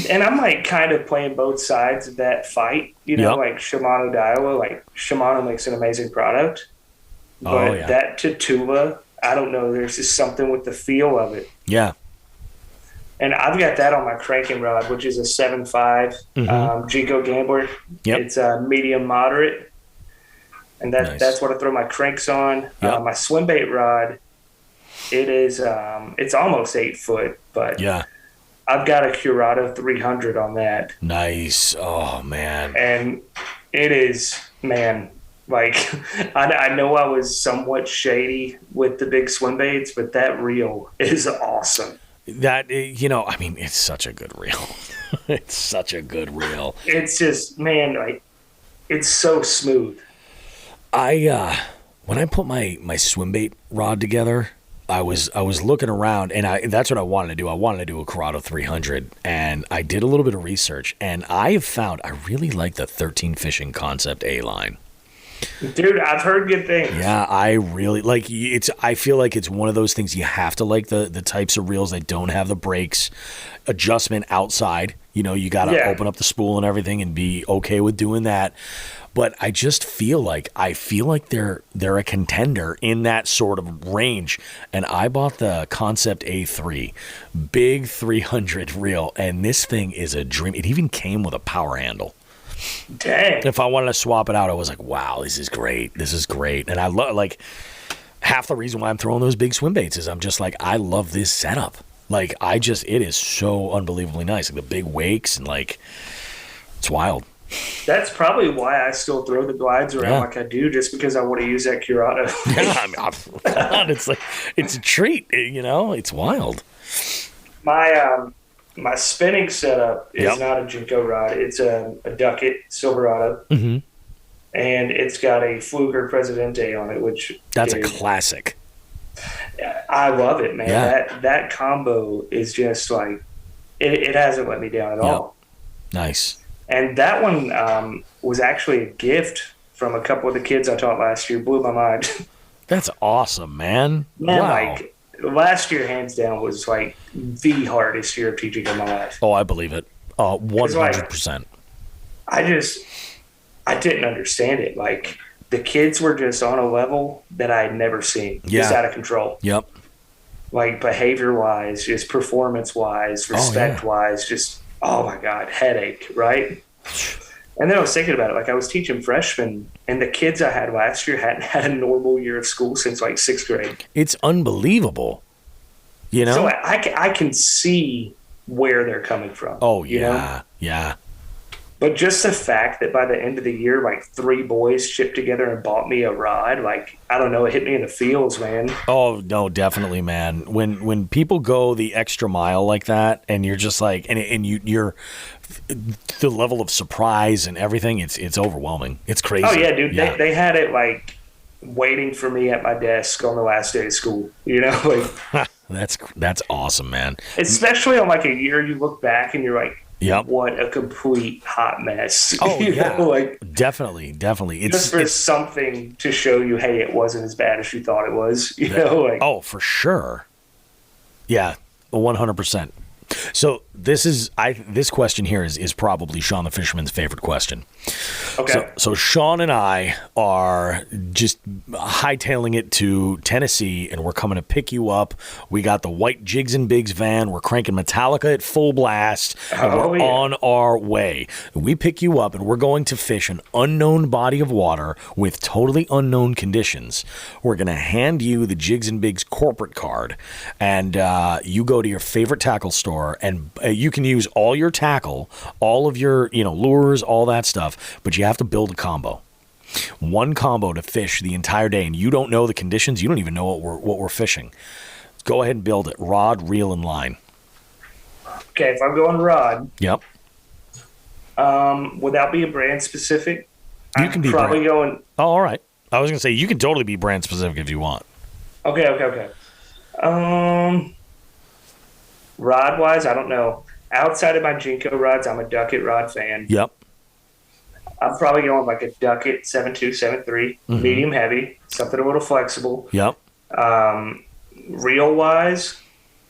[SPEAKER 6] And I'm like kind of playing both sides of that fight, you know, like Shimano Daiwa. Like, Shimano makes an amazing product, but that Tatula, I don't know. There's just something with the feel of it.
[SPEAKER 2] Yeah.
[SPEAKER 6] And I've got that on my cranking rod, which is a 7.5 Jinko Gambler.
[SPEAKER 2] Yep.
[SPEAKER 6] It's a medium moderate, and that's what I throw my cranks on.
[SPEAKER 2] Yep.
[SPEAKER 6] My swim bait rod, it is it's almost 8 foot, but I've got a Curado 300 on that.
[SPEAKER 2] Nice. Oh, man.
[SPEAKER 6] And it is, man, like, I know I was somewhat shady with the big swim baits, but that reel is awesome.
[SPEAKER 2] That, you know, I mean, it's such a good reel. It's such a good reel.
[SPEAKER 6] It's just, man, like, it's so smooth.
[SPEAKER 2] When I put my swim bait rod together, I was looking around, and that's what I wanted to do. I wanted to do a Corrado 300, and I did a little bit of research, and I have found I really like the 13 Fishing Concept A-line.
[SPEAKER 6] Dude, I've heard good things.
[SPEAKER 2] Yeah, I really like it's. I feel like it's one of those things you have to like the types of reels that don't have the brakes adjustment outside. You know, you got to open up the spool and everything and be okay with doing that. But I just feel like they're a contender in that sort of range. And I bought the Concept A3, big 300 reel, and this thing is a dream. It even came with a power handle.
[SPEAKER 6] Dang.
[SPEAKER 2] If I wanted to swap it out, I was like, wow, this is great. And I love, like, half the reason why I'm throwing those big swim baits is I'm just like, I love this setup. Like, it is so unbelievably nice. Like, the big wakes and, like, it's wild.
[SPEAKER 6] That's probably why I still throw the glides around like I do, just because I want to use that Curado.
[SPEAKER 2] Yeah, I mean, it's like, it's a treat, you know? It's wild.
[SPEAKER 6] My spinning setup is not a Jinko rod. It's a Duckett Silverado. Mm-hmm. And it's got a Fluger Presidente on it, which
[SPEAKER 2] that's a classic.
[SPEAKER 6] I love it, man. Yeah. That combo is just like, it hasn't let me down at all. Nice. And that one was actually a gift from a couple of the kids I taught last year. Blew my mind.
[SPEAKER 2] That's awesome, man. Wow.
[SPEAKER 6] Like, last year, hands down, was like the hardest year of teaching in my life.
[SPEAKER 2] Oh, I believe it. 100%.
[SPEAKER 6] I didn't understand it. Like, the kids were just on a level that I had never seen. Just out of control.
[SPEAKER 2] Yep.
[SPEAKER 6] Like, behavior-wise, just performance-wise, respect-wise, just, oh my God, headache, right? And then I was thinking about it. Like, I was teaching freshmen, and the kids I had last year hadn't had a normal year of school since, like, 6th grade.
[SPEAKER 2] It's unbelievable. You know?
[SPEAKER 6] So I can see where they're coming from.
[SPEAKER 2] Oh,
[SPEAKER 6] you know?
[SPEAKER 2] Yeah.
[SPEAKER 6] But just the fact that by the end of the year, like 3 boys chipped together and bought me a rod, like, I don't know, it hit me in the feels, man.
[SPEAKER 2] Oh, no, definitely, man. When people go the extra mile like that, and you're just like, and you're the level of surprise and everything, it's overwhelming. It's crazy.
[SPEAKER 6] Oh, yeah, dude.
[SPEAKER 2] Yeah.
[SPEAKER 6] They had it, like, waiting for me at my desk on the last day of school, you know? Like,
[SPEAKER 2] that's awesome, man.
[SPEAKER 6] Especially on, like, a year you look back and you're like,
[SPEAKER 2] yep.
[SPEAKER 6] What a complete hot mess.
[SPEAKER 2] Oh, yeah.
[SPEAKER 6] Like,
[SPEAKER 2] definitely.
[SPEAKER 6] It's just for something to show you, hey, it wasn't as bad as you thought it was. You know? Like,
[SPEAKER 2] oh, for sure. Yeah, 100%. So this question here is probably Sean the Fisherman's favorite question.
[SPEAKER 6] Okay.
[SPEAKER 2] So Sean and I are just hightailing it to Tennessee, and we're coming to pick you up. We got the white Jigs and Bigs van. We're cranking Metallica at full blast, and we're on our way. We pick you up, and we're going to fish an unknown body of water with totally unknown conditions. We're going to hand you the Jigs and Bigs corporate card, and you go to your favorite tackle store, and you can use all your tackle, all of your lures, all that stuff, but you have to build a combo. One combo to fish the entire day, and you don't know the conditions. You don't even know what we're fishing. Go ahead and build it. Rod, reel, and line.
[SPEAKER 6] Okay, if I'm going rod.
[SPEAKER 2] Yep.
[SPEAKER 6] Without being brand specific,
[SPEAKER 2] you can be
[SPEAKER 6] probably going.
[SPEAKER 2] Oh, all right. I was gonna say you can totally be brand specific if you want.
[SPEAKER 6] Okay. Rod wise, I don't know. Outside of my Jinko rods, I'm a Duckett rod fan.
[SPEAKER 2] Yep.
[SPEAKER 6] I'm probably going like a Duckett 7273, medium heavy, something a little flexible.
[SPEAKER 2] Yep.
[SPEAKER 6] Reel wise,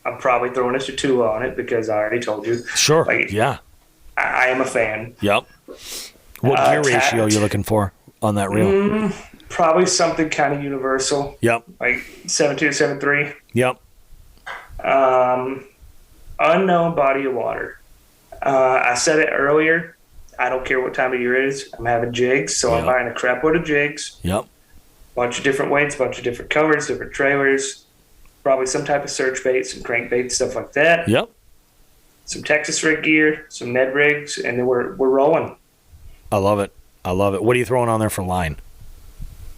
[SPEAKER 6] I'm probably throwing a Tatula on it because I already told you.
[SPEAKER 2] Sure.
[SPEAKER 6] Like,
[SPEAKER 2] yeah.
[SPEAKER 6] I am a fan.
[SPEAKER 2] Yep. What gear ratio are you looking for on that reel?
[SPEAKER 6] Probably something kind of universal.
[SPEAKER 2] Yep.
[SPEAKER 6] Like 72, 73.
[SPEAKER 2] Yep.
[SPEAKER 6] Unknown body of water. I said it earlier. I don't care what time of year it is. I'm having jigs, so I'm buying a crap load of jigs.
[SPEAKER 2] Yep.
[SPEAKER 6] Bunch of different weights, bunch of different colors, different trailers. Probably some type of search bait, some crankbait, stuff like that.
[SPEAKER 2] Yep. Some
[SPEAKER 6] Texas rig gear, some Ned rigs, and then we're rolling.
[SPEAKER 2] I love it. What are you throwing on there for line?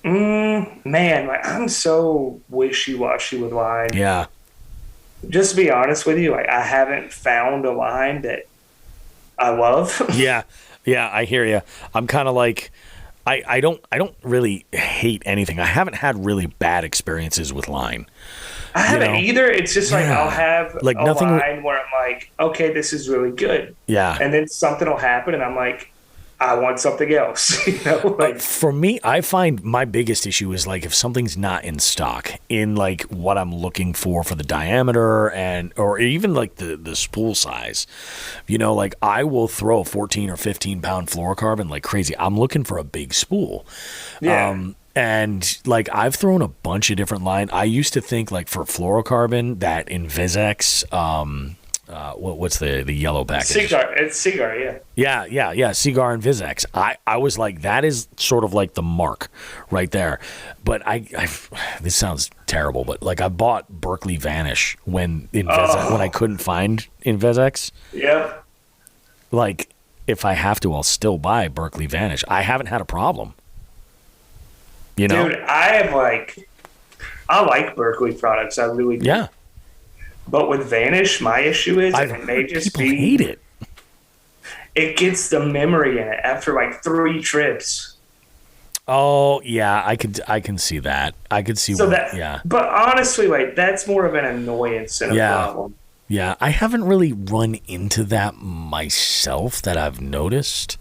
[SPEAKER 6] Man, I'm so wishy-washy with line.
[SPEAKER 2] Yeah.
[SPEAKER 6] Just to be honest with you, I haven't found a line that I love.
[SPEAKER 2] Yeah, I hear you. I'm kind of like, I don't really hate anything. I haven't had really bad experiences with line.
[SPEAKER 6] I haven't either. It's just like I'll have
[SPEAKER 2] like nothing
[SPEAKER 6] line where I'm like, okay, this is really good.
[SPEAKER 2] Yeah.
[SPEAKER 6] And then something will happen, and I'm like, I want something else. Like,
[SPEAKER 2] for me, I find my biggest issue is like if something's not in stock in like what I'm looking for the diameter or even like the spool size. Like I will throw a 14 or 15 pound fluorocarbon like crazy. I'm looking for a big spool.
[SPEAKER 6] Yeah.
[SPEAKER 2] And like I've thrown a bunch of different line. I used to think like for fluorocarbon that Invisex, what's the yellow package?
[SPEAKER 6] It's Cigar, yeah.
[SPEAKER 2] Yeah. Cigar and Vizex. I was like, that is sort of like the mark right there. But I this sounds terrible, but like I bought Berkeley Vanish when I couldn't find Invisex.
[SPEAKER 6] Yeah.
[SPEAKER 2] Like if I have to, I'll still buy Berkeley Vanish. I haven't had a problem. Dude,
[SPEAKER 6] I like Berkeley products. I really do.
[SPEAKER 2] Yeah.
[SPEAKER 6] But with Vanish, my issue is it may just
[SPEAKER 2] people hate it.
[SPEAKER 6] It gets the memory in it after like 3 trips.
[SPEAKER 2] Oh yeah, I can see that. I could see yeah.
[SPEAKER 6] But honestly, like that's more of an annoyance than a problem.
[SPEAKER 2] Yeah, I haven't really run into that myself that I've noticed.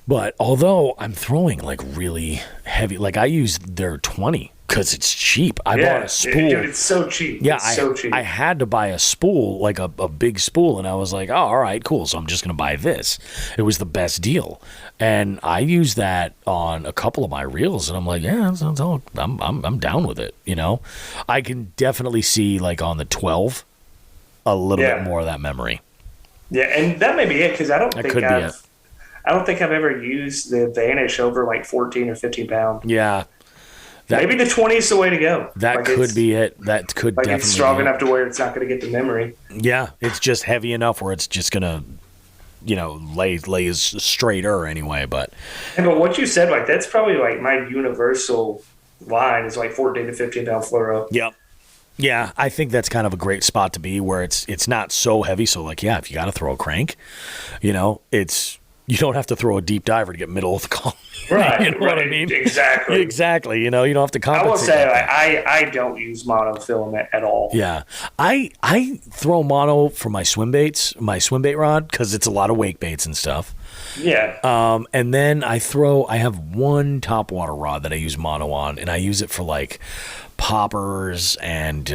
[SPEAKER 2] But although I'm throwing like really heavy, like I use their 20 because it's cheap. I bought a spool.
[SPEAKER 6] Dude, it's so cheap.
[SPEAKER 2] Yeah,
[SPEAKER 6] it's so cheap.
[SPEAKER 2] I had to buy a spool, like a big spool, and I was like, oh, all right, cool. So I'm just going to buy this. It was the best deal. And I used that on a couple of my reels, and I'm like, yeah, I'm down with it, I can definitely see like on the 12 a little bit more of that memory.
[SPEAKER 6] Yeah, and that may be it because I don't think I've ever used the Vanish over like 14 or 15 pounds.
[SPEAKER 2] Yeah.
[SPEAKER 6] Maybe the 20 is the way to go.
[SPEAKER 2] That could be it. That could definitely
[SPEAKER 6] it's strong
[SPEAKER 2] be
[SPEAKER 6] enough to where it's not going to get the memory.
[SPEAKER 2] Yeah, it's just heavy enough where it's just going to, lay as straighter anyway. But
[SPEAKER 6] what you said, that's probably my universal line is 14 to 15 pound fluoro.
[SPEAKER 2] Yep. Yeah, I think that's kind of a great spot to be where it's not so heavy. So if you got to throw a crank, you don't have to throw a deep diver to get middle of the column.
[SPEAKER 6] Right.
[SPEAKER 2] You know what I mean?
[SPEAKER 6] Exactly.
[SPEAKER 2] Exactly. You don't have to compensate.
[SPEAKER 6] I will say I don't use monofilament at all.
[SPEAKER 2] Yeah. I throw mono for my swim baits, my swim bait rod, because it's a lot of wake baits and stuff.
[SPEAKER 6] Yeah.
[SPEAKER 2] And then I have one top water rod that I use mono on, and I use it for poppers and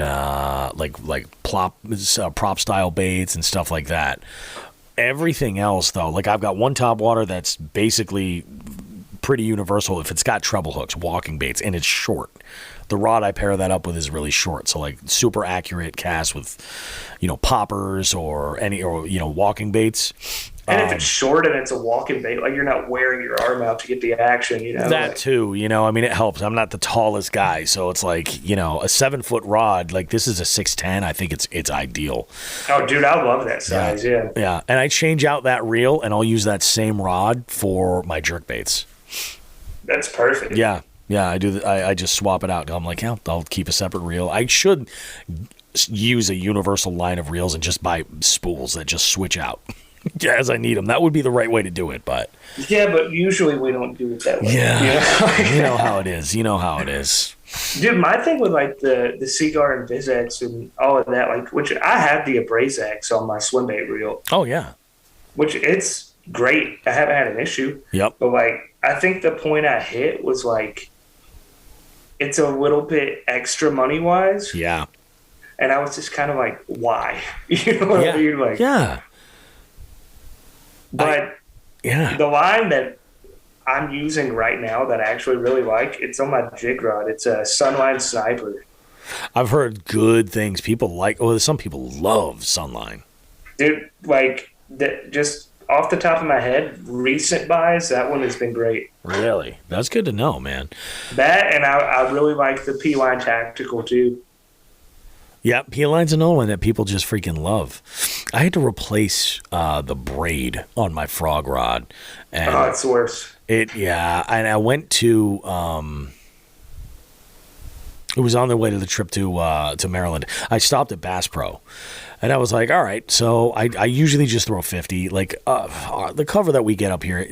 [SPEAKER 2] prop style baits and stuff like that. Everything else, though, I've got one top water that's basically pretty universal. If it's got treble hooks, walking baits, and it's short, the rod I pair that up with is really short. So super accurate cast with, poppers or walking baits.
[SPEAKER 6] And if it's short and it's a walking bait, you're not wearing your arm out to get the action,
[SPEAKER 2] That too, it helps. I'm not the tallest guy, so it's a 7-foot rod. This is a 6'10". I think it's ideal.
[SPEAKER 6] Oh, dude, I love that size. Yeah.
[SPEAKER 2] Yeah, and I change out that reel, and I'll use that same rod for my jerk baits.
[SPEAKER 6] That's perfect.
[SPEAKER 2] Yeah, I do. I just swap it out. I'm I'll keep a separate reel. I should use a universal line of reels and just buy spools that just switch out. As I need them. That would be the right way to do it, but...
[SPEAKER 6] Yeah, but usually we don't do it that way.
[SPEAKER 2] Yeah. You know how it is.
[SPEAKER 6] Dude, my thing with, the Seaguar and Vizex and all of that, which I have the Abrazex on my swim bait reel.
[SPEAKER 2] Oh, yeah.
[SPEAKER 6] Which it's great. I haven't had an issue.
[SPEAKER 2] Yep.
[SPEAKER 6] But, I think the point I hit was, it's a little bit extra money-wise.
[SPEAKER 2] Yeah.
[SPEAKER 6] And I was just kind of why? You know what I mean?
[SPEAKER 2] Yeah.
[SPEAKER 6] But the line that I'm using right now that I actually really like, it's on my jig rod. It's a Sunline Sniper.
[SPEAKER 2] I've heard good things. Some people love Sunline.
[SPEAKER 6] Dude, just off the top of my head, recent buys, that one has been great.
[SPEAKER 2] Really? That's good to know, man.
[SPEAKER 6] That, and I really like the P-Line Tactical, too.
[SPEAKER 2] Yeah, P-Line's another one that people just freaking love. I had to replace the braid on my frog rod. And
[SPEAKER 6] it's worse.
[SPEAKER 2] And I went to it was on the way to the trip to Maryland. I stopped at Bass Pro, and I was all right, so I usually just throw 50. The cover that we get up here,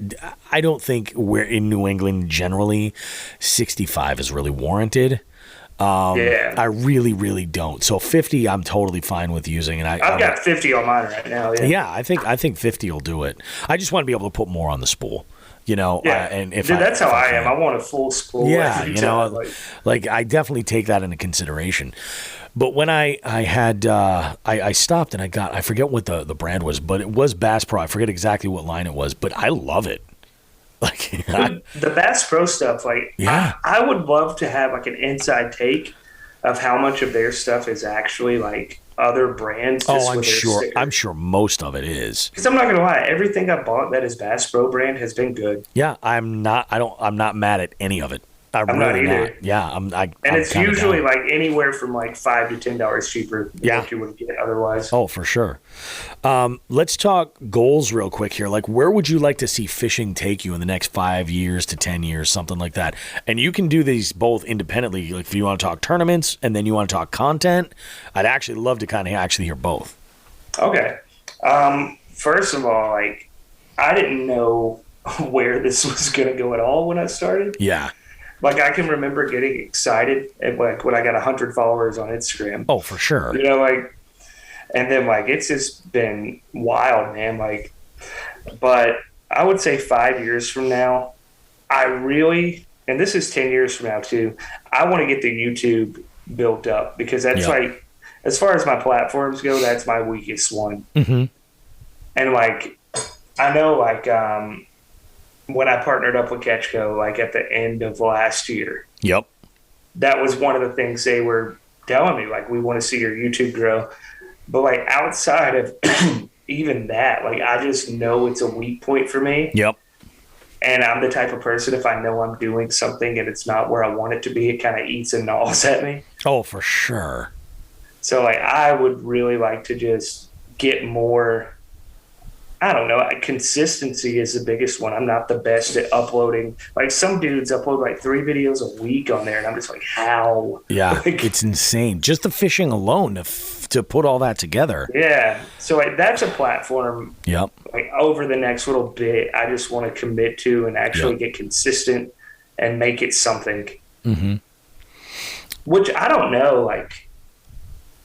[SPEAKER 2] I don't think we're in New England generally 65 is really warranted. I really, really don't. So 50, I'm totally fine with using, and I've
[SPEAKER 6] got 50 on mine right now.
[SPEAKER 2] Yeah, I think 50 will do it. I just want to be able to put more on the spool.
[SPEAKER 6] And if that's how I am. I want a full spool.
[SPEAKER 2] Yeah, I definitely take that into consideration. But when I stopped and I forget what the brand was, but it was Bass Pro. I forget exactly what line it was, but I love it.
[SPEAKER 6] The Bass Pro stuff, I would love to have an inside take of how much of their stuff is actually other brands.
[SPEAKER 2] I'm sure most of it is.
[SPEAKER 6] Because I'm not gonna lie, everything I bought that is Bass Pro brand has been good.
[SPEAKER 2] Yeah, I'm not mad at any of it. I'm
[SPEAKER 6] really not either.
[SPEAKER 2] Yeah,
[SPEAKER 6] and it's usually anywhere from $5 to $10 cheaper than what you would get otherwise.
[SPEAKER 2] Oh, for sure. Let's talk goals real quick here. Where would you like to see fishing take you in the next 5 years to 10 years, something like that? And you can do these both independently. If you want to talk tournaments and then you want to talk content, I'd actually love to kind of actually hear both.
[SPEAKER 6] Okay. First of all, I didn't know where this was going to go at all when I started.
[SPEAKER 2] Yeah.
[SPEAKER 6] I can remember getting excited at when I got 100 followers on Instagram.
[SPEAKER 2] Oh, for sure.
[SPEAKER 6] And then it's just been wild, man. But I would say 5 years from now, I really, and this is 10 years from now too, I want to get the YouTube built up because that's as far as my platforms go, that's my weakest one.
[SPEAKER 2] Mm-hmm.
[SPEAKER 6] And I know when I partnered up with Ketchco, at the end of last year.
[SPEAKER 2] Yep.
[SPEAKER 6] That was one of the things they were telling me, we want to see your YouTube grow. But, outside of even that, I just know it's a weak point for me.
[SPEAKER 2] Yep.
[SPEAKER 6] And I'm the type of person, if I know I'm doing something and it's not where I want it to be, it kind of eats and gnaws at me.
[SPEAKER 2] Oh, for sure.
[SPEAKER 6] So like, I would really like to just get more, I don't know, consistency is the biggest one. I'm not the best at uploading. Like some dudes upload like 3 videos a week on there, and I'm just like, how?
[SPEAKER 2] Yeah,
[SPEAKER 6] like,
[SPEAKER 2] it's insane. Just the fishing alone to put all that together.
[SPEAKER 6] Yeah. So like, that's a platform.
[SPEAKER 2] Yep.
[SPEAKER 6] Like over the next little bit, I just want to commit to and actually get consistent and make it something.
[SPEAKER 2] Mm-hmm.
[SPEAKER 6] Which I don't know, like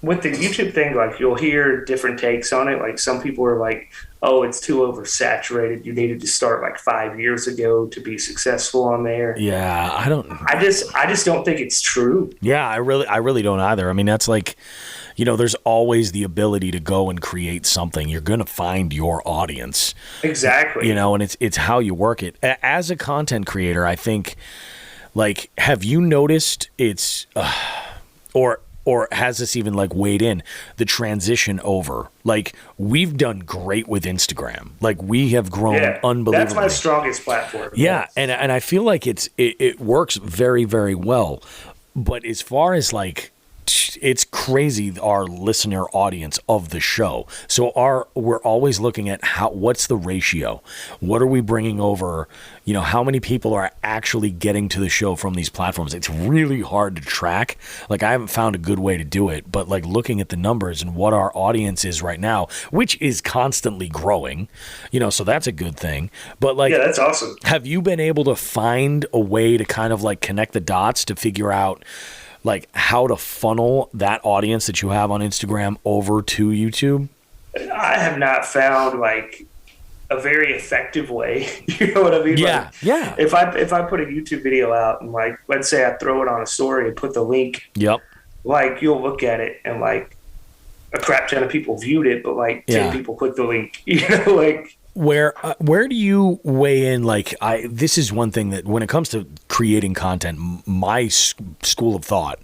[SPEAKER 6] with the YouTube thing, like you'll hear different takes on it. Like some people are like, oh, it's too oversaturated. You needed to start like 5 years ago to be successful on there.
[SPEAKER 2] Yeah,
[SPEAKER 6] I just don't think it's true.
[SPEAKER 2] Yeah, I really don't either. I mean, that's like, you know, there's always the ability to go and create something. You're going to find your audience.
[SPEAKER 6] Exactly.
[SPEAKER 2] You know, and it's how you work it. As a content creator, I think, like, have you noticed it's, or has this even like weighed in the transition over? Like we've done great with Instagram. Like we have grown unbelievably.
[SPEAKER 6] That's my strongest platform.
[SPEAKER 2] Yeah, and I feel like it works very, very well. But as far as like, it's crazy our listener audience of the show. So we're always looking at what's the ratio? What are we bringing over? You know, how many people are actually getting to the show from these platforms? It's really hard to track. Like I haven't found a good way to do it, but like looking at the numbers and what our audience is right now, which is constantly growing, you know, so that's a good thing. But like,
[SPEAKER 6] yeah, that's awesome.
[SPEAKER 2] Have you been able to find a way to kind of like connect the dots to figure out like how to funnel that audience that you have on Instagram over to YouTube?
[SPEAKER 6] I have not found like a very effective way. You know what I mean?
[SPEAKER 2] Yeah.
[SPEAKER 6] Like,
[SPEAKER 2] yeah.
[SPEAKER 6] If I put a YouTube video out and like, let's say I throw it on a story and put the link,
[SPEAKER 2] yep.
[SPEAKER 6] Like you'll look at it and like a crap ton of people viewed it, but like 10 people clicked the link, you know, like.
[SPEAKER 2] Where do you weigh in? Like this is one thing that when it comes to creating content, my school of thought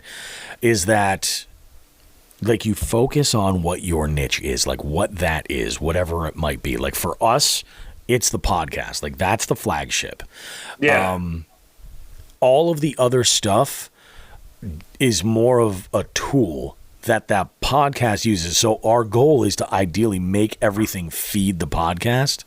[SPEAKER 2] is that like you focus on what your niche is, like what that is, whatever it might be. Like for us, it's the podcast. Like that's the flagship.
[SPEAKER 6] Yeah.
[SPEAKER 2] All of the other stuff is more of a tool that podcast uses. So our goal is to ideally make everything feed the podcast.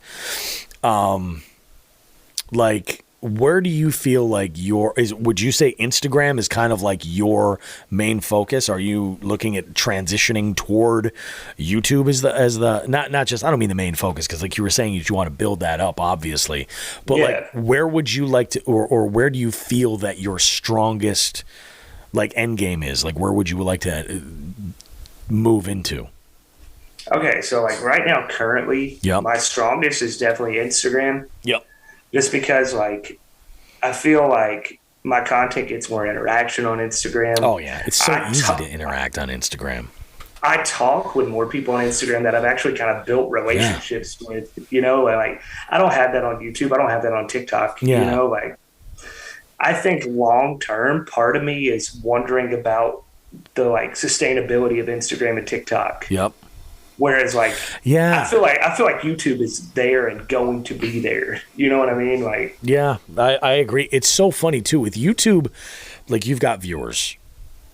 [SPEAKER 2] Like where do you feel like would you say Instagram is kind of like your main focus? Are you looking at transitioning toward YouTube as the not just, I don't mean the main focus, because like you were saying, you want to build that up obviously, but like where would you like to, or where do you feel that your strongest like end game is? Like where would you like to move into?
[SPEAKER 6] Okay, so like right now currently my strongest is definitely Instagram.
[SPEAKER 2] Yep.
[SPEAKER 6] Just because like I feel like my content gets more interaction on Instagram.
[SPEAKER 2] Oh yeah, it's so easy to interact on Instagram.
[SPEAKER 6] I talk with more people on Instagram that I've actually kind of built relationships with, you know, like I don't have that on YouTube. I don't have that on TikTok, you know, like I think long term, part of me is wondering about the like sustainability of Instagram and TikTok.
[SPEAKER 2] Yep.
[SPEAKER 6] Whereas like I feel like YouTube is there and going to be there. You know what I mean? Like
[SPEAKER 2] I agree. It's so funny too with YouTube. Like you've got viewers,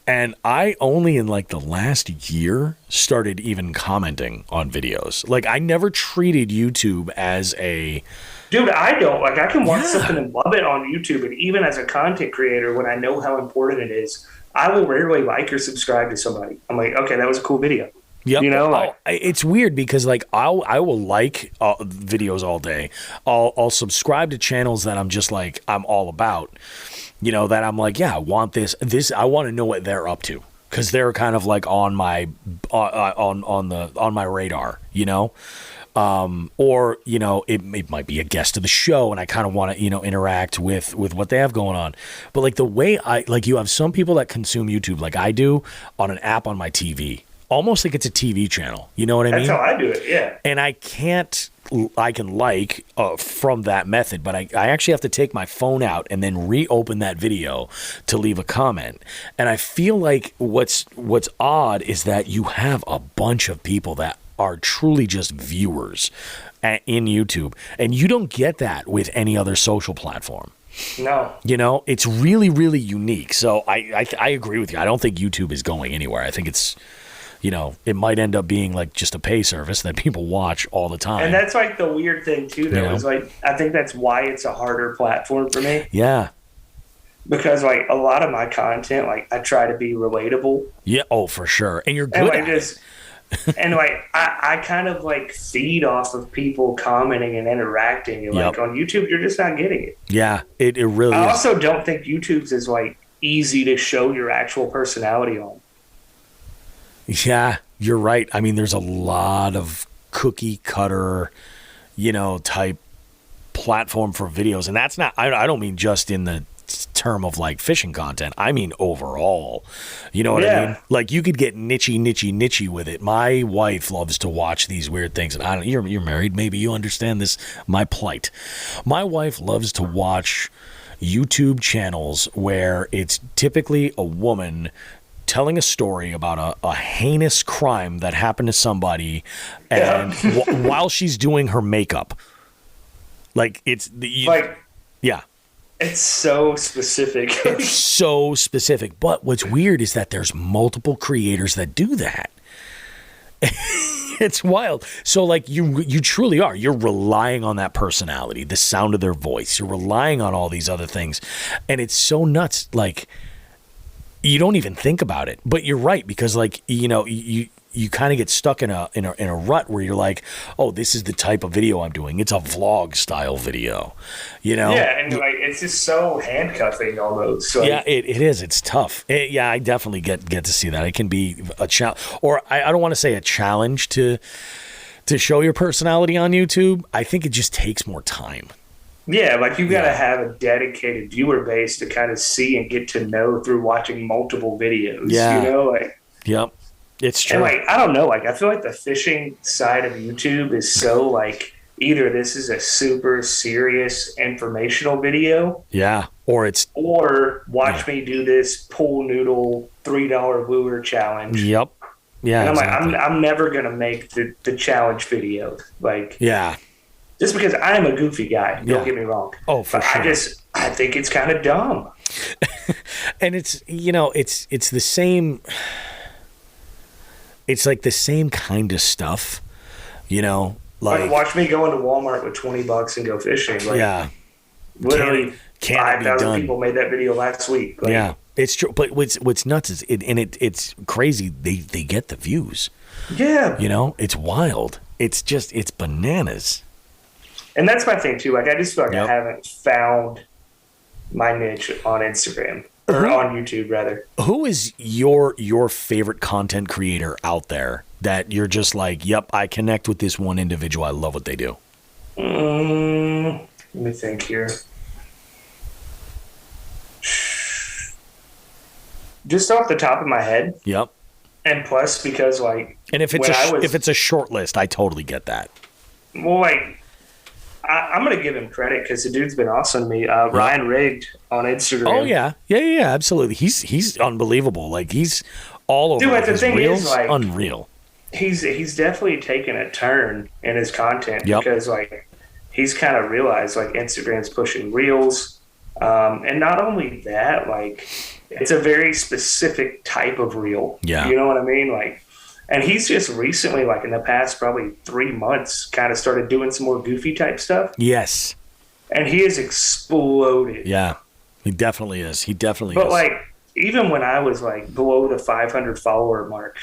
[SPEAKER 2] and I only in like the last year started even commenting on videos. Like I never treated YouTube as a.
[SPEAKER 6] Dude, I don't. Like, I can watch something and love it on YouTube, and even as a content creator, when I know how important it is, I will rarely like or subscribe to somebody. I'm like, okay, that was a cool video.
[SPEAKER 2] Yep.
[SPEAKER 6] You know, like,
[SPEAKER 2] it's weird because like I will like videos all day. I'll subscribe to channels that I'm just like I'm all about. You know, that I'm like, yeah, I want this. I want to know what they're up to because they're kind of like on my on my radar. You know. Or, you know, it might be a guest of the show and I kind of want to, you know, interact with what they have going on. But like the way you have some people that consume YouTube like I do on an app on my TV, almost like it's a TV channel. You know what I mean?
[SPEAKER 6] That's how I do it. Yeah.
[SPEAKER 2] And I can from that method, but I actually have to take my phone out and then reopen that video to leave a comment. And I feel like what's odd is that you have a bunch of people that are truly just viewers in YouTube. And you don't get that with any other social platform.
[SPEAKER 6] No.
[SPEAKER 2] You know, it's really, really unique. So I agree with you. I don't think YouTube is going anywhere. I think it's, you know, it might end up being like just a pay service that people watch all the time.
[SPEAKER 6] And that's like the weird thing too, though, is like, I think that's why it's a harder platform for me.
[SPEAKER 2] Yeah.
[SPEAKER 6] Because like a lot of my content, like I try to be relatable.
[SPEAKER 2] Yeah. Oh, for sure. And you're good at it.
[SPEAKER 6] And like I kind of like feed off of people commenting and interacting, and like on YouTube you're just not getting it.
[SPEAKER 2] Yeah, it really
[SPEAKER 6] I
[SPEAKER 2] is.
[SPEAKER 6] also don't think YouTube's is like easy to show your actual personality on.
[SPEAKER 2] Yeah, you're right. I mean, there's a lot of cookie cutter, you know, type platform for videos, and that's not, I don't mean just in the term of like fishing content. I mean overall. You know what I mean? Like you could get nichey with it. My wife loves to watch these weird things, and you're married, maybe you understand this, my plight. My wife loves to watch YouTube channels where it's typically a woman telling a story about a heinous crime that happened to somebody, and while she's doing her makeup. Like it's
[SPEAKER 6] it's so specific.
[SPEAKER 2] It's so specific. But what's weird is that there's multiple creators that do that. It's wild. So like you truly are. You're relying on that personality, the sound of their voice. You're relying on all these other things. And it's so nuts. Like you don't even think about it. But you're right, because like, you know, you kind of get stuck in a rut where you're like, oh, this is the type of video I'm doing. It's a vlog style video, you know?
[SPEAKER 6] Yeah, and like it's just so handcuffing almost. Like,
[SPEAKER 2] yeah, it is. It's tough. Yeah, I definitely get to see that. It can be a challenge, or I don't want to say a challenge to show your personality on YouTube. I think it just takes more time.
[SPEAKER 6] Yeah, like you got to have a dedicated viewer base to kind of see and get to know through watching multiple videos.
[SPEAKER 2] Yeah.
[SPEAKER 6] You know, like.
[SPEAKER 2] Yep. It's true.
[SPEAKER 6] And like, I don't know, like I feel like the fishing side of YouTube is so like either this is a super serious informational video.
[SPEAKER 2] Yeah. Or
[SPEAKER 6] watch me do this pool noodle $3 lure challenge.
[SPEAKER 2] Yep. Yeah.
[SPEAKER 6] And I'm
[SPEAKER 2] exactly.
[SPEAKER 6] like, I'm never gonna make the challenge video. Like
[SPEAKER 2] yeah.
[SPEAKER 6] Just because I'm a goofy guy, don't get me wrong.
[SPEAKER 2] Oh, for sure.
[SPEAKER 6] I think it's kind of dumb.
[SPEAKER 2] And it's, you know, it's the same. It's like the same kind of stuff, you know. Like
[SPEAKER 6] watch me go into Walmart with $20 and go fishing. Like,
[SPEAKER 2] yeah,
[SPEAKER 6] literally,
[SPEAKER 2] can
[SPEAKER 6] 5,000 people made that video last week. Like,
[SPEAKER 2] yeah, it's true. But what's nuts is it's crazy. They get the views.
[SPEAKER 6] Yeah,
[SPEAKER 2] you know, it's wild. It's bananas.
[SPEAKER 6] And that's my thing too. Like I just feel like I haven't found my niche on Instagram. Or on YouTube, rather.
[SPEAKER 2] Who is your favorite content creator out there that you're just like, yep, I connect with this one individual. I love what they do.
[SPEAKER 6] Let me think here. Just off the top of my head.
[SPEAKER 2] Yep.
[SPEAKER 6] And plus, because like,
[SPEAKER 2] and if it's a short list, I totally get that.
[SPEAKER 6] Well, like. I'm going to give him credit because the dude's been awesome to me. Ryan Rigged on Instagram.
[SPEAKER 2] Oh, yeah, absolutely. He's unbelievable. Like, he's all over.
[SPEAKER 6] Dude, but the thing
[SPEAKER 2] reels,
[SPEAKER 6] is, like,
[SPEAKER 2] unreal.
[SPEAKER 6] He's definitely taken a turn in his content because, like, he's kind of realized, like, Instagram's pushing reels. And not only that, like, it's a very specific type of reel.
[SPEAKER 2] Yeah.
[SPEAKER 6] You know what I mean? Like, and he's just recently, like in the past probably 3 months, kind of started doing some more goofy type stuff.
[SPEAKER 2] Yes.
[SPEAKER 6] And he has exploded.
[SPEAKER 2] Yeah, he definitely is.
[SPEAKER 6] But like, even when I was like below the 500 follower mark,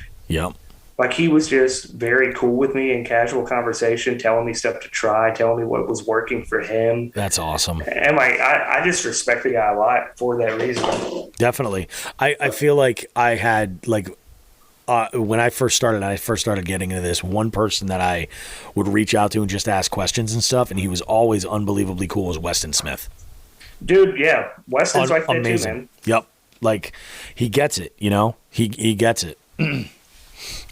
[SPEAKER 6] like he was just very cool with me in casual conversation, telling me stuff to try, telling me what was working for him.
[SPEAKER 2] That's awesome.
[SPEAKER 6] And like, I just respect the guy a lot for that reason.
[SPEAKER 2] Definitely. I feel like I had like, when I first started getting into this, one person that I would reach out to and just ask questions and stuff, and he was always unbelievably cool, was Weston Smith.
[SPEAKER 6] Dude, yeah. Weston's like that
[SPEAKER 2] amazing.
[SPEAKER 6] too, man.
[SPEAKER 2] Yep. Like, he gets it, you know? He gets it.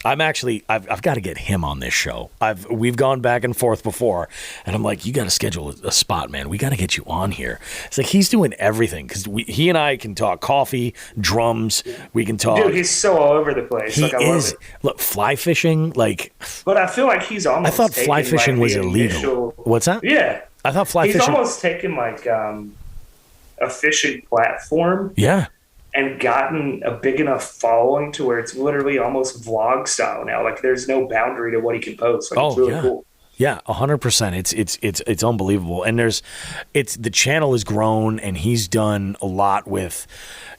[SPEAKER 2] I've got to get him on this show. We've gone back and forth before, and I'm like, you got to schedule a spot, man. We got to get you on here. It's like he's doing everything because he and I can talk coffee, drums. We can talk.
[SPEAKER 6] Dude, he's so all over the place.
[SPEAKER 2] He is. Look, fly fishing, like.
[SPEAKER 6] But I feel like he's almost.
[SPEAKER 2] I thought fly fishing was illegal. What's that?
[SPEAKER 6] Yeah.
[SPEAKER 2] I thought fly fishing.
[SPEAKER 6] He's almost taken like a fishing platform.
[SPEAKER 2] Yeah.
[SPEAKER 6] And gotten a big enough following to where it's literally almost vlog style now. Like there's no boundary to what he can post. Like, it's really cool.
[SPEAKER 2] Yeah, 100%. It's unbelievable. And the channel has grown, and he's done a lot with,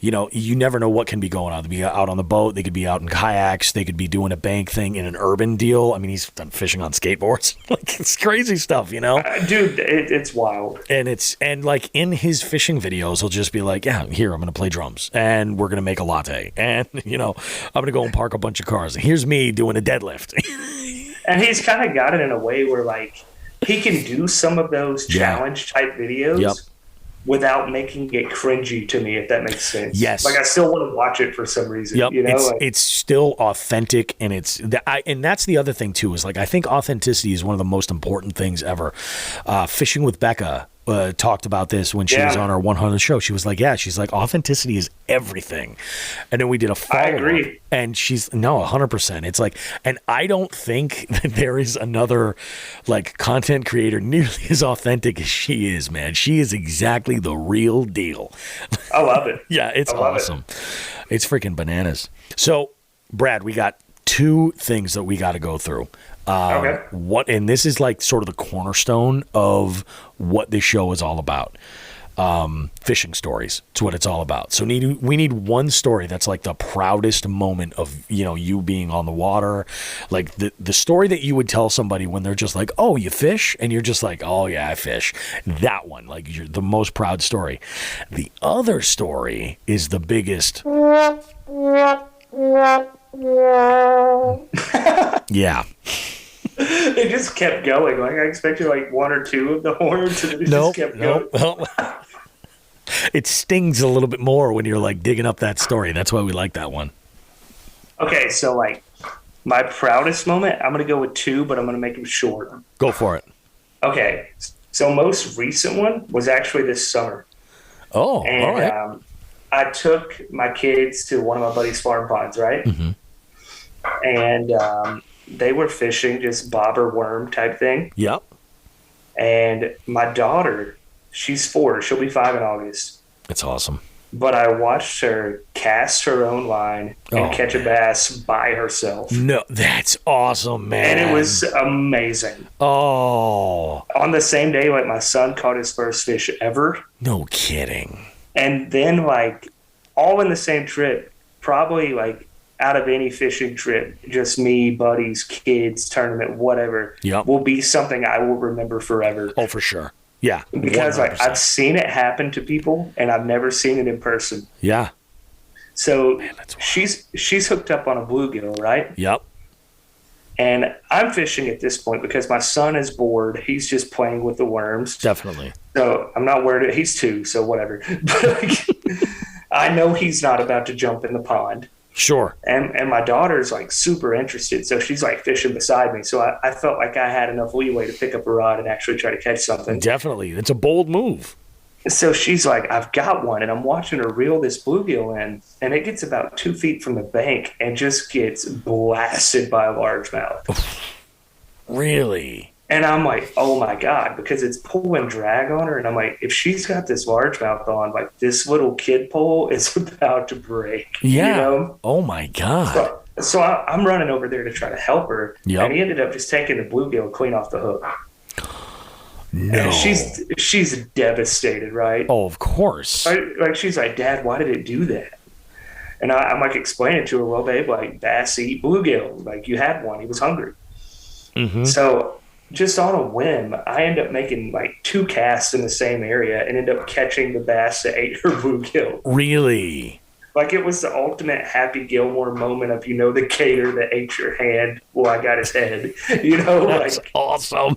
[SPEAKER 2] you never know what can be going on. They could be out on the boat. They could be out in kayaks. They could be doing a bank thing in an urban deal. I mean, he's done fishing on skateboards. Like, it's crazy stuff,
[SPEAKER 6] Dude, it's wild.
[SPEAKER 2] And like in his fishing videos, he'll just be like, yeah, here, I'm going to play drums, and we're going to make a latte. And, I'm going to go and park a bunch of cars. Here's me doing a deadlift.
[SPEAKER 6] And he's kind of got it in a way where, like, he can do some of those challenge-type videos without making it cringy to me, if that makes sense.
[SPEAKER 2] Yes.
[SPEAKER 6] Like, I still want to watch it for some reason.
[SPEAKER 2] Yep. It's still authentic, and and that's the other thing, too, is, like, I think authenticity is one of the most important things ever. Fishing with Becca talked about this when she was on our 100th show. She was like, she's like, authenticity is everything. And then we did a follow-up.
[SPEAKER 6] I agree.
[SPEAKER 2] And she's, no, 100%. It's like, and I don't think that there is another, like, content creator nearly as authentic as she is, man. She is exactly the real deal.
[SPEAKER 6] I love it.
[SPEAKER 2] Yeah, it's awesome. It's freaking bananas. So, Brad, we got two things that we got to go through.
[SPEAKER 6] Okay.
[SPEAKER 2] And this is like sort of the cornerstone of what this show is all about. Fishing stories. It's what it's all about. So we need one story that's like the proudest moment of, you being on the water. Like the story that you would tell somebody when they're just like, oh, you fish? And you're just like, oh yeah, I fish. That one, like you're the most proud story. The other story is the biggest. Yeah.
[SPEAKER 6] It just kept going. Like I expected like one or two of the horns, and it just kept going.
[SPEAKER 2] Nope. It stings a little bit more when you're like digging up that story. That's why we like that one.
[SPEAKER 6] Okay, so like my proudest moment, I'm gonna go with two, but I'm gonna make them short.
[SPEAKER 2] Go for it.
[SPEAKER 6] Okay, so most recent one was actually this summer.
[SPEAKER 2] Oh, and, all right.
[SPEAKER 6] I took my kids to one of my buddy's farm ponds, right?
[SPEAKER 2] Mm-hmm.
[SPEAKER 6] And they were fishing, just bobber worm type thing.
[SPEAKER 2] Yep.
[SPEAKER 6] And my daughter, she's 4. She'll be 5 in August.
[SPEAKER 2] That's awesome.
[SPEAKER 6] But I watched her cast her own line and catch a bass by herself.
[SPEAKER 2] No, that's awesome, man.
[SPEAKER 6] And it was amazing.
[SPEAKER 2] Oh.
[SPEAKER 6] On the same day, like, my son caught his first fish ever.
[SPEAKER 2] No kidding. And
[SPEAKER 6] then, like, all in the same trip, probably, like, out of any fishing trip, just me, buddies, kids, tournament, whatever, will be something I will remember forever.
[SPEAKER 2] Oh, for sure. Yeah.
[SPEAKER 6] Because like, I've seen it happen to people, and I've never seen it in person.
[SPEAKER 2] Yeah.
[SPEAKER 6] So she's hooked up on a bluegill, right?
[SPEAKER 2] Yep.
[SPEAKER 6] And I'm fishing at this point because my son is bored. He's just playing with the worms.
[SPEAKER 2] Definitely.
[SPEAKER 6] So I'm not worried. He's 2, so whatever. But like, I know he's not about to jump in the pond.
[SPEAKER 2] Sure.
[SPEAKER 6] And my daughter's like super interested, so she's like fishing beside me. So I felt like I had enough leeway to pick up a rod and actually try to catch something.
[SPEAKER 2] Definitely. It's a bold move.
[SPEAKER 6] So she's like, I've got one, and I'm watching her reel this bluegill in, and it gets about 2 feet from the bank and just gets blasted by a largemouth.
[SPEAKER 2] Really?
[SPEAKER 6] And I'm like, oh my God, because it's pulling drag on her. And I'm like, if she's got this largemouth on, like this little kid pole is about to break.
[SPEAKER 2] Yeah.
[SPEAKER 6] You know?
[SPEAKER 2] Oh my God.
[SPEAKER 6] So I'm running over there to try to help her.
[SPEAKER 2] Yep.
[SPEAKER 6] And he ended up just taking the bluegill clean off the hook.
[SPEAKER 2] No.
[SPEAKER 6] And she's devastated, right?
[SPEAKER 2] Oh, of course.
[SPEAKER 6] Like she's like, Dad, why did it do that? And I'm like explaining to her, well, babe, like bass eat bluegill. Like you had one, he was hungry.
[SPEAKER 2] Mm-hmm.
[SPEAKER 6] So just on a whim, I end up making like 2 casts in the same area and end up catching the bass that ate her bluegill.
[SPEAKER 2] Really?
[SPEAKER 6] Like it was the ultimate Happy Gilmore moment of, the gator that ate your hand. Well, I got his head.
[SPEAKER 2] That's like awesome.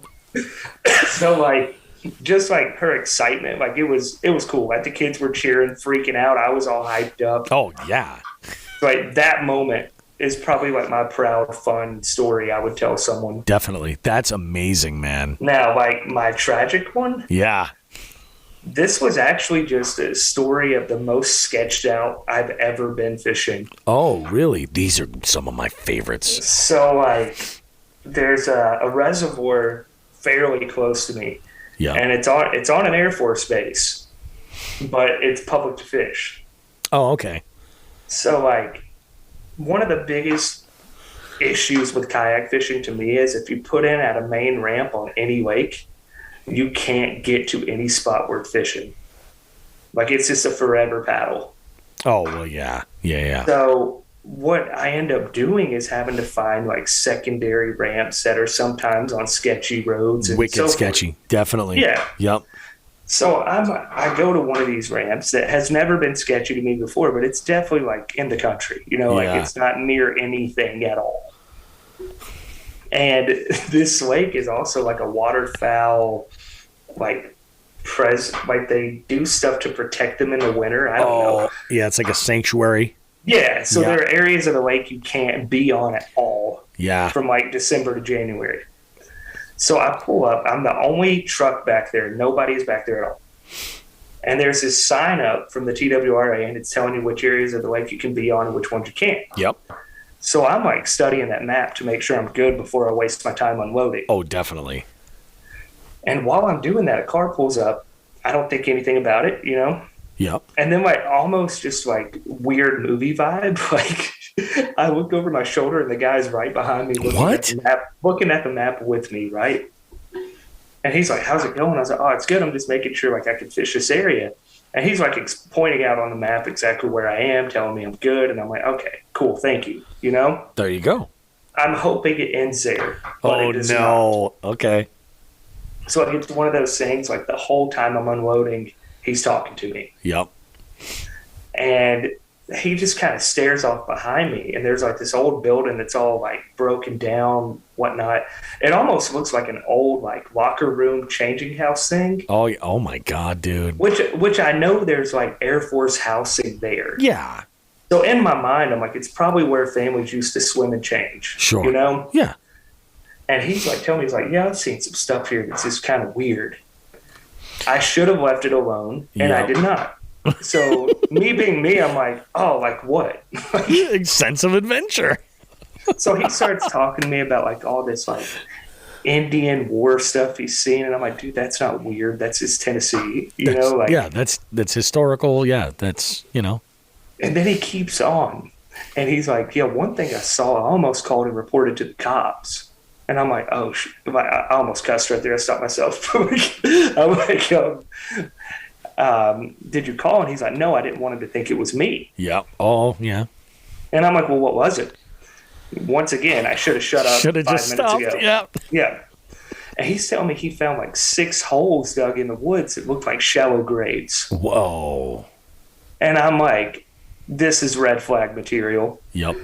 [SPEAKER 6] So like, just like her excitement, like it was cool. Like the kids were cheering, freaking out. I was all hyped up.
[SPEAKER 2] Oh yeah.
[SPEAKER 6] Like that moment is probably like my proud, fun story I would tell someone.
[SPEAKER 2] Definitely. That's amazing, man.
[SPEAKER 6] Now, like my tragic one.
[SPEAKER 2] Yeah.
[SPEAKER 6] This was actually just a story of the most sketched out I've ever been fishing.
[SPEAKER 2] Oh, really? These are some of my favorites.
[SPEAKER 6] So, like, there's a reservoir fairly close to me.
[SPEAKER 2] Yeah.
[SPEAKER 6] And it's on an Air Force base, but it's public to fish.
[SPEAKER 2] Oh, okay.
[SPEAKER 6] So, like, one of the biggest issues with kayak fishing to me is if you put in at a main ramp on any lake, you can't get to any spot worth fishing. Like, it's just a forever paddle.
[SPEAKER 2] Oh, well, yeah. Yeah.
[SPEAKER 6] So what I end up doing is having to find, like, secondary ramps that are sometimes on sketchy roads. And
[SPEAKER 2] wicked
[SPEAKER 6] so
[SPEAKER 2] sketchy.
[SPEAKER 6] forth.
[SPEAKER 2] Definitely.
[SPEAKER 6] Yeah.
[SPEAKER 2] Yep.
[SPEAKER 6] So I go to one of these ramps that has never been sketchy to me before, but it's definitely, like, in the country. You know, like, it's not near anything at all. And this lake is also like a waterfowl, like they do stuff to protect them in the winter. I don't know.
[SPEAKER 2] Yeah, it's like a sanctuary.
[SPEAKER 6] Yeah, so there are areas of the lake you can't be on at all.
[SPEAKER 2] Yeah.
[SPEAKER 6] From like December to January. So I pull up. I'm the only truck back there. Nobody's back there at all. And there's this sign up from the TWRA, and it's telling you which areas of the lake you can be on and which ones you can't.
[SPEAKER 2] Yep.
[SPEAKER 6] So I'm like studying that map to make sure I'm good before I waste my time unloading.
[SPEAKER 2] Oh, definitely.
[SPEAKER 6] And while I'm doing that, a car pulls up. I don't think anything about it, you know?
[SPEAKER 2] Yep.
[SPEAKER 6] And then like almost just like weird movie vibe. Like I look over my shoulder and the guy's right behind me looking at the map with me, right? And he's like, how's it going? I was like, oh, it's good. I'm just making sure like I can fish this area. And he's like pointing out on the map exactly where I am, telling me I'm good. And I'm like, okay, cool, thank you. You know?
[SPEAKER 2] There you go.
[SPEAKER 6] I'm hoping it ends there. But
[SPEAKER 2] oh,
[SPEAKER 6] it does
[SPEAKER 2] no.
[SPEAKER 6] Not.
[SPEAKER 2] Okay.
[SPEAKER 6] So it's one of those things, like the whole time I'm unloading, he's talking to me.
[SPEAKER 2] Yep.
[SPEAKER 6] And he just kind of stares off behind me. And there's like this old building that's all like broken down, whatnot. It almost looks like an old like locker room changing house thing.
[SPEAKER 2] Oh my God, dude.
[SPEAKER 6] Which I know there's like Air Force housing there.
[SPEAKER 2] Yeah.
[SPEAKER 6] So in my mind, I'm like, it's probably where families used to swim and change.
[SPEAKER 2] Sure.
[SPEAKER 6] You know?
[SPEAKER 2] Yeah.
[SPEAKER 6] And he's like telling me, he's like, yeah, I've seen some stuff here that's just kind of weird. I should have left it alone, and I did not. So me being me, I'm like, oh, like what?
[SPEAKER 2] Sense of adventure.
[SPEAKER 6] So he starts talking to me about like all this like Indian war stuff he's seen, and I'm like, dude, that's not weird. That's just Tennessee, you know? Like,
[SPEAKER 2] yeah, that's historical. Yeah, that's, you know.
[SPEAKER 6] And then he keeps on, and he's like, yeah, one thing I saw, I almost called and reported to the cops. And I'm like, oh, I almost cussed right there. I stopped myself. I'm like, did you call? And he's like, no, I didn't want him to think it was me.
[SPEAKER 2] Yeah. Oh, yeah.
[SPEAKER 6] And I'm like, well, what was it? Once again, I should have shut up.
[SPEAKER 2] Should have just stopped.
[SPEAKER 6] Ago.
[SPEAKER 2] Yeah.
[SPEAKER 6] Yeah. And he's telling me he found like 6 holes dug in the woods that looked like shallow graves.
[SPEAKER 2] Whoa.
[SPEAKER 6] And I'm like, this is red flag material.
[SPEAKER 2] Yep.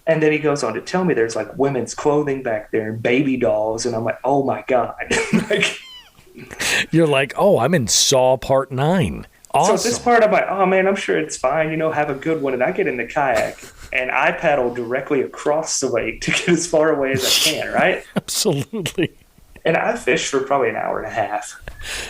[SPEAKER 6] And then he goes on to tell me there's like women's clothing back there and baby dolls. And I'm like, oh my God. Like,
[SPEAKER 2] you're like, oh, I'm in Saw Part 9. Awesome.
[SPEAKER 6] So this part, I'm like, oh man, I'm sure it's fine. You know, have a good one. And I get in the kayak and I paddle directly across the lake to get as far away as I can, right?
[SPEAKER 2] Absolutely.
[SPEAKER 6] And I fished for probably an hour and a half.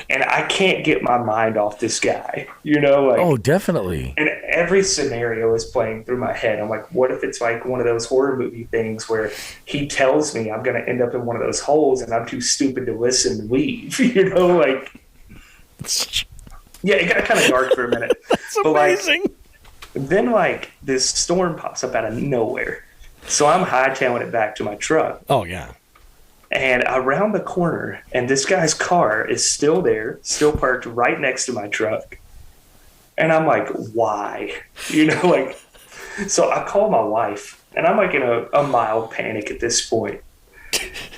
[SPEAKER 6] And I can't get my mind off this guy, you know? Like,
[SPEAKER 2] oh, definitely.
[SPEAKER 6] And every scenario is playing through my head. I'm like, what if it's like one of those horror movie things where he tells me I'm going to end up in one of those holes and I'm too stupid to listen and leave, you know? Like, yeah, it got kind of dark for a minute.
[SPEAKER 2] That's amazing.
[SPEAKER 6] Like, then, like, this storm pops up out of nowhere. So I'm hightailing it back to my truck.
[SPEAKER 2] Oh, yeah.
[SPEAKER 6] And around the corner, and this guy's car is still there, still parked right next to my truck. And I'm like, why? You know, like, so I call my wife, and I'm like in a mild panic at this point.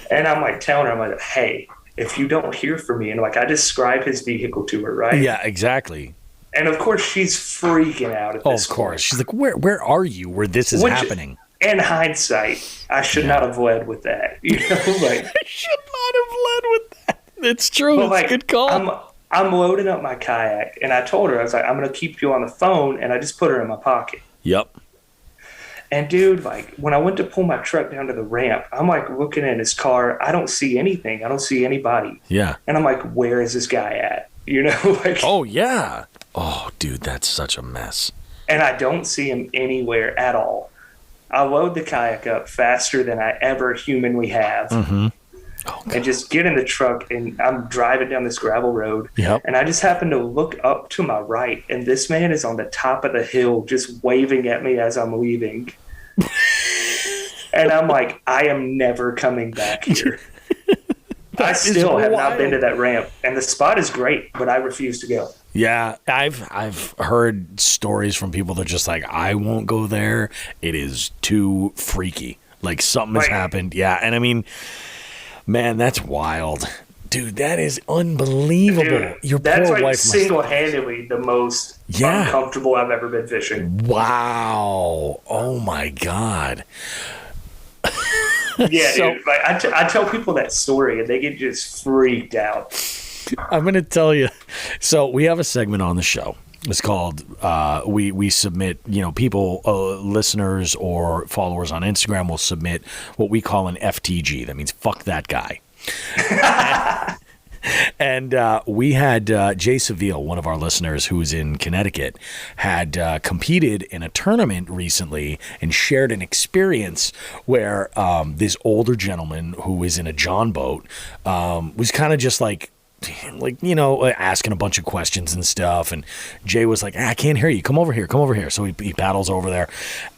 [SPEAKER 6] And I'm like telling her, I'm like, hey, if you don't hear from me, and like I describe his vehicle to her, right?
[SPEAKER 2] Yeah, exactly.
[SPEAKER 6] And of course, she's freaking out at this point. Of course.
[SPEAKER 2] She's like, where are you where this is happening?
[SPEAKER 6] In hindsight, I should not have led with that. You know, like
[SPEAKER 2] I should not have led with that. It's true. It's
[SPEAKER 6] like,
[SPEAKER 2] a good call.
[SPEAKER 6] I'm loading up my kayak, and I told her, I was like, I'm going to keep you on the phone, and I just put her in my pocket.
[SPEAKER 2] Yep.
[SPEAKER 6] And dude, like when I went to pull my truck down to the ramp, I'm like looking at his car. I don't see anything. I don't see anybody.
[SPEAKER 2] Yeah.
[SPEAKER 6] And I'm like, where is this guy at? You know, like.
[SPEAKER 2] Oh yeah. Oh, dude, that's such a mess.
[SPEAKER 6] And I don't see him anywhere at all. I load the kayak up faster than I ever humanly have.
[SPEAKER 2] Mm-hmm.
[SPEAKER 6] And just get in the truck, and I'm driving down this gravel road.
[SPEAKER 2] Yep.
[SPEAKER 6] And I just happen to look up to my right, and this man is on the top of the hill just waving at me as I'm leaving. And I'm like, I am never coming back here. I still have not been to that ramp, and the spot is great, but I refuse to go.
[SPEAKER 2] Yeah, I've heard stories from people that are just like, I won't go there. It is too freaky. Like something has happened. Yeah, and I mean, man, that's wild. Dude, that is unbelievable. Dude,
[SPEAKER 6] your that's poor like wife single-handedly the most uncomfortable I've ever been fishing.
[SPEAKER 2] Wow. Oh, my God.
[SPEAKER 6] Yeah, so, dude. Like, I tell people that story, and they get just freaked out.
[SPEAKER 2] I'm going to tell you. So we have a segment on the show. It's called, we submit, people, listeners or followers on Instagram will submit what we call an FTG. That means fuck that guy. And we had Jay Seville, one of our listeners who's in Connecticut, had competed in a tournament recently and shared an experience where this older gentleman who was in a John boat was kind of just like, asking a bunch of questions and stuff. And Jay was like, I can't hear you. Come over here. So he paddles over there.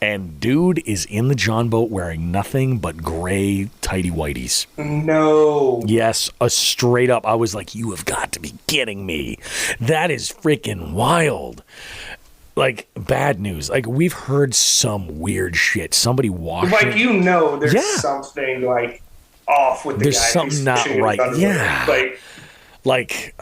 [SPEAKER 2] And dude is in the John boat wearing nothing but gray tighty whities.
[SPEAKER 6] No.
[SPEAKER 2] Yes, a straight up. I was like, you have got to be kidding me. That is freaking wild. Like, bad news. Like, we've heard some weird shit. Somebody washing.
[SPEAKER 6] Like, there's something, like, off with the guy.
[SPEAKER 2] There's something not right. Yeah. Like,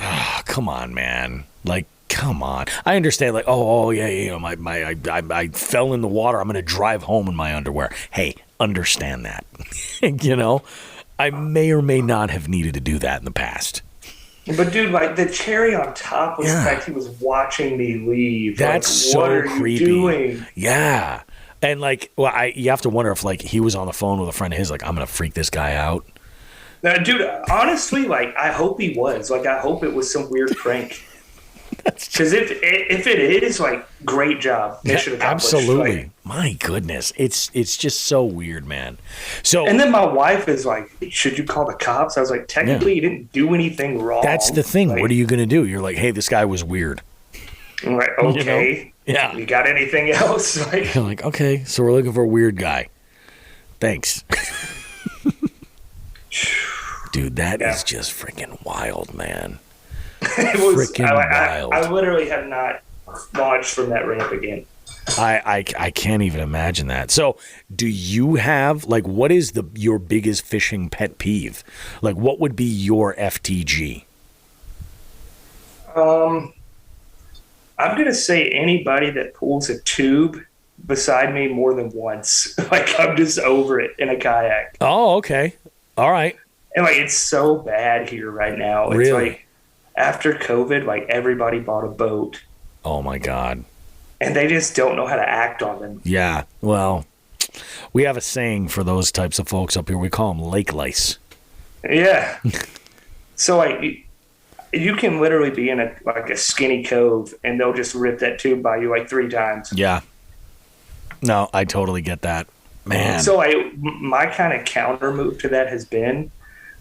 [SPEAKER 2] come on, man. Like, come on. I understand, like, I fell in the water. I'm going to drive home in my underwear. Hey, understand that. I may or may not have needed to do that in the past.
[SPEAKER 6] But, dude, like, the cherry on top was the fact he was watching me leave.
[SPEAKER 2] That's
[SPEAKER 6] like,
[SPEAKER 2] so
[SPEAKER 6] what are
[SPEAKER 2] creepy.
[SPEAKER 6] You doing?
[SPEAKER 2] Yeah. And, like, you have to wonder if, like, he was on the phone with a friend of his, like, I'm going to freak this guy out.
[SPEAKER 6] Dude, honestly, like, I hope he was. Like, I hope it was some weird prank. Because if it is, like, great job. Mission accomplished.
[SPEAKER 2] Absolutely.
[SPEAKER 6] Like,
[SPEAKER 2] my goodness. It's just so weird, man. So,
[SPEAKER 6] and then my wife is like, should you call the cops? I was like, technically, you didn't do anything wrong.
[SPEAKER 2] That's the thing. Like, what are you going to do? You're like, hey, this guy was weird.
[SPEAKER 6] I'm like, okay.
[SPEAKER 2] Yeah.
[SPEAKER 6] You got anything else?
[SPEAKER 2] You're like, okay, so we're looking for a weird guy. Thanks. Dude, that is just freaking wild, man.
[SPEAKER 6] It was
[SPEAKER 2] freaking wild.
[SPEAKER 6] I literally have not launched from that ramp again.
[SPEAKER 2] I can't even imagine that. So, do you have, like, what is your biggest fishing pet peeve? Like, what would be your FTG?
[SPEAKER 6] I'm going to say anybody that pulls a tube beside me more than once. Like, I'm just over it in a kayak.
[SPEAKER 2] Oh, okay. All right.
[SPEAKER 6] And, like, it's so bad here right now. It's
[SPEAKER 2] really?
[SPEAKER 6] Like, after COVID, like, everybody bought a boat.
[SPEAKER 2] Oh, my God.
[SPEAKER 6] And they just don't know how to act on them.
[SPEAKER 2] Yeah. Well, we have a saying for those types of folks up here. We call them lake lice.
[SPEAKER 6] Yeah. So, like, you can literally be in a skinny cove, and they'll just rip that tube by you, like, 3 times.
[SPEAKER 2] Yeah. No, I totally get that. Man.
[SPEAKER 6] So, my kind of counter move to that has been,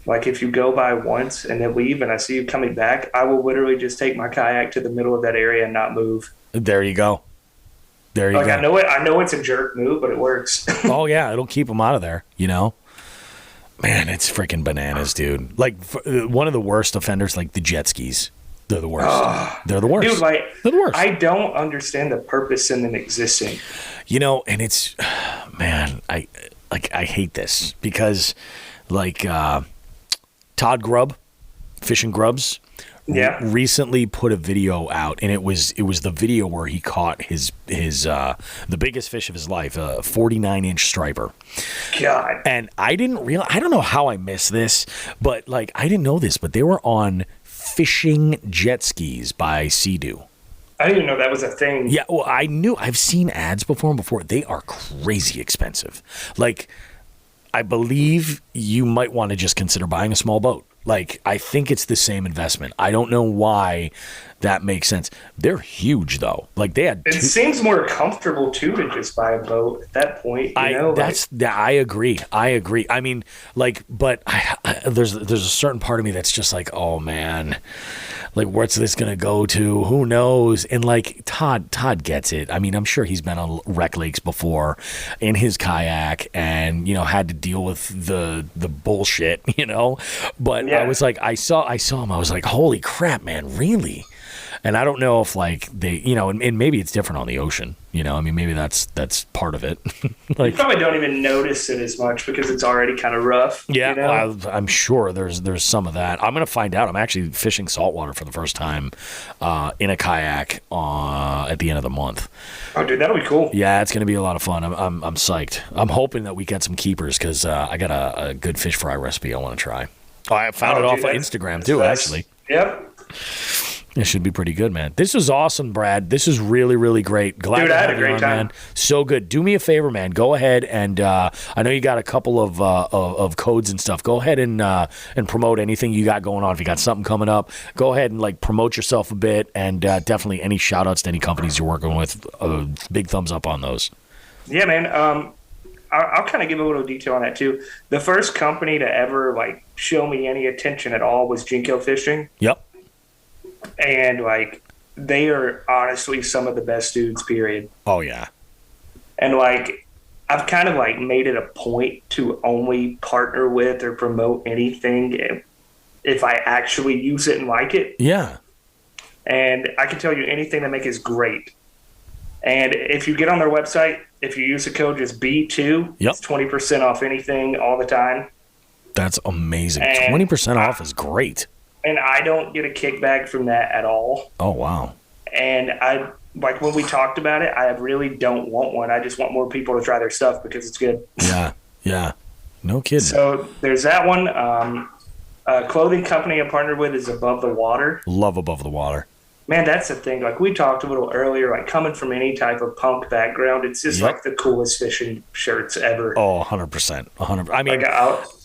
[SPEAKER 6] like, if you go by once and then leave and I see you coming back, I will literally just take my kayak to the middle of that area and not move.
[SPEAKER 2] There you go. There you go.
[SPEAKER 6] I know it's a jerk move, but it works.
[SPEAKER 2] Oh, yeah. It'll keep them out of there, Man, it's freaking bananas, dude. Like, one of the worst offenders, like the jet skis. They're the worst. They're the worst.
[SPEAKER 6] Dude, like,
[SPEAKER 2] they're the worst.
[SPEAKER 6] I don't understand the purpose in them existing.
[SPEAKER 2] And it's, man, I hate this because, like, Todd Grubb, Fishing Grubs, recently put a video out, and it was the video where he caught his the biggest fish of his life, a 49-inch striper.
[SPEAKER 6] God.
[SPEAKER 2] And I didn't realize, I don't know how I missed this, but, like, I didn't know this, but they were on fishing jet skis by Sea-Doo.
[SPEAKER 6] I didn't even know that was a thing.
[SPEAKER 2] Yeah, well, I've seen ads before. They are crazy expensive. Like, I believe you might want to just consider buying a small boat. Like, I think it's the same investment. I don't know why that makes sense. They're huge, though. Like, they had.
[SPEAKER 6] It seems more comfortable too to just buy a boat at that point. I
[SPEAKER 2] agree. I mean, like, but there's a certain part of me that's just like, oh man, like, what's this gonna go to? Who knows? And like, Todd gets it. I mean, I'm sure he's been on rec lakes before in his kayak, and had to deal with the bullshit, But I was like, I saw him. I was like, holy crap, man, really? And I don't know if like they, and maybe it's different on the ocean. I mean, maybe that's part of it. Like,
[SPEAKER 6] you probably don't even notice it as much because it's already kind of rough.
[SPEAKER 2] Yeah, I'm sure there's some of that. I'm gonna find out. I'm actually fishing saltwater for the first time in a kayak at the end of the month.
[SPEAKER 6] Oh, dude, that'll be cool.
[SPEAKER 2] Yeah, it's gonna be a lot of fun. I'm psyched. I'm hoping that we get some keepers because I got a good fish fry recipe I want to try. Oh, I found it off of Instagram too, actually.
[SPEAKER 6] Yep.
[SPEAKER 2] It should be pretty good, man. This was awesome, Brad. This is really, really great. Glad
[SPEAKER 6] I had a great time.
[SPEAKER 2] Man. So good. Do me a favor, man. Go ahead and I know you got a couple of codes and stuff. Go ahead and promote anything you got going on. If you got something coming up, go ahead and like promote yourself a bit. And definitely any shout outs to any companies you're working with. Big thumbs up on those.
[SPEAKER 6] Yeah, man. I'll kind of give a little detail on that too. The first company to ever like show me any attention at all was Jinko Fishing.
[SPEAKER 2] Yep.
[SPEAKER 6] And like they are honestly some of the best dudes, period.
[SPEAKER 2] Oh yeah.
[SPEAKER 6] And like I've kind of like made it a point to only partner with or promote anything if I actually use it and like it.
[SPEAKER 2] Yeah.
[SPEAKER 6] And I can tell you anything they make is great. And if you get on their website, if you use the code just B2, it's 20% off anything all the time.
[SPEAKER 2] That's amazing. 20% off is great.
[SPEAKER 6] And I don't get a kickback from that at all.
[SPEAKER 2] Oh, wow.
[SPEAKER 6] And I, like when we talked about it, I really don't want one. I just want more people to try their stuff because it's good.
[SPEAKER 2] Yeah. No kidding.
[SPEAKER 6] So there's that one. A clothing company I partnered with is Above the Water.
[SPEAKER 2] Love Above the Water.
[SPEAKER 6] Man, that's the thing. Like we talked a little earlier, like coming from any type of punk background, it's just like the coolest fishing shirts ever.
[SPEAKER 2] Oh, 100%. 100%. I mean,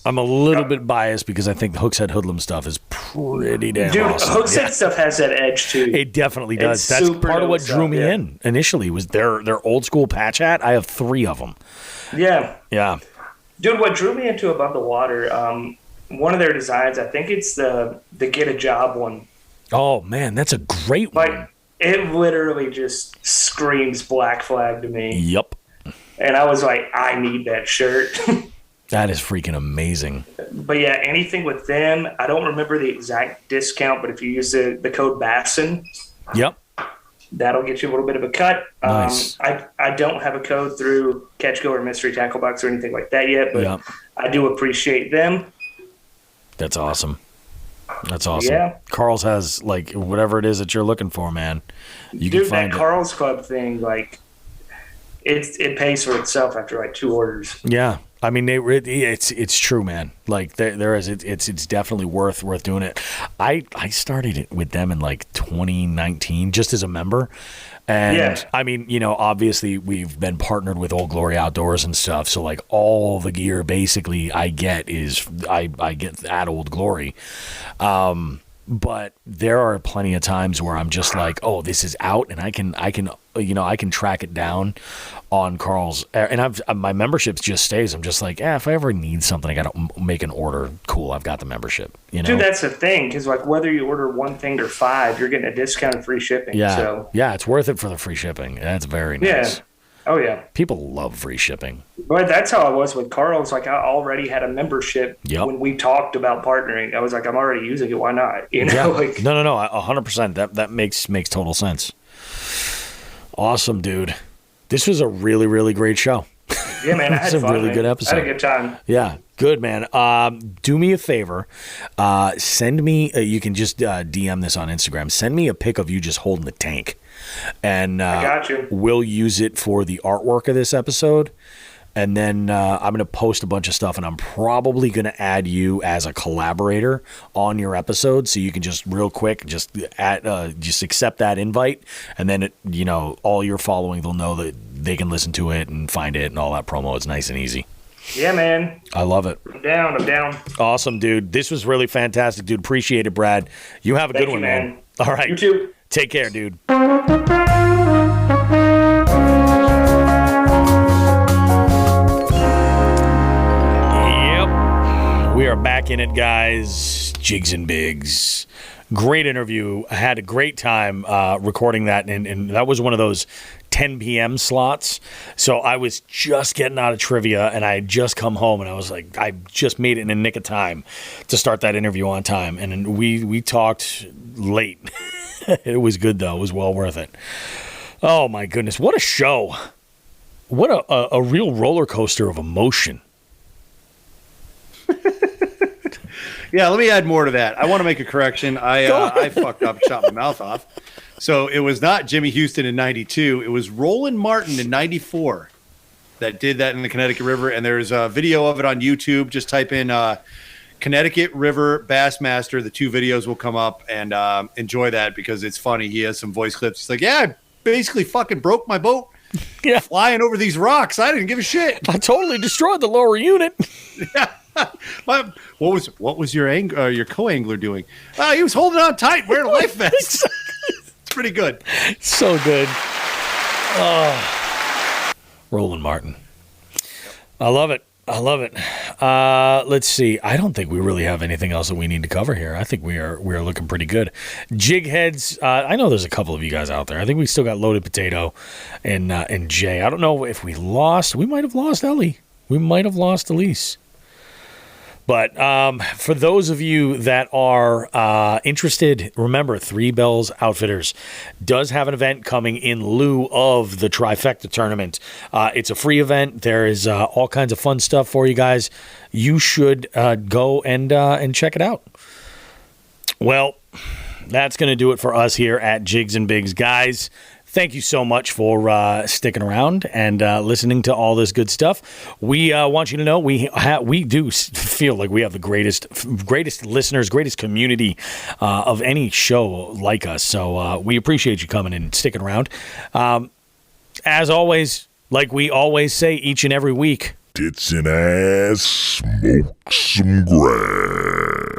[SPEAKER 2] I'm a little bit biased because I think the Hookshead Hoodlum stuff is pretty damn awesome.
[SPEAKER 6] Dude, Hookshead stuff has that edge too.
[SPEAKER 2] It definitely does. That's part of what drew me in initially was their old school patch hat. I have 3 of them.
[SPEAKER 6] Yeah. Dude, what drew me into Above the Water, one of their designs, I think it's the Get a Job one.
[SPEAKER 2] Oh, man, that's a great one.
[SPEAKER 6] Like, it literally just screams Black Flag to me.
[SPEAKER 2] Yep.
[SPEAKER 6] And I was like, I need that shirt.
[SPEAKER 2] That is freaking amazing.
[SPEAKER 6] But yeah, anything with them, I don't remember the exact discount, but if you use the code BASSON, that'll get you a little bit of a cut.
[SPEAKER 2] Nice.
[SPEAKER 6] I don't have a code through Catch Go or Mystery Tackle Box or anything like that yet, but I do appreciate them.
[SPEAKER 2] That's awesome. That's awesome.
[SPEAKER 6] Yeah.
[SPEAKER 2] Carl's has like whatever it is that you're looking for, man. You can find
[SPEAKER 6] that Carl's Club thing, like it pays for itself after like 2 orders.
[SPEAKER 2] Yeah. I mean, it's true, man. Like there is, it's definitely worth doing it. I started it with them in like 2019, just as a member. And I mean, obviously we've been partnered with Old Glory Outdoors and stuff. So like all the gear basically I get is I get at Old Glory. But there are plenty of times where I'm just like, oh, this is out, and I can track it down on Carl's, and my membership just stays. I'm just like, if I ever need something, I got to make an order. Cool, I've got the membership.
[SPEAKER 6] Dude, that's the thing, because like whether you order 1 thing or 5, you're getting a discount and free shipping.
[SPEAKER 2] Yeah, it's worth it for the free shipping. That's very nice.
[SPEAKER 6] Yeah. Oh yeah.
[SPEAKER 2] People love free shipping.
[SPEAKER 6] But that's how I was with Carl's. Like I already had a membership when we talked about partnering. I was like, I'm already using it. Why not? Like
[SPEAKER 2] no, 100%. That makes total sense. Awesome, dude. This was a really, really great show.
[SPEAKER 6] Yeah, man. I had fun.
[SPEAKER 2] It's a really good episode.
[SPEAKER 6] I had a good time.
[SPEAKER 2] Yeah, good, man. Do me a favor. Send me. You can just DM this on Instagram. Send me a pic of you just holding the tank, and
[SPEAKER 6] I got you.
[SPEAKER 2] We'll use it for the artwork of this episode. and then I'm going to post a bunch of stuff, and I'm probably going to add you as a collaborator on your episode, so you can just real quick just accept that invite, and then all your following, they'll know that they can listen to it and find it and all that promo. It's nice and easy.
[SPEAKER 6] Yeah, man.
[SPEAKER 2] I love it.
[SPEAKER 6] I'm down.
[SPEAKER 2] Awesome, dude. This was really fantastic, dude. Appreciate it, Brad. You have a good one, man. All right.
[SPEAKER 6] You too.
[SPEAKER 2] Take care, dude. We are back in it, guys. Jigs and Bigs. Great interview. I had a great time recording that, and that was one of those 10 p.m. slots. So I was just getting out of trivia, and I had just come home, and I was like, I just made it in the nick of time to start that interview on time. And we talked late. It was good, though. It was well worth it. Oh, my goodness. What a show. What a real roller coaster of emotion.
[SPEAKER 3] Yeah, let me add more to that. I want to make a correction. I fucked up, shot my mouth off. So it was not Jimmy Houston in 92. It was Roland Martin in 94 that did that in the Connecticut River. And there's a video of it on YouTube. Just type in Connecticut River Bassmaster. The two videos will come up, and enjoy that because it's funny. He has some voice clips. He's like, yeah, I basically fucking broke my boat. Yeah, flying over these rocks. I didn't give a shit.
[SPEAKER 2] I totally destroyed the lower unit.
[SPEAKER 3] Yeah. What was your co-angler doing? He was holding on tight, wearing a life vest. It's pretty good.
[SPEAKER 2] So good. Oh, Roland Martin. I love it. Let's see. I don't think we really have anything else that we need to cover here. I think we are looking pretty good. Jig heads. I know there's a couple of you guys out there. I think we still got Loaded Potato and Jay. I don't know if we lost. We might have lost Ellie. We might have lost Elise. But for those of you that are interested, remember, Three Bells Outfitters does have an event coming in lieu of the Trifecta tournament. It's a free event. There is all kinds of fun stuff for you guys. You should go and check it out. Well, that's going to do it for us here at Jigs and Bigs. Guys, thank you so much for sticking around and listening to all this good stuff. We want you to know we do feel like we have the greatest listeners, greatest community of any show like us. So we appreciate you coming and sticking around. As always, like we always say each and every week,
[SPEAKER 7] tits and ass, smoke some grass.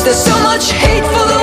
[SPEAKER 8] There's so much hate for the